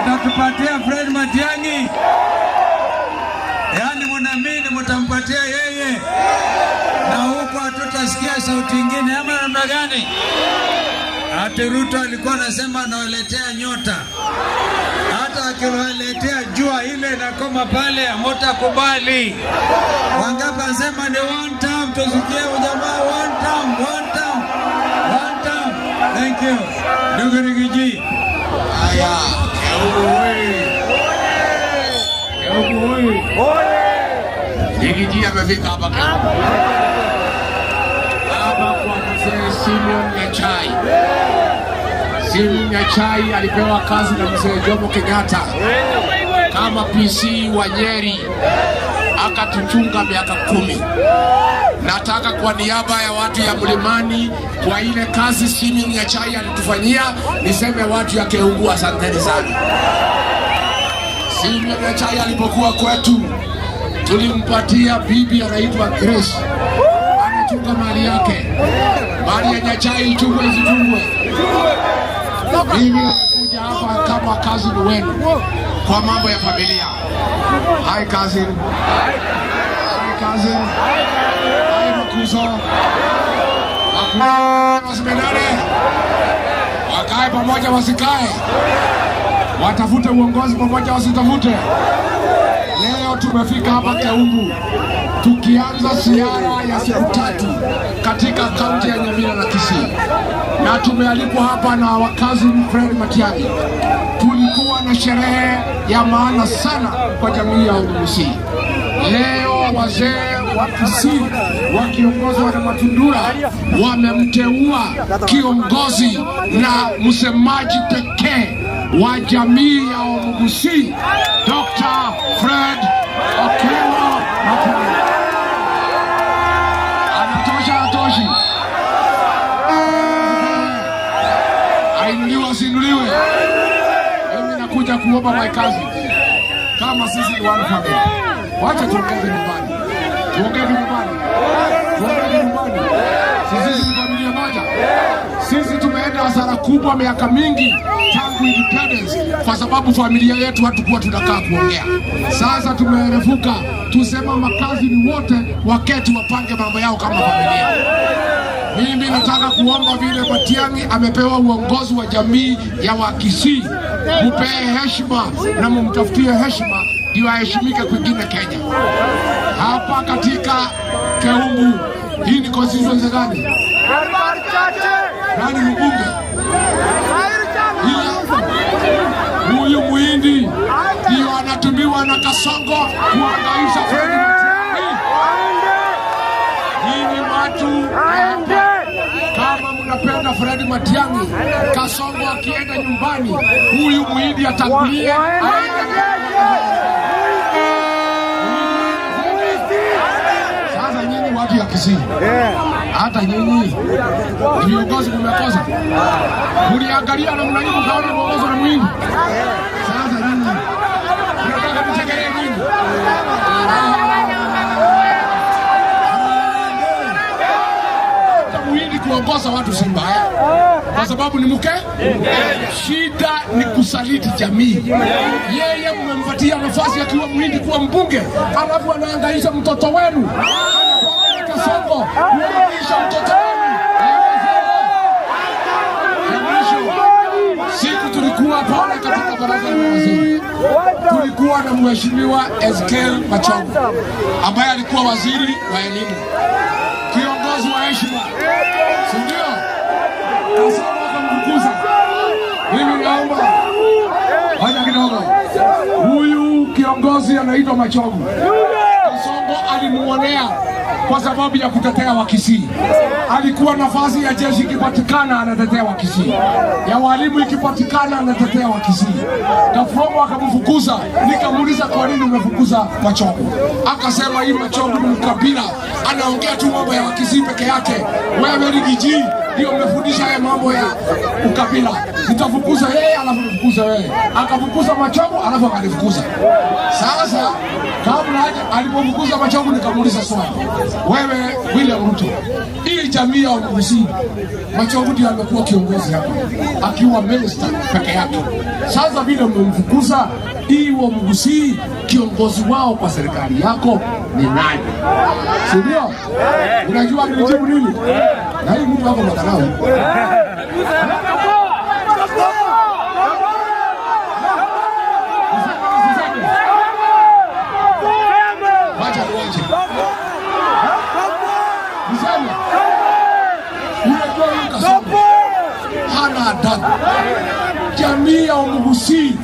Mtatupatia Fred Matiang'i? Yaani mnaamini mtampatia yeye na huko hatutasikia sauti nyingine ama namna gani? Ati Ruto alikuwa anasema anawaletea nyota, hata akiwaletea jua ile inakoma pale hamtakubali. Wangapi anasema ni one time? Tusikie ujamaa, one time. Thank you ndugu Rigiji. Haya, Rigiji amefika hapa kwa mzee Simeon Nyachai. Simeon Nyachai alipewa kazi na mzee Jomo Kenyatta kama PC wa Nyeri, akatuchunga miaka 10. Nataka kwa niaba ya watu ya Mlimani, kwa ile kazi Simeon Nyachai alitufanyia, niseme watu ya Kehungu asanteni sana. Simeon Nyachai alipokuwa kwetu tulimpatia bibi anaitwa Grace, anachunga mali yake. Mali ya Nyachai ichungwe isitungwe. Mimi nimekuja hapa kama cousin wenu kwa mambo ya familia. Hi cousin. Hi cousin. Hi Makuzo. Wasimedane. Wakae pamoja wasikae. Watafute uongozi pamoja wasitafute. Leo tumefika hapa Keumbu tukianza ziara ya siku 3 katika kaunti ya Nyamira na Kisii, na tumealikwa hapa na wakazi Fred Matiang'i. Tulikuwa na sherehe ya maana sana kwa jamii ya Omugusi. Leo wazee wa Kisii wakiongozwa na Matundura wamemteua kiongozi na msemaji pekee wa jamii ya Omugusi, Dr. Fred Okello Matiang'i. Anatosha atoshi? Ainuliwe asinuliwe? Mimi nakuja kuomba my cousin, kama sisi ni one family, wacha tuongee nyumbani. Tuongee nyumbani. Tuongee nyumbani. Sisi ni familia moja. Sisi tumeenda hasara kubwa miaka mingi tangu independence kwa sababu familia yetu hatukuwa tunakaa kuongea. Sasa tumerefuka, tusema makazi ni wote waketi wapange mambo yao kama familia. Mimi nataka kuomba vile Matiang'i amepewa uongozi wa jamii ya Wakisii, mupee heshima na mumtafutie heshima ndio aheshimike kwingine Kenya. Hapa katika Keumbu, hii ni constituency gani? Nani mbunge? Huyu Muhindi ndio anatumiwa na Kasongo kuangaisha Fred Matiang'i. Hii ni watu kama mnapenda Fred Matiang'i, Kasongo akienda nyumbani, huyu Muhindi atangulie. Sasa nyinyi watu ya Kisii, hata nyinyi viongozi mmekosa. Mliangalia na mnaibu kaona mwongozo na Muhindi. Sasa nyinyi mnataka mtegelee nini? Muhindi kuongoza watu si mbaya, kwa sababu ni mke. Shida ni kusaliti jamii. Yeye mmempatia nafasi akiwa Muhindi kuwa mbunge, alafu anaangaisha mtoto wenu. Kasongo kuangaisha mtoto wenu. Siku tulikuwa pale katika baraza la mawaziri, tulikuwa na mheshimiwa Ezekiel Machogu ambaye alikuwa waziri wa elimu, kiongozi wa heshima, si ndio? Kasongo akamfukuza. Mimi naomba wacha kidogo, huyu kiongozi anaitwa Machogu. Kasongo alimuonea kwa sababu ya kutetea Wakisii. Alikuwa nafasi ya jeshi ikipatikana anatetea Wakisii, ya walimu ikipatikana anatetea Wakisii. Kafurongo akamfukuza, nikamuuliza kwa nini umefukuza Machogu? Akasema hii Machogu ni mkabila, anaongea tu mambo ya Wakisii peke yake. Wewe Rigiji ndio umefundisha haya mambo ya ukabila. Nitafukuza yeye alafu nifukuza wewe. Akafukuza Machogu alafu akanifukuza. Sasa kabla alipofukuza Machogu nikamuuliza swali, wewe William Ruto, hii jamii ya Omugusi, Machogu ndio amekuwa kiongozi hapa akiwa minister peke yake. Sasa vile umemfukuza, hii Omugusi kiongozi wao kwa serikali yako ni nani? Si ndio? Unajua nilijibu nini? Na hii mtu wako madharau. Hana adabu. Jamii ya Omugusi,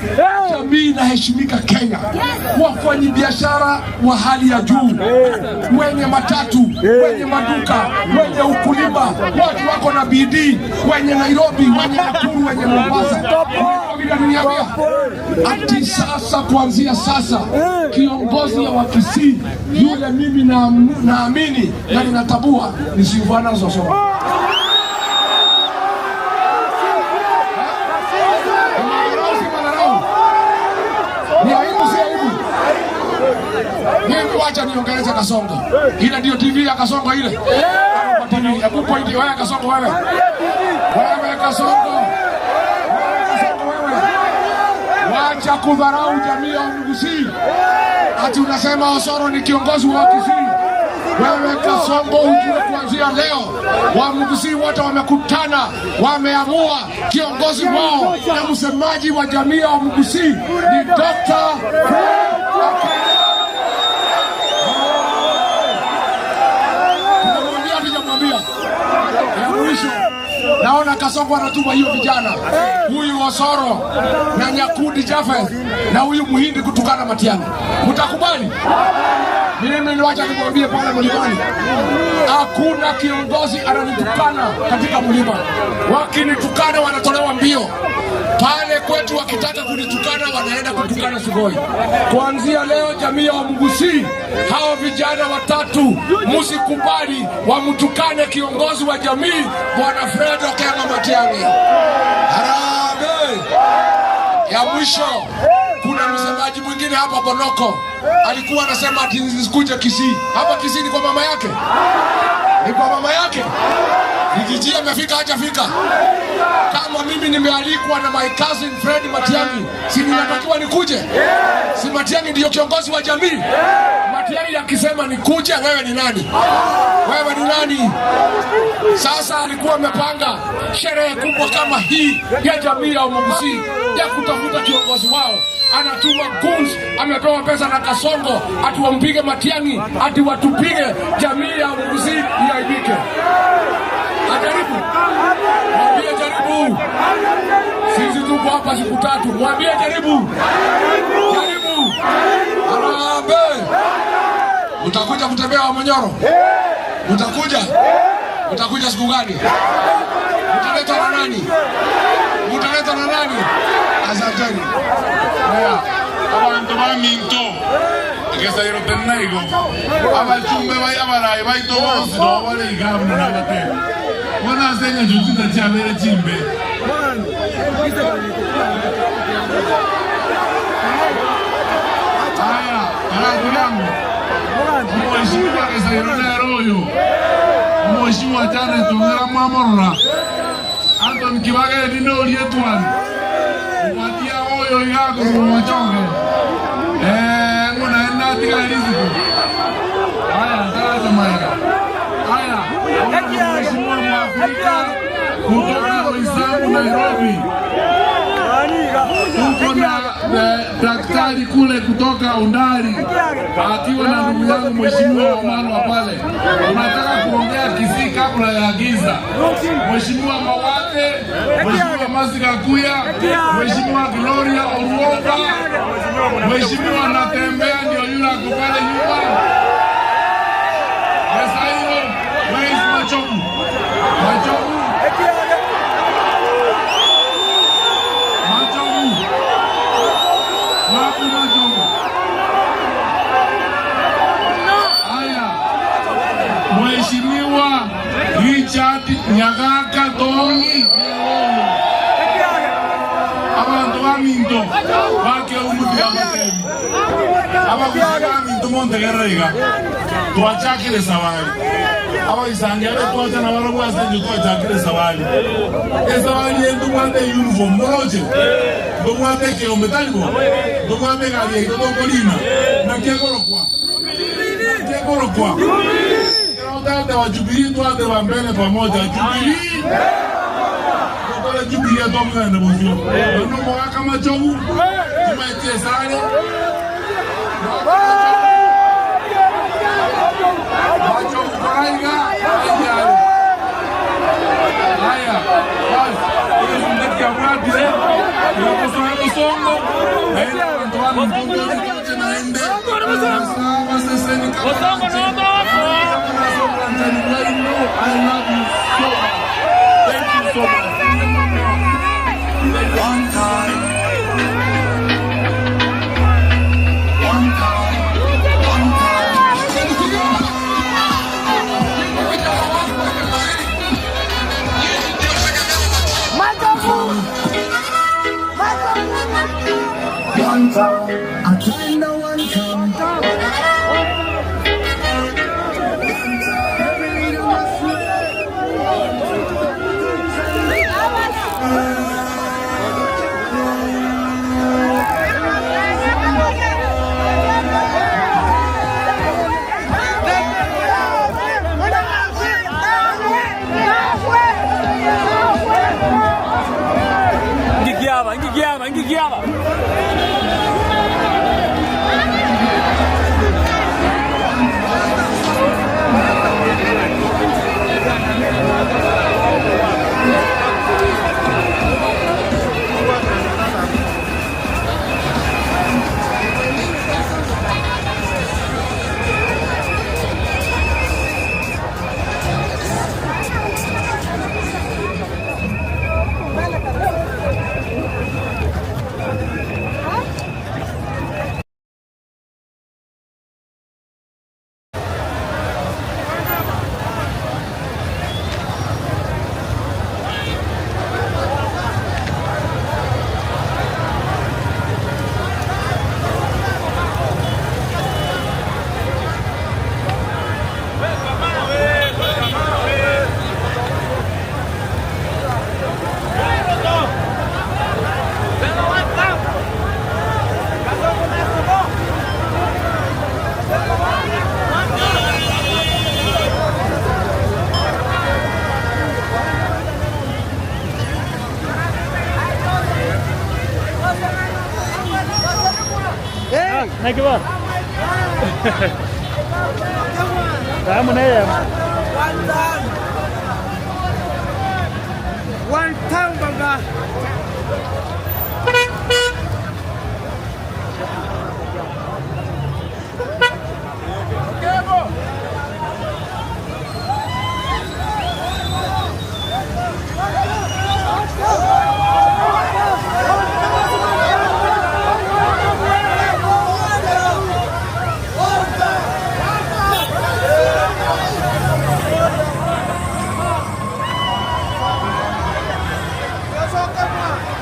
jamii inaheshimika Kenya. Wafanyi biashara wa hali ya juu, wenye matatu, wenye maduka, wenye ukulima, watu wako na bidii, wenye Nairobi, wenye Nakuru, wenye Mombasa. Ati sasa, kuanzia sasa, kiongozi ya Wakisii yule mimi naamini na ninatabua ni Silvana Sosoro. Ni aibu, si aibu? Mimi wacha niongeleze Kasongo. Ile ndio TV ya Kasongo ile. Hebu point wewe Kasongo wewe. Wewe Kasongo. Wacha kudharau jamii ya Mgusii. Ati unasema Osoro ni kiongozi wa Kisii. Wewe Kasongo ujue kuanzia leo Wamgusii wote wamekutana, wameamua kiongozi wao na msemaji wa jamii ya Mgusii ni Dr. Naona Kasongo anatuma hiyo vijana, huyu Osoro na Nyakudi Jafeth na huyu Muhindi kutukana Matiang'i. Mtakubali? Mimi niliwacha nimwambie pale mlimani, hakuna kiongozi ananitukana katika mlima. Wakinitukana wanatolewa mbio. Pale kwetu wakitaka kunitukana wanaenda kutukana Sugoi. Kuanzia leo jamii ya Mgusii, hao vijana watatu msikubali wamtukane kiongozi wa jamii Bwana Fred Okengo Matiang'i. Harambee! Ya mwisho, kuna msemaji mwingine hapa Bonoko alikuwa anasema ati nisikuje Kisii. Hapa Kisii ni kwa mama yake. Ni kwa mama yake. Nikijia amefika hajafika. Kama mimi nimealikwa na my cousin Fred Matiang'i, si ninatakiwa nikuje? Si Matiang'i ndio kiongozi wa jamii? Matiang'i akisema nikuje, wewe ni nani? Wewe ni nani? Sasa alikuwa amepanga sherehe kubwa kama hii ya jamii ya Mgusii ya kutafuta kiongozi wao. Anatuma goons, amepewa pesa na Kasongo ati wampige Matiang'i, ati watupige jamii ya Mgusii iaibike. Ajaribu. Mwambie jaribu. Sisi tuko hapa siku 3. Mwambie jaribu. Jaribu. Harambee. Utakuja kutembea wa Monyoro? Utakuja? Utakuja siku gani? Utaleta na nani? Utaleta na nani? Asanteni. Abantu baminto ekesayiro tenaigo abachumbe bayabaraye baito bose no bale igabu nabate bona senya jutinda chabere chimbe aya arakulango mheshimiwa kesayiro neroyo mheshimiwa jana tongera mwamorora Anton Kibagere dino lietwan upatia oyo yako mmochonge ngona enda tika riziko haya taraza maika haya mheshimiwa Mwafrika kutoka Waislamu Nairobi tuko na daktari kule kutoka Undari akiwa na ndugu yangu mheshimiwa Wamalwa pale. Unataka kuongea Kisii kabla ya giza. Mheshimiwa Mawate, mheshimiwa Masika Kuya, mheshimiwa Gloria Oruoba, mheshimiwa Natembea ndio yule ako pale nyuma. Sasa hiyo Rais Machogu. Machogu. Mheshimiwa Richard Nyagaka Tongi abantu baminto bake umuti amatemi abakusaminto Montegerrega twachakire sawali abaisangere twacha na barabwasa ndio twachakire sawali esawali endumande uniform moroje ndumande ke ometalibo ndumande galie kokolina na kekorokwa Dada wa Jubilee tuanze wa mbele pamoja. Jubilee. Kwa Jubilee atoka na mwisho. Ndio mwaka kama chogu. Tumetie sare. Macho kuraiga. Haya. Basi. Hiyo ndio ya mwadi. Ndio kwa songo. Ndio Antoine Mpunga ndio tunaende. Sasa ni kama I love you so much. Thank you so much. One time. One time. One time. One time. I turned the one time. Nakiwa. Kamu na ya. One time baba.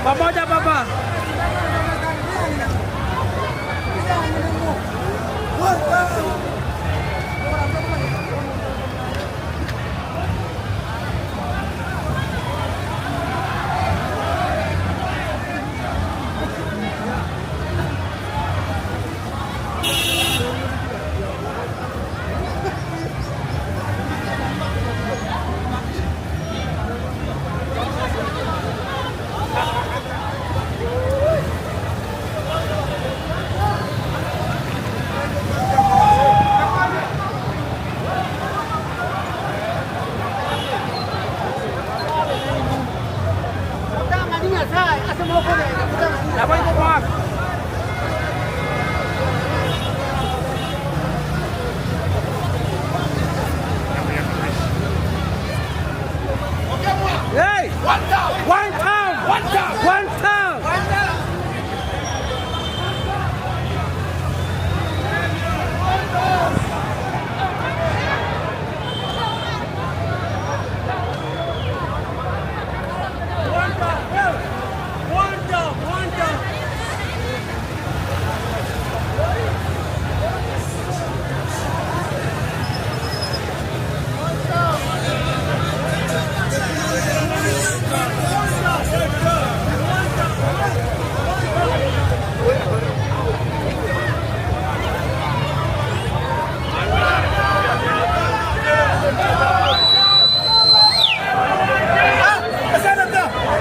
Pamoja baba. Hey! One town! One town! One town! One town! One town!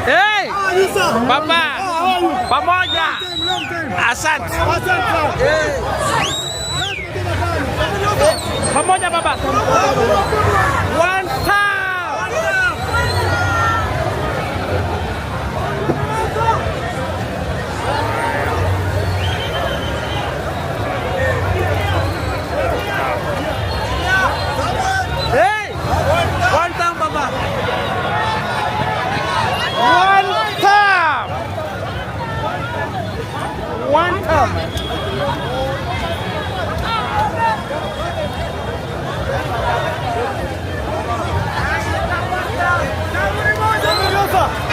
Hey! Baba! Pamoja! Asante! Pamoja baba! One town! Hey! One town baba! One time! One time!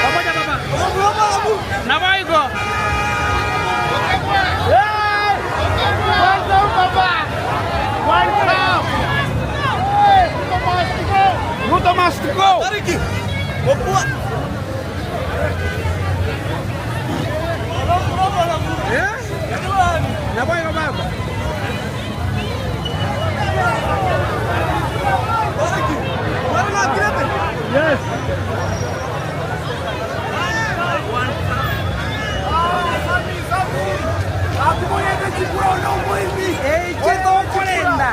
Pamoja baba! Na waigo! Hey! One time baba! One time! Ruto must go! Tariki! Na voy a baba. Yes. Hey, ¿qué todo colenda?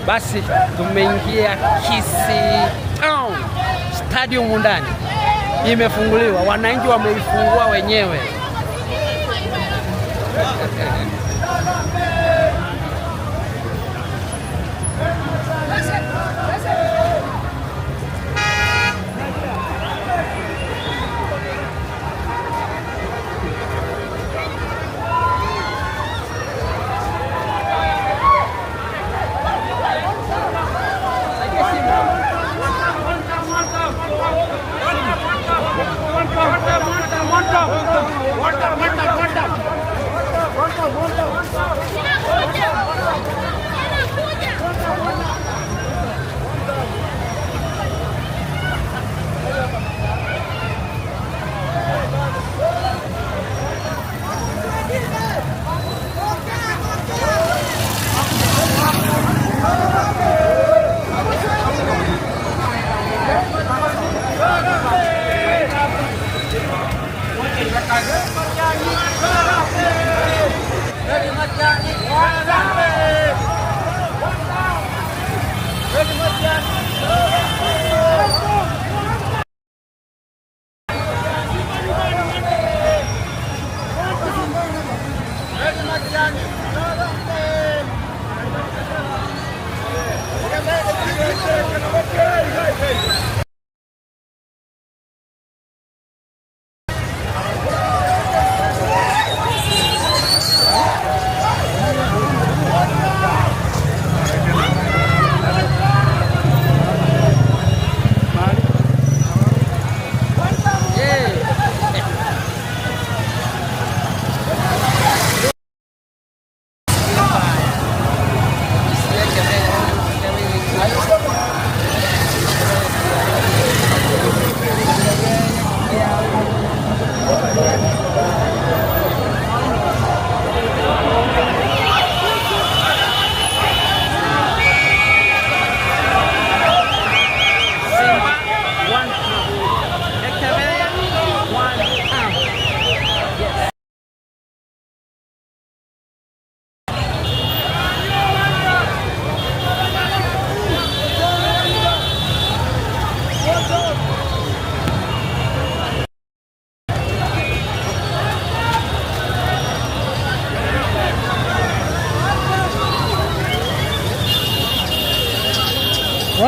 Basi tumeingia Kisii Town Stadium ndani, imefunguliwa, wananchi wameifungua wenyewe. One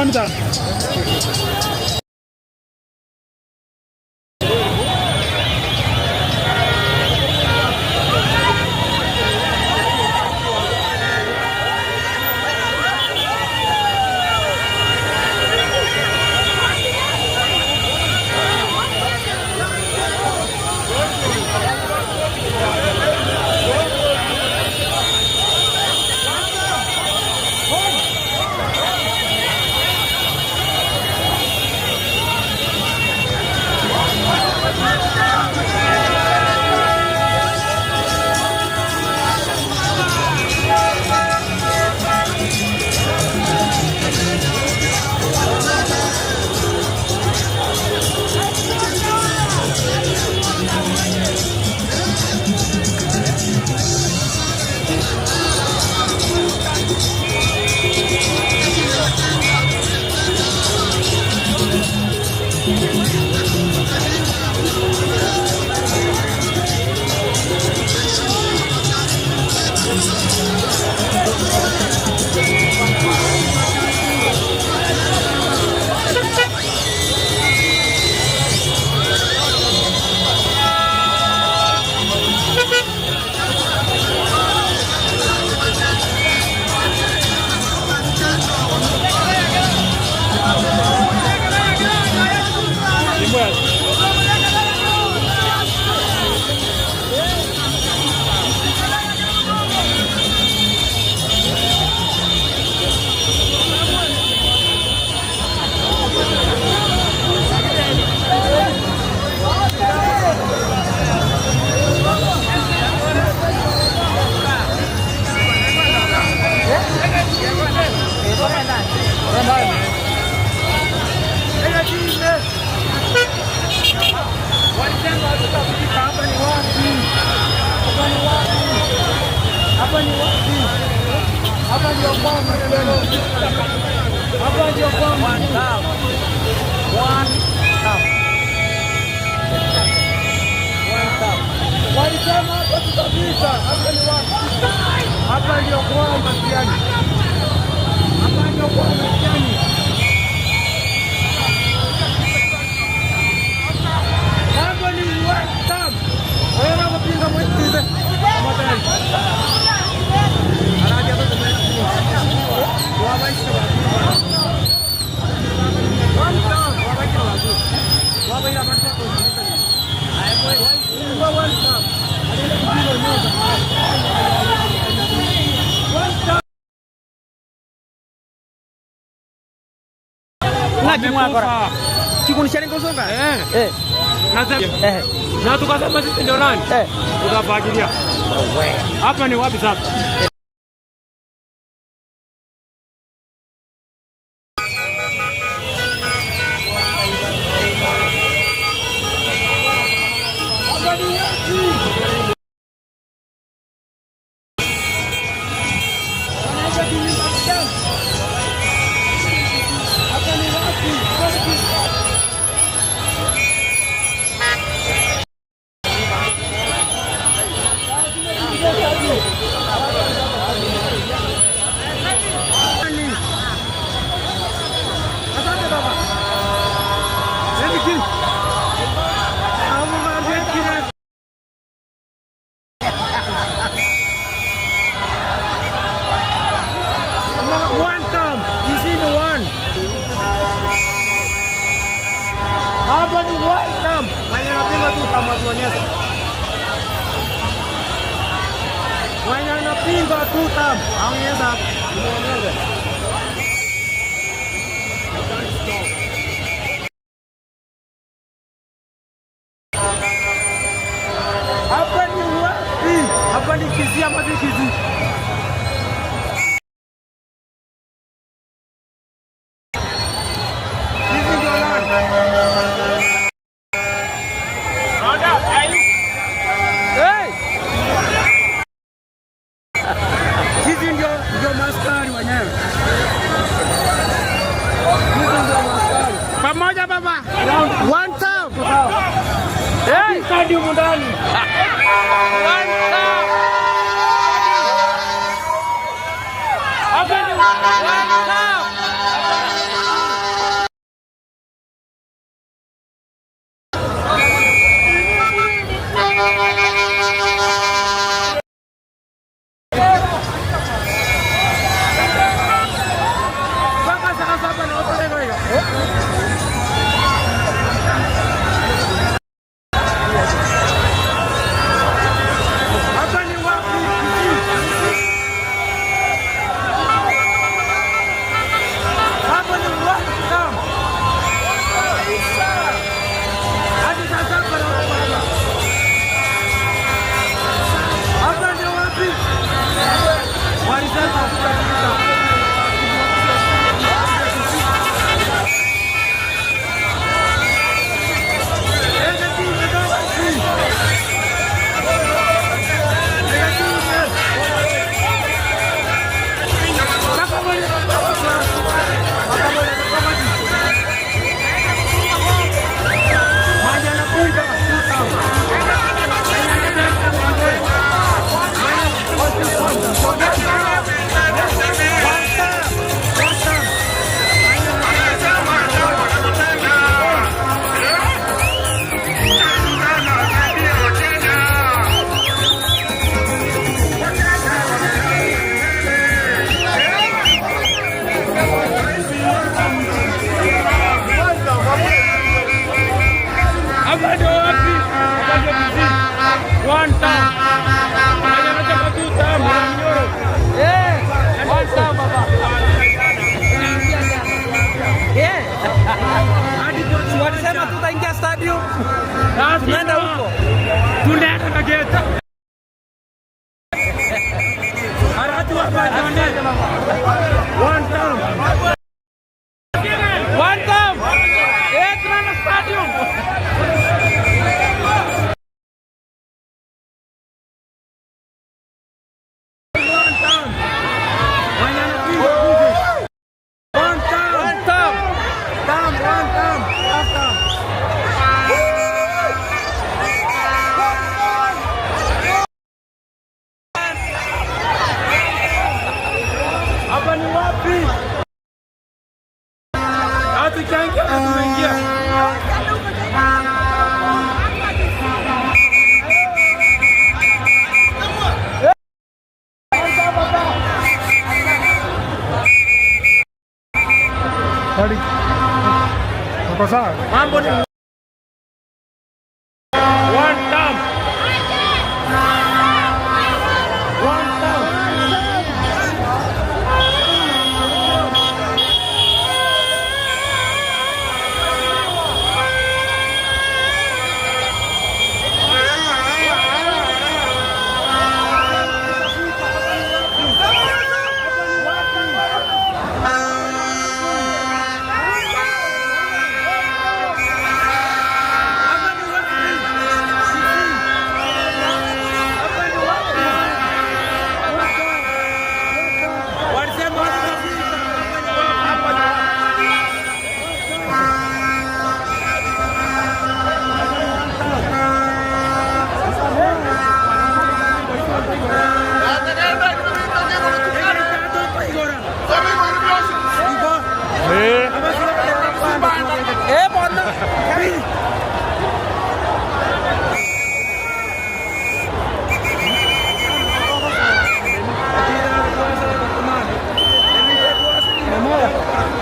Mamita. Na tukasema sisi ndio nani? Tutafagilia. Hapa ni wapi sasa? Walisema tutaingia stadium. Tunaenda huko. Tunaenda na geta. Aratu hapa tunaenda. One time. One time. Tunaenda stadium. Mambo ni one time. One time.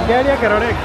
Quería que Rorek.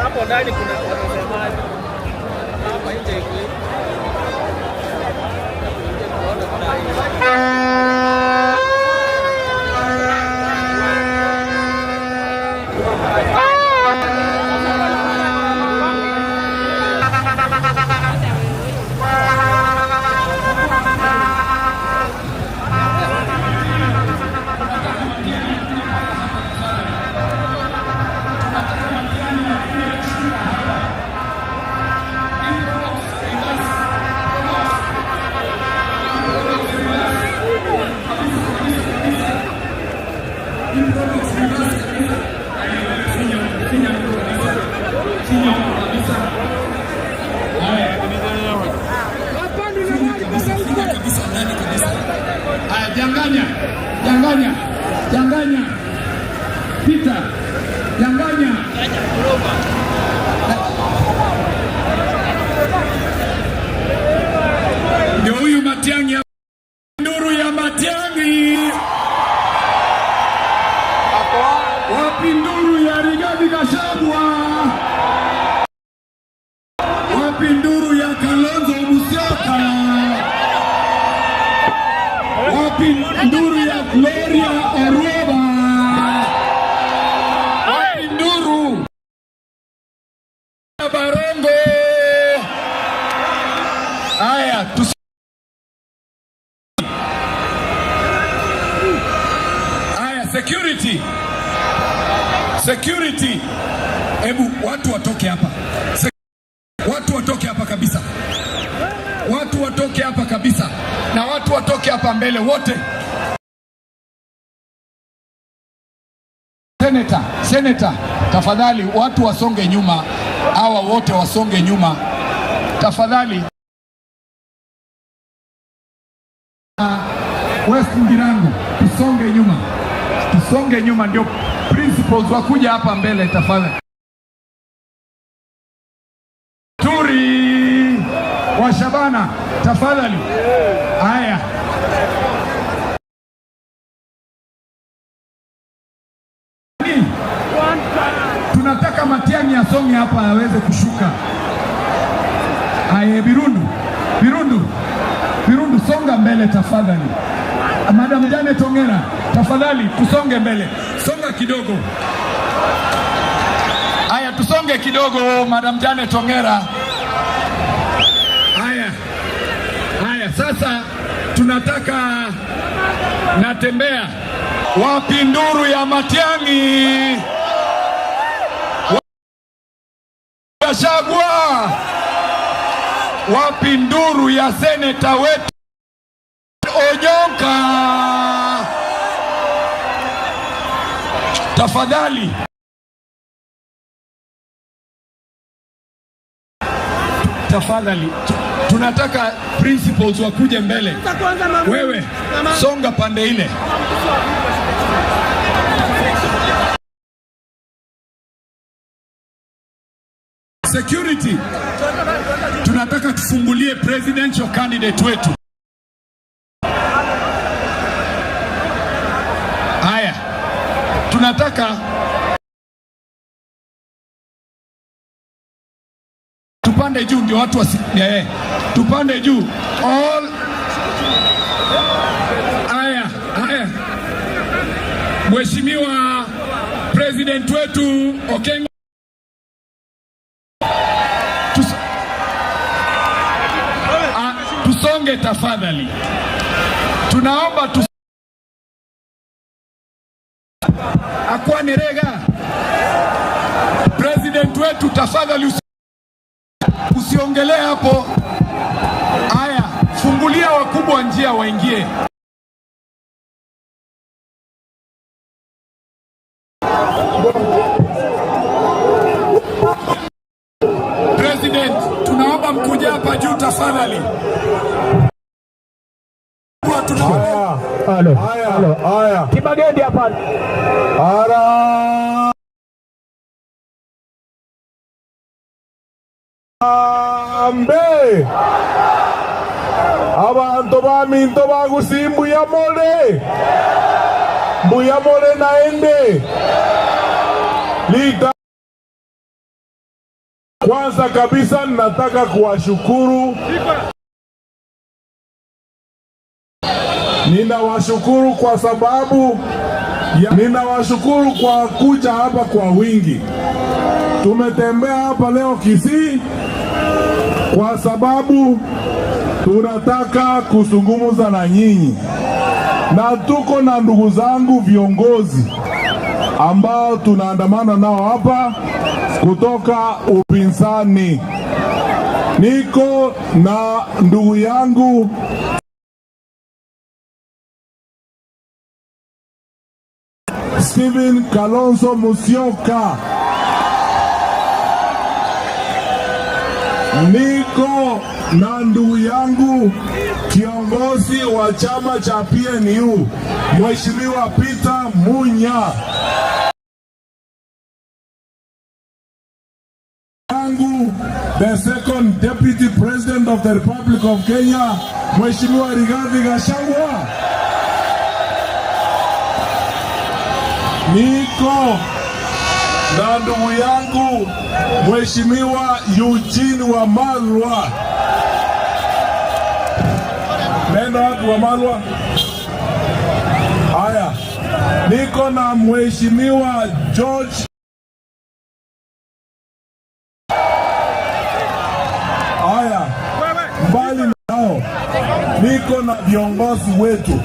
Hapo ndani kuna wanasemaje? Hapa nje hivi. Janganya Peter, Janganya ndio huyu Matiang'i, nduru ya Matiang'i. Wapi nduru ya Rigathi Gachagua? Wapi nduru ya Kalonzo Musyoka? Wapi nduru ya Gloria Orweba? Wapi nduru ya Barongo? Haya, security. Hebu watu watoke hapa. Watu watoke hapa kabisa. Watu watoke hapa kabisa. Na watu watoke hapa mbele wote. Senator, tafadhali watu wasonge nyuma. Hawa wote wasonge nyuma. Tafadhali. West Ngirango, tusonge nyuma ndio principals wakuja hapa mbele tafadhali. Turi wa Shabana tafadhali. Haya. Tunataka Matiang'i asonge hapa aweze kushuka. Haya, Birundu songa mbele tafadhali. Madam Janet Ongera, tafadhali tusonge mbele. Songa kidogo. Haya, tusonge kidogo Madam Janet Ongera. Haya, sasa tunataka natembea. Wapi nduru ya Matiang'i? Gachagua. Wapi nduru ya seneta wetu Onyonka? Tafadhali. Tunataka principals wakuje mbele. Wewe songa pande ile. Security. Tunataka tufungulie presidential candidate wetu. Haya. Tunataka tupande juu ndio watu tupande juu. All. Haya. Mheshimiwa president wetu Okengo, tusonge tafadhali. Tunaomba Akwani Rega, president wetu tafadhali usiongelee hapo. Haya, fungulia wakubwa njia waingie. President, tunaomba mkuja hapa juu tafadhali. Haya. Kibagendi hapa. Ambe. Abantu baminto bagusimbu ya mole. Mbuya mole naende. Lita. Kwanza kabisa nataka kuwashukuru. Ninawashukuru kwa sababu ninawashukuru kwa kuja hapa kwa wingi. Tumetembea hapa leo Kisii kwa sababu tunataka kuzungumza na nyinyi, na tuko na ndugu zangu viongozi ambao tunaandamana nao hapa kutoka upinzani. Niko na ndugu yangu Stephen Kalonzo Musyoka, niko na ndugu yangu kiongozi wa chama cha PNU Mheshimiwa Peter Munya, yangu the second deputy president of the Republic of Kenya Mheshimiwa Rigathi Gachagua, niko na ndugu yangu Mheshimiwa Eugene Wamalwa. Nenda watu Wamalwa. Haya, niko na Mheshimiwa George. Haya, mbali nao niko na viongozi wetu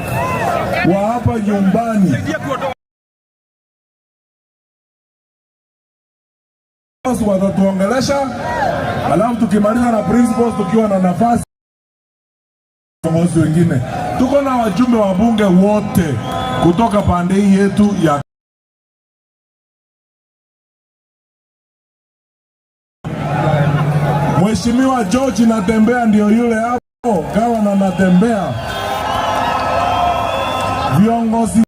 wa hapa nyumbani. Watatuongelesha, alafu tukimaliza na principals tukiwa na nafasi viongozi wengine. Tuko na wajumbe wa bunge wote kutoka pande hii yetu ya Mheshimiwa George Natembea, ndio yule hapo kawa na Natembea. Viongozi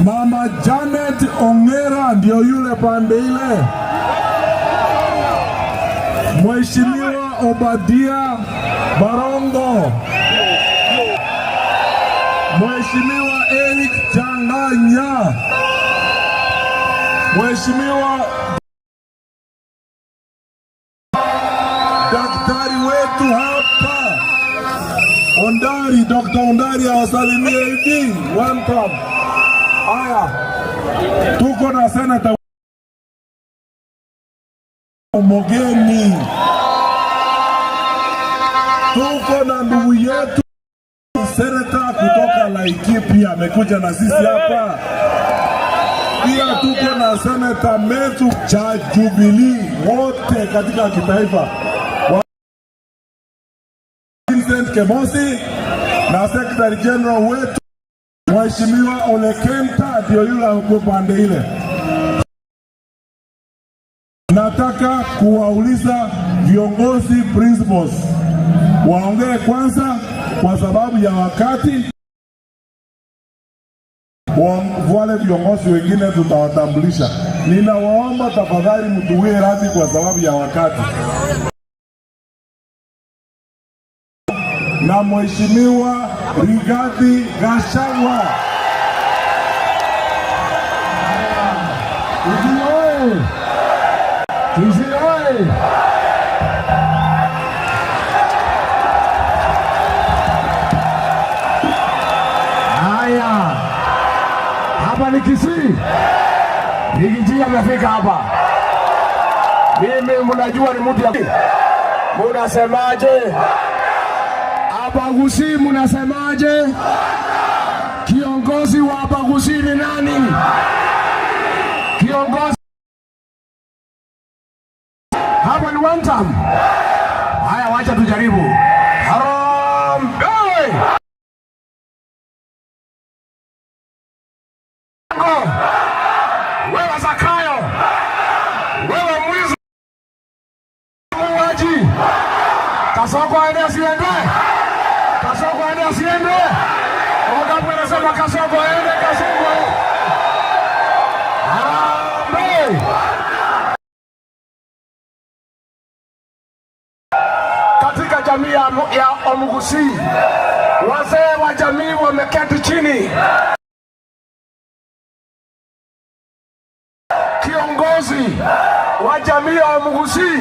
Mama Janet Ongera ndio yule pande ile. Mheshimiwa Obadia Barongo. Mheshimiwa Eric Changanya. Mheshimiwa daktari wetu hapa Ondari, Dr. Ondari awasalimie hivi one time. Haya, tuko na senata Mogeni, tuko na ndugu yetu senata kutoka Laikipia amekuja na sisi hapa. Pia tuko na senata Metu cha Jubilee wote katika kitaifa, Vincent Kemosi na Secretary General wetu Mheshimiwa Ole Kenta ndio yule upande ile. Nataka kuwauliza viongozi principals waongee kwanza kwa sababu ya wakati. Wale viongozi wengine tutawatambulisha. Ninawaomba tafadhali mtuwie radhi kwa sababu ya wakati. Na Mheshimiwa Rigathi Gachagua. Kisii. Haya, hapa ni Kisii. Nikijia amefika hapa. Mimi mnajua ni mtu ya munasemaje? Abaguzi munasemaje? Kiongozi wa Abaguzi ni nani? Kiongozi hapa ni one time. Haya, wacha tujaribu. Harambee! Wewe Zakayo, wewe mwizi, muuaji, Kasoko aende asiende? aende asiende? Wangapi wanasema Kasongo aende? Kasongo. Harambee. Katika jamii ya Omugusi, wazee wa jamii wameketi chini. Kiongozi wa jamii ya Omugusi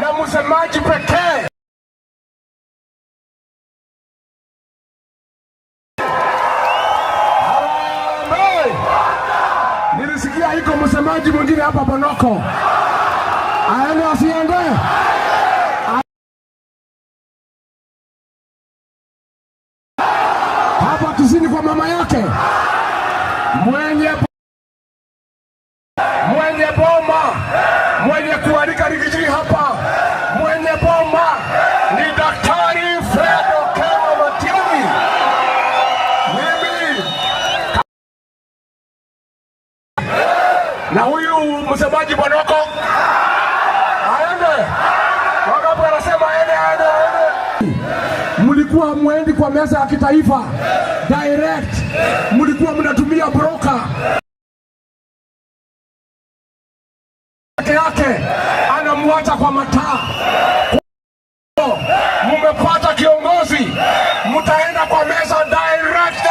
na msemaji pekee nilisikia iko msemaji mwingine hapa Bonoko. Aende asiende? Hapa tusini kwa mama yake mwenye boma, mwenye kuandika Rigiji hapa, mwenye boma ni Daktari Fred Okengo Matiang'i. Mimi na huyu msemaji Bonoko aende. Wangapi wanasema aende? Mlikuwa mwendi kwa meza ya kitaifa direct, mlikuwa mnatumia broker yake anamwacha kwa mataa. Mumepata kiongozi, mtaenda kwa meza direct.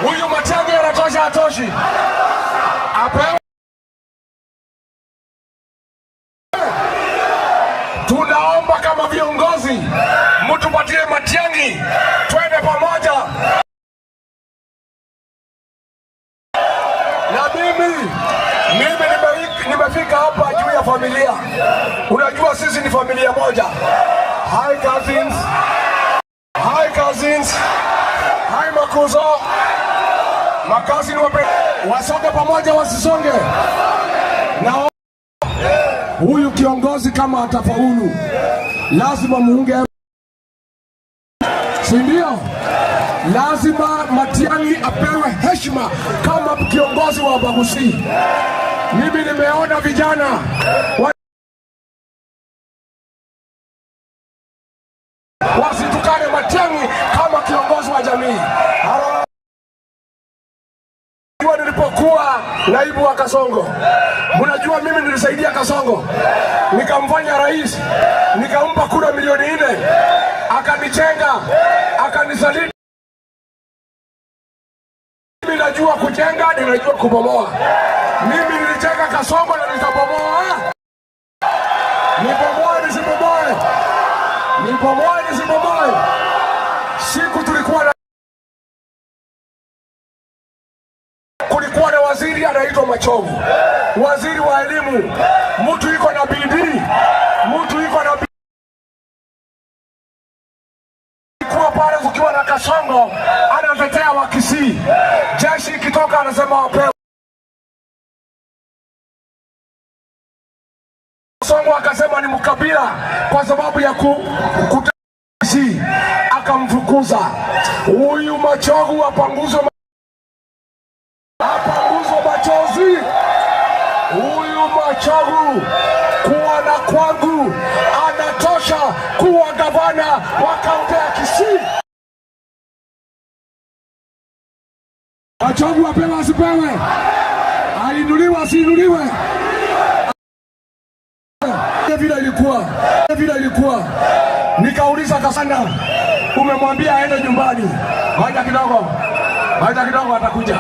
Huyu Matiang'i anatosha atoshi? Apewe. Tunaomba kama viongozi mtupatie Matiang'i, twende pamoja. Na mimi nimefika hapa juu ya familia. Unajua sisi ni familia moja. Hi cousins, hi makuzo. Makazi ni wasonge pamoja, wasisonge. Na huyu kiongozi kama atafaulu, lazima muunge, si ndio? Lazima Matiang'i apewe heshima kama kiongozi wa Omugusi. Mimi nimeona vijana wasitukane Matiang'i kama kiongozi wa jamii. Nilipokuwa naibu wa Kasongo, mnajua mimi nilisaidia Kasongo, nikamfanya rais, nikampa kura milioni 4, akanichenga, akanisaliti. Mimi najua kujenga, ninajua kubomoa. Mimi nilijenga Kasongo na nitabomoa. Nibomoe nisibomoe. Siku kulikuwa na waziri anaitwa Machogu, waziri wa elimu, mtu yuko na bidii, kuwa pale kukiwa na Kasongo anatetea Wakisii, jeshi ikitoka anasema wapewe. Kasongo akasema ni mkabila kwa sababu ya Kisii, akamfukuza. Huyu Machogu apanguzwe machozi. Huyu Machogu kuwa na kwangu anatosha kuwa gavana wa kaunti ya Kisii. Machogu apewe asipewe? Ainuliwe asiinuliwe? Vile ilikuwa nikauliza Kasanda, umemwambia aende nyumbani, ngoja kidogo atakuja.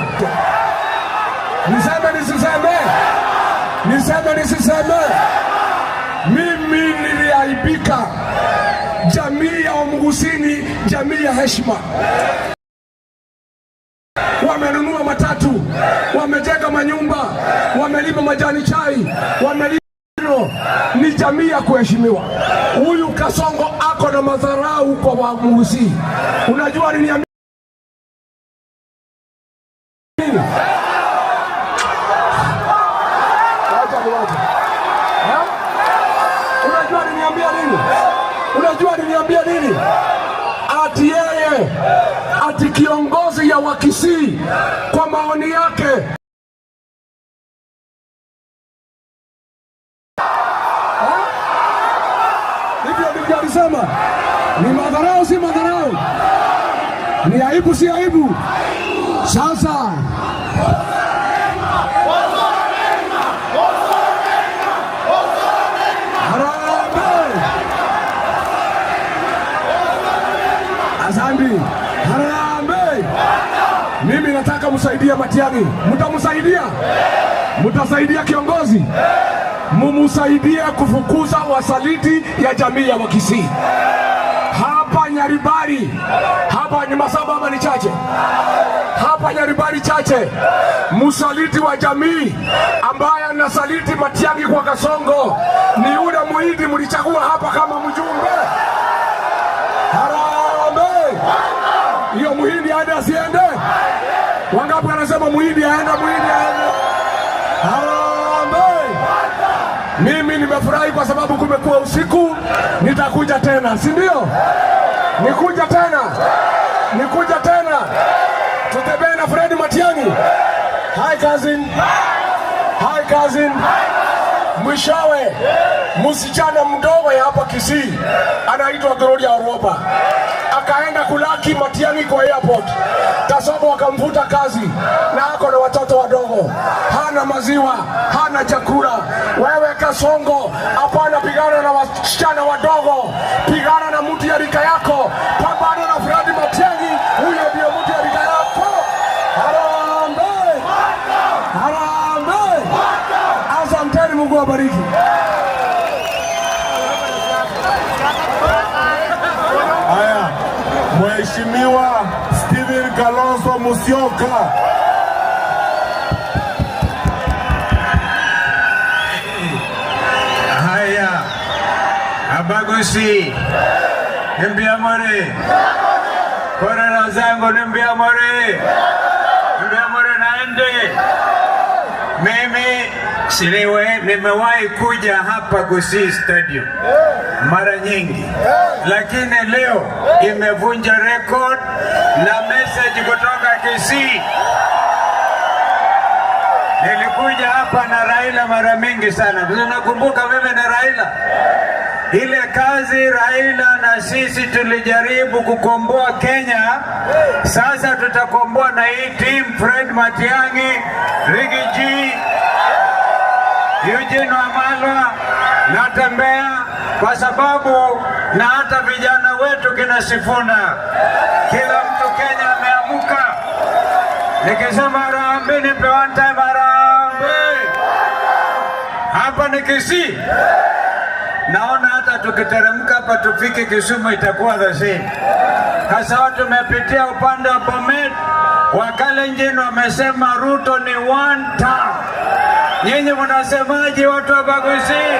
Niseme mimi niliaibika. Jamii ya Omugusini, jamii ya heshima. Wamenunua matatu, wamejenga manyumba, wamelima majani chai, ni jamii ya kuheshimiwa. Huyu Kasongo ako na madharau kwa Wamugusi. Unajua nini? Unajua niniambia nini? Ati yeye, ati kiongozi ya Wakisii kwa maoni yake vile alisema? Ni madharau si madharau? Ni aibu si aibu? Sasa Asante. Harambee. Mimi nataka msaidie Matiang'i. Mtamsaidia? Mtasaidia kiongozi? Mumusaidie kufukuza wasaliti ya jamii ya Wakisii. Hapa Nyaribari. Hapa ni Masaba ama ni Chache? Hapa Nyaribari Chache. Msaliti wa jamii ambaye anasaliti Matiang'i kwa Kasongo ni yule Muhindi mlichagua hapa kama mjumbe. Hiyo Muhindi aende asiende? Wangapi wanasema Muhindi aende, Muhindi aende? Harambee! Mimi nimefurahi kwa sababu kumekuwa usiku, nitakuja tena, si ndio? Nikuja tena. Nikuja tena. Tutembee na Fred Matiang'i. Hi cousin. Hi cousin. Mwishowe msichana mdogo ya hapa Kisii anaitwa Gloria Oropa akaenda kulaki Matiang'i kwa airport. Kasongo akamvuta kazi na ako na watoto wadogo, hana maziwa, hana chakula. Wewe Kasongo, hapana pigana na wasichana wadogo, pigana na mtu ya rika yako, pambana na Fred Matiang'i, huyo ndio mtu ya rika yako. Harambee! Harambee! Asanteni, Mungu awabariki. Haya, Mheshimiwa Stephen Kalonzo Musyoka. Haya, Abagusi, Mbiamore, Korana zangu ni Mbiamore, Mbiamore naende. Mimi nimewahi kuja hapa Gusii Stadium mara nyingi, lakini leo imevunja record na message kutoka Kisii. Nilikuja hapa na Raila mara mingi sana. Tunakumbuka mimi na Raila ile kazi Raila na sisi tulijaribu kukomboa Kenya. Sasa tutakomboa na hii team Fred Matiang'i, Riggy G, Eugene Wamalwa natembea kwa sababu na hata vijana wetu kina Sifuna, kila mtu Kenya ameamuka. Nikisema harambee nipe one time harambee. Hapa ni Kisii. Naona hata tukiteremka hapa tufike Kisumu itakuwa the same. Hasa tumepitia upande wa Bomet, Wakalenjin wamesema Ruto ni one term. Nyinyi mnasemaje watu wa Gusii?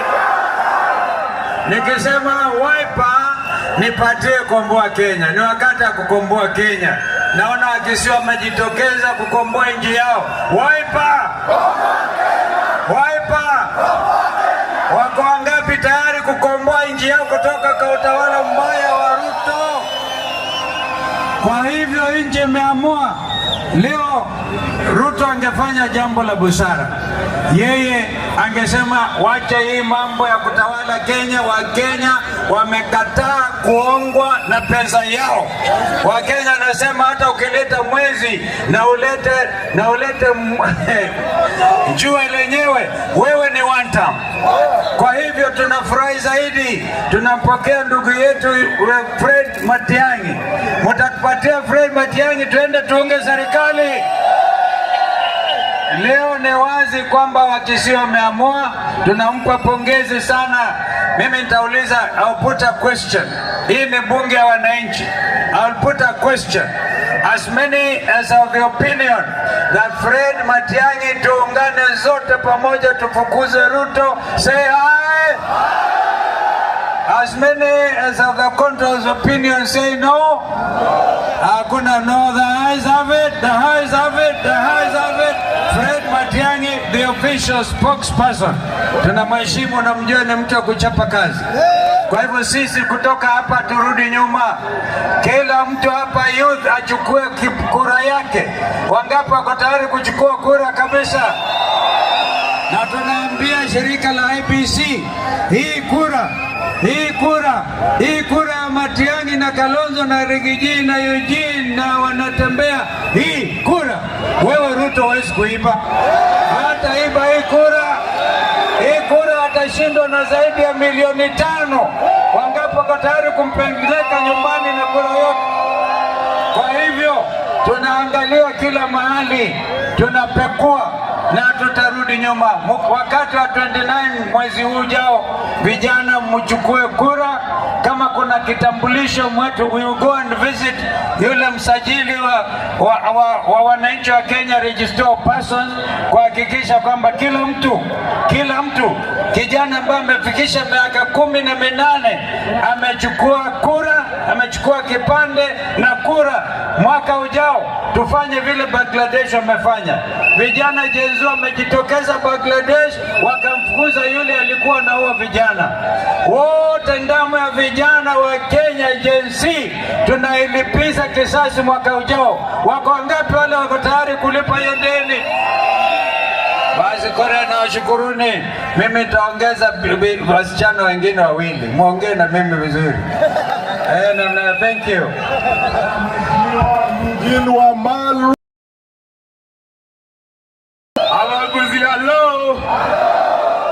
Nikisema Wiper nipatie komboa Kenya. Ni wakati wa kukomboa Kenya. Naona Wakisii wamejitokeza kukomboa nchi yao. Wiper! Wiper! Wako wangapi tayari kukomboa nchi yao kutoka kwa utawala mbaya wa Ruto? Kwa hivyo nchi imeamua leo. Ruto angefanya jambo la busara. Yeye angesema wacha hii mambo ya kutawala Kenya. Wakenya wamekataa kuongwa na pesa yao. Wakenya anasema hata ukileta mwezi na ulete jua lenyewe, wewe ni one term. Kwa hivyo tunafurahi zaidi, tunampokea ndugu yetu Fred Matiang'i. Mtatupatia Fred Matiang'i tuende tuunge serikali. Leo ni wazi kwamba Wakisii wameamua, tunampa pongezi sana. Mimi nitauliza, I'll put a question. Hii ni bunge ya wananchi. I'll put a question. As many as have the opinion that Fred Matiang'i tuungane zote pamoja tufukuze Ruto, say aye. As many as have the contrary opinion, say no. Hakuna no. The ayes have it. The ayes have it. The ayes have it. Fred Matiang'i, the official spokesperson. Tunamheshimu na mjue ni mtu wa kuchapa kazi. Kwa hivyo sisi kutoka hapa turudi nyuma. Kila mtu hapa youth achukue kura yake. Wangapi wako tayari kuchukua kura kabisa? Na tunaambia shirika la IEBC, hii kura Hii kura ya Matiang'i na Kalonzo na Rigiji na Eugene na wanatembea, hii kura wewe Ruto huwezi kuiba. Hata iba hii kura atashindwa na zaidi ya milioni 5. Wangapi wako tayari kumpeleka nyumbani na kura yote? Kwa hivyo tunaangalia kila mahali, tunapekua na tutarudi nyuma. Wakati wa 29 mwezi huu ujao, vijana mchukue kura. Kama kuna kitambulisho mwetu, we will go and visit yule msajili wa wananchi wa Kenya, register of persons, kuhakikisha kwamba kila mtu kijana ambaye amefikisha miaka 18 amechukua kura, amechukua kipande na kura. Mwaka ujao tufanye vile Bangladesh wamefanya. Vijana jenzi wamejitokeza Bangladesh, wakamfukuza yule alikuwa anaua vijana wote. Damu ya vijana wa Kenya jenzi tunailipiza kisasi mwaka ujao. Wako wangapi wale wako tayari kulipa hiyo deni? Basi Korea na washukuruni. Mimi nitaongeza wasichana wengine 2. Muongee na mimi vizuri. Thank you. Inwa malu abaguzi hello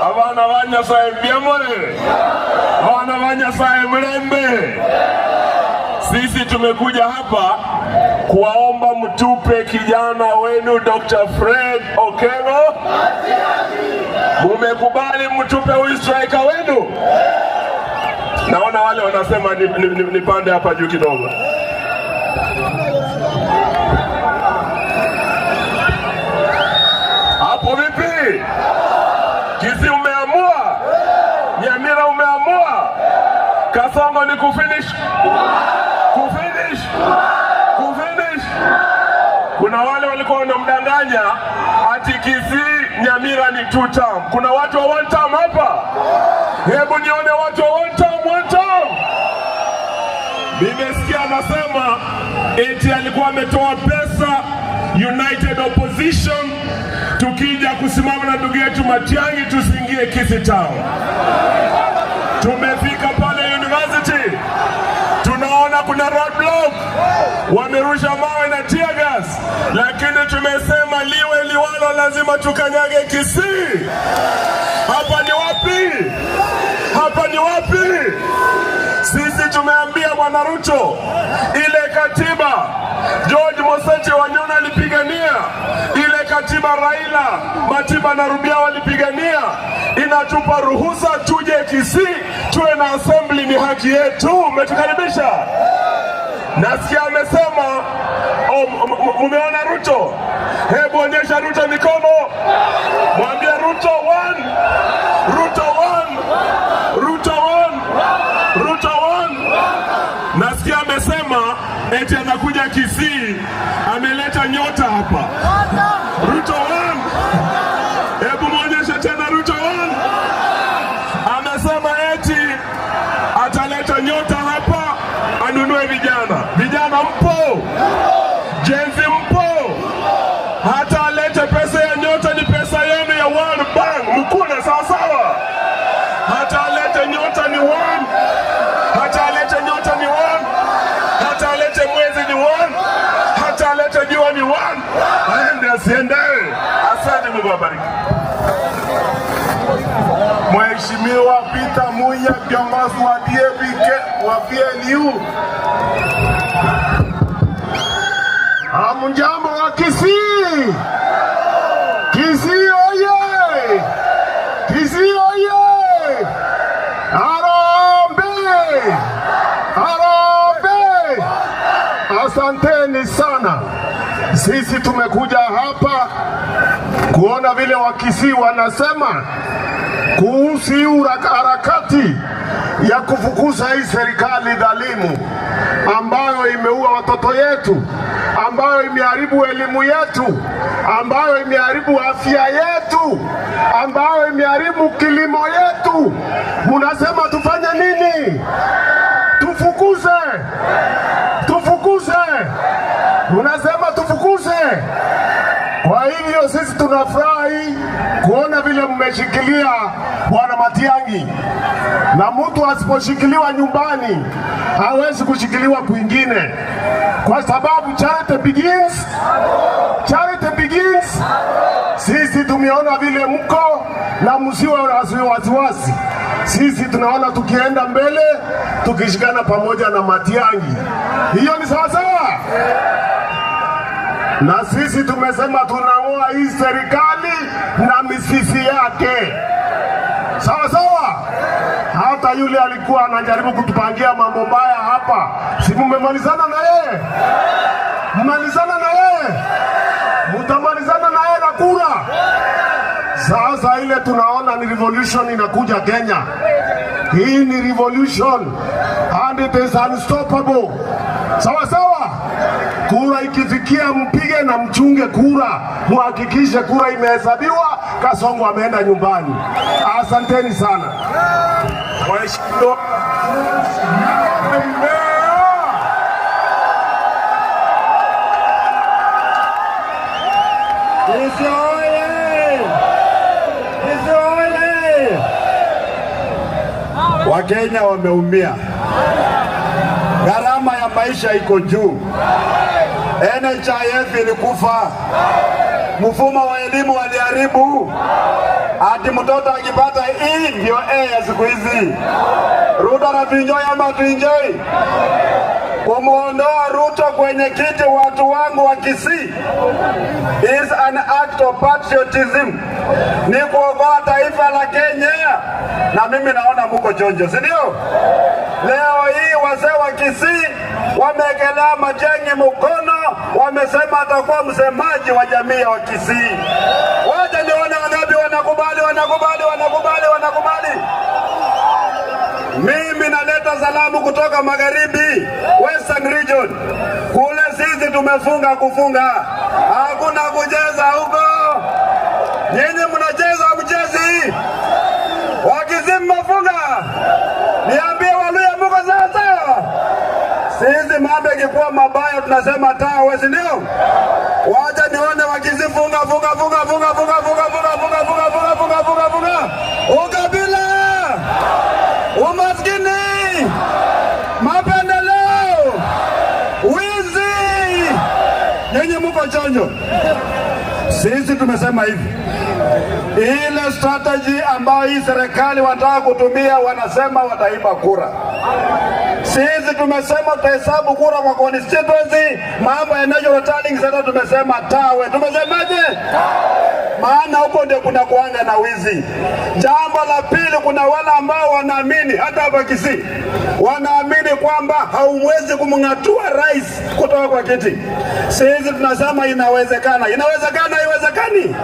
abana banyasaye byamore abana banyasaye mlembe. Sisi tumekuja hapa kuwaomba mtupe kijana wenu Dr. Fred Okengo. Mumekubali mtupe huyu striker wenu? Naona wale wanasema nipande hapa juu kidogo. Hapo vipi? Kisii umeamua? Nyamira umeamua? Kasongo ni kufinish? Kuna wale walikuwa wanamdanganya ati Kisii Nyamira ni 2 term. Kuna watu wa 1 term hapa? Hebu nione watu wa 1 term. Nimesikia anasema eti alikuwa ametoa pesa United Opposition tukija kusimama na ndugu yetu Matiang'i tusiingie Kisii Town. Tumefika pale university, tunaona kuna roadblock, wamerusha mawe na tear gas, lakini tumesema liwe liwalo lazima tukanyage Kisii. Hapa ni wapi? Sisi tumeambia Bwana Ruto, ile katiba George Mosete Wanyona alipigania, ile katiba Raila, Matiba na Rubia walipigania, inatupa ruhusa tuje Kisii, tuwe na assembly, ni haki yetu. Umetukaribisha. Nasikia amesema, mumeona Ruto? Hebu onyesha Ruto mikono. Mwambie Ruto 1, Ruto 1, Ruto 1, Ruto 1. Nasikia amesema eti anakuja Kisii, ameleta nyota hapa. Ruto 1. Hebu muonyeshe tena Ruto 1. Amesema eti ataleta nyota hapa, anunue vijana. Vijana mpo? Jenzi mpo? Hata alete pesa ya nyota, ni pesa yenu ya World Bank. Mkuna sawa. Hata alete nyota ni 1. Hata alete nyota ni 1. Hata alete mwezi ni 1. Hata alete jua ni 1. Aende asiende. Asante, Mungu awabariki. Mheshimiwa Peter Munya, kiongozi wa DAP wa PNU. Hamjambo wa Kisii. Kisii oye! Kisii oye! Harambee! Harambee! Asanteni sana. Sisi tumekuja hapa kuona vile Wakisii wanasema kuhusu harakati ya kufukuza hii serikali dhalimu ambayo imeua watoto yetu, ambayo imeharibu elimu yetu, ambayo imeharibu afya yetu, ambayo imeharibu kilimo yetu. Munasema tufanye nini? Tufukuze? Tufukuze? Unasema tufukuze? Kwa hivyo sisi tunafurahi kuona vile mmeshikilia Bwana Matiang'i, na mtu asiposhikiliwa nyumbani hawezi kushikiliwa kwingine, kwa sababu charity begins. Charity begins. Sisi tumeona vile mko na msiwe wasiwasi. Sisi tunaona tukienda mbele tukishikana pamoja na Matiang'i. Hiyo ni sawa sawa. Na sisi tumesema tunang'oa hii serikali na mizizi yake. Sawa sawa. Hata yule alikuwa anajaribu kutupangia mambo mbaya hapa, si mmemalizana na yeye? Mmalizana na yeye? Mtamalizana na yeye na kura. Sasa ile tunaona ni revolution inakuja Kenya. Hii ni revolution and it is unstoppable. Sawa sawa. Kura ikifikia mpige na mchunge kura, muhakikishe kura imehesabiwa, Kasongo ameenda nyumbani. Asanteni sana. Mheshimiwa Wakenya wameumia, gharama ya maisha iko juu, NHIF ilikufa, mfumo wa elimu waliharibu, ati mtoto akipata hii ndio ya siku hizi. Ruto anatuenjoy ama tuenjoy? Kumuondoa Ruto kwenye kiti watu wangu wa Kisii is an act of patriotism, ni kuokoa taifa la Kenya, na mimi naona muko chonjo, si ndio? Leo hii wazee wa Kisii wameekelea Matiang'i mkono, wamesema atakuwa msemaji wa jamii ya Kisii. Wacha nione wangapi wanakubali. Mimi naleta salamu kutoka magharibi, Western Region. Kule sisi tumefunga kufunga, hakuna kucheza huko. Nyinyi mnacheza mchezi, wakizima funga. Niambie Waluya mko sasa. Sisi mambo yakikuwa mabaya tunasema tawe, si ndio? Wacha nione wakizifunga funga. Ukabila, umaskini, mapendeleo, wizi. Nyinyi mko chonjo. Sisi tumesema hivi, ile strategy ambayo hii serikali wanataka kutumia, wanasema wataiba kura. Sisi tumesema tutahesabu kura kwa constituency, mambo ya national returning sasa tumesema tawe. Tumesemaje? Maana huko ndio kuna kuanga na wizi. Jambo la pili, kuna wale ambao wanaamini, hata hapa Kisii, wanaamini kwamba hauwezi kumngatua rais kutoka kwa kiti. Sisi tunasema inawezekana. Inawezekana, haiwezekani?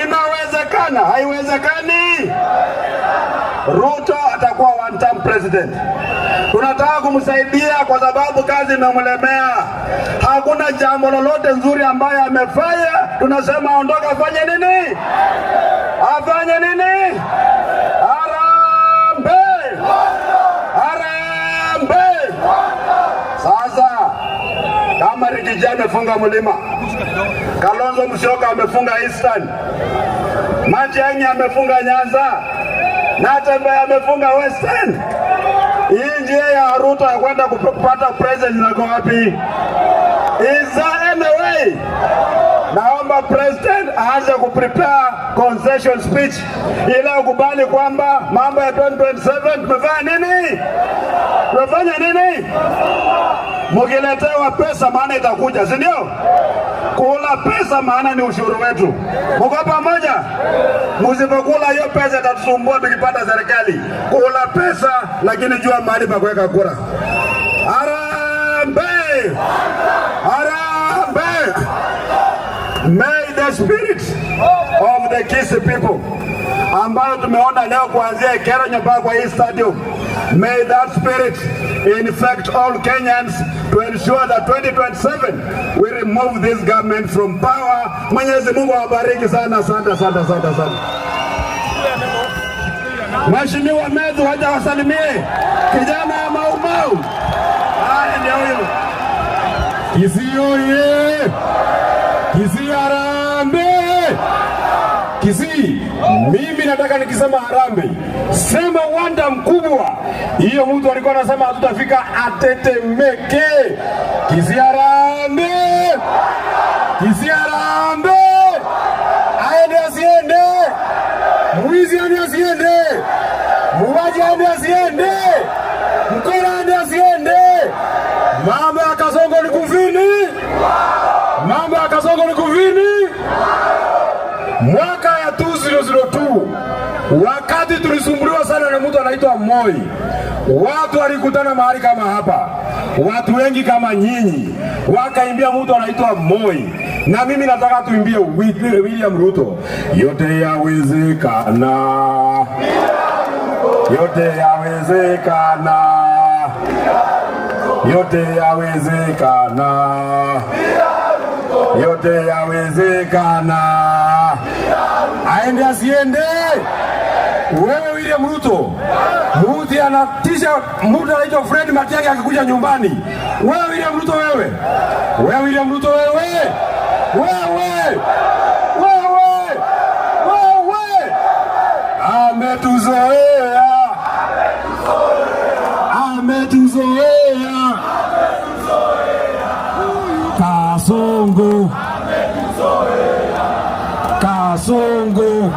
Inawezekana, haiwezekani? Ruto atakuwa one term president. Tunataka kumsaidia kwa sababu kazi imemlemea. Hakuna jambo lolote nzuri ambaye amefanya. Tunasema aondoke, afanye nini? Afanye nini? Harambee! Harambee! Sasa kama Rigiji amefunga Mlima, Kalonzo Musyoka amefunga Eastern, Matiang'i amefunga Nyanza, Natembeya amefunga Western, hii njia ya Ruto ya kwenda kupata president inako wapi? Is there any way? Naomba president aanze kuprepare concession speech ili ukubali kwamba mambo ya 2027 tumefanya nini? Tumefanya nini? Mkiletewa pesa maana itakuja, si ndio? Kula pesa maana ni ushuru wetu. Mko pamoja? Msipokula hiyo pesa itatusumbua tukipata serikali. Kula pesa lakini jua mahali pa kuweka kura. Harambee! Harambee! May the spirit of the Kisii people ambayo tumeona leo kuanzia Keronyo mpaka kwa hii stadium, may that spirit infect all Kenyans to ensure that 2027 we remove this government from power. Mwenyezi Mungu awabariki sana. Asante. Mheshimiwa Mezu wacha wasalimie kijana ya Maumau. Haya ndio huyo. Kisii oye! Kisii harambee! Kisii, mimi nataka nikisema Harambee, sema uwanja mkubwa. Hiyo mtu alikuwa anasema hatutafika atetemeke. Kisii Harambee! Kisii Harambee! Aende asiende! Mwizi aende asiende! Muwaji aende asiende! Mkora aende asiende! Mambo ya Kasongo ni kuvini! Mambo ya Kasongo ni kuvini! Mwaka ya 2002 wakati tulisumbuliwa sana na mtu anaitwa Moi, watu walikutana mahali kama hapa, watu wengi kama nyinyi wakaimbia mtu anaitwa Moi, na mimi nataka tuimbie William Ruto. Yote yawezekana, yote yawezekana, yote yawezekana, yote yawezekana. Aende asiende? Wewe William Ruto, mtu anatisha mtu anaitwa Fred Matiang'i akikuja nyumbani. Wewe William Ruto, wewe William Ruto, wewe ametuzoea, ametuzoea Kasongo, Kasongo,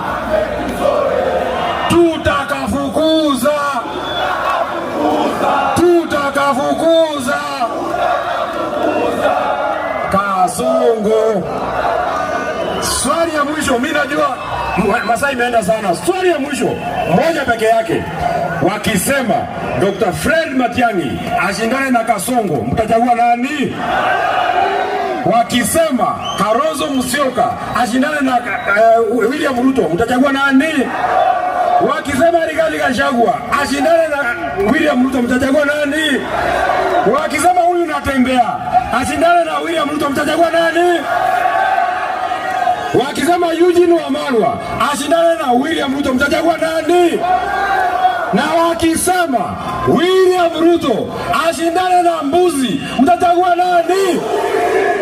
tutakafukuza, tutakafukuza Kasongo. Swali ya mwisho, mimi najua masaa imeenda sana. Swali ya mwisho moja peke yake, wakisema Dr. Fred Matiang'i ashindane na Kasongo, mtachagua nani? Wakisema Kalonzo Musyoka ashindane na William Ruto, mtachagua nani? Wakisema Rigathi Gachagua ashindane na William Ruto, mtachagua nani? Wakisema huyu Natembeya ashindane na William Ruto, mtachagua nani? Wakisema Eugene Wamalwa ashindane na William Ruto, mtachagua nani? Na wakisema William Ruto ashindane na Mbuzi, mtachagua nani?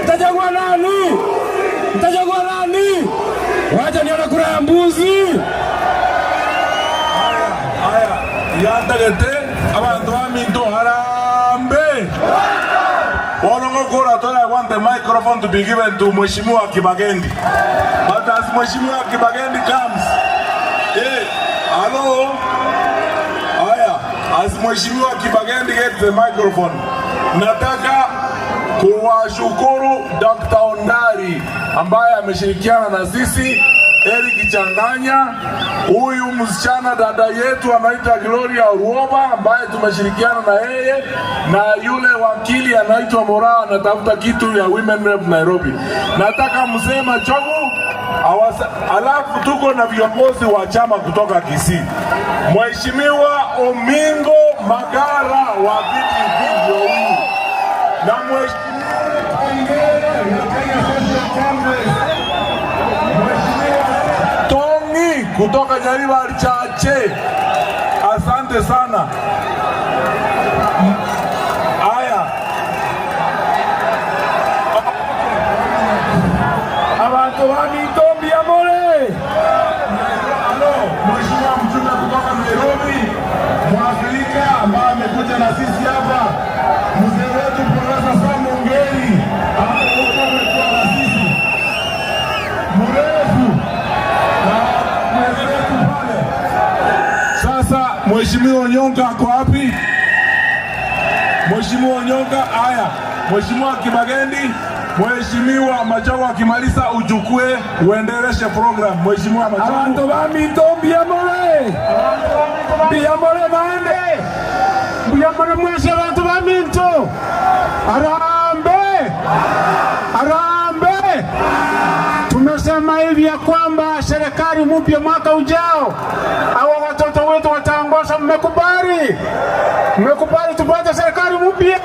Mtachagua nani? Mtachagua nani? Wacha nione kura ya Mbuzi. Haya, yandagete abantu baminto Harambee. Wanongokora tola, I want the microphone to be given to Mheshimiwa Kibagendi. But as Mheshimiwa Kibagendi comes, hello. As Mheshimiwa Kibagendi gets the microphone, nataka kuwashukuru Dr. Ondari ambaye ameshirikiana na sisi, Eric Changanya, huyu msichana dada yetu anaitwa Gloria Ruoba ambaye tumeshirikiana na yeye, na yule wakili anaitwa Mora anatafuta kitu ya Women Rep Nairobi. Nataka mzee Machogu, alafu tuko na viongozi wa chama kutoka Kisii. Mheshimiwa Omingo Magara wa viti huyu, na Tongi kutoka Nyariba Chache. Asante sana. Haya, abantu bamitombi amore. Mheshimiwa mjumbe kutoka Nairobi, Mwafrika ambaye amekuja na sisi hapa, mzee wetu Profesa Sam Ongeri amekuwa na sisi mrefu na mzee wetu pale. Sasa Mheshimiwa Onyonga ako wapi? Mheshimiwa Onyonga, haya. Mheshimiwa Kibagendi, Mheshimiwa Machogu akimaliza uchukue uendeleshe program. Mheshimiwa Machogu. Abantu baminto mbiamore. Mbiamore bande. Mbiamore mwese abantu baminto. Harambee. Harambee. Tumesema hivi ya kwamba serikali mpya mwaka ujao hawa watoto wetu wataongoza. Mmekubali? Mmekubali tupate serikali mpya?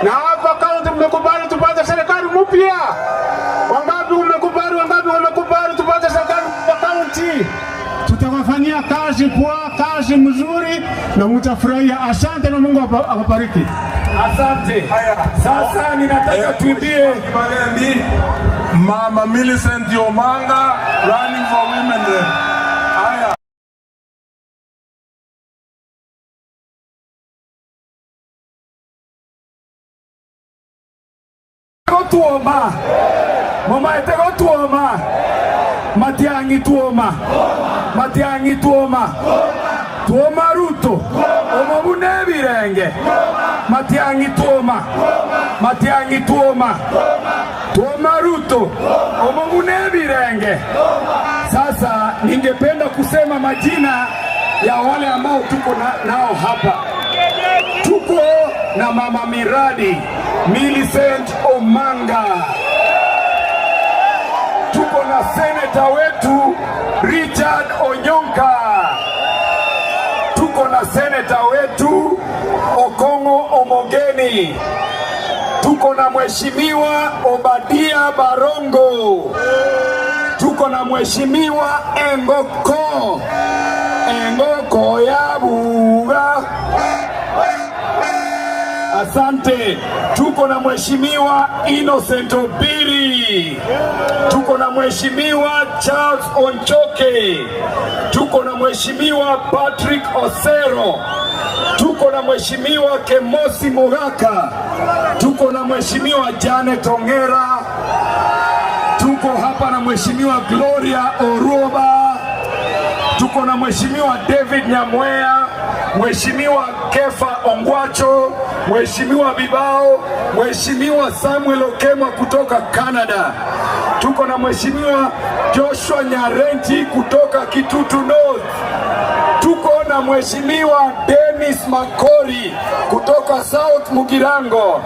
Na hapa kaunti mmekubali tupate serikali mpya? Wangapi mmekubali? Wangapi wamekubali tupate serikali mpya kaunti? Tutawafanyia kazi poa, kazi mzuri na mtafurahia. Asante na Mungu awabariki. Asante. Sasa ninataka tuimbie Mama Millicent Omanga running for women there. Haya. Tuoma. Mama etego tuoma. Matiangi tuoma. Matiangi tuoma. Tuoma Ruto. Omobune birenge. Matiangi tuoma. Matiangi tuoma. Tuoma Ruto. Omobune birenge. Sasa ningependa kusema majina ya wale ambao tuko nao hapa. Tuko na mama miradi Millicent Omanga. Tuko na seneta wetu Richard Onyonka. Tuko na seneta wetu Okongo Omogeni. Tuko na mheshimiwa Obadia Barongo. Tuko na mheshimiwa Engoko ya Buga. Asante. Tuko na mheshimiwa Innocent Obiri. Tuko na mheshimiwa Charles Onchoke. Tuko na mheshimiwa Patrick Osero. Tuko na mheshimiwa Kemosi Mogaka. Tuko na mheshimiwa Janet Ongera. Tuko hapa na mheshimiwa Gloria Oroba. Tuko na mheshimiwa David Nyamwea, mheshimiwa Kefa Ongwacho, mheshimiwa Bibao, mheshimiwa Samuel Okema kutoka Canada. Tuko na mheshimiwa Joshua Nyarenti kutoka Kitutu North. Tuko na mheshimiwa Dennis Makori kutoka South Mugirango.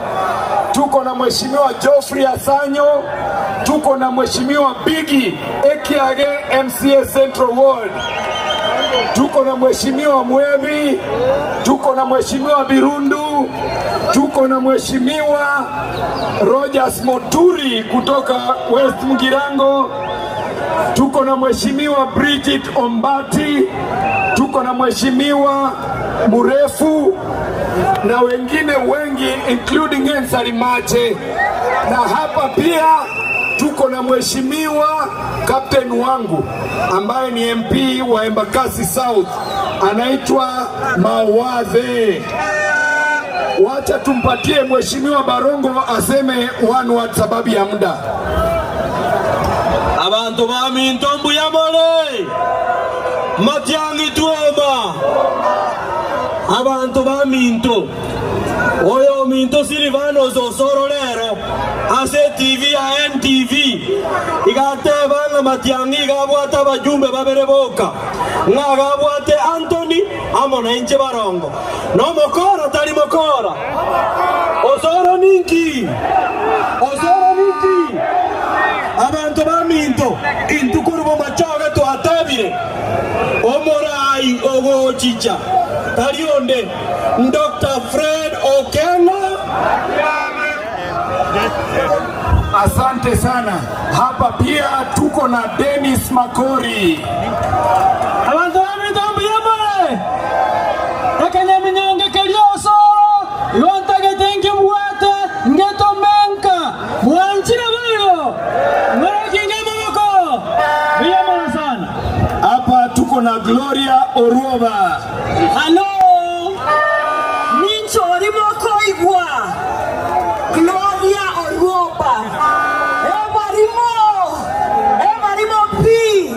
Tuko na mheshimiwa Geoffrey Asanyo. Tuko na mheshimiwa Bigi Ekiage MCA Central Ward. Tuko na mheshimiwa Mwebi. Tuko na mheshimiwa Birundu. Tuko na mheshimiwa Rogers Moturi kutoka West Mugirango. Tuko na mheshimiwa Bridget Ombati. Tuko na mheshimiwa Murefu na wengine wengi including Ensari Mache. Na hapa pia tuko na mheshimiwa Captain wangu ambaye ni MP wa Embakasi South, anaitwa Mawadhe. Wacha tumpatie mheshimiwa Barongo aseme one word sababu ya muda. Abantu ba Minto mbuyamole. Matiangi tuoma. Abantu ba Minto. Oyo Minto Silvano Zosoro lero. Ase TV a NTV. Igate banga Matiangi gabwata bajumbe babereboka. Nga gabwate Anthony amona inche Barongo. No mokora tali mokora. Osoro ninki. Osoro ninki. Abantu ba Minto intukurubo machaga to atabire. Omorai ogo chicha. Tarionde Dr. Fred Okengo. Asante sana. Hapa pia tuko na Dennis Makori. Abantu bami tambi yamale. Takanya minyonge kelioso. Yonta getenke mwate. Ngeto menka. Mwanchina vilo. Mwakinge mwako. Biyamala sana. Hapa tuko na Gloria Oroba. Hello. Mincho limoko igwa. Gloria Oroba. Emarimo P.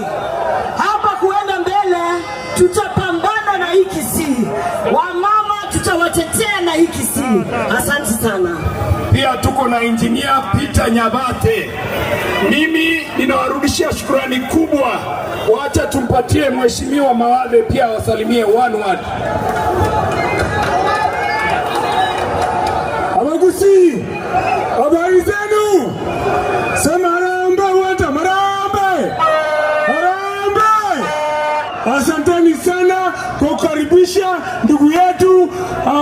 Hapa kuenda mbele tutapambana na hikisi. Wamama tutawatetea na hikisi. Asante sana. Pia tuko na engineer Peter Nyabate. Mimi ninawarudishia shukrani kubwa. Wacha tumpatie mheshimiwa Mawadhe pia wasalimie one word. Abagusi, habari zenu? Sema harambe wata, harambe! Harambe! Asanteni sana kwa kukaribisha ndugu yetu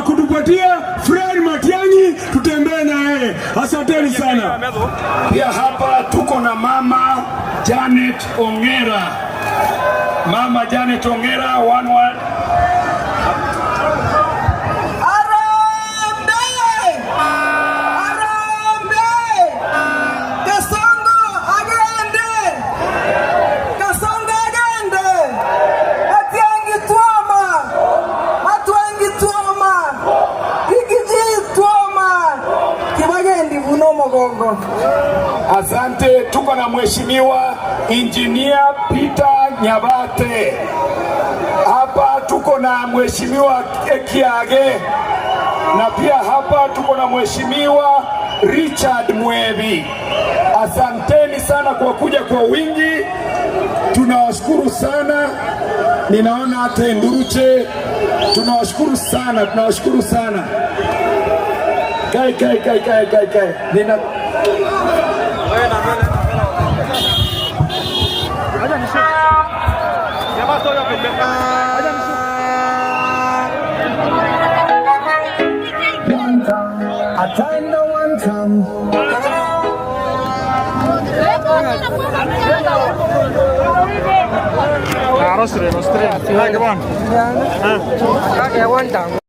kutupatia Fred Matiang'i tutembee na yeye. Asanteni sana. Pia hapa tuko na mama Janet Ongera. Mama Janet Ongera, one word. Asante. Tuko na Mheshimiwa Engineer Peter Nyabate hapa, tuko na Mheshimiwa Kiage, na pia hapa tuko na Mheshimiwa Richard Mwevi. Asanteni sana kwa kuja kwa wingi, tunawashukuru sana. Ninaona hata Nduruche, tunawashukuru sana, tunawashukuru sana. Kai. Nina Rostre. Dai, come on.